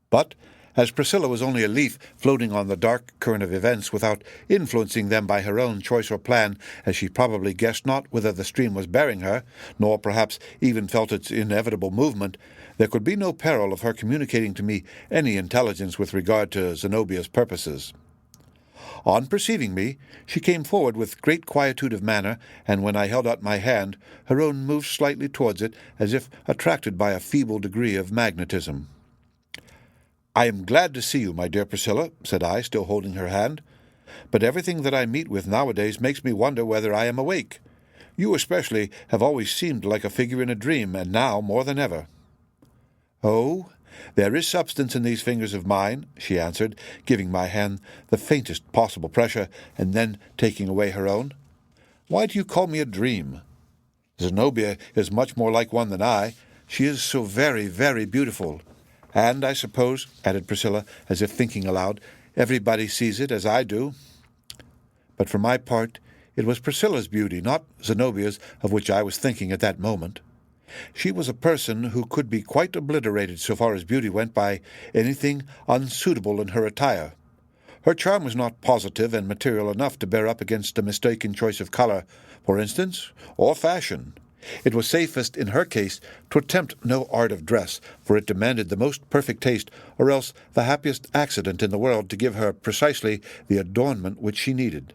But, as Priscilla was only a leaf floating on the dark current of events, without influencing them by her own choice or plan, as she probably guessed not whither the stream was bearing her, nor perhaps even felt its inevitable movement, there could be no peril of her communicating to me any intelligence with regard to Zenobia's purposes. On perceiving me, she came forward with great quietude of manner, and when I held out my hand, her own moved slightly towards it, as if attracted by a feeble degree of magnetism. "I am glad to see you, my dear Priscilla," said I, still holding her hand. "But everything that I meet with nowadays makes me wonder whether I am awake. You especially have always seemed like a figure in a dream, and now more than ever." "Oh, there is substance in these fingers of mine," she answered, giving my hand the faintest possible pressure, and then taking away her own. "Why do you call me a dream? Zenobia is much more like one than I. She is so very, very beautiful. And I suppose," added Priscilla, as if thinking aloud, "everybody sees it as I do." But for my part, it was Priscilla's beauty, not Zenobia's, of which I was thinking at that moment. She was a person who could be quite obliterated so far as beauty went by anything unsuitable in her attire. Her charm was not positive and material enough to bear up against a mistaken choice of color, for instance, or fashion. It was safest, in her case, to attempt no art of dress, for it demanded the most perfect taste, or else the happiest accident in the world to give her precisely the adornment which she needed.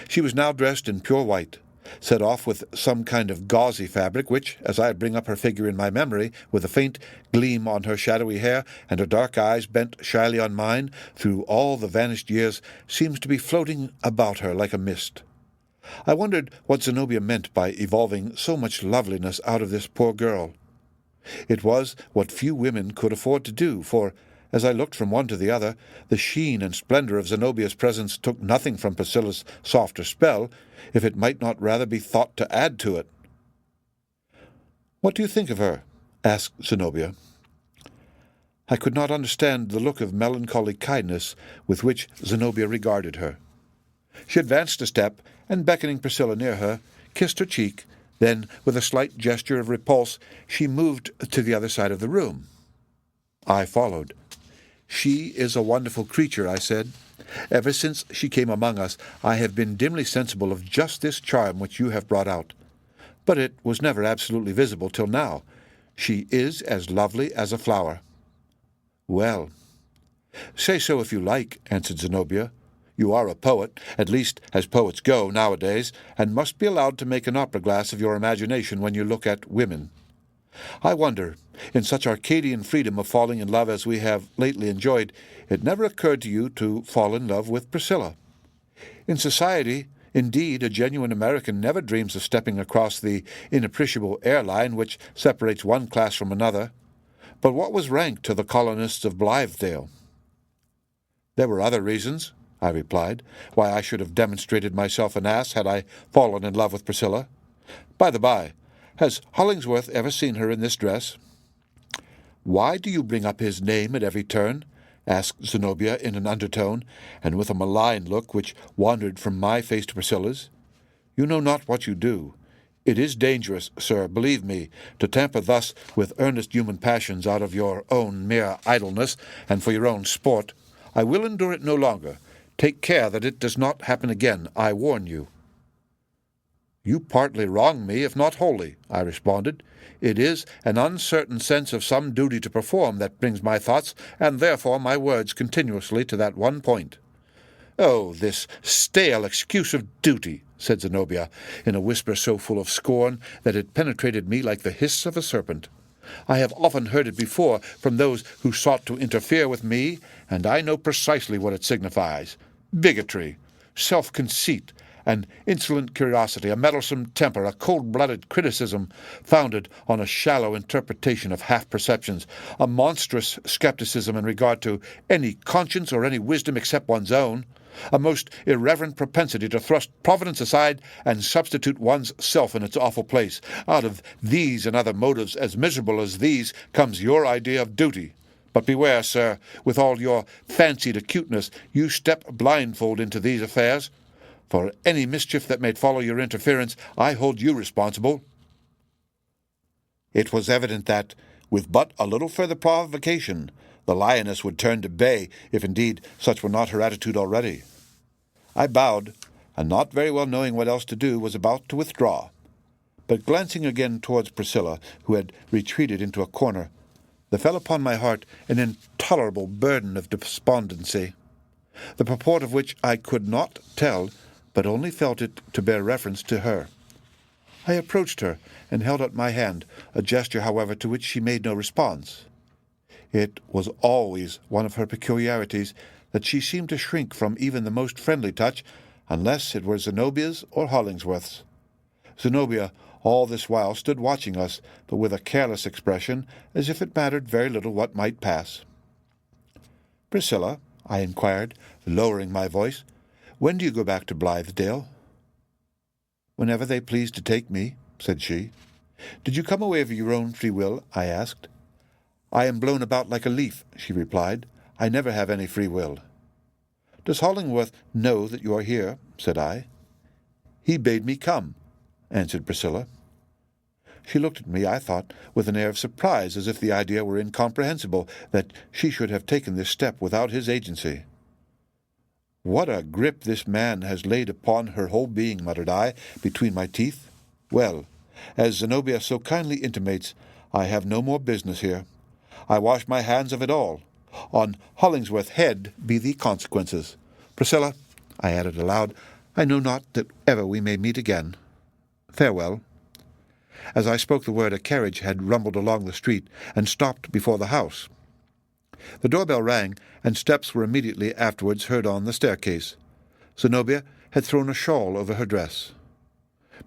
She was now dressed in pure white, set off with some kind of gauzy fabric, which, as I bring up her figure in my memory, with a faint gleam on her shadowy hair, and her dark eyes bent shyly on mine, through all the vanished years, seems to be floating about her like a mist. I wondered what Zenobia meant by evolving so much loveliness out of this poor girl. It was what few women could afford to do, for, as I looked from one to the other, the sheen and splendor of Zenobia's presence took nothing from Priscilla's softer spell, if it might not rather be thought to add to it. "What do you think of her?" asked Zenobia. I could not understand the look of melancholy kindness with which Zenobia regarded her. She advanced a step, and beckoning Priscilla near her, kissed her cheek. Then, with a slight gesture of repulse, she moved to the other side of the room. I followed. "She is a wonderful creature," I said. "Ever since she came among us, I have been dimly sensible of just this charm which you have brought out. But it was never absolutely visible till now. She is as lovely as a flower." "Well, say so if you like," answered Zenobia. "You are a poet, at least as poets go nowadays, and must be allowed to make an opera-glass of your imagination when you look at women. I wonder, in such Arcadian freedom of falling in love as we have lately enjoyed, it never occurred to you to fall in love with Priscilla. In society, indeed, a genuine American never dreams of stepping across the inappreciable air-line which separates one class from another. But what was rank to the colonists of Blitheale?" "There were other reasons," I replied, "why I should have demonstrated myself an ass had I fallen in love with Priscilla. By the by, has Hollingsworth ever seen her in this dress?" "Why do you bring up his name at every turn?" asked Zenobia in an undertone, and with a malign look which wandered from my face to Priscilla's. "You know not what you do. It is dangerous, sir, believe me, to tamper thus with earnest human passions out of your own mere idleness and for your own sport. I will endure it no longer. Take care that it does not happen again, I warn you." "You partly wrong me, if not wholly," I responded. "It is an uncertain sense of some duty to perform that brings my thoughts, and therefore my words, continuously to that one point." "Oh, this stale excuse of duty," said Zenobia, in a whisper so full of scorn that it penetrated me like the hiss of a serpent. "I have often heard it before from those who sought to interfere with me, and I know precisely what it signifies. Bigotry, self-conceit, an insolent curiosity, a meddlesome temper, a cold-blooded criticism founded on a shallow interpretation of half-perceptions, a monstrous skepticism in regard to any conscience or any wisdom except one's own, a most irreverent propensity to thrust Providence aside and substitute one's self in its awful place. Out of these and other motives as miserable as these comes your idea of duty. But beware, sir, with all your fancied acuteness, you step blindfold into these affairs. For any mischief that may follow your interference, I hold you responsible." It was evident that, with but a little further provocation, the lioness would turn to bay, if indeed such were not her attitude already. I bowed, and not very well knowing what else to do, was about to withdraw. But glancing again towards Priscilla, who had retreated into a corner, there fell upon my heart an intolerable burden of despondency, the purport of which I could not tell, but only felt it to bear reference to her. I approached her and held out my hand, a gesture, however, to which she made no response. It was always one of her peculiarities that she seemed to shrink from even the most friendly touch, unless it were Zenobia's or Hollingsworth's. Zenobia all this while stood watching us, but with a careless expression, as if it mattered very little what might pass. "Priscilla," I inquired, lowering my voice, "when do you go back to Blithedale?" "Whenever they please to take me," said she. "Did you come away of your own free will?" I asked. "I am blown about like a leaf," she replied. "I never have any free will." "Does Hollingworth know that you are here?" said I. "He bade me come," answered Priscilla. She looked at me, I thought, with an air of surprise, as if the idea were incomprehensible that she should have taken this step without his agency. "What a grip this man has laid upon her whole being," muttered I, between my teeth. "Well, as Zenobia so kindly intimates, I have no more business here. I wash my hands of it all. On Hollingsworth's head be the consequences. Priscilla," I added aloud, "I know not that ever we may meet again. Farewell." As I spoke the word, a carriage had rumbled along the street and stopped before the house. The doorbell rang, and steps were immediately afterwards heard on the staircase. Zenobia had thrown a shawl over her dress.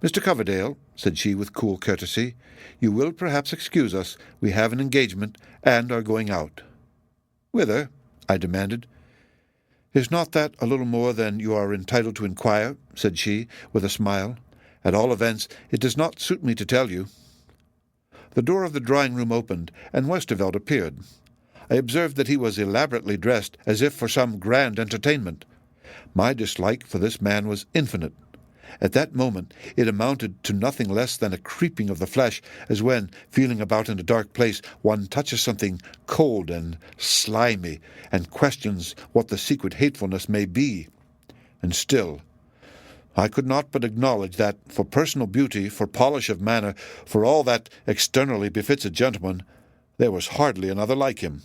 "Mr. Coverdale," said she with cool courtesy, "you will perhaps excuse us. We have an engagement, and are going out." "Whither?" I demanded. "Is not that a little more than you are entitled to inquire?" said she, with a smile. "At all events, it does not suit me to tell you." The door of the drawing-room opened, and Westerveld appeared. I observed that he was elaborately dressed, as if for some grand entertainment. My dislike for this man was infinite. At that moment it amounted to nothing less than a creeping of the flesh, as when, feeling about in a dark place, one touches something cold and slimy, and questions what the secret hatefulness may be. And still, I could not but acknowledge that, for personal beauty, for polish of manner, for all that externally befits a gentleman, there was hardly another like him.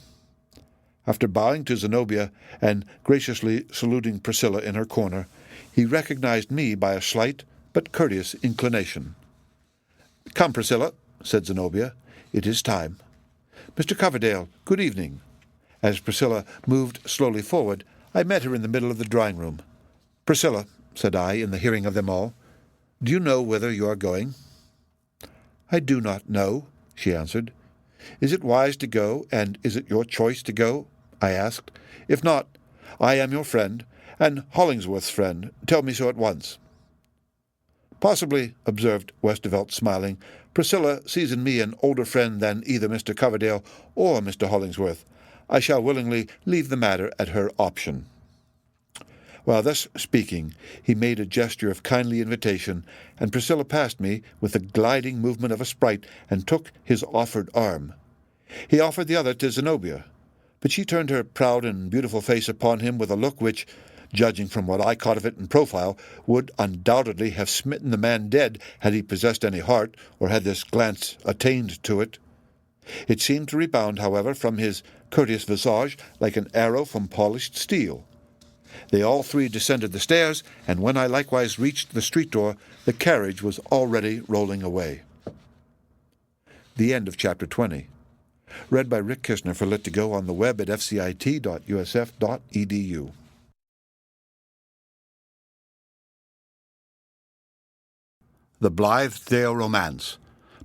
After bowing to Zenobia and graciously saluting Priscilla in her corner, he recognized me by a slight but courteous inclination. "Come, Priscilla," said Zenobia. "It is time. Mr. Coverdale, good evening." As Priscilla moved slowly forward, I met her in the middle of the drawing-room. "Priscilla," said I, in the hearing of them all, "do you know whither you are going?" "I do not know," she answered. "Is it wise to go, and is it your choice to go?" I asked. "If not, I am your friend, and Hollingsworth's friend. Tell me so at once." "Possibly," observed Westervelt, smiling, "Priscilla sees in me an older friend than either Mr. Coverdale or Mr. Hollingsworth. I shall willingly leave the matter at her option." While thus speaking, he made a gesture of kindly invitation, and Priscilla passed me with the gliding movement of a sprite and took his offered arm. He offered the other to Zenobia, but she turned her proud and beautiful face upon him with a look which, judging from what I caught of it in profile, would undoubtedly have smitten the man dead had he possessed any heart, or had this glance attained to it. It seemed to rebound, however, from his courteous visage like an arrow from polished steel. They all three descended the stairs, and when I likewise reached the street door, the carriage was already rolling away. The end of Chapter 20. Read by Rick Kistner for Lit2Go on the web at fcit.usf.edu. The Blithedale Romance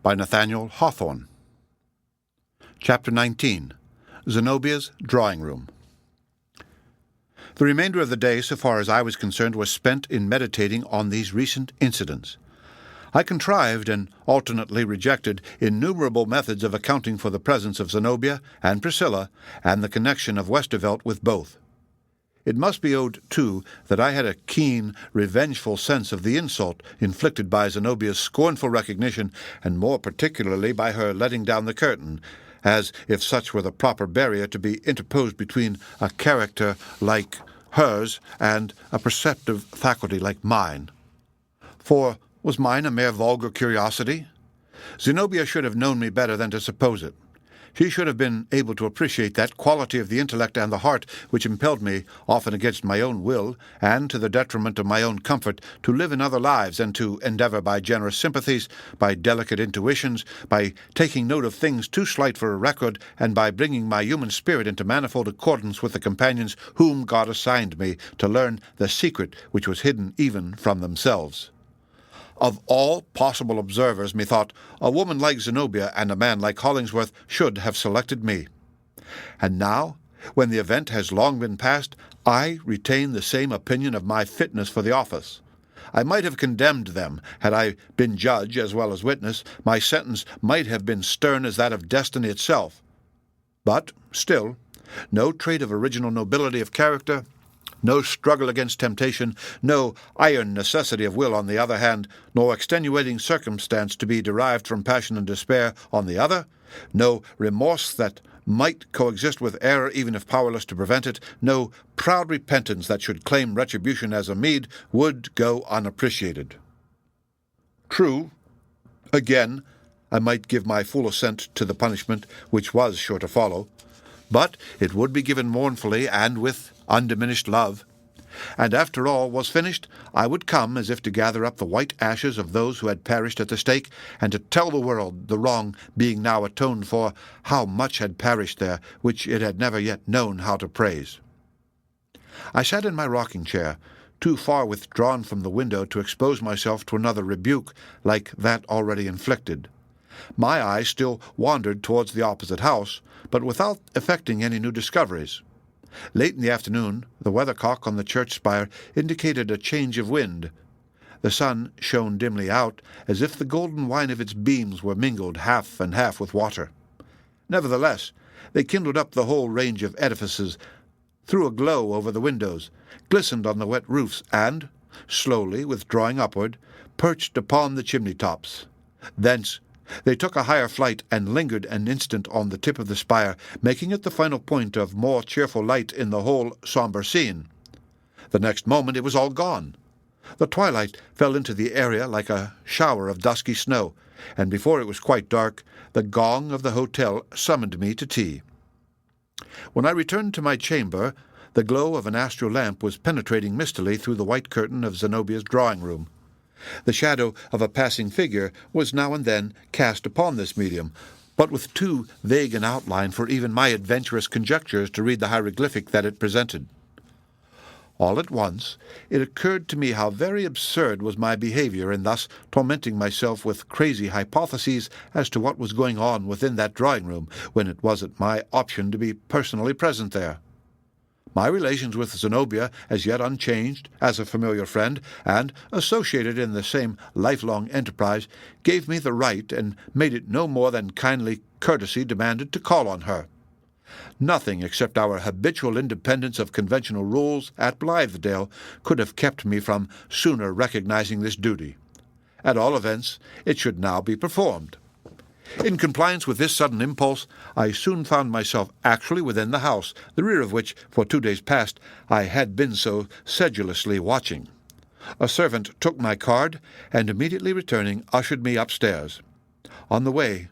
by Nathaniel Hawthorne. Chapter 19. Zenobia's Drawing Room. The remainder of the day, so far as I was concerned, was spent in meditating on these recent incidents. I contrived and alternately rejected innumerable methods of accounting for the presence of Zenobia and Priscilla, and the connection of Westervelt with both. It must be owned, too, that I had a keen, revengeful sense of the insult inflicted by Zenobia's scornful recognition, and more particularly by her letting down the curtain, as if such were the proper barrier to be interposed between a character like hers and a perceptive faculty like mine. For was mine a mere vulgar curiosity? Zenobia should have known me better than to suppose it. She should have been able to appreciate that quality of the intellect and the heart which impelled me, often against my own will, and to the detriment of my own comfort, to live in other lives, and to endeavor by generous sympathies, by delicate intuitions, by taking note of things too slight for a record, and by bringing my human spirit into manifold accordance with the companions whom God assigned me, to learn the secret which was hidden even from themselves. Of all possible observers, methought, a woman like Zenobia and a man like Hollingsworth should have selected me. And now, when the event has long been past, I retain the same opinion of my fitness for the office. I might have condemned them, had I been judge as well as witness. My sentence might have been stern as that of destiny itself. But, still, no trait of original nobility of character, no struggle against temptation, no iron necessity of will on the other hand, nor extenuating circumstance to be derived from passion and despair on the other, no remorse that might coexist with error even if powerless to prevent it, no proud repentance that should claim retribution as a meed, would go unappreciated. True, again, I might give my full assent to the punishment which was sure to follow, but it would be given mournfully and with undiminished love. And after all was finished, I would come as if to gather up the white ashes of those who had perished at the stake, and to tell the world, the wrong being now atoned for, how much had perished there, which it had never yet known how to praise. I sat in my rocking-chair, too far withdrawn from the window to expose myself to another rebuke like that already inflicted. My eye still wandered towards the opposite house, but without effecting any new discoveries. Late in the afternoon, the weathercock on the church spire indicated a change of wind. The sun shone dimly out, as if the golden wine of its beams were mingled half and half with water. Nevertheless, they kindled up the whole range of edifices, threw a glow over the windows, glistened on the wet roofs, and, slowly withdrawing upward, perched upon the chimney-tops. Thence they took a higher flight and lingered an instant on the tip of the spire, making it the final point of more cheerful light in the whole sombre scene. The next moment it was all gone. The twilight fell into the area like a shower of dusky snow, and before it was quite dark, the gong of the hotel summoned me to tea. When I returned to my chamber, the glow of an astral lamp was penetrating mistily through the white curtain of Zenobia's drawing-room. The shadow of a passing figure was now and then cast upon this medium, but with too vague an outline for even my adventurous conjectures to read the hieroglyphic that it presented. All at once it occurred to me how very absurd was my behavior in thus tormenting myself with crazy hypotheses as to what was going on within that drawing-room, when it wasn't my option to be personally present there. My relations with Zenobia, as yet unchanged, as a familiar friend, and associated in the same lifelong enterprise, gave me the right, and made it no more than kindly courtesy demanded, to call on her. Nothing except our habitual independence of conventional rules at Blithedale could have kept me from sooner recognizing this duty. At all events, it should now be performed. In compliance with this sudden impulse, I soon found myself actually within the house, the rear of which, for 2 days past, I had been so sedulously watching. A servant took my card, and immediately returning, ushered me upstairs. On the way,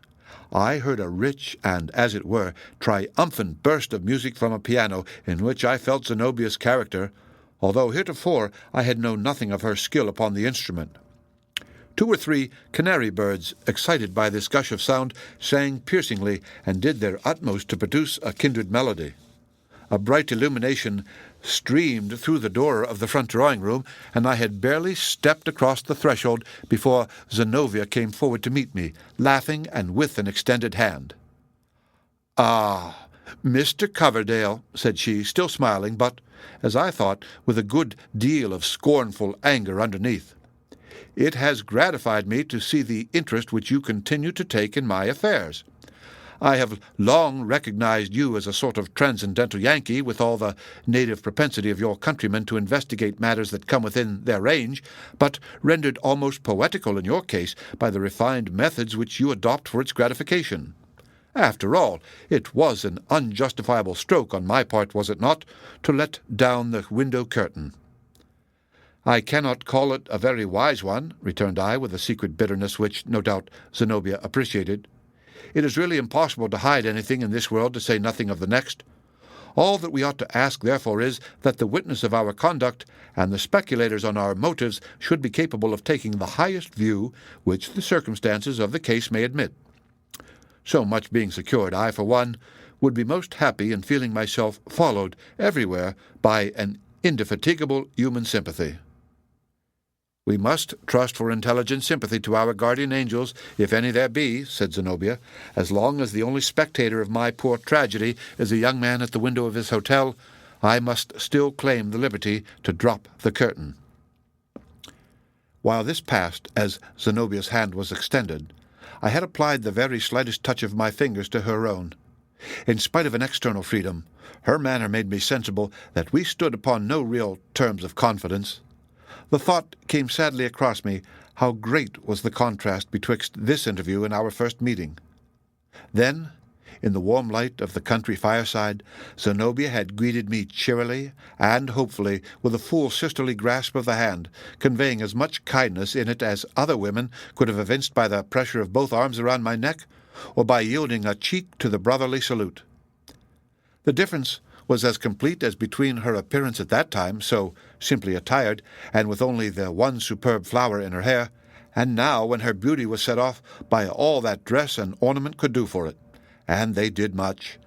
I heard a rich and, as it were, triumphant burst of music from a piano, in which I felt Zenobia's character, although heretofore I had known nothing of her skill upon the instrument. 2 or 3 canary birds, excited by this gush of sound, sang piercingly and did their utmost to produce a kindred melody. A bright illumination streamed through the door of the front drawing-room, and I had barely stepped across the threshold before Zenobia came forward to meet me, laughing and with an extended hand. "Ah, Mr. Coverdale," said she, still smiling, but, as I thought, with a good deal of scornful anger underneath. "It has gratified me to see the interest which you continue to take in my affairs. I have long recognized you as a sort of transcendental Yankee, with all the native propensity of your countrymen to investigate matters that come within their range, but rendered almost poetical in your case by the refined methods which you adopt for its gratification. After all, it was an unjustifiable stroke on my part, was it not, to let down the window curtain?" "I cannot call it a very wise one," returned I, with a secret bitterness which, no doubt, Zenobia appreciated. "It is really impossible to hide anything in this world, to say nothing of the next. All that we ought to ask, therefore, is that the witness of our conduct and the speculators on our motives should be capable of taking the highest view which the circumstances of the case may admit. So much being secured, I, for one, would be most happy in feeling myself followed everywhere by an indefatigable human sympathy." "We must trust for intelligent sympathy to our guardian angels, if any there be," said Zenobia. "As long as the only spectator of my poor tragedy is a young man at the window of his hotel, I must still claim the liberty to drop the curtain." While this passed, as Zenobia's hand was extended, I had applied the very slightest touch of my fingers to her own. In spite of an external freedom, her manner made me sensible that we stood upon no real terms of confidence. The thought came sadly across me how great was the contrast betwixt this interview and our first meeting. Then, in the warm light of the country fireside, Zenobia had greeted me cheerily and hopefully, with a full sisterly grasp of the hand, conveying as much kindness in it as other women could have evinced by the pressure of both arms around my neck, or by yielding a cheek to the brotherly salute. The difference was as complete as between her appearance at that time, so simply attired, and with only the one superb flower in her hair, and now when her beauty was set off by all that dress and ornament could do for it. And they did much.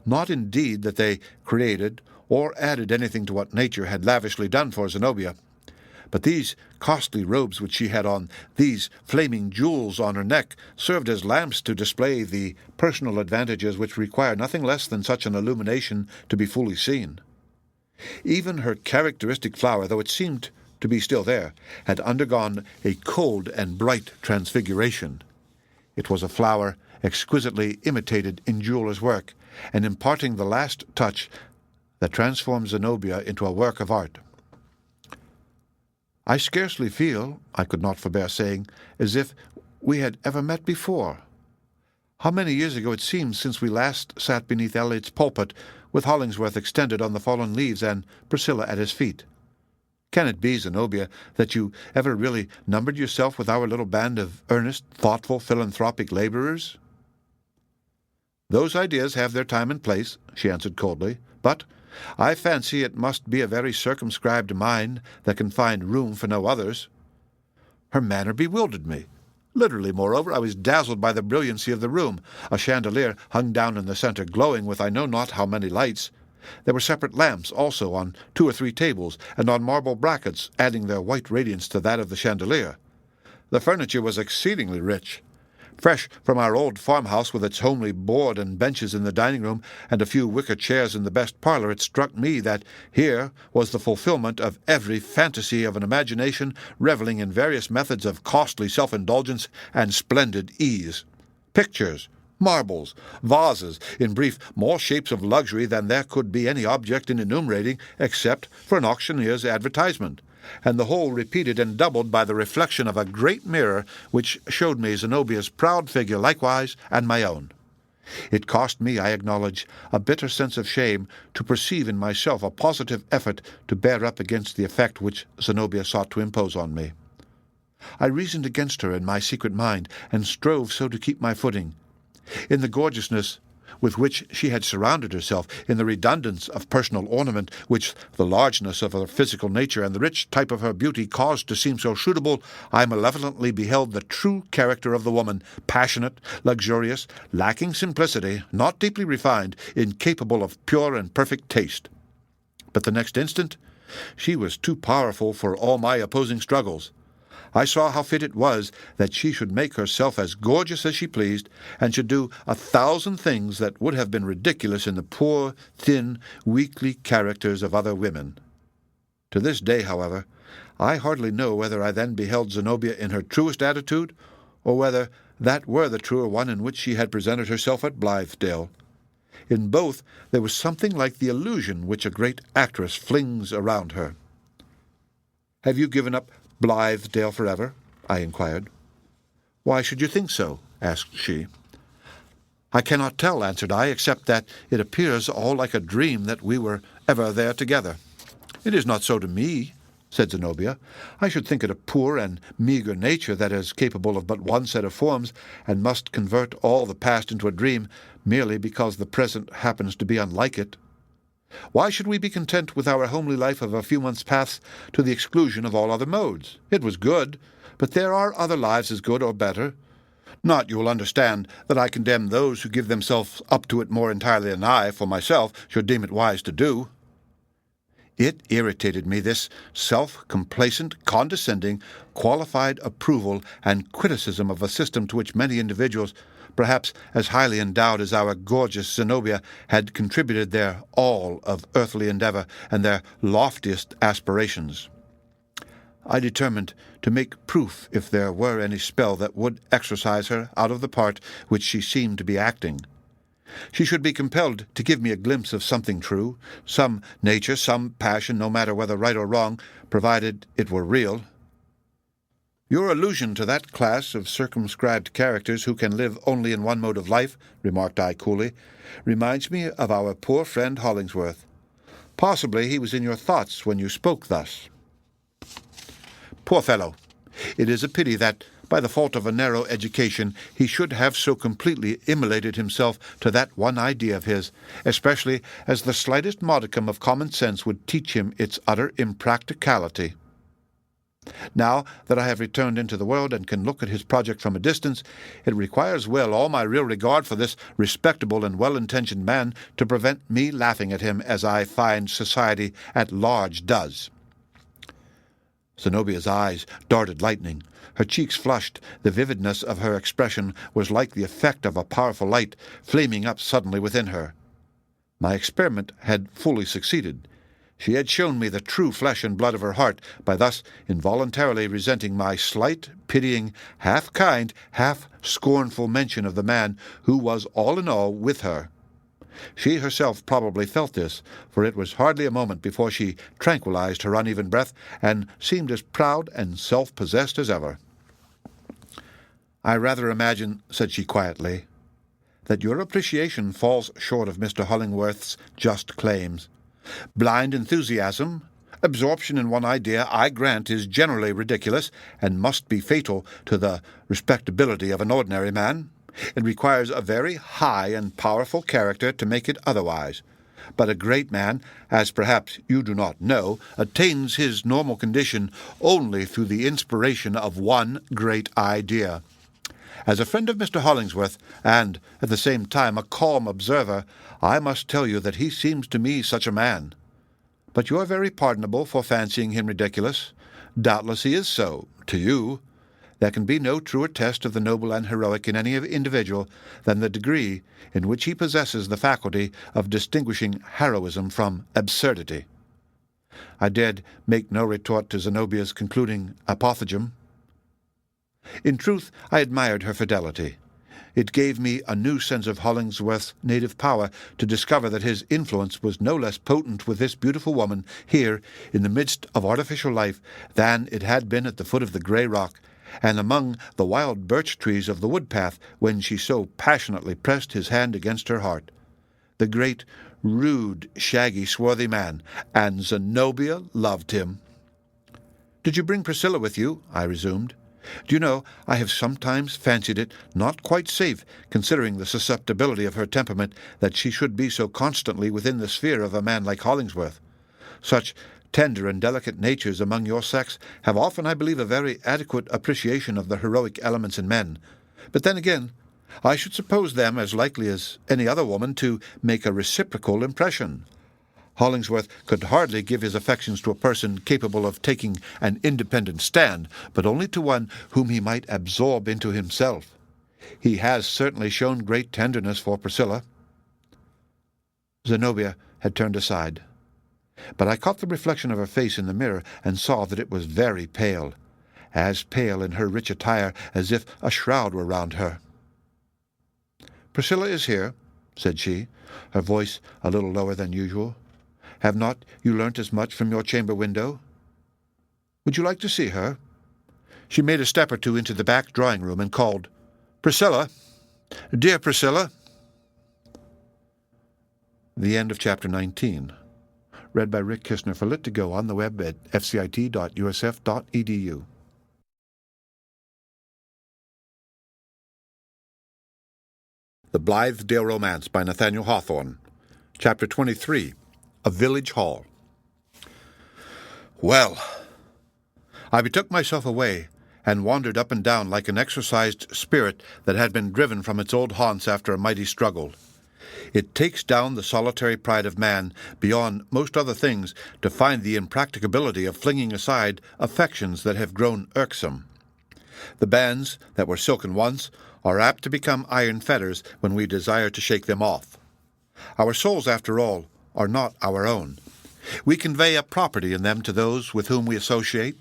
Not indeed that they created or added anything to what nature had lavishly done for Zenobia, but these costly robes which she had on, these flaming jewels on her neck, served as lamps to display the personal advantages which require nothing less than such an illumination to be fully seen. Even her characteristic flower, though it seemed to be still there, had undergone a cold and bright transfiguration. It was a flower exquisitely imitated in jeweller's work, and imparting the last touch that transformed Zenobia into a work of art. "I scarcely feel," I could not forbear saying, "as if we had ever met before. How many years ago it seems since we last sat beneath Eliot's pulpit, with Hollingsworth extended on the fallen leaves and Priscilla at his feet. Can it be, Zenobia, that you ever really numbered yourself with our little band of earnest, thoughtful, philanthropic laborers?" "Those ideas have their time and place," she answered coldly, "but I fancy it must be a very circumscribed mind that can find room for no others." Her manner bewildered me. Literally, moreover, I was dazzled by the brilliancy of the room. A chandelier hung down in the center, glowing with I know not how many lights. There were separate lamps also on 2 or 3 tables, and on marble brackets, adding their white radiance to that of the chandelier. The furniture was exceedingly rich. Fresh from our old farmhouse, with its homely board and benches in the dining-room and a few wicker chairs in the best parlor, it struck me that here was the fulfillment of every fantasy of an imagination reveling in various methods of costly self-indulgence and splendid ease. Pictures, marbles, vases, in brief, more shapes of luxury than there could be any object in enumerating except for an auctioneer's advertisement, and the whole repeated and doubled by the reflection of a great mirror which showed me Zenobia's proud figure likewise, and my own. It cost me, I acknowledge, a bitter sense of shame to perceive in myself a positive effort to bear up against the effect which Zenobia sought to impose on me. I reasoned against her in my secret mind, and strove so to keep my footing. In the gorgeousness with which she had surrounded herself, in the redundance of personal ornament which the largeness of her physical nature and the rich type of her beauty caused to seem so suitable, I malevolently beheld the true character of the woman, passionate, luxurious, lacking simplicity, not deeply refined, incapable of pure and perfect taste. But the next instant she was too powerful for all my opposing struggles. I saw how fit it was that she should make herself as gorgeous as she pleased, and should do 1,000 things that would have been ridiculous in the poor, thin, weakly characters of other women. To this day, however, I hardly know whether I then beheld Zenobia in her truest attitude, or whether that were the truer one in which she had presented herself at Blithedale. In both there was something like the illusion which a great actress flings around her. "Have you given up Blithedale forever?" I inquired. "Why should you think so?" asked she. "I cannot tell," answered I, "except that it appears all like a dream that we were ever there together." "It is not so to me," said Zenobia. "I should think it a poor and meagre nature that is capable of but one set of forms, and must convert all the past into a dream merely because the present happens to be unlike it. Why should we be content with our homely life of a few months past to the exclusion of all other modes? It was good, but there are other lives as good or better. Not, you will understand, that I condemn those who give themselves up to it more entirely than I, for myself, should deem it wise to do." It irritated me, this self-complacent, condescending, qualified approval and criticism of a system to which many individuals, perhaps as highly endowed as our gorgeous Zenobia, had contributed their all of earthly endeavor and their loftiest aspirations. I determined to make proof if there were any spell that would exorcise her out of the part which she seemed to be acting. She should be compelled to give me a glimpse of something true, some nature, some passion, no matter whether right or wrong, provided it were real. "Your allusion to that class of circumscribed characters who can live only in one mode of life," remarked I coolly, "reminds me of our poor friend Hollingsworth. Possibly he was in your thoughts when you spoke thus." Poor fellow! It is a pity that, by the fault of a narrow education, he should have so completely immolated himself to that one idea of his, especially as the slightest modicum of common sense would teach him its utter impracticality. Now that I have returned into the world and can look at his project from a distance, it requires all my real regard for this respectable and well-intentioned man to prevent me laughing at him as I find society at large does. Zenobia's eyes darted lightning. Her cheeks flushed. The vividness of her expression was like the effect of a powerful light flaming up suddenly within her. My experiment had fully succeeded. She had shown me the true flesh and blood of her heart by thus involuntarily resenting my slight, pitying, half-kind, half-scornful mention of the man who was all in all with her. She herself probably felt this, for it was hardly a moment before she tranquilized her uneven breath and seemed as proud and self-possessed as ever. "I rather imagine," said she quietly, "that your appreciation falls short of Mr. Hollingworth's just claims. Blind enthusiasm, absorption in one idea, I grant, is generally ridiculous, and must be fatal to the respectability of an ordinary man. It requires a very high and powerful character to make it otherwise. But a great man, as perhaps you do not know, attains his normal condition only through the inspiration of one great idea. As a friend of Mr. Hollingsworth, and at the same time a calm observer, I must tell you that he seems to me such a man. But you are very pardonable for fancying him ridiculous. Doubtless he is so, to you. There can be no truer test of the noble and heroic in any individual than the degree in which he possesses the faculty of distinguishing heroism from absurdity." I dared make no retort to Zenobia's concluding apothegm. In truth, I admired her fidelity. It gave me a new sense of Hollingsworth's native power to discover that his influence was no less potent with this beautiful woman here in the midst of artificial life than it had been at the foot of the grey rock and among the wild birch trees of the wood-path when she so passionately pressed his hand against her heart. The great, rude, shaggy, swarthy man, and Zenobia loved him. "Did you bring Priscilla with you?" I resumed. "Do you know, I have sometimes fancied it not quite safe, considering the susceptibility of her temperament, that she should be so constantly within the sphere of a man like Hollingsworth. Such tender and delicate natures among your sex have often, I believe, a very adequate appreciation of the heroic elements in men. But then again, I should suppose them as likely as any other woman to make a reciprocal impression. Hollingsworth could hardly give his affections to a person capable of taking an independent stand, but only to one whom he might absorb into himself. He has certainly shown great tenderness for Priscilla." Zenobia had turned aside, but I caught the reflection of her face in the mirror and saw that it was very pale, as pale in her rich attire as if a shroud were round her. "Priscilla is here," said she, her voice a little lower than usual. "Have not you learnt as much from your chamber window? Would you like to see her?" She made a step or two into the back drawing-room and called, "Priscilla! Dear Priscilla!" The end of Chapter 19. Read by Rick Kistner for Lit2Go on the web at fcit.usf.edu. The Blithedale Romance by Nathaniel Hawthorne. Chapter 23. A Village Hall. Well, I betook myself away and wandered up and down like an exorcised spirit that had been driven from its old haunts after a mighty struggle. It takes down the solitary pride of man beyond most other things to find the impracticability of flinging aside affections that have grown irksome. The bands that were silken once are apt to become iron fetters when we desire to shake them off. Our souls, after all, are not our own. We convey a property in them to those with whom we associate,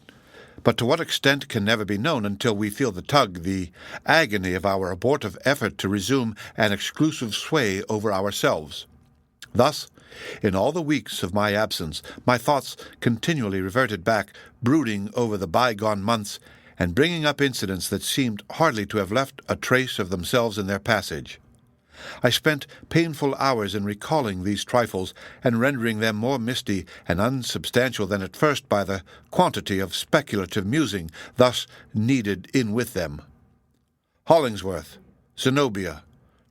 but to what extent can never be known until we feel the tug, the agony of our abortive effort to resume an exclusive sway over ourselves. Thus, in all the weeks of my absence, my thoughts continually reverted back, brooding over the bygone months, and bringing up incidents that seemed hardly to have left a trace of themselves in their passage. I spent painful hours in recalling these trifles and rendering them more misty and unsubstantial than at first by the quantity of speculative musing thus needed in with them. Hollingsworth, Zenobia,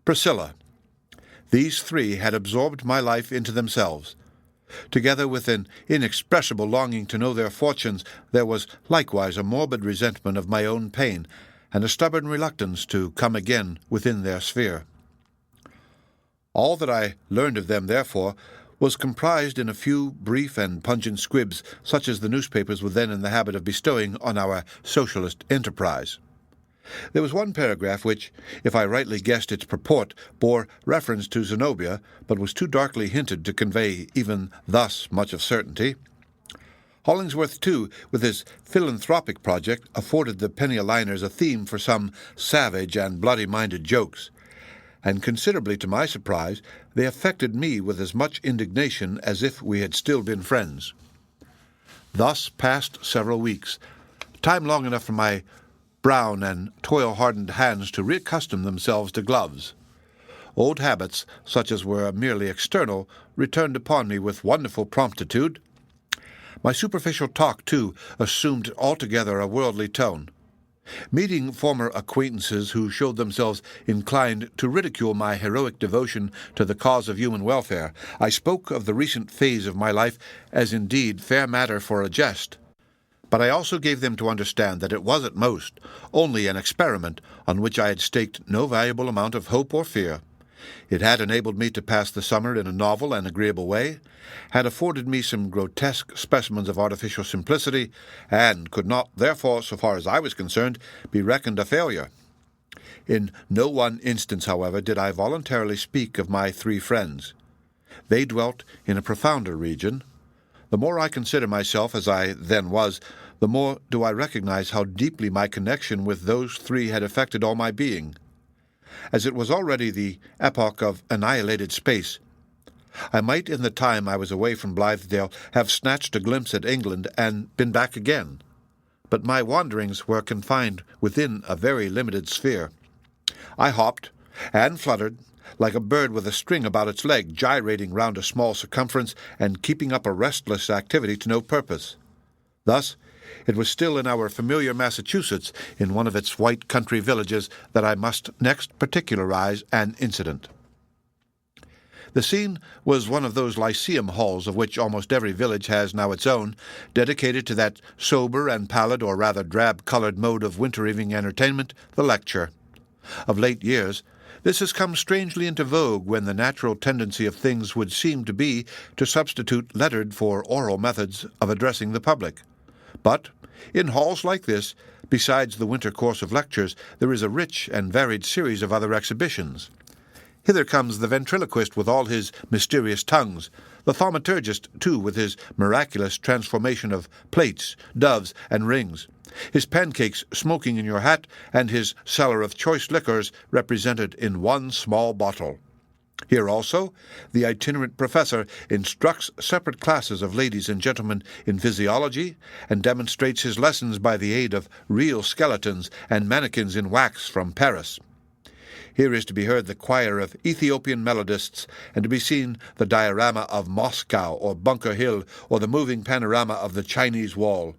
Priscilla. These three had absorbed my life into themselves. Together with an inexpressible longing to know their fortunes, there was likewise a morbid resentment of my own pain, and a stubborn reluctance to come again within their sphere. All that I learned of them, therefore, was comprised in a few brief and pungent squibs, such as the newspapers were then in the habit of bestowing on our socialist enterprise. There was one paragraph which, if I rightly guessed its purport, bore reference to Zenobia, but was too darkly hinted to convey even thus much of certainty. Hollingsworth, too, with his philanthropic project, afforded the penny-a-liners a theme for some savage and bloody-minded jokes, and considerably to my surprise, they affected me with as much indignation as if we had still been friends. Thus passed several weeks, time long enough for my brown and toil-hardened hands to reaccustom themselves to gloves. Old habits, such as were merely external, returned upon me with wonderful promptitude. My superficial talk, too, assumed altogether a worldly tone. Meeting former acquaintances who showed themselves inclined to ridicule my heroic devotion to the cause of human welfare, I spoke of the recent phase of my life as indeed fair matter for a jest. But I also gave them to understand that it was at most only an experiment on which I had staked no valuable amount of hope or fear. It had enabled me to pass the summer in a novel and agreeable way, had afforded me some grotesque specimens of artificial simplicity, and could not, therefore, so far as I was concerned, be reckoned a failure. In no one instance, however, did I voluntarily speak of my three friends. They dwelt in a profounder region. The more I consider myself as I then was, the more do I recognize how deeply my connection with those three had affected all my being. as it was already the epoch of annihilated space. I might, in the time I was away from Blithedale, have snatched a glimpse at England and been back again, but my wanderings were confined within a very limited sphere. I hopped and fluttered like a bird with a string about its leg, gyrating round a small circumference and keeping up a restless activity to no purpose. Thus, it was still in our familiar Massachusetts, in one of its white country villages, that I must next particularize an incident. The scene was one of those lyceum halls of which almost every village has now its own, dedicated to that sober and pallid, or rather drab-colored mode of winter evening entertainment, the lecture. Of late years, this has come strangely into vogue when the natural tendency of things would seem to be to substitute lettered for oral methods of addressing the public. But in halls like this, besides the winter course of lectures, there is a rich and varied series of other exhibitions. Hither comes the ventriloquist with all his mysterious tongues, the thaumaturgist, too, with his miraculous transformation of plates, doves, and rings, his pancakes smoking in your hat, and his cellar of choice liquors represented in one small bottle. Here also, the itinerant professor instructs separate classes of ladies and gentlemen in physiology, and demonstrates his lessons by the aid of real skeletons and mannequins in wax from Paris. Here is to be heard the choir of Ethiopian melodists, and to be seen the diorama of Moscow or Bunker Hill, or the moving panorama of the Chinese Wall.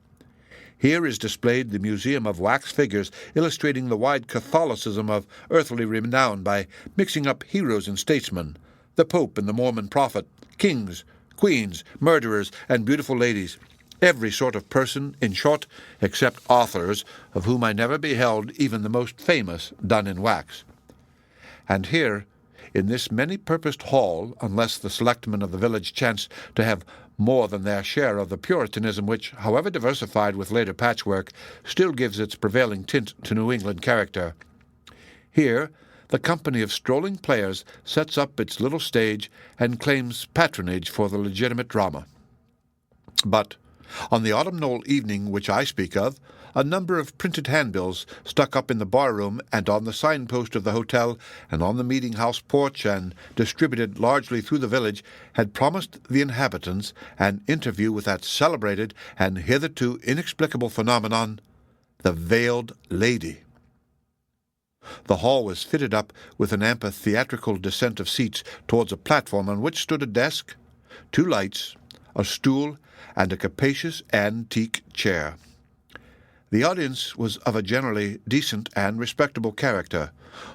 Here is displayed the museum of wax figures illustrating the wide Catholicism of earthly renown by mixing up heroes and statesmen, the Pope and the Mormon prophet, kings, queens, murderers, and beautiful ladies, every sort of person, in short, except authors, of whom I never beheld even the most famous done in wax. And here, in this many-purposed hall, unless the selectmen of the village chance to have more than their share of the Puritanism which, however diversified with later patchwork, still gives its prevailing tint to New England character. Here, the company of strolling players sets up its little stage and claims patronage for the legitimate drama. But on the autumnal evening which I speak of, a number of printed handbills stuck up in the bar-room and on the signpost of the hotel and on the meeting-house porch and distributed largely through the village had promised the inhabitants an interview with that celebrated and hitherto inexplicable phenomenon, the Veiled Lady. The hall was fitted up with an amphitheatrical descent of seats towards a platform on which stood a desk, 2 lights, a stool, and a capacious antique chair. The audience was of a generally decent and respectable character,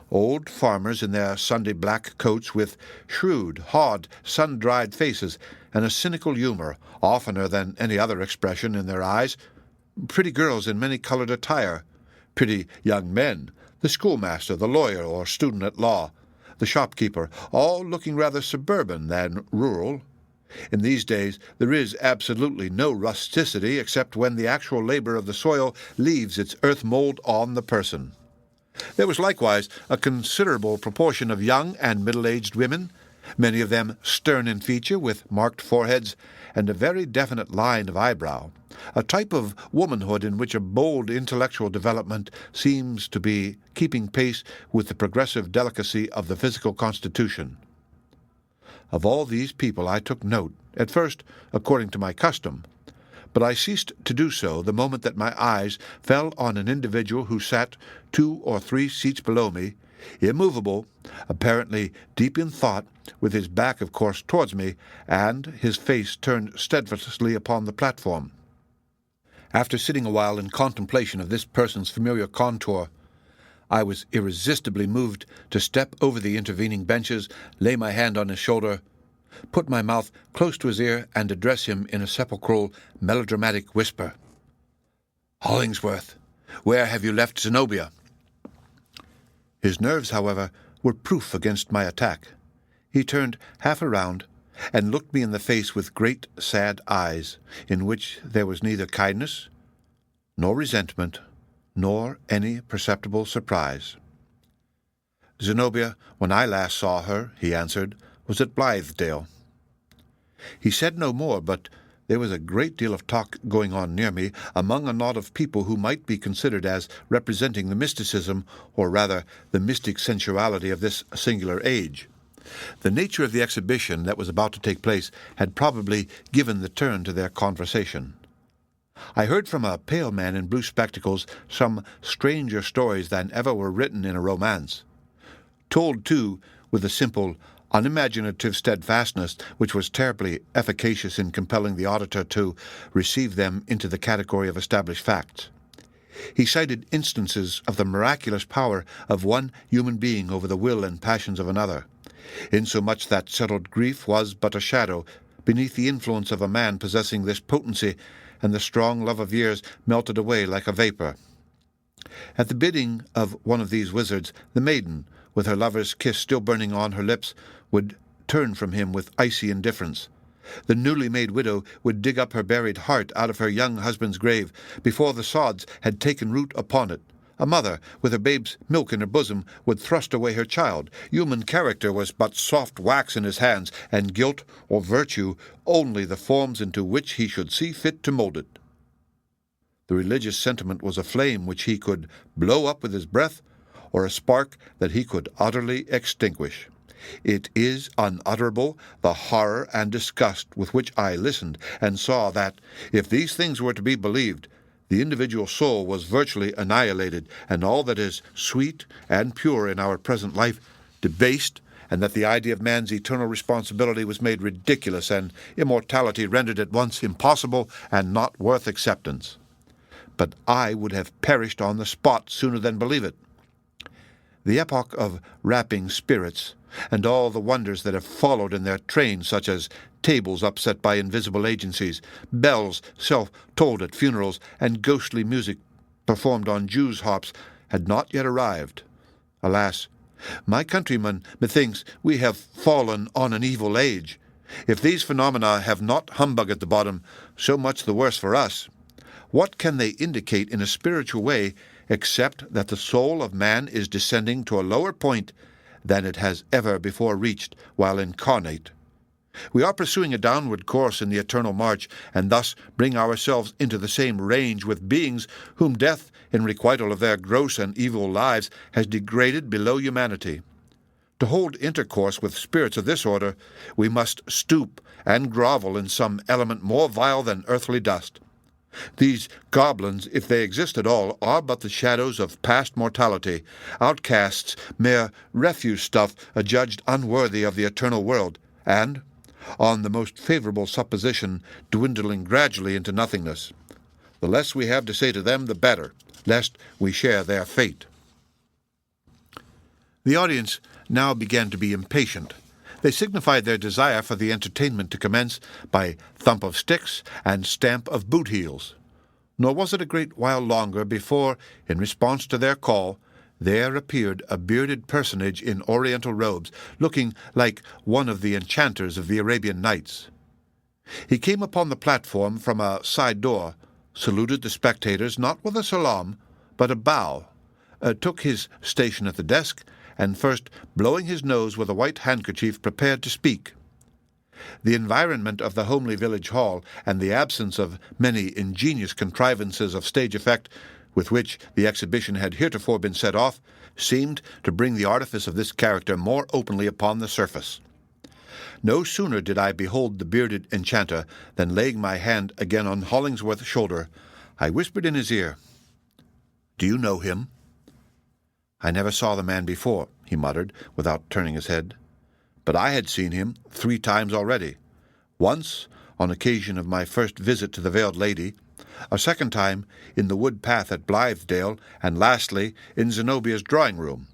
old farmers in their Sunday black coats with shrewd, hard, sun-dried faces and a cynical humor, oftener than any other expression, in their eyes, pretty girls in many-colored attire, pretty young men, the schoolmaster, the lawyer or student at law, the shopkeeper, all looking rather suburban than rural. In these days there is absolutely no rusticity except when the actual labor of the soil leaves its earth mold on the person. There was likewise a considerable proportion of young and middle-aged women, many of them stern in feature, with marked foreheads and a very definite line of eyebrow, a type of womanhood in which a bold intellectual development seems to be keeping pace with the progressive delicacy of the physical constitution. Of all these people I took note, at first according to my custom, but I ceased to do so the moment that my eyes fell on an individual who sat 2 or 3 seats below me, immovable, apparently deep in thought, with his back, of course, towards me, and his face turned steadfastly upon the platform. After sitting a while in contemplation of this person's familiar contour, I was irresistibly moved to step over the intervening benches, lay my hand on his shoulder, put my mouth close to his ear, and address him in a sepulchral, melodramatic whisper. "Hollingsworth, where have you left Zenobia?" His nerves, however, were proof against my attack. He turned half around and looked me in the face with great, sad eyes, in which there was neither kindness, nor resentment, nor any perceptible surprise. "Zenobia, when I last saw her," he answered, "was at Blithedale." He said no more, but There was a great deal of talk going on near me among a knot of people who might be considered as representing the mysticism, or rather the mystic sensuality of this singular age. The nature of the exhibition that was about to take place had probably given the turn to their conversation. I heard from a pale man in blue spectacles some stranger stories than ever were written in a romance, told, too, with a simple, unimaginative steadfastness which was terribly efficacious in compelling the auditor to receive them into the category of established facts. He cited instances of the miraculous power of one human being over the will and passions of another, insomuch that settled grief was but a shadow beneath the influence of a man possessing this potency, and the strong love of years melted away like a vapor. At the bidding of one of these wizards, the maiden, with her lover's kiss still burning on her lips, would turn from him with icy indifference. The newly made widow would dig up her buried heart out of her young husband's grave before the sods had taken root upon it. A mother, with her babe's milk in her bosom, would thrust away her child. Human character was but soft wax in his hands, and guilt or virtue only the forms into which he should see fit to mold it. The religious sentiment was a flame which he could blow up with his breath, or a spark that he could utterly extinguish. It is unutterable the horror and disgust with which I listened, and saw that, if these things were to be believed, the individual soul was virtually annihilated, and all that is sweet and pure in our present life debased, and that the idea of man's eternal responsibility was made ridiculous, and immortality rendered at once impossible and not worth acceptance. But I would have perished on the spot sooner than believe it. The epoch of rapping spirits, and all the wonders that have followed in their train, such as tables upset by invisible agencies, bells self-tolled at funerals, and ghostly music performed on Jews' harps, had not yet arrived. Alas, my countrymen, methinks we have fallen on an evil age. If these phenomena have not humbug at the bottom, so much the worse for us. What can they indicate in a spiritual way except that the soul of man is descending to a lower point than it has ever before reached while incarnate? We are pursuing a downward course in the eternal march, and thus bring ourselves into the same range with beings whom death, in requital of their gross and evil lives, has degraded below humanity. To hold intercourse with spirits of this order, we must stoop and grovel in some element more vile than earthly dust. These goblins, if they exist at all, are but the shadows of past mortality, outcasts, mere refuse stuff adjudged unworthy of the eternal world, and, on the most favorable supposition, dwindling gradually into nothingness. The less we have to say to them, the better, lest we share their fate. The audience now began to be impatient. They signified their desire for the entertainment to commence by thump of sticks and stamp of boot heels. Nor was it a great while longer before, in response to their call, there appeared a bearded personage in oriental robes, looking like one of the enchanters of the Arabian Nights. He came upon the platform from a side door, saluted the spectators not with a salaam, but a bow, took his station at the desk, and first, blowing his nose with a white handkerchief, prepared to speak. The environment of the homely village hall, and the absence of many ingenious contrivances of stage effect with which the exhibition had heretofore been set off, seemed to bring the artifice of this character more openly upon the surface. No sooner did I behold the bearded enchanter than, laying my hand again on Hollingsworth's shoulder, I whispered in his ear, "Do you know him?" "I never saw the man before," he muttered, without turning his head. "But I had seen him 3 times already. Once, on occasion of my first visit to the Veiled Lady, a second time in the wood path at Blitheale, and lastly in Zenobia's drawing-room.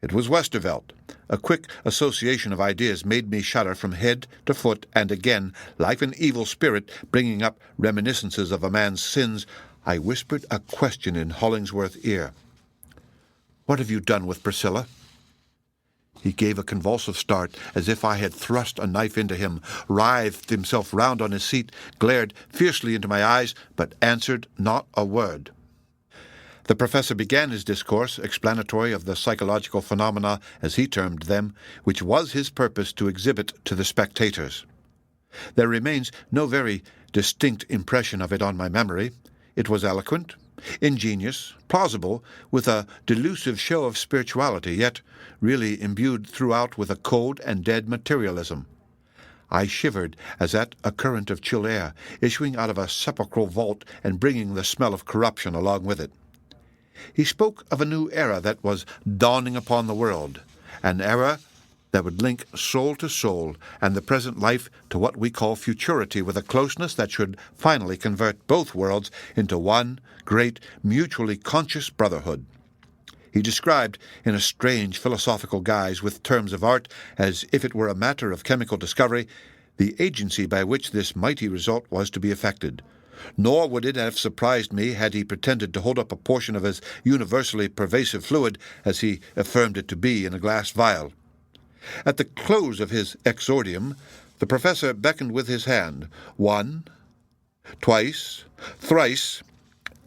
It was Westervelt. A quick association of ideas made me shudder from head to foot, and again, like an evil spirit bringing up reminiscences of a man's sins, I whispered a question in Hollingsworth's ear. "What have you done with Priscilla?" He gave a convulsive start, as if I had thrust a knife into him, writhed himself round on his seat, glared fiercely into my eyes, but answered not a word. The professor began his discourse, explanatory of the psychological phenomena, as he termed them, which was his purpose to exhibit to the spectators. There remains no very distinct impression of it on my memory. It was eloquent, ingenious, plausible, with a delusive show of spirituality, yet really imbued throughout with a cold and dead materialism. I shivered as at a current of chill air, issuing out of a sepulchral vault and bringing the smell of corruption along with it. He spoke of a new era that was dawning upon the world, an era that would link soul to soul and the present life to what we call futurity with a closeness that should finally convert both worlds into one great, mutually conscious brotherhood. He described, in a strange philosophical guise with terms of art, as if it were a matter of chemical discovery, the agency by which this mighty result was to be effected. Nor would it have surprised me had he pretended to hold up a portion of his universally pervasive fluid, as he affirmed it to be, in a glass vial. At the close of his exordium, the professor beckoned with his hand, 1, twice, thrice,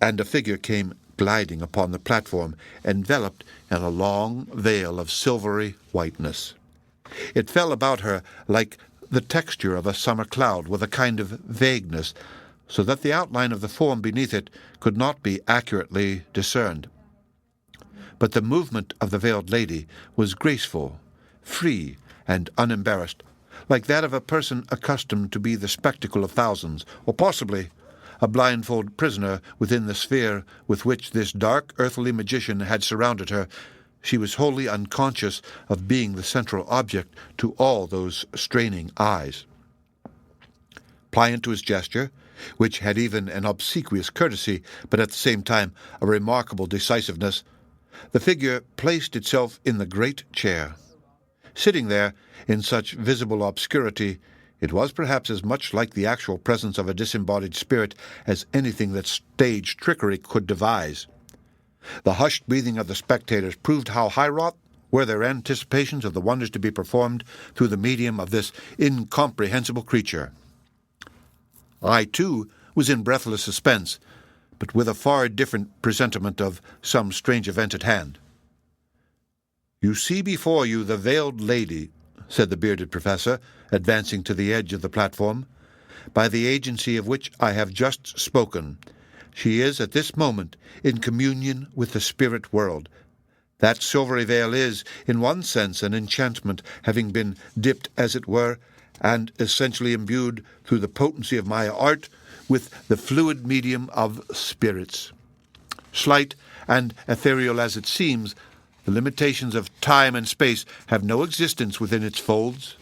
and a figure came gliding upon the platform, enveloped in a long veil of silvery whiteness. It fell about her like the texture of a summer cloud, with a kind of vagueness, so that the outline of the form beneath it could not be accurately discerned. But the movement of the veiled lady was graceful, free, and unembarrassed, like that of a person accustomed to be the spectacle of thousands, or possibly a blindfold prisoner within the sphere with which this dark earthly magician had surrounded her. She was wholly unconscious of being the central object to all those straining eyes. Pliant to his gesture, which had even an obsequious courtesy, but at the same time a remarkable decisiveness, the figure placed itself in the great chair. Sitting there, in such visible obscurity, it was perhaps as much like the actual presence of a disembodied spirit as anything that stage trickery could devise. The hushed breathing of the spectators proved how high-wrought were their anticipations of the wonders to be performed through the medium of this incomprehensible creature. I, too, was in breathless suspense, but with a far different presentiment of some strange event at hand. "You see before you the veiled lady," said the bearded professor, advancing to the edge of the platform, "by the agency of which I have just spoken. She is at this moment in communion with the spirit world. That silvery veil is, in one sense, an enchantment, having been dipped, as it were, and essentially imbued through the potency of my art with the fluid medium of spirits. Slight and ethereal as it seems, the limitations of time and space have no existence within its folds.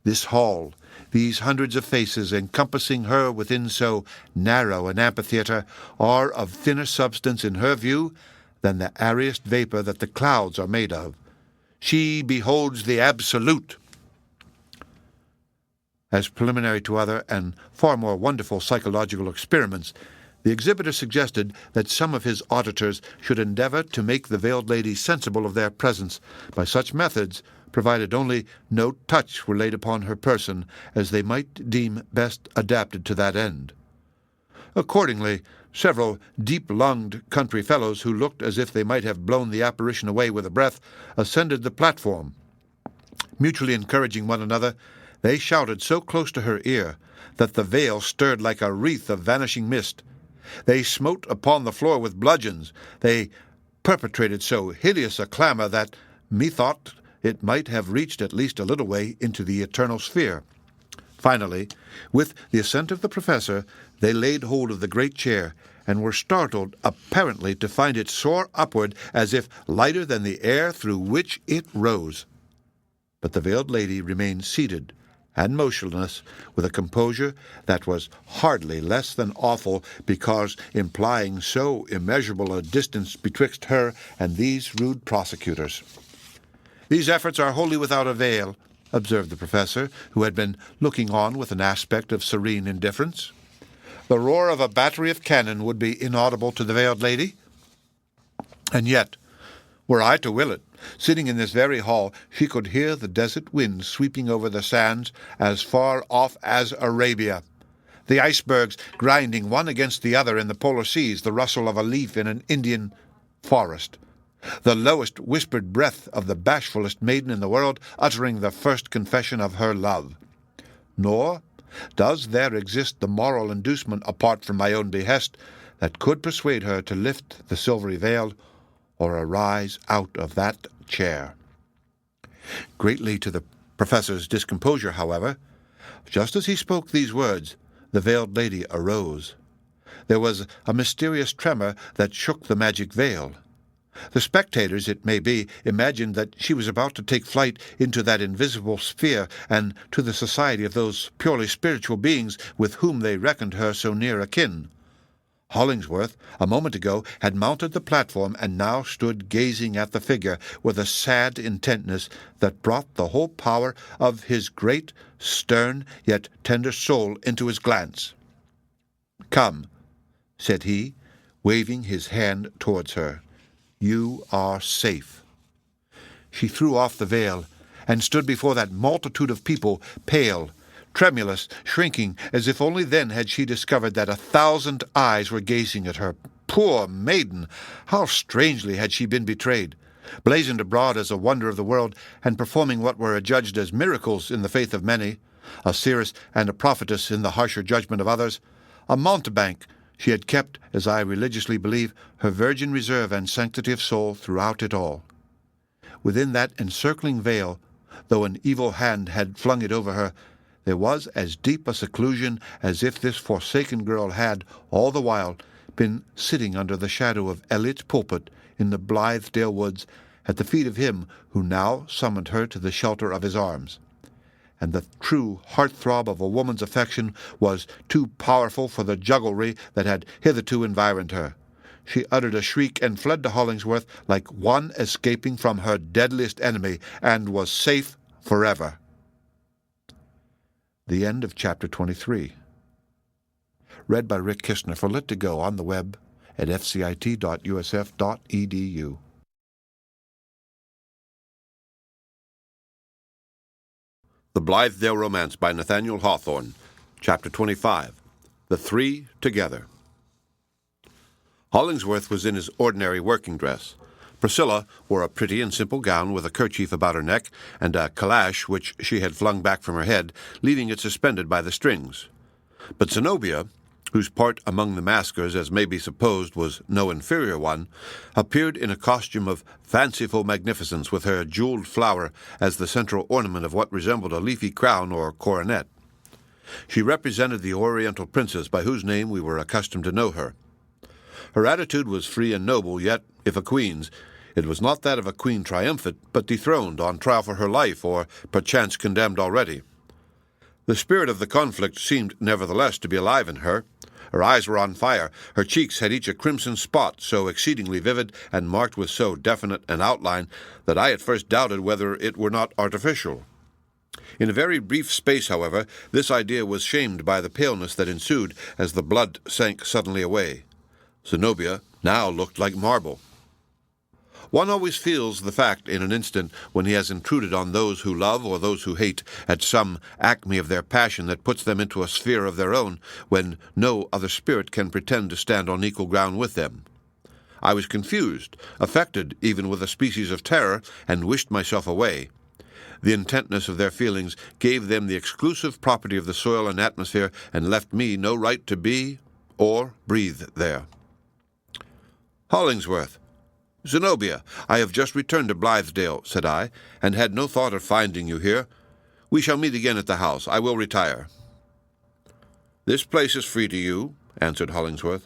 This hall, these hundreds of faces encompassing her within so narrow an amphitheatre, are of thinner substance in her view than the airiest vapour that the clouds are made of. She beholds the Absolute." As preliminary to other and far more wonderful psychological experiments, the exhibitor suggested that some of his auditors should endeavour to make the veiled lady sensible of their presence by such methods, provided only no touch were laid upon her person, as they might deem best adapted to that end. Accordingly, several deep-lunged country fellows, who looked as if they might have blown the apparition away with a breath, ascended the platform. Mutually encouraging one another, they shouted so close to her ear that the veil stirred like a wreath of vanishing mist. They smote upon the floor with bludgeons. They perpetrated so hideous a clamour that, methought, it might have reached at least a little way into the eternal sphere. Finally, with the assent of the professor, they laid hold of the great chair, and were startled, apparently, to find it soar upward as if lighter than the air through which it rose. But the veiled lady remained seated and motionless, with a composure that was hardly less than awful, because implying so immeasurable a distance betwixt her and these rude prosecutors. "These efforts are wholly without avail," observed the professor, who had been looking on with an aspect of serene indifference. "The roar of a battery of cannon would be inaudible to the veiled lady. And yet, were I to will it, sitting in this very hall, she could hear the desert wind sweeping over the sands as far off as Arabia, the icebergs grinding one against the other in the polar seas, the rustle of a leaf in an Indian forest, the lowest whispered breath of the bashfulest maiden in the world uttering the first confession of her love. Nor Does there exist the moral inducement apart from my own behest that could persuade her to lift the silvery veil or arise out of that chair? Greatly to the professor's discomposure, however, just as he spoke these words, the veiled lady arose. There was a mysterious tremor that shook the magic veil. The spectators, it may be, imagined that she was about to take flight into that invisible sphere and to the society of those purely spiritual beings with whom they reckoned her so near akin. Hollingsworth, a moment ago, had mounted the platform and now stood gazing at the figure with a sad intentness that brought the whole power of his great, stern, yet tender soul into his glance. "Come," said he, waving his hand towards her. "You are safe." She threw off the veil and stood before that multitude of people, pale, tremulous, shrinking, as if only then had she discovered that 1,000 eyes were gazing at her. Poor maiden! How strangely had she been betrayed! Blazoned abroad as a wonder of the world, and performing what were adjudged as miracles in the faith of many, a seeress and a prophetess in the harsher judgment of others, a mountebank, she had kept, as I religiously believe, her virgin reserve and sanctity of soul throughout it all. Within that encircling veil, though an evil hand had flung it over her, there was as deep a seclusion as if this forsaken girl had, all the while, been sitting under the shadow of Eliot's pulpit in the Blithedale woods at the feet of him who now summoned her to the shelter of his arms. And the true heart-throb of a woman's affection was too powerful for the jugglery that had hitherto environed her. She uttered a shriek and fled to Hollingsworth like one escaping from her deadliest enemy, and was safe forever. The end of Chapter 23. Read by Rick Kistner for Lit2Go on the web at fcit.usf.edu. The Blithedale Romance by Nathaniel Hawthorne, Chapter 25. The Three Together. Hollingsworth was in his ordinary working dress. Priscilla wore a pretty and simple gown with a kerchief about her neck and a calash which she had flung back from her head, leaving it suspended by the strings. But Zenobia, whose part among the maskers, as may be supposed, was no inferior one, appeared in a costume of fanciful magnificence, with her jeweled flower as the central ornament of what resembled a leafy crown or coronet. She represented the Oriental princess by whose name we were accustomed to know her. Her attitude was free and noble, yet, if a queen's, it was not that of a queen triumphant, but dethroned, on trial for her life, or perchance condemned already. The spirit of the conflict seemed nevertheless to be alive in her. Her eyes were on fire. Her cheeks had each a crimson spot, so exceedingly vivid and marked with so definite an outline that I at first doubted whether it were not artificial. In a very brief space, however, this idea was shamed by the paleness that ensued as the blood sank suddenly away. Zenobia now looked like marble. One always feels the fact in an instant when he has intruded on those who love or those who hate at some acme of their passion that puts them into a sphere of their own when no other spirit can pretend to stand on equal ground with them. I was confused, affected even with a species of terror, and wished myself away. The intentness of their feelings gave them the exclusive property of the soil and atmosphere, and left me no right to be or breathe there. "Hollingsworth! Zenobia, I have just returned to Blithedale," said I, "and had no thought of finding you here. We shall meet again at the house. I will retire." "This place is free to you," answered Hollingsworth.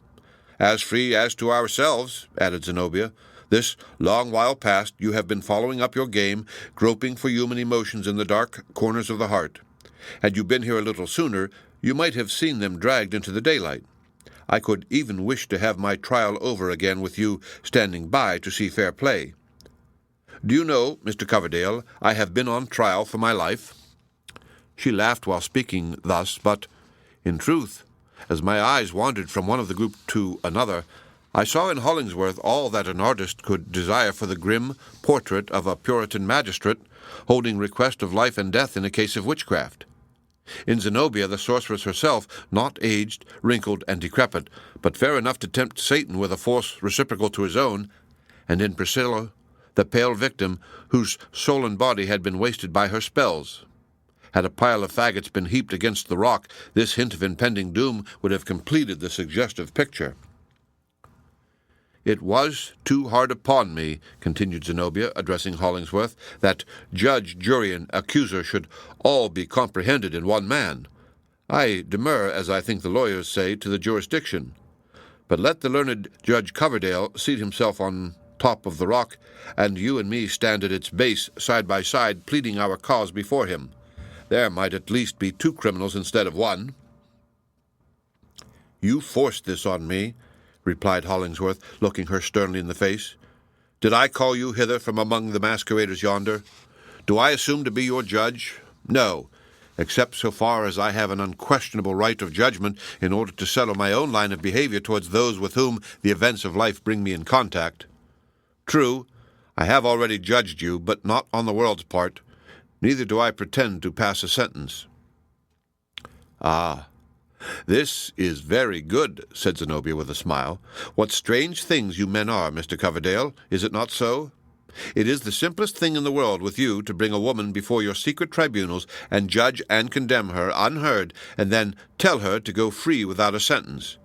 "As free as to ourselves," added Zenobia. "This long while past you have been following up your game, groping for human emotions in the dark corners of the heart. Had you been here a little sooner, you might have seen them dragged into the daylight. I could even wish to have my trial over again with you standing by to see fair play. Do you know, Mr. Coverdale, I have been on trial for my life?" She laughed while speaking thus, but, in truth, as my eyes wandered from one of the group to another, I saw in Hollingsworth all that an artist could desire for the grim portrait of a Puritan magistrate, holding request of life and death in a case of witchcraft. In Zenobia, the sorceress herself, not aged, wrinkled, and decrepit, but fair enough to tempt Satan with a force reciprocal to his own, and in Priscilla, the pale victim, whose soul and body had been wasted by her spells. Had a pile of faggots been heaped against the rock, this hint of impending doom would have completed the suggestive picture. "It was too hard upon me," continued Zenobia, addressing Hollingsworth, "that judge, jury, and accuser should all be comprehended in one man. I demur, as I think the lawyers say, to the jurisdiction. But let the learned Judge Coverdale seat himself on top of the rock, and you and me stand at its base side by side, pleading our cause before him. There might at least be 2 criminals instead of 1. "You forced this on me," replied Hollingsworth, looking her sternly in the face. "Did I call you hither from among the masqueraders yonder? Do I assume to be your judge? No, except so far as I have an unquestionable right of judgment in order to settle my own line of behavior towards those with whom the events of life bring me in contact. True, I have already judged you, but not on the world's part. Neither do I pretend to pass a sentence." "Ah, this is very good," said Zenobia with a smile. "What strange things you men are, Mr. Coverdale, is it not so? It is the simplest thing in the world with you to bring a woman before your secret tribunals and judge and condemn her unheard, and then tell her to go free without a sentence.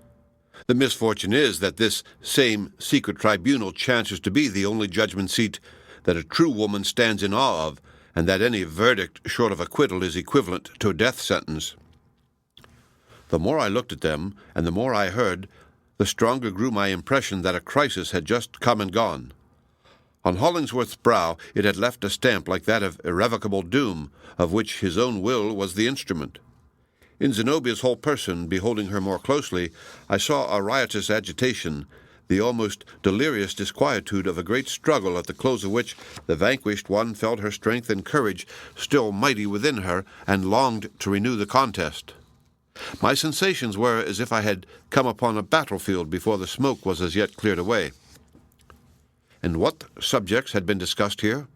The misfortune is that this same secret tribunal chances to be the only judgment seat that a true woman stands in awe of, and that any verdict short of acquittal is equivalent to a death sentence." The more I looked at them, and the more I heard, the stronger grew my impression that a crisis had just come and gone. On Hollingsworth's brow it had left a stamp like that of irrevocable doom, of which his own will was the instrument. In Zenobia's whole person, beholding her more closely, I saw a riotous agitation, the almost delirious disquietude of a great struggle at the close of which the vanquished one felt her strength and courage still mighty within her, and longed to renew the contest. My sensations were as if I had come upon a battlefield before the smoke was as yet cleared away. And what subjects had been discussed here?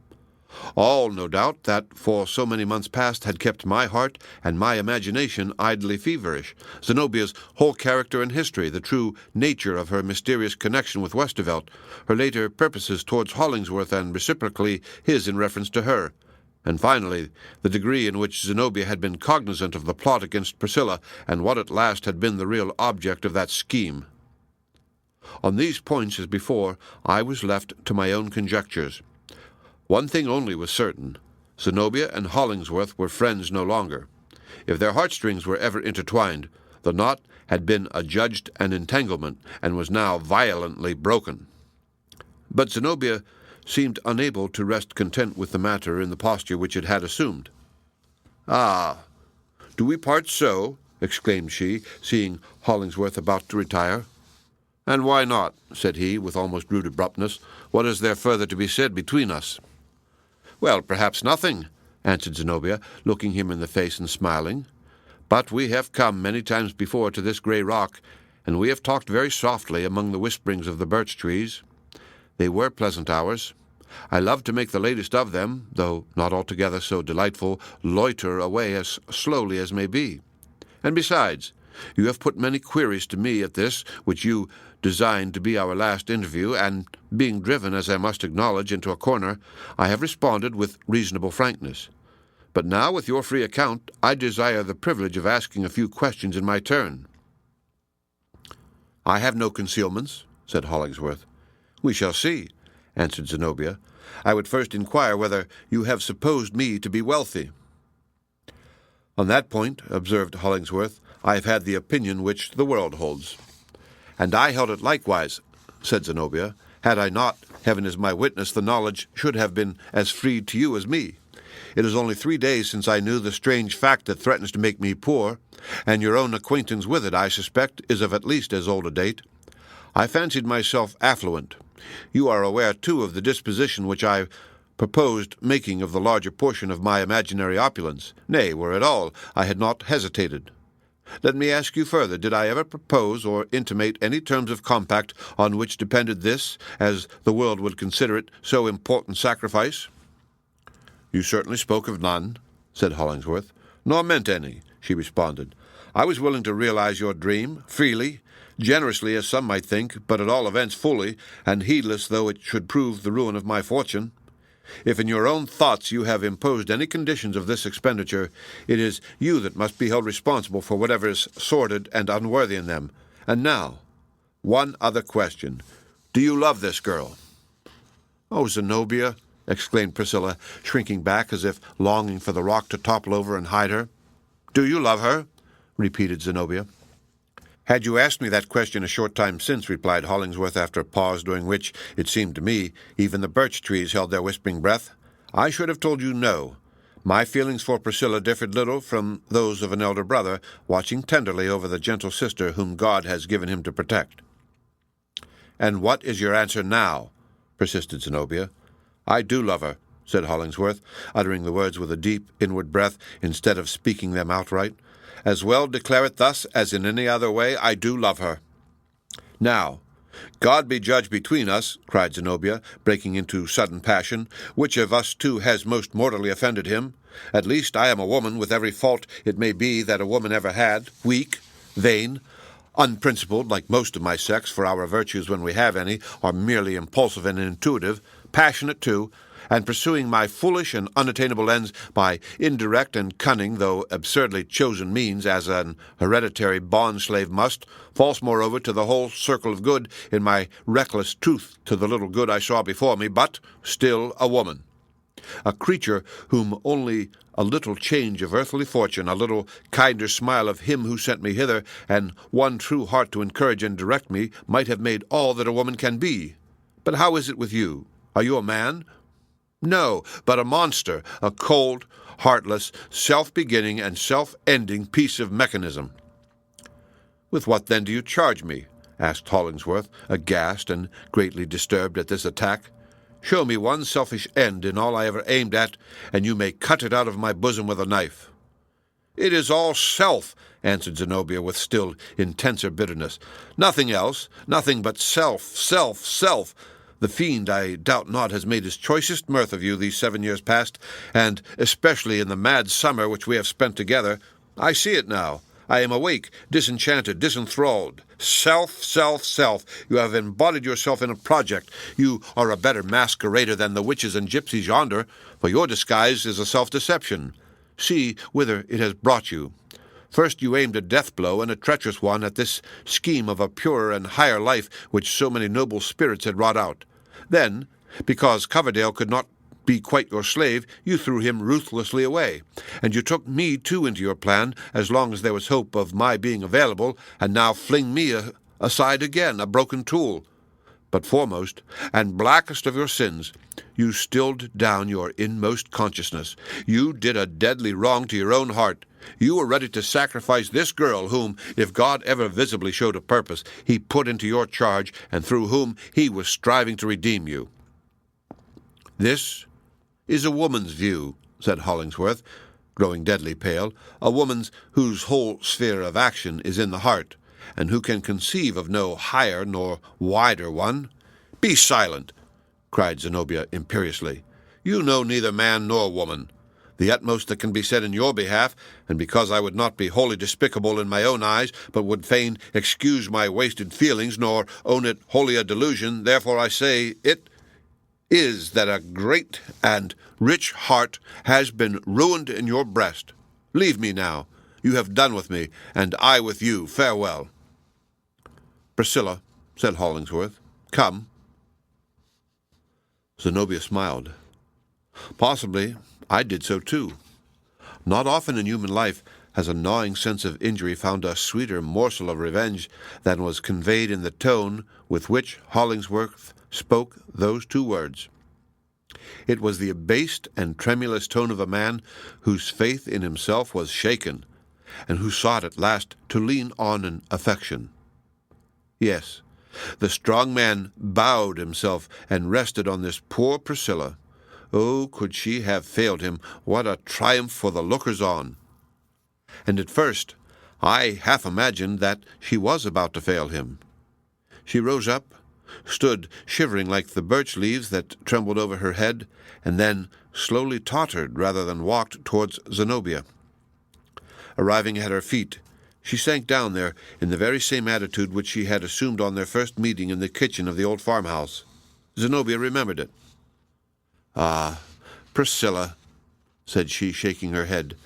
All, no doubt, that for so many months past had kept my heart and my imagination idly feverish. Zenobia's whole character and history, the true nature of her mysterious connection with Westervelt, her later purposes towards Hollingsworth and reciprocally his in reference to her, and finally, the degree in which Zenobia had been cognizant of the plot against Priscilla, and what at last had been the real object of that scheme. On these points, as before, I was left to my own conjectures. One thing only was certain. Zenobia and Hollingsworth were friends no longer. If their heartstrings were ever intertwined, the knot had been adjudged an entanglement, and was now violently broken. But Zenobia seemed unable to rest content with the matter in the posture which it had assumed. "Ah, do we part so?" exclaimed she, seeing Hollingsworth about to retire. "And why not?" said he, with almost rude abruptness. "What is there further to be said between us?" "Well, perhaps nothing," answered Zenobia, looking him in the face and smiling. "But we have come many times before to this grey rock, and we have talked very softly among the whisperings of the birch trees. They were pleasant hours. I love to make the latest of them, though not altogether so delightful, loiter away as slowly as may be. And besides, you have put many queries to me at this, which you designed to be our last interview, and, being driven, as I must acknowledge, into a corner, I have responded with reasonable frankness. But now, with your free account, I desire the privilege of asking a few questions in my turn." "I have no concealments," said Hollingsworth. "We shall see," answered Zenobia. "I would first inquire whether you have supposed me to be wealthy." "On that point," observed Hollingsworth, "I have had the opinion which the world holds." "And I held it likewise," said Zenobia. "Had I not, heaven is my witness, the knowledge should have been as free to you as me. It is only 3 days since I knew the strange fact that threatens to make me poor, and your own acquaintance with it, I suspect, is of at least as old a date. I fancied myself affluent. You are aware, too, of the disposition which I proposed making of the larger portion of my imaginary opulence. Nay, were it all, I had not hesitated. Let me ask you further, did I ever propose or intimate any terms of compact on which depended this, as the world would consider it, so important sacrifice?" "You certainly spoke of none," said Hollingsworth. "Nor meant any," she responded. "I was willing to realize your dream, freely, generously as some might think, but at all events fully, and heedless though it should prove the ruin of my fortune. If in your own thoughts you have imposed any conditions of this expenditure, it is you that must be held responsible for whatever is sordid and unworthy in them. And now, one other question. Do you love this girl?" "Oh, Zenobia," exclaimed Priscilla, shrinking back as if longing for the rock to topple over and hide her. "Do you love her?" repeated Zenobia. "Had you asked me that question a short time since," replied Hollingsworth after a pause during which, it seemed to me, even the birch trees held their whispering breath, "I should have told you no. My feelings for Priscilla differed little from those of an elder brother watching tenderly over the gentle sister whom God has given him to protect." "And what is your answer now?" persisted Zenobia. "I do love her," said Hollingsworth, uttering the words with a deep inward breath instead of speaking them outright. "As well declare it thus as in any other way. I do love her." "Now, God be judge between us," cried Zenobia, breaking into sudden passion. "Which of us two has most mortally offended him? At least I am a woman, with every fault it may be that a woman ever had, weak, vain, unprincipled, like most of my sex, for our virtues, when we have any, are merely impulsive and intuitive, passionate too, and pursuing my foolish and unattainable ends by indirect and cunning, though absurdly chosen means, as an hereditary bond-slave must, false moreover to the whole circle of good, in my reckless truth to the little good I saw before me, but still a woman. A creature whom only a little change of earthly fortune, a little kinder smile of him who sent me hither, and one true heart to encourage and direct me, might have made all that a woman can be. But how is it with you? Are you a man? No, but a monster, a cold, heartless, self-beginning and self-ending piece of mechanism." "With what, then, do you charge me?" asked Hollingsworth, aghast and greatly disturbed at this attack. "Show me one selfish end in all I ever aimed at, and you may cut it out of my bosom with a knife." "It is all self," answered Zenobia with still intenser bitterness. "Nothing else, nothing but self, self, self. The fiend, I doubt not, has made his choicest mirth of you these 7 years past, and especially in the mad summer which we have spent together. I see it now. I am awake, disenchanted, disenthralled. Self, self, self. You have embodied yourself in a project. You are a better masquerader than the witches and gypsies yonder, for your disguise is a self-deception. See whither it has brought you. First you aimed a death blow, and a treacherous one, at this scheme of a purer and higher life which so many noble spirits had wrought out. Then, because Coverdale could not be quite your slave, you threw him ruthlessly away, and you took me too into your plan, as long as there was hope of my being available, and now fling me aside again, a broken tool. But foremost, and blackest of your sins, you stilled down your inmost consciousness. You did a deadly wrong to your own heart. You were ready to sacrifice this girl whom, if God ever visibly showed a purpose, he put into your charge, and through whom he was striving to redeem you." "This is a woman's view," said Hollingsworth, growing deadly pale, "a woman's whose whole sphere of action is in the heart, and who can conceive of no higher nor wider one." "Be silent!" cried Zenobia imperiously. "You know neither man nor woman. The utmost that can be said in your behalf, and because I would not be wholly despicable in my own eyes, but would fain excuse my wasted feelings, nor own it wholly a delusion, therefore I say it is that a great and rich heart has been ruined in your breast. Leave me now. You have done with me, and I with you. Farewell." "Priscilla," said Hollingsworth, "come." Zenobia smiled. Possibly I did so too. Not often in human life has a gnawing sense of injury found a sweeter morsel of revenge than was conveyed in the tone with which Hollingsworth spoke those two words. It was the abased and tremulous tone of a man whose faith in himself was shaken, and who sought at last to lean on an affection. Yes, the strong man bowed himself and rested on this poor Priscilla. Oh, could she have failed him, what a triumph for the lookers-on! And at first I half imagined that she was about to fail him. She rose up, stood shivering like the birch leaves that trembled over her head, and then slowly tottered rather than walked towards Zenobia. Arriving at her feet, she sank down there in the very same attitude which she had assumed on their first meeting in the kitchen of the old farmhouse. Zenobia remembered it. "Ah, Priscilla," said she, shaking her head,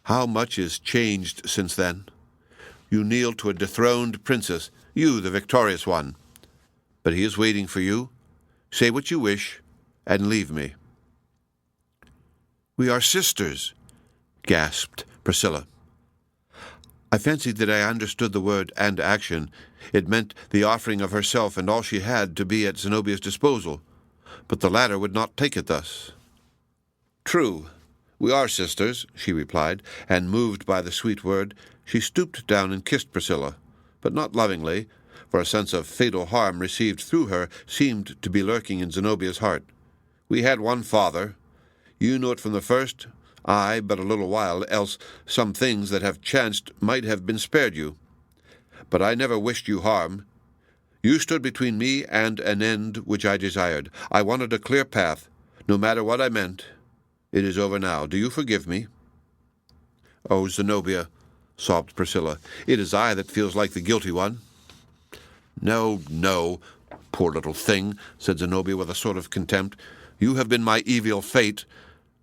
"how much is changed since then? You kneel to a dethroned princess, you, the victorious one. But he is waiting for you. Say what you wish, and leave me." "We are sisters," gasped Priscilla. I fancied that I understood the word and action. It meant the offering of herself and all she had to be at Zenobia's disposal, but the latter would not take it thus. "True, we are sisters," she replied, and moved by the sweet word, she stooped down and kissed Priscilla, but not lovingly, for a sense of fatal harm received through her seemed to be lurking in Zenobia's heart. "We had one father. You knew it from the first, I but a little while, else some things that have chanced might have been spared you. But I never wished you harm. You stood between me and an end which I desired. I wanted a clear path, no matter what I meant. It is over now. Do you forgive me?" "Oh, Zenobia," sobbed Priscilla, "it is I that feels like the guilty one." "No, no, poor little thing," said Zenobia with a sort of contempt. "You have been my evil fate,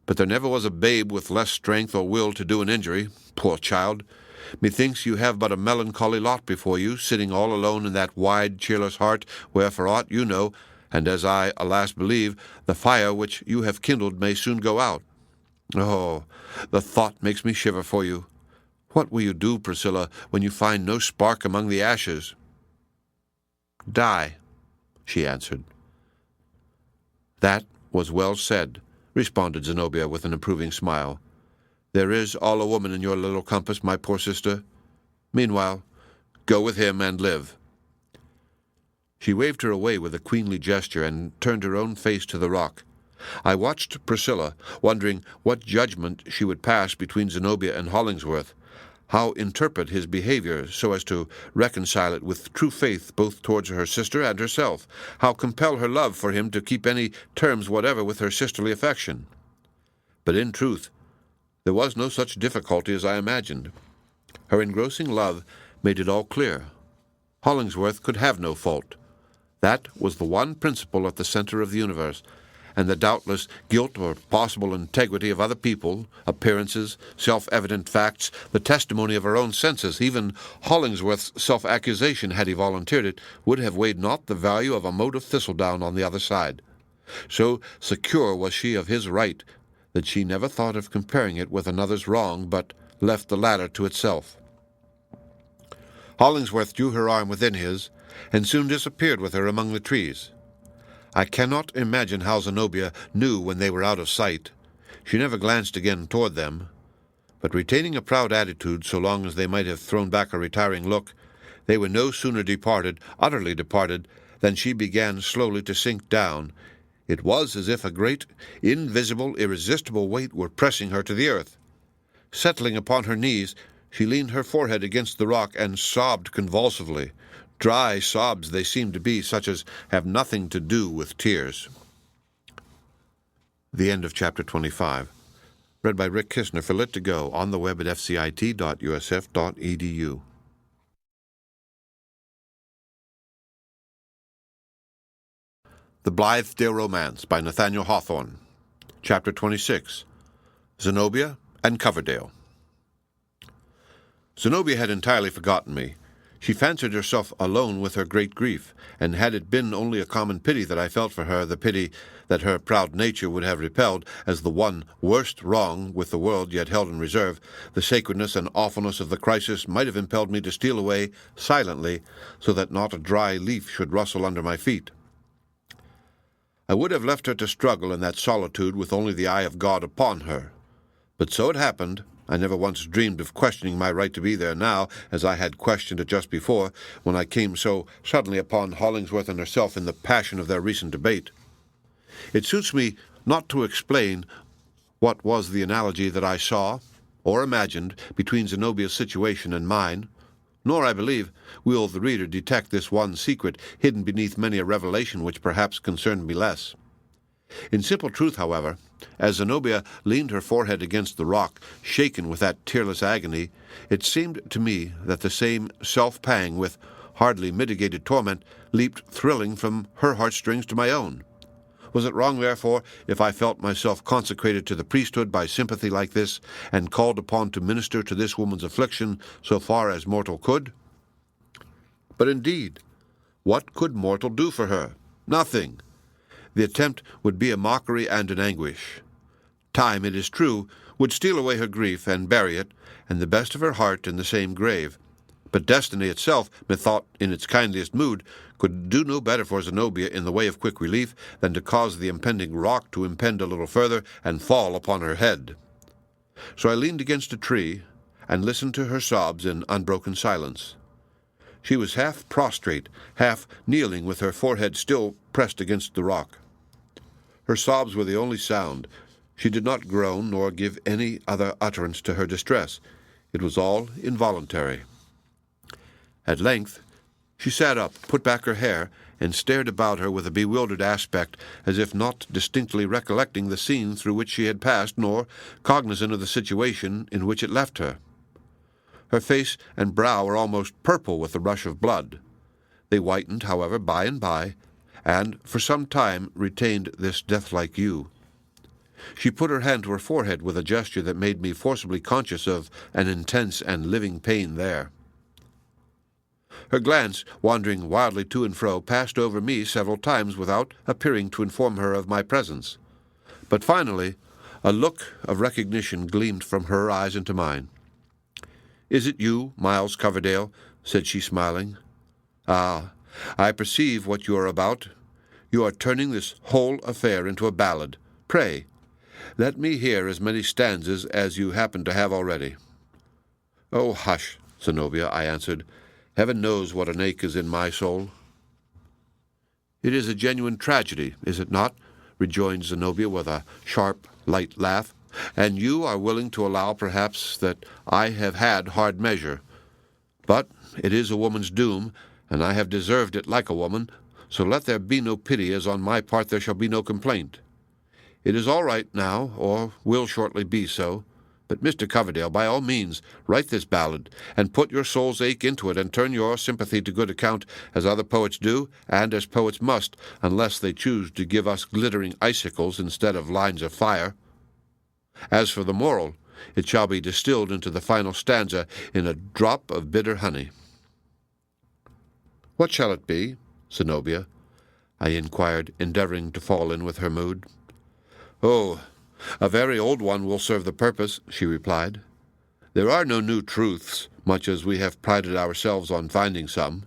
but there never was a babe with less strength or will to do an injury. Poor child! Methinks you have but a melancholy lot before you, sitting all alone in that wide, cheerless heart, where, for aught you know, and as I, alas, believe, the fire which you have kindled may soon go out. Oh, the thought makes me shiver for you. What will you do, Priscilla, when you find no spark among the ashes?" "Die," she answered. "That was well said," responded Zenobia with an approving smile. "There is all a woman in your little compass, my poor sister. Meanwhile, go with him and live." She waved her away with a queenly gesture and turned her own face to the rock. I watched Priscilla, wondering what judgment she would pass between Zenobia and Hollingsworth, how interpret his behavior so as to reconcile it with true faith both towards her sister and herself, how compel her love for him to keep any terms whatever with her sisterly affection. But in truth, there was no such difficulty as I imagined. Her engrossing love made it all clear. Hollingsworth could have no fault. That was the one principle at the center of the universe, and the doubtless guilt or possible integrity of other people, appearances, self-evident facts, the testimony of her own senses, even Hollingsworth's self-accusation, had he volunteered it, would have weighed not the value of a mote of thistledown on the other side. So secure was she of his right that she never thought of comparing it with another's wrong, but left the latter to itself. Hollingsworth drew her arm within his, and soon disappeared with her among the trees. I cannot imagine how Zenobia knew when they were out of sight. She never glanced again toward them, but retaining a proud attitude so long as they might have thrown back a retiring look, they were no sooner departed, utterly departed, than she began slowly to sink down. It was as if a great, invisible, irresistible weight were pressing her to the earth. Settling upon her knees, she leaned her forehead against the rock and sobbed convulsively. Dry sobs they seemed to be, such as have nothing to do with tears. The end of Chapter 25. Read by Rick Kistner for Lit2Go, on the web at fcit.usf.edu. The Blithedale Romance by Nathaniel Hawthorne. Chapter 26. Zenobia and Coverdale. Zenobia had entirely forgotten me. She fancied herself alone with her great grief, and had it been only a common pity that I felt for her, the pity that her proud nature would have repelled as the one worst wrong with the world yet held in reserve, the sacredness and awfulness of the crisis might have impelled me to steal away silently, so that not a dry leaf should rustle under my feet. I would have left her to struggle in that solitude with only the eye of God upon her. But so it happened. I never once dreamed of questioning my right to be there now, as I had questioned it just before, when I came so suddenly upon Hollingsworth and herself in the passion of their recent debate. It suits me not to explain what was the analogy that I saw, or imagined, between Zenobia's situation and mine, nor, I believe, will the reader detect this one secret hidden beneath many a revelation which perhaps concerned me less. In simple truth, however, as Zenobia leaned her forehead against the rock, shaken with that tearless agony, it seemed to me that the same self-pang, with hardly mitigated torment, leaped thrilling from her heartstrings to my own. Was it wrong, therefore, if I felt myself consecrated to the priesthood by sympathy like this, and called upon to minister to this woman's affliction so far as mortal could? But indeed, what could mortal do for her? Nothing. The attempt would be a mockery and an anguish. Time, it is true, would steal away her grief and bury it, and the best of her heart in the same grave. But destiny itself, methought in its kindliest mood, could do no better for Zenobia in the way of quick relief than to cause the impending rock to impend a little further and fall upon her head. So I leaned against a tree and listened to her sobs in unbroken silence. She was half prostrate, half kneeling with her forehead still pressed against the rock. Her sobs were the only sound. She did not groan nor give any other utterance to her distress. It was all involuntary. At length she sat up, put back her hair, and stared about her with a bewildered aspect, as if not distinctly recollecting the scene through which she had passed, nor cognizant of the situation in which it left her. Her face and brow were almost purple with the rush of blood. They whitened, however, by and by, and for some time retained this death-like hue. She put her hand to her forehead with a gesture that made me forcibly conscious of an intense and living pain there. Her glance, wandering wildly to and fro, passed over me several times without appearing to inform her of my presence. But finally, a look of recognition gleamed from her eyes into mine. "Is it you, Miles Coverdale?" said she, smiling. "Ah, I perceive what you are about. You are turning this whole affair into a ballad. Pray, let me hear as many stanzas as you happen to have already." "Oh, hush, Zenobia," I answered. "Heaven knows what an ache is in my soul." "It is a genuine tragedy, is it not?" rejoined Zenobia with a sharp, light laugh. "And you are willing to allow, perhaps, that I have had hard measure. But it is a woman's doom, and I have deserved it like a woman, so let there be no pity, as on my part there shall be no complaint. It is all right now, or will shortly be so. But, Mr. Coverdale, by all means, write this ballad, and put your soul's ache into it, and turn your sympathy to good account, as other poets do, and as poets must, unless they choose to give us glittering icicles instead of lines of fire. As for the moral, it shall be distilled into the final stanza in a drop of bitter honey." "What shall it be, Zenobia?" I inquired, endeavoring to fall in with her mood. "Oh, a very old one will serve the purpose," she replied. "There are no new truths, much as we have prided ourselves on finding some.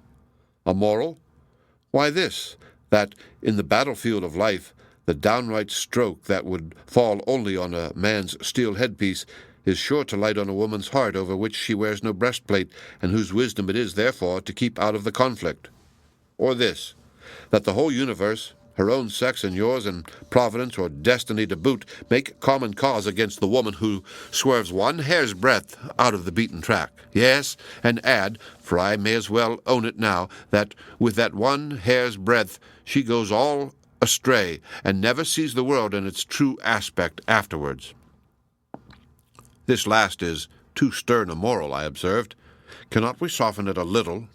A moral? Why this, that in the battlefield of life, the downright stroke that would fall only on a man's steel headpiece is sure to light on a woman's heart over which she wears no breastplate, and whose wisdom it is, therefore, to keep out of the conflict. Or this, that the whole universe, her own sex and yours, and Providence or destiny to boot, make common cause against the woman who swerves one hair's breadth out of the beaten track. Yes, and add, for I may as well own it now, that with that one hair's breadth she goes all astray, and never sees the world in its true aspect afterwards." "This last is too stern a moral," I observed. "Cannot we soften it a little?"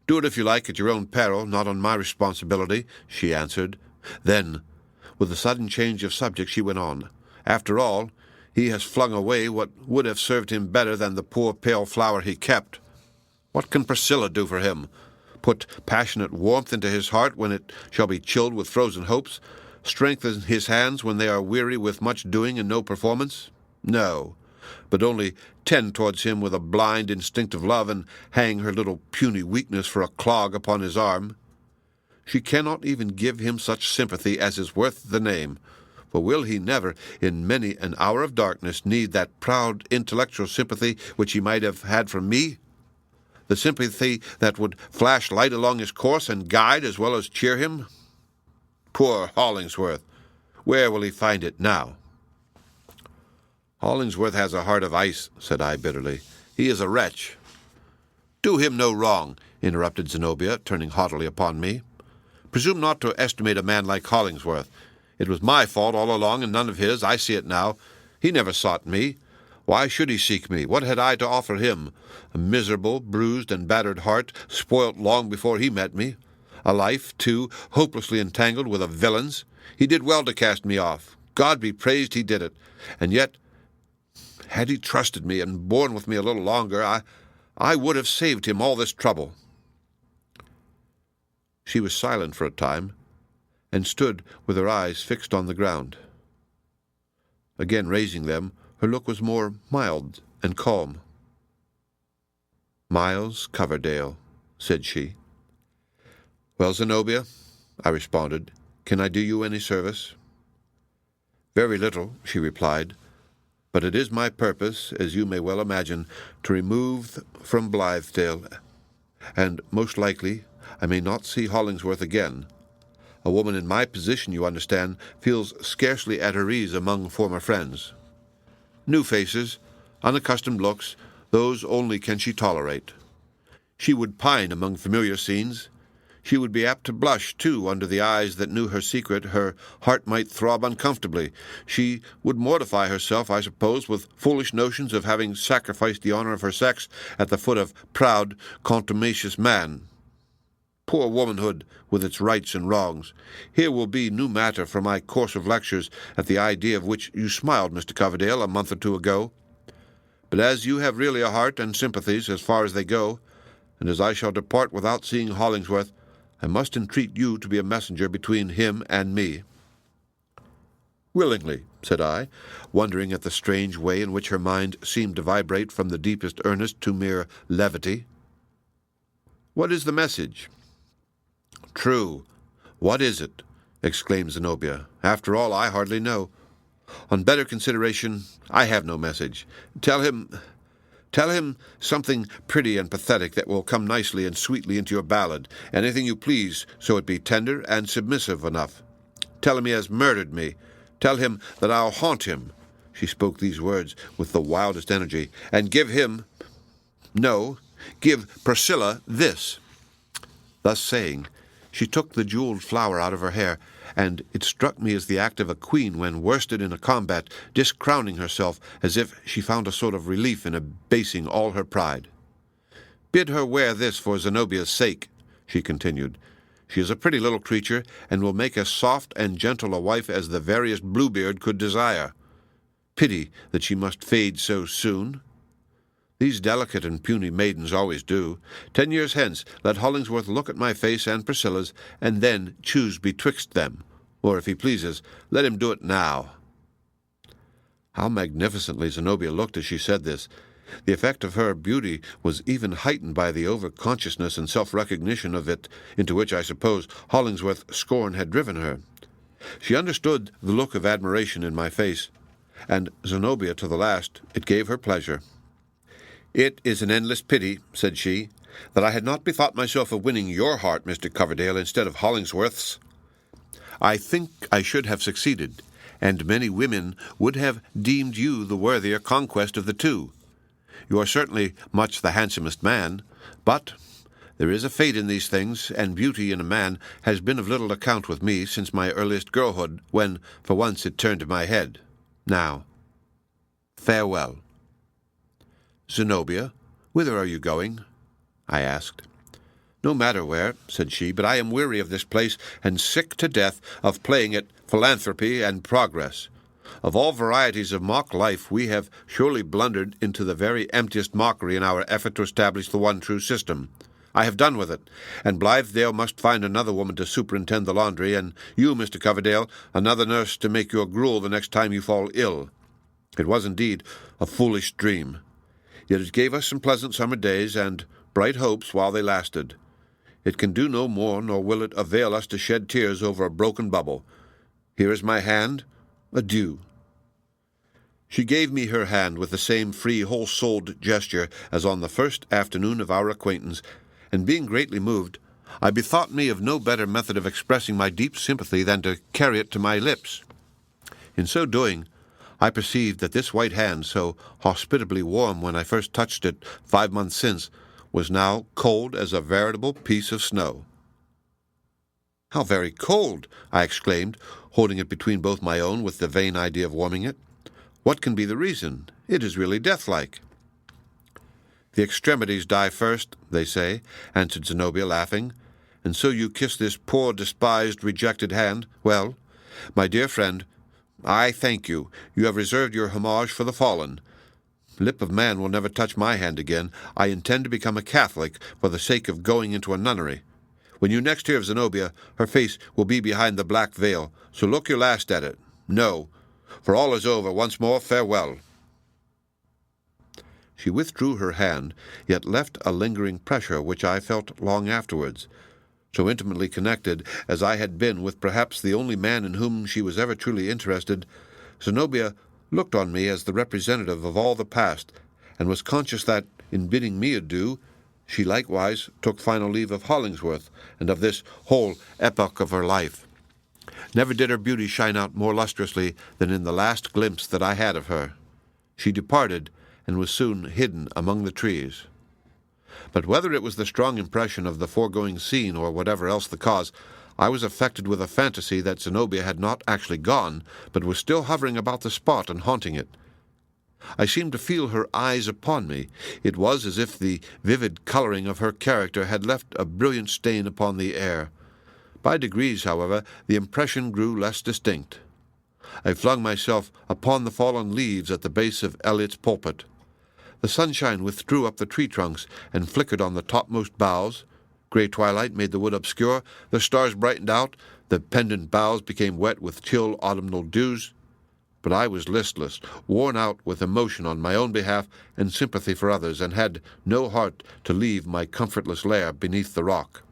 "Do it if you like, at your own peril, not on my responsibility," she answered. Then, with a sudden change of subject, she went on. "After all, he has flung away what would have served him better than the poor pale flower he kept. What can Priscilla do for him? Put passionate warmth into his heart when it shall be chilled with frozen hopes? Strengthen his hands when they are weary with much doing and no performance? No, but only tend towards him with a blind, instinctive love, and hang her little puny weakness for a clog upon his arm. She cannot even give him such sympathy as is worth the name, for will he never, in many an hour of darkness, need that proud intellectual sympathy which he might have had from me? The sympathy that would flash light along his course and guide as well as cheer him? Poor Hollingsworth! Where will he find it now?" "Hollingsworth has a heart of ice," said I bitterly. "He is a wretch." "Do him no wrong," interrupted Zenobia, turning haughtily upon me. "Presume not to estimate a man like Hollingsworth. It was my fault all along, and none of his. I see it now. He never sought me. Why should he seek me? What had I to offer him? A miserable, bruised, and battered heart, spoilt long before he met me. A life, too, hopelessly entangled with a villain's. He did well to cast me off. God be praised he did it. And yet, had he trusted me and borne with me a little longer, I would have saved him all this trouble." She was silent for a time, and stood with her eyes fixed on the ground. Again raising them, her look was more mild and calm. "Miles Coverdale," said she. "Well, Zenobia," I responded, "can I do you any service?" "Very little," she replied, "but it is my purpose, as you may well imagine, to remove from Blitheale, and most likely I may not see Hollingsworth again. A woman in my position, you understand, feels scarcely at her ease among former friends. New faces, unaccustomed looks, those only can she tolerate. She would pine among familiar scenes. She would be apt to blush, too, under the eyes that knew her secret. Her heart might throb uncomfortably. She would mortify herself, I suppose, with foolish notions of having sacrificed the honor of her sex at the foot of proud, contumacious man. Poor womanhood, with its rights and wrongs. Here will be new matter for my course of lectures, at the idea of which you smiled, Mr. Coverdale, a month or two ago. But as you have really a heart and sympathies as far as they go, and as I shall depart without seeing Hollingsworth, I must entreat you to be a messenger between him and me." "Willingly," said I, wondering at the strange way in which her mind seemed to vibrate from the deepest earnest to mere levity. "What is the message?" "True. What is it?" exclaimed Zenobia. "After all, I hardly know. On better consideration, I have no message. Tell him something pretty and pathetic that will come nicely and sweetly into your ballad. Anything you please, so it be tender and submissive enough. Tell him he has murdered me. Tell him that I'll haunt him." She spoke these words with the wildest energy. "And give Priscilla this." Thus saying, she took the jeweled flower out of her hair, and it struck me as the act of a queen when worsted in a combat, discrowning herself, as if she found a sort of relief in abasing all her pride. "Bid her wear this for Zenobia's sake," she continued. "She is a pretty little creature, and will make as soft and gentle a wife as the veriest Bluebeard could desire. Pity that she must fade so soon. These delicate and puny maidens always do. 10 years hence, let Hollingsworth look at my face and Priscilla's, and then choose betwixt them. Or, if he pleases, let him do it now." How magnificently Zenobia looked as she said this! The effect of her beauty was even heightened by the over-consciousness and self-recognition of it, into which, I suppose, Hollingsworth's scorn had driven her. She understood the look of admiration in my face, and Zenobia, to the last, it gave her pleasure. "It is an endless pity," said she, "that I had not bethought myself of winning your heart, Mr. Coverdale, instead of Hollingsworth's. I think I should have succeeded, and many women would have deemed you the worthier conquest of the two. You are certainly much the handsomest man, but there is a fate in these things, and beauty in a man has been of little account with me since my earliest girlhood, when for once it turned to my head. Now, farewell." "Zenobia, whither are you going?" I asked. "No matter where," said she, "but I am weary of this place, and sick to death of playing at philanthropy and progress. Of all varieties of mock life, we have surely blundered into the very emptiest mockery in our effort to establish the one true system. I have done with it, and Blitheale must find another woman to superintend the laundry, and you, Mr. Coverdale, another nurse to make your gruel the next time you fall ill. It was indeed a foolish dream. Yet it gave us some pleasant summer days and bright hopes while they lasted. It can do no more, nor will it avail us to shed tears over a broken bubble. Here is my hand. Adieu." She gave me her hand with the same free, whole-souled gesture as on the first afternoon of our acquaintance, and being greatly moved, I bethought me of no better method of expressing my deep sympathy than to carry it to my lips. In so doing, I perceived that this white hand, so hospitably warm when I first touched it 5 months since, was now cold as a veritable piece of snow. "How very cold!" I exclaimed, holding it between both my own with the vain idea of warming it. "What can be the reason? It is really death-like." "The extremities die first, they say," answered Zenobia, laughing. "And so you kiss this poor, despised, rejected hand. Well, My dear friend, I thank you. You have reserved your homage for the fallen. Lip of man will never touch my hand again. I intend to become a Catholic for the sake of going into a nunnery. When you next hear of Zenobia, her face will be behind the black veil, so look your last at it. No, for all is over. Once more, farewell." She withdrew her hand, yet left a lingering pressure which I felt long afterwards. So intimately connected as I had been with perhaps the only man in whom she was ever truly interested, Zenobia looked on me as the representative of all the past, and was conscious that, in bidding me adieu, she likewise took final leave of Hollingsworth and of this whole epoch of her life. Never did her beauty shine out more lustrously than in the last glimpse that I had of her. She departed, and was soon hidden among the trees. But whether it was the strong impression of the foregoing scene, or whatever else the cause, I was affected with a fantasy that Zenobia had not actually gone, but was still hovering about the spot and haunting it. I seemed to feel her eyes upon me. It was as if the vivid coloring of her character had left a brilliant stain upon the air. By degrees, however, the impression grew less distinct. I flung myself upon the fallen leaves at the base of Eliot's pulpit. The sunshine withdrew up the tree trunks and flickered on the topmost boughs. Grey twilight made the wood obscure, the stars brightened out, the pendant boughs became wet with chill autumnal dews. But I was listless, worn out with emotion on my own behalf and sympathy for others, and had no heart to leave my comfortless lair beneath the rock.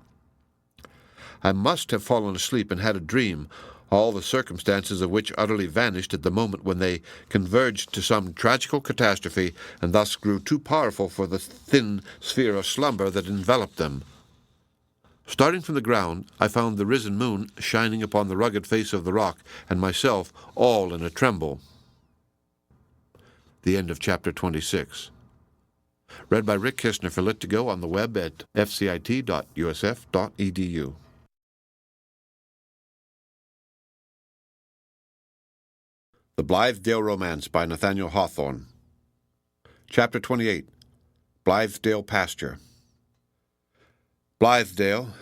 I must have fallen asleep and had a dream, all the circumstances of which utterly vanished at the moment when they converged to some tragical catastrophe, and thus grew too powerful for the thin sphere of slumber that enveloped them. Starting from the ground, I found the risen moon shining upon the rugged face of the rock, and myself all in a tremble. The end of chapter 26. Read by Rick Kistner for Lit2Go on the web at fcit.usf.edu. The Blithedale Romance by Nathaniel Hawthorne. Chapter 28. Blithedale Pasture. Blithedale,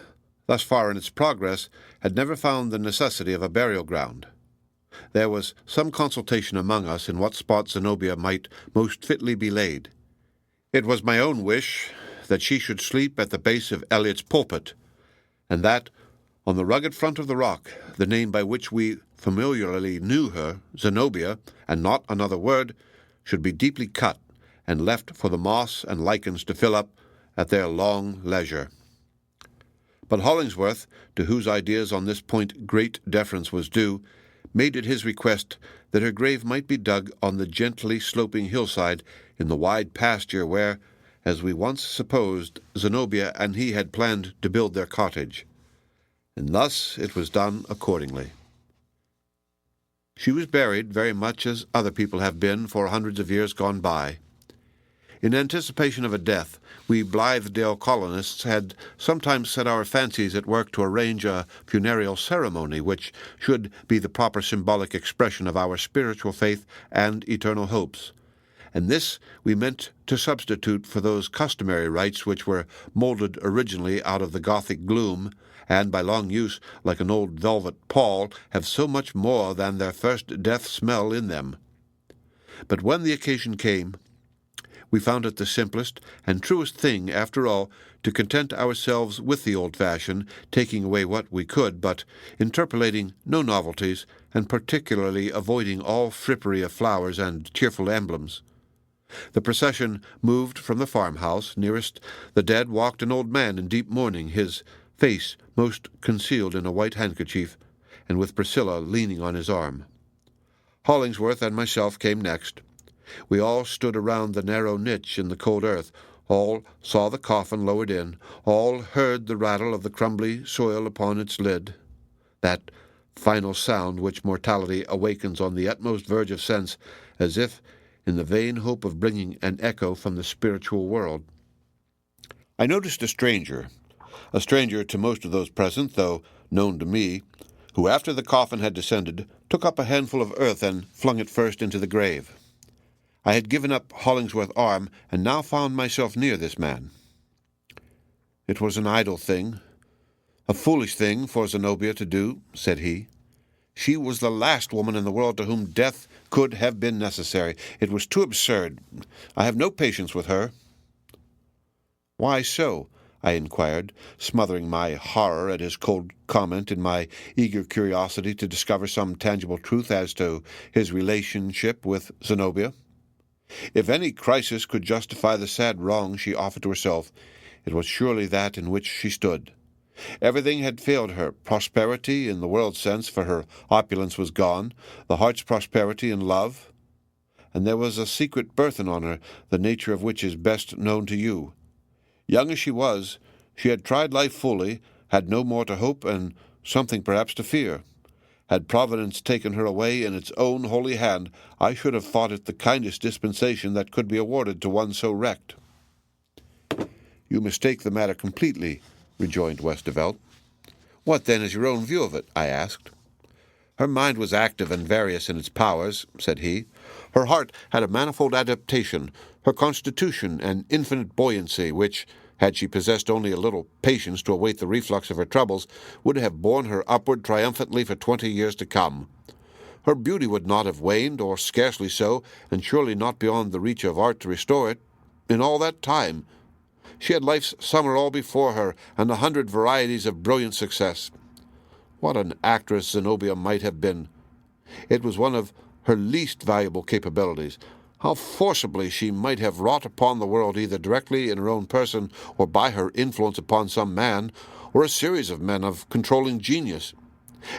thus far in its progress, had never found the necessity of a burial ground. There was some consultation among us in what spot Zenobia might most fitly be laid. It was my own wish that she should sleep at the base of Eliot's pulpit, and that, on the rugged front of the rock, the name by which we familiarly knew her, Zenobia, and not another word, should be deeply cut and left for the moss and lichens to fill up at their long leisure. But Hollingsworth, to whose ideas on this point great deference was due, made it his request that her grave might be dug on the gently sloping hillside in the wide pasture where, as we once supposed, Zenobia and he had planned to build their cottage. And thus it was done accordingly. She was buried very much as other people have been for hundreds of years gone by. In anticipation of a death, we Blithedale colonists had sometimes set our fancies at work to arrange a funereal ceremony which should be the proper symbolic expression of our spiritual faith and eternal hopes. And this we meant to substitute for those customary rites which were molded originally out of the Gothic gloom, and by long use, like an old velvet pall, have so much more than their first death smell in them. But when the occasion came, we found it the simplest and truest thing, after all, to content ourselves with the old-fashioned, taking away what we could, but interpolating no novelties, and particularly avoiding all frippery of flowers and cheerful emblems. The procession moved from the farmhouse. Nearest the dead walked an old man in deep mourning, his face most concealed in a white handkerchief, and with Priscilla leaning on his arm. Hollingsworth and myself came next. We all stood around the narrow niche in the cold earth, all saw the coffin lowered in, all heard the rattle of the crumbly soil upon its lid, that final sound which mortality awakens on the utmost verge of sense, as if in the vain hope of bringing an echo from the spiritual world. I noticed a stranger to most of those present, though known to me, who after the coffin had descended, took up a handful of earth and flung it first into the grave. I had given up Hollingsworth's arm, and now found myself near this man. "It was an idle thing, a foolish thing for Zenobia to do," said he. She was the last woman in the world to whom death could have been necessary. It was too absurd. I have no patience with her." "Why so?" I inquired, smothering my horror at his cold comment in my eager curiosity to discover some tangible truth as to his relationship with Zenobia. If any crisis could justify the sad wrong she offered to herself, it was surely that in which she stood. Everything had failed her. Prosperity, in the world's sense, for her opulence was gone, the heart's prosperity in love, and there was a secret burthen on her, the nature of which is best known to you. Young as she was, she had tried life fully, had no more to hope, and something perhaps to fear. Had Providence taken her away in its own holy hand, I should have thought it the kindest dispensation that could be awarded to one so wrecked. "You mistake the matter completely," rejoined Westervelt. "What, then, is your own view of it?" I asked. "Her mind was active and various in its powers," said he. "Her heart had a manifold adaptation, her constitution an infinite buoyancy, which, had she possessed only a little patience to await the reflux of her troubles, would have borne her upward triumphantly for 20 years to come. Her beauty would not have waned, or scarcely so, and surely not beyond the reach of art to restore it, in all that time. She had life's summer all before her, and 100 varieties of brilliant success. What an actress Zenobia might have been! It was one of her least valuable capabilities. How forcibly she might have wrought upon the world, either directly in her own person, or by her influence upon some man, or a series of men of controlling genius.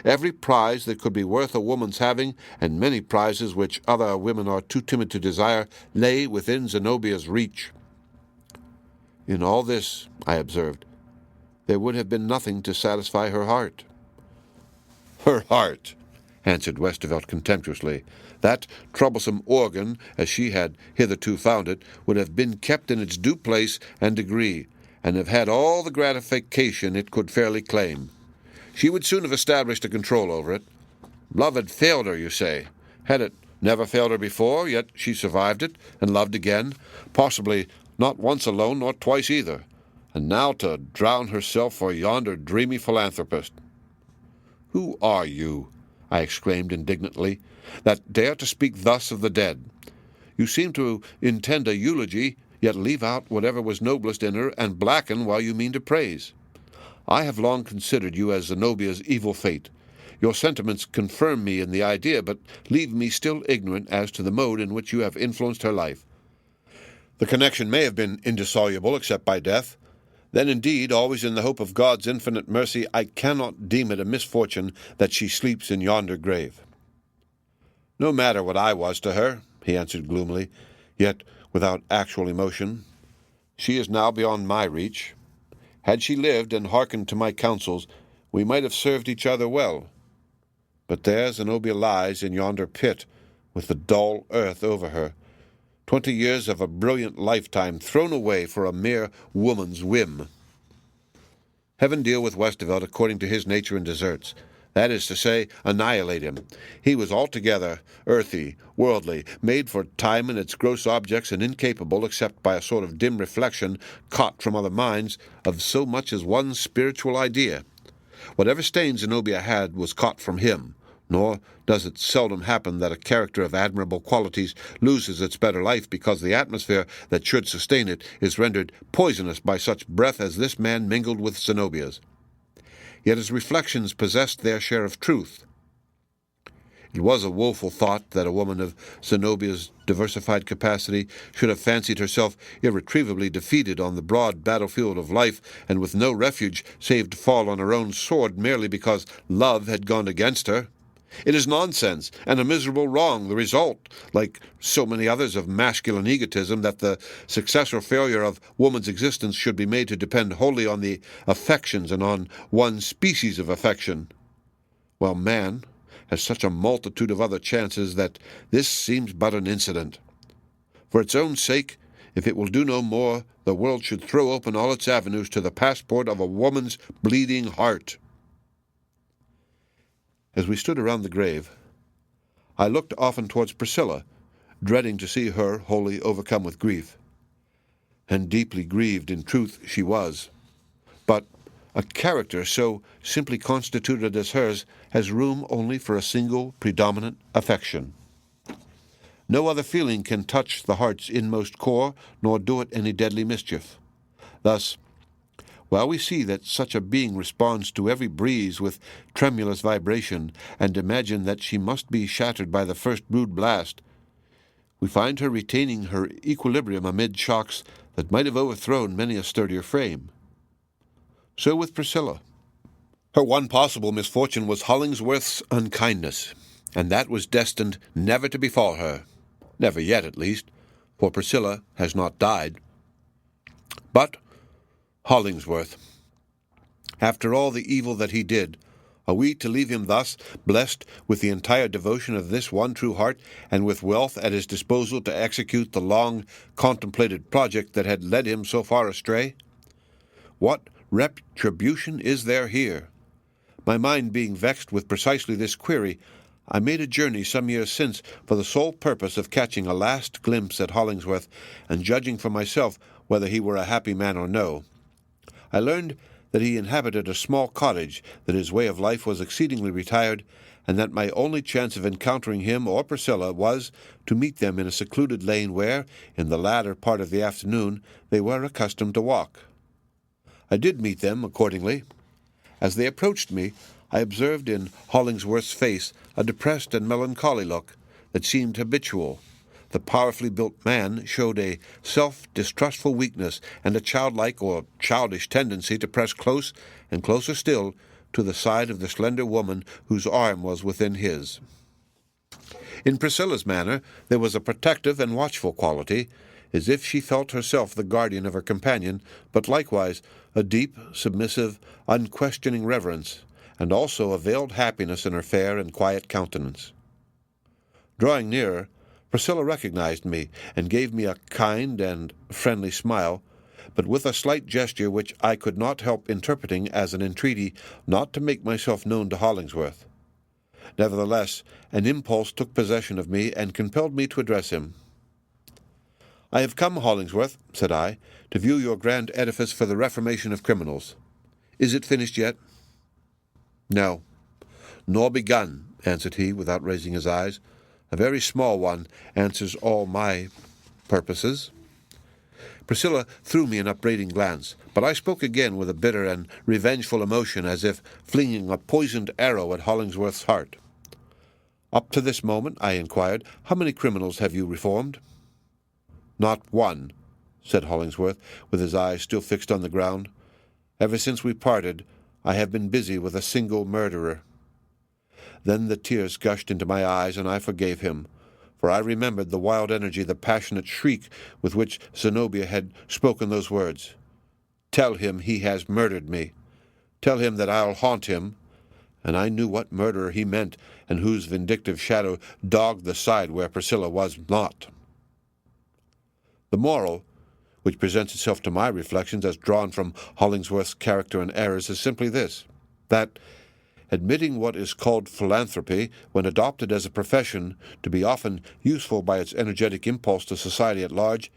Every prize that could be worth a woman's having, and many prizes which other women are too timid to desire, lay within Zenobia's reach." "In all this," I observed, "there would have been nothing to satisfy her heart." "Her heart," answered Westervelt contemptuously. "That troublesome organ, as she had hitherto found it, would have been kept in its due place and degree, and have had all the gratification it could fairly claim. She would soon have established a control over it. Love had failed her, you say. Had it never failed her before, yet she survived it, and loved again, possibly not once alone, nor twice either, and now to drown herself for yonder dreamy philanthropist." "Who are you," I exclaimed indignantly, "that dare to speak thus of the dead? You seem to intend a eulogy, yet leave out whatever was noblest in her, and blacken while you mean to praise. I have long considered you as Zenobia's evil fate. Your sentiments confirm me in the idea, but leave me still ignorant as to the mode in which you have influenced her life. The connection may have been indissoluble except by death. Then indeed, always in the hope of God's infinite mercy, I cannot deem it a misfortune that she sleeps in yonder grave." "No matter what I was to her," he answered gloomily, yet without actual emotion. "She is now beyond my reach. Had she lived and hearkened to my counsels, we might have served each other well. But there Zenobia lies in yonder pit, with the dull earth over her. 20 years of a brilliant lifetime thrown away for a mere woman's whim. Heaven deal with Westervelt according to his nature and deserts. That is to say, annihilate him. He was altogether earthy, worldly, made for time and its gross objects, and incapable, except by a sort of dim reflection, caught from other minds, of so much as one spiritual idea. Whatever stain Zenobia had was caught from him, nor does it seldom happen that a character of admirable qualities loses its better life because the atmosphere that should sustain it is rendered poisonous by such breath as this man mingled with Zenobia's. Yet his reflections possessed their share of truth. It was a woeful thought that a woman of Zenobia's diversified capacity should have fancied herself irretrievably defeated on the broad battlefield of life, and with no refuge save to fall on her own sword merely because love had gone against her. It is nonsense, and a miserable wrong, the result, like so many others, of masculine egotism, that the success or failure of woman's existence should be made to depend wholly on the affections and on one species of affection, while man has such a multitude of other chances that this seems but an incident. For its own sake, if it will do no more, the world should throw open all its avenues to the passport of a woman's bleeding heart." As we stood around the grave, I looked often towards Priscilla, dreading to see her wholly overcome with grief. And deeply grieved, in truth, she was. But A character so simply constituted as hers has room only for a single predominant affection. No other feeling can touch the heart's inmost core, nor do it any deadly mischief. Thus, while we see that such a being responds to every breeze with tremulous vibration, and imagine that she must be shattered by the first rude blast, we find her retaining her equilibrium amid shocks that might have overthrown many a sturdier frame. So with Priscilla. Her one possible misfortune was Hollingsworth's unkindness, and that was destined never to befall her. Never yet, at least, for Priscilla has not died. But Hollingsworth, after all the evil that he did, are we to leave him thus, blessed with the entire devotion of this one true heart, and with wealth at his disposal to execute the long-contemplated project that had led him so far astray? What retribution is there here? My mind being vexed with precisely this query, I made a journey some years since for the sole purpose of catching a last glimpse at Hollingsworth and judging for myself whether he were a happy man or no. I learned that he inhabited a small cottage, that his way of life was exceedingly retired, and that my only chance of encountering him or Priscilla was to meet them in a secluded lane where, in the latter part of the afternoon, they were accustomed to walk. I did meet them, accordingly. As they approached me, I observed in Hollingsworth's face a depressed and melancholy look that seemed habitual. The powerfully built man showed a self-distrustful weakness and a childlike or childish tendency to press close and closer still to the side of the slender woman whose arm was within his. In Priscilla's manner there was a protective and watchful quality, as if she felt herself the guardian of her companion, but likewise a deep, submissive, unquestioning reverence, and also a veiled happiness in her fair and quiet countenance. Drawing nearer, Priscilla recognized me, and gave me a kind and friendly smile, but with a slight gesture which I could not help interpreting as an entreaty not to make myself known to Hollingsworth. Nevertheless, an impulse took possession of me and compelled me to address him. "I have come, Hollingsworth," said I, "to view your grand edifice for the reformation of criminals. Is it finished yet?" "No, nor begun," answered he, without raising his eyes. "A very small one answers all my purposes." Priscilla threw me an upbraiding glance, but I spoke again with a bitter and revengeful emotion, as if flinging a poisoned arrow at Hollingsworth's heart. "Up to this moment," I inquired, "how many criminals have you reformed?" "Not one," said Hollingsworth, with his eyes still fixed on the ground. "Ever since we parted, I have been busy with a single murderer." Then the tears gushed into my eyes, and I forgave him, for I remembered the wild energy, the passionate shriek with which Zenobia had spoken those words. "Tell him he has murdered me. Tell him that I'll haunt him." And I knew what murderer he meant, and whose vindictive shadow dogged the side where Priscilla was not. The moral, which presents itself to my reflections as drawn from Hollingsworth's character and errors, is simply this, that, admitting what is called philanthropy, when adopted as a profession, to be often useful by its energetic impulse to society at large,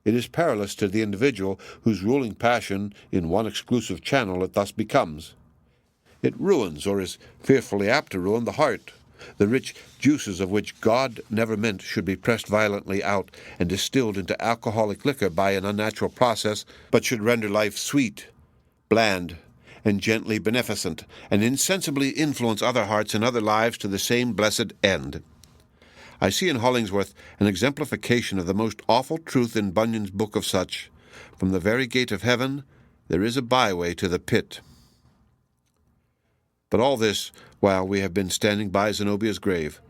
it is perilous to the individual whose ruling passion in one exclusive channel it thus becomes. It ruins, or is fearfully apt to ruin, the heart, the rich juices of which God never meant should be pressed violently out and distilled into alcoholic liquor by an unnatural process, but should render life sweet, bland, and gently beneficent, and insensibly influence other hearts and other lives to the same blessed end. I see in Hollingsworth an exemplification of the most awful truth in Bunyan's book of such, "From the very gate of heaven there is a byway to the pit." But all this while we have been standing by Zenobia's grave.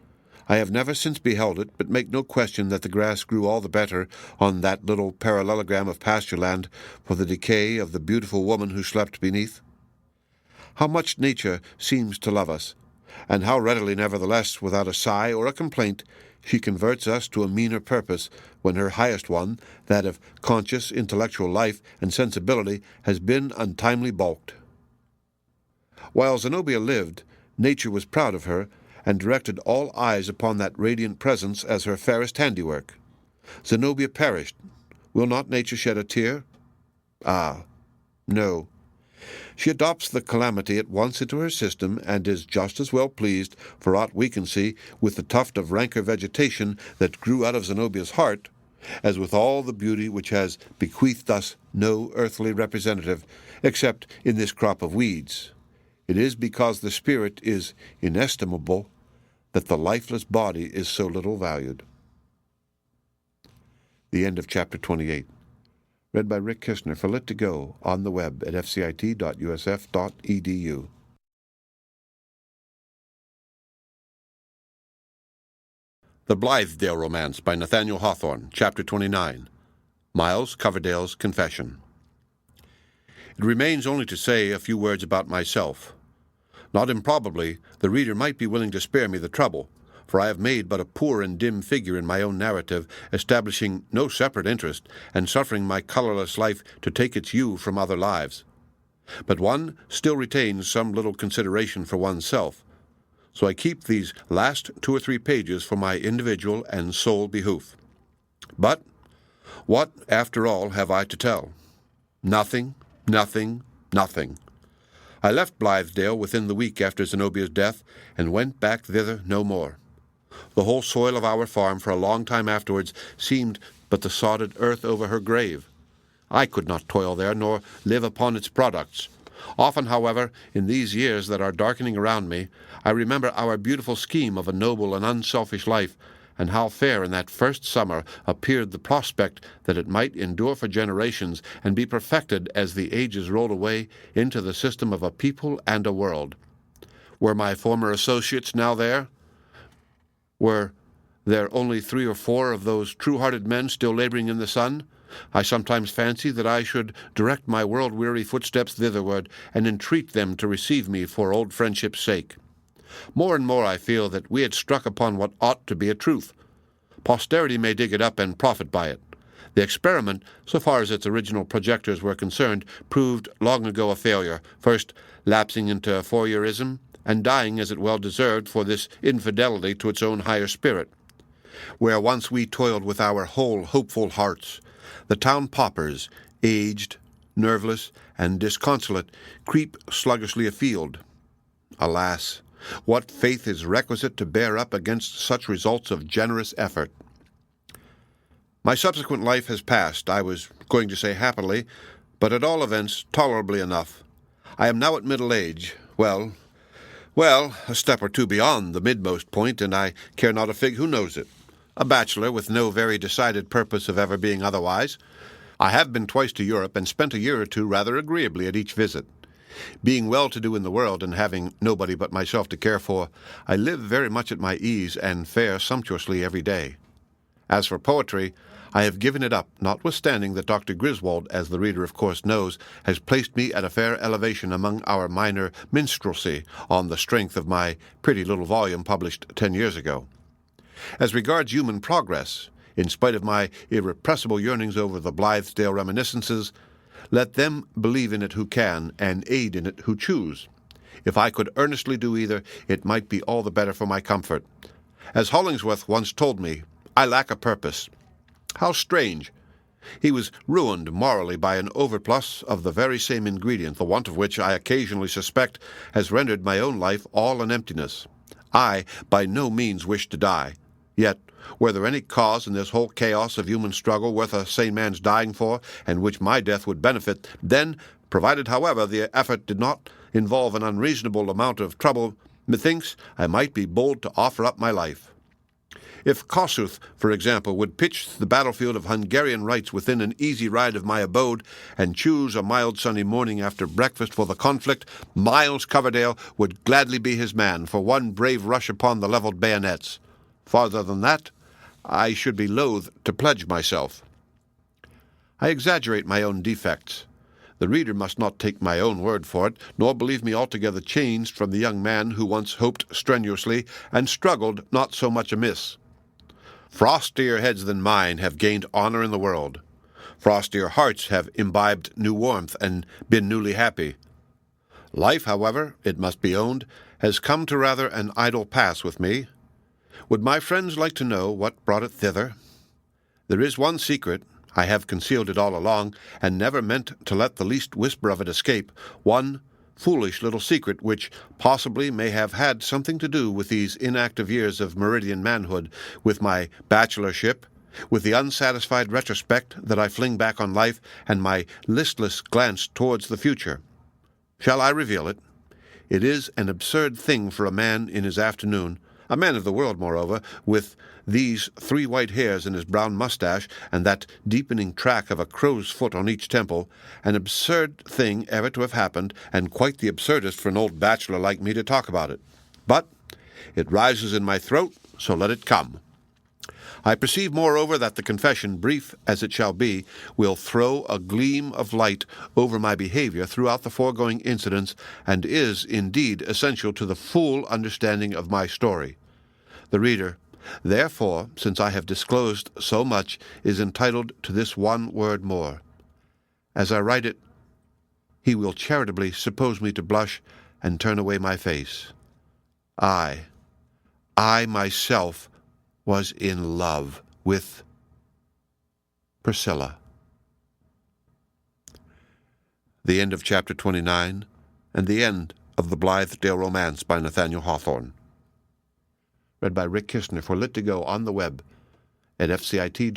I have never since beheld it, but make no question that the grass grew all the better on that little parallelogram of pasture land for the decay of the beautiful woman who slept beneath. How much nature seems to love us, and how readily, nevertheless, without a sigh or a complaint, she converts us to a meaner purpose when her highest one, that of conscious intellectual life and sensibility, has been untimely balked. While Zenobia lived, nature was proud of her, and directed all eyes upon that radiant presence as her fairest handiwork. Zenobia perished. Will not nature shed a tear? Ah, no. She adopts the calamity at once into her system, and is just as well pleased, for aught we can see, with the tuft of ranker vegetation that grew out of Zenobia's heart, as with all the beauty which has bequeathed us no earthly representative, except in this crop of weeds. It is because the spirit is inestimable that the lifeless body is so little valued. The end of chapter 28. Read by Rick Kistner for Lit2Go on the web at fcit.usf.edu. The Blithedale Romance by Nathaniel Hawthorne, Chapter 29. Miles Coverdale's Confession. It remains only to say a few words about myself. Not improbably, the reader might be willing to spare me the trouble, for I have made but a poor and dim figure in my own narrative, establishing no separate interest, and suffering my colorless life to take its hue from other lives. But one still retains some little consideration for oneself, so I keep these last 2 or 3 pages for my individual and sole behoof. But what, after all, have I to tell? Nothing, nothing, nothing. I left Blithedale within the week after Zenobia's death, and went back thither no more. The whole soil of our farm for a long time afterwards seemed but the sodded earth over her grave. I could not toil there, nor live upon its products. Often, however, in these years that are darkening around me, I remember our beautiful scheme of a noble and unselfish life, and how fair in that first summer appeared the prospect that it might endure for generations, and be perfected as the ages rolled away into the system of a people and a world. Were my former associates now there? Were there only 3 or 4 of those true-hearted men still laboring in the sun? I sometimes fancy that I should direct my world-weary footsteps thitherward, and entreat them to receive me for old friendship's sake. More and more I feel that we had struck upon what ought to be a truth. Posterity may dig it up and profit by it. The experiment, so far as its original projectors were concerned, proved long ago a failure, first lapsing into Fourierism, and dying as it well deserved for this infidelity to its own higher spirit. Where once we toiled with our whole hopeful hearts, the town paupers, aged, nerveless, and disconsolate, creep sluggishly afield. Alas, what faith is requisite to bear up against such results of generous effort! My subsequent life has passed, I was going to say happily, but at all events tolerably enough. I am now at middle age, well, a step or 2 beyond the midmost point, and I care not a fig who knows it. A bachelor with no very decided purpose of ever being otherwise. I have been twice to Europe, and spent a year or 2 rather agreeably at each visit. Being well-to-do in the world, and having nobody but myself to care for, I live very much at my ease, and fare sumptuously every day. As for poetry, I have given it up, notwithstanding that Dr. Griswold, as the reader of course knows, has placed me at a fair elevation among our minor minstrelsy, on the strength of my pretty little volume published 10 years ago. As regards human progress, in spite of my irrepressible yearnings over the Blithedale reminiscences, let them believe in it who can, and aid in it who choose. If I could earnestly do either, it might be all the better for my comfort. As Hollingsworth once told me, I lack a purpose. How strange! He was ruined morally by an overplus of the very same ingredient, the want of which I occasionally suspect has rendered my own life all an emptiness. I by no means wish to die. Yet, were there any cause in this whole chaos of human struggle worth a sane man's dying for, and which my death would benefit, then, provided, however, the effort did not involve an unreasonable amount of trouble, methinks I might be bold to offer up my life. If Kossuth, for example, would pitch the battlefield of Hungarian rights within an easy ride of my abode, and choose a mild sunny morning after breakfast for the conflict, Miles Coverdale would gladly be his man for one brave rush upon the levelled bayonets. Farther than that, I should be loath to pledge myself. I exaggerate my own defects. The reader must not take my own word for it, nor believe me altogether changed from the young man who once hoped strenuously, and struggled not so much amiss. Frostier heads than mine have gained honor in the world. Frostier hearts have imbibed new warmth and been newly happy. Life, however, it must be owned, has come to rather an idle pass with me. Would my friends like to know what brought it thither? There is one secret, I have concealed it all along, and never meant to let the least whisper of it escape, one foolish little secret which possibly may have had something to do with these inactive years of meridian manhood, with my bachelorship, with the unsatisfied retrospect that I fling back on life, and my listless glance towards the future. Shall I reveal it? It is an absurd thing for a man in his afternoon, a man of the world, moreover, with these 3 white hairs in his brown mustache, and that deepening track of a crow's foot on each temple, an absurd thing ever to have happened, and quite the absurdest for an old bachelor like me to talk about it. But it rises in my throat, so let it come. I perceive, moreover, that the confession, brief as it shall be, will throw a gleam of light over my behavior throughout the foregoing incidents, and is, indeed, essential to the full understanding of my story. The reader, therefore, since I have disclosed so much, is entitled to this one word more. As I write it, he will charitably suppose me to blush and turn away my face. I myself was in love with Priscilla. The end of chapter 29, and the end of The Blithedale Romance by Nathaniel Hawthorne. Read by Rick Kistner for Lit2Go on the web at fcit.usf.edu.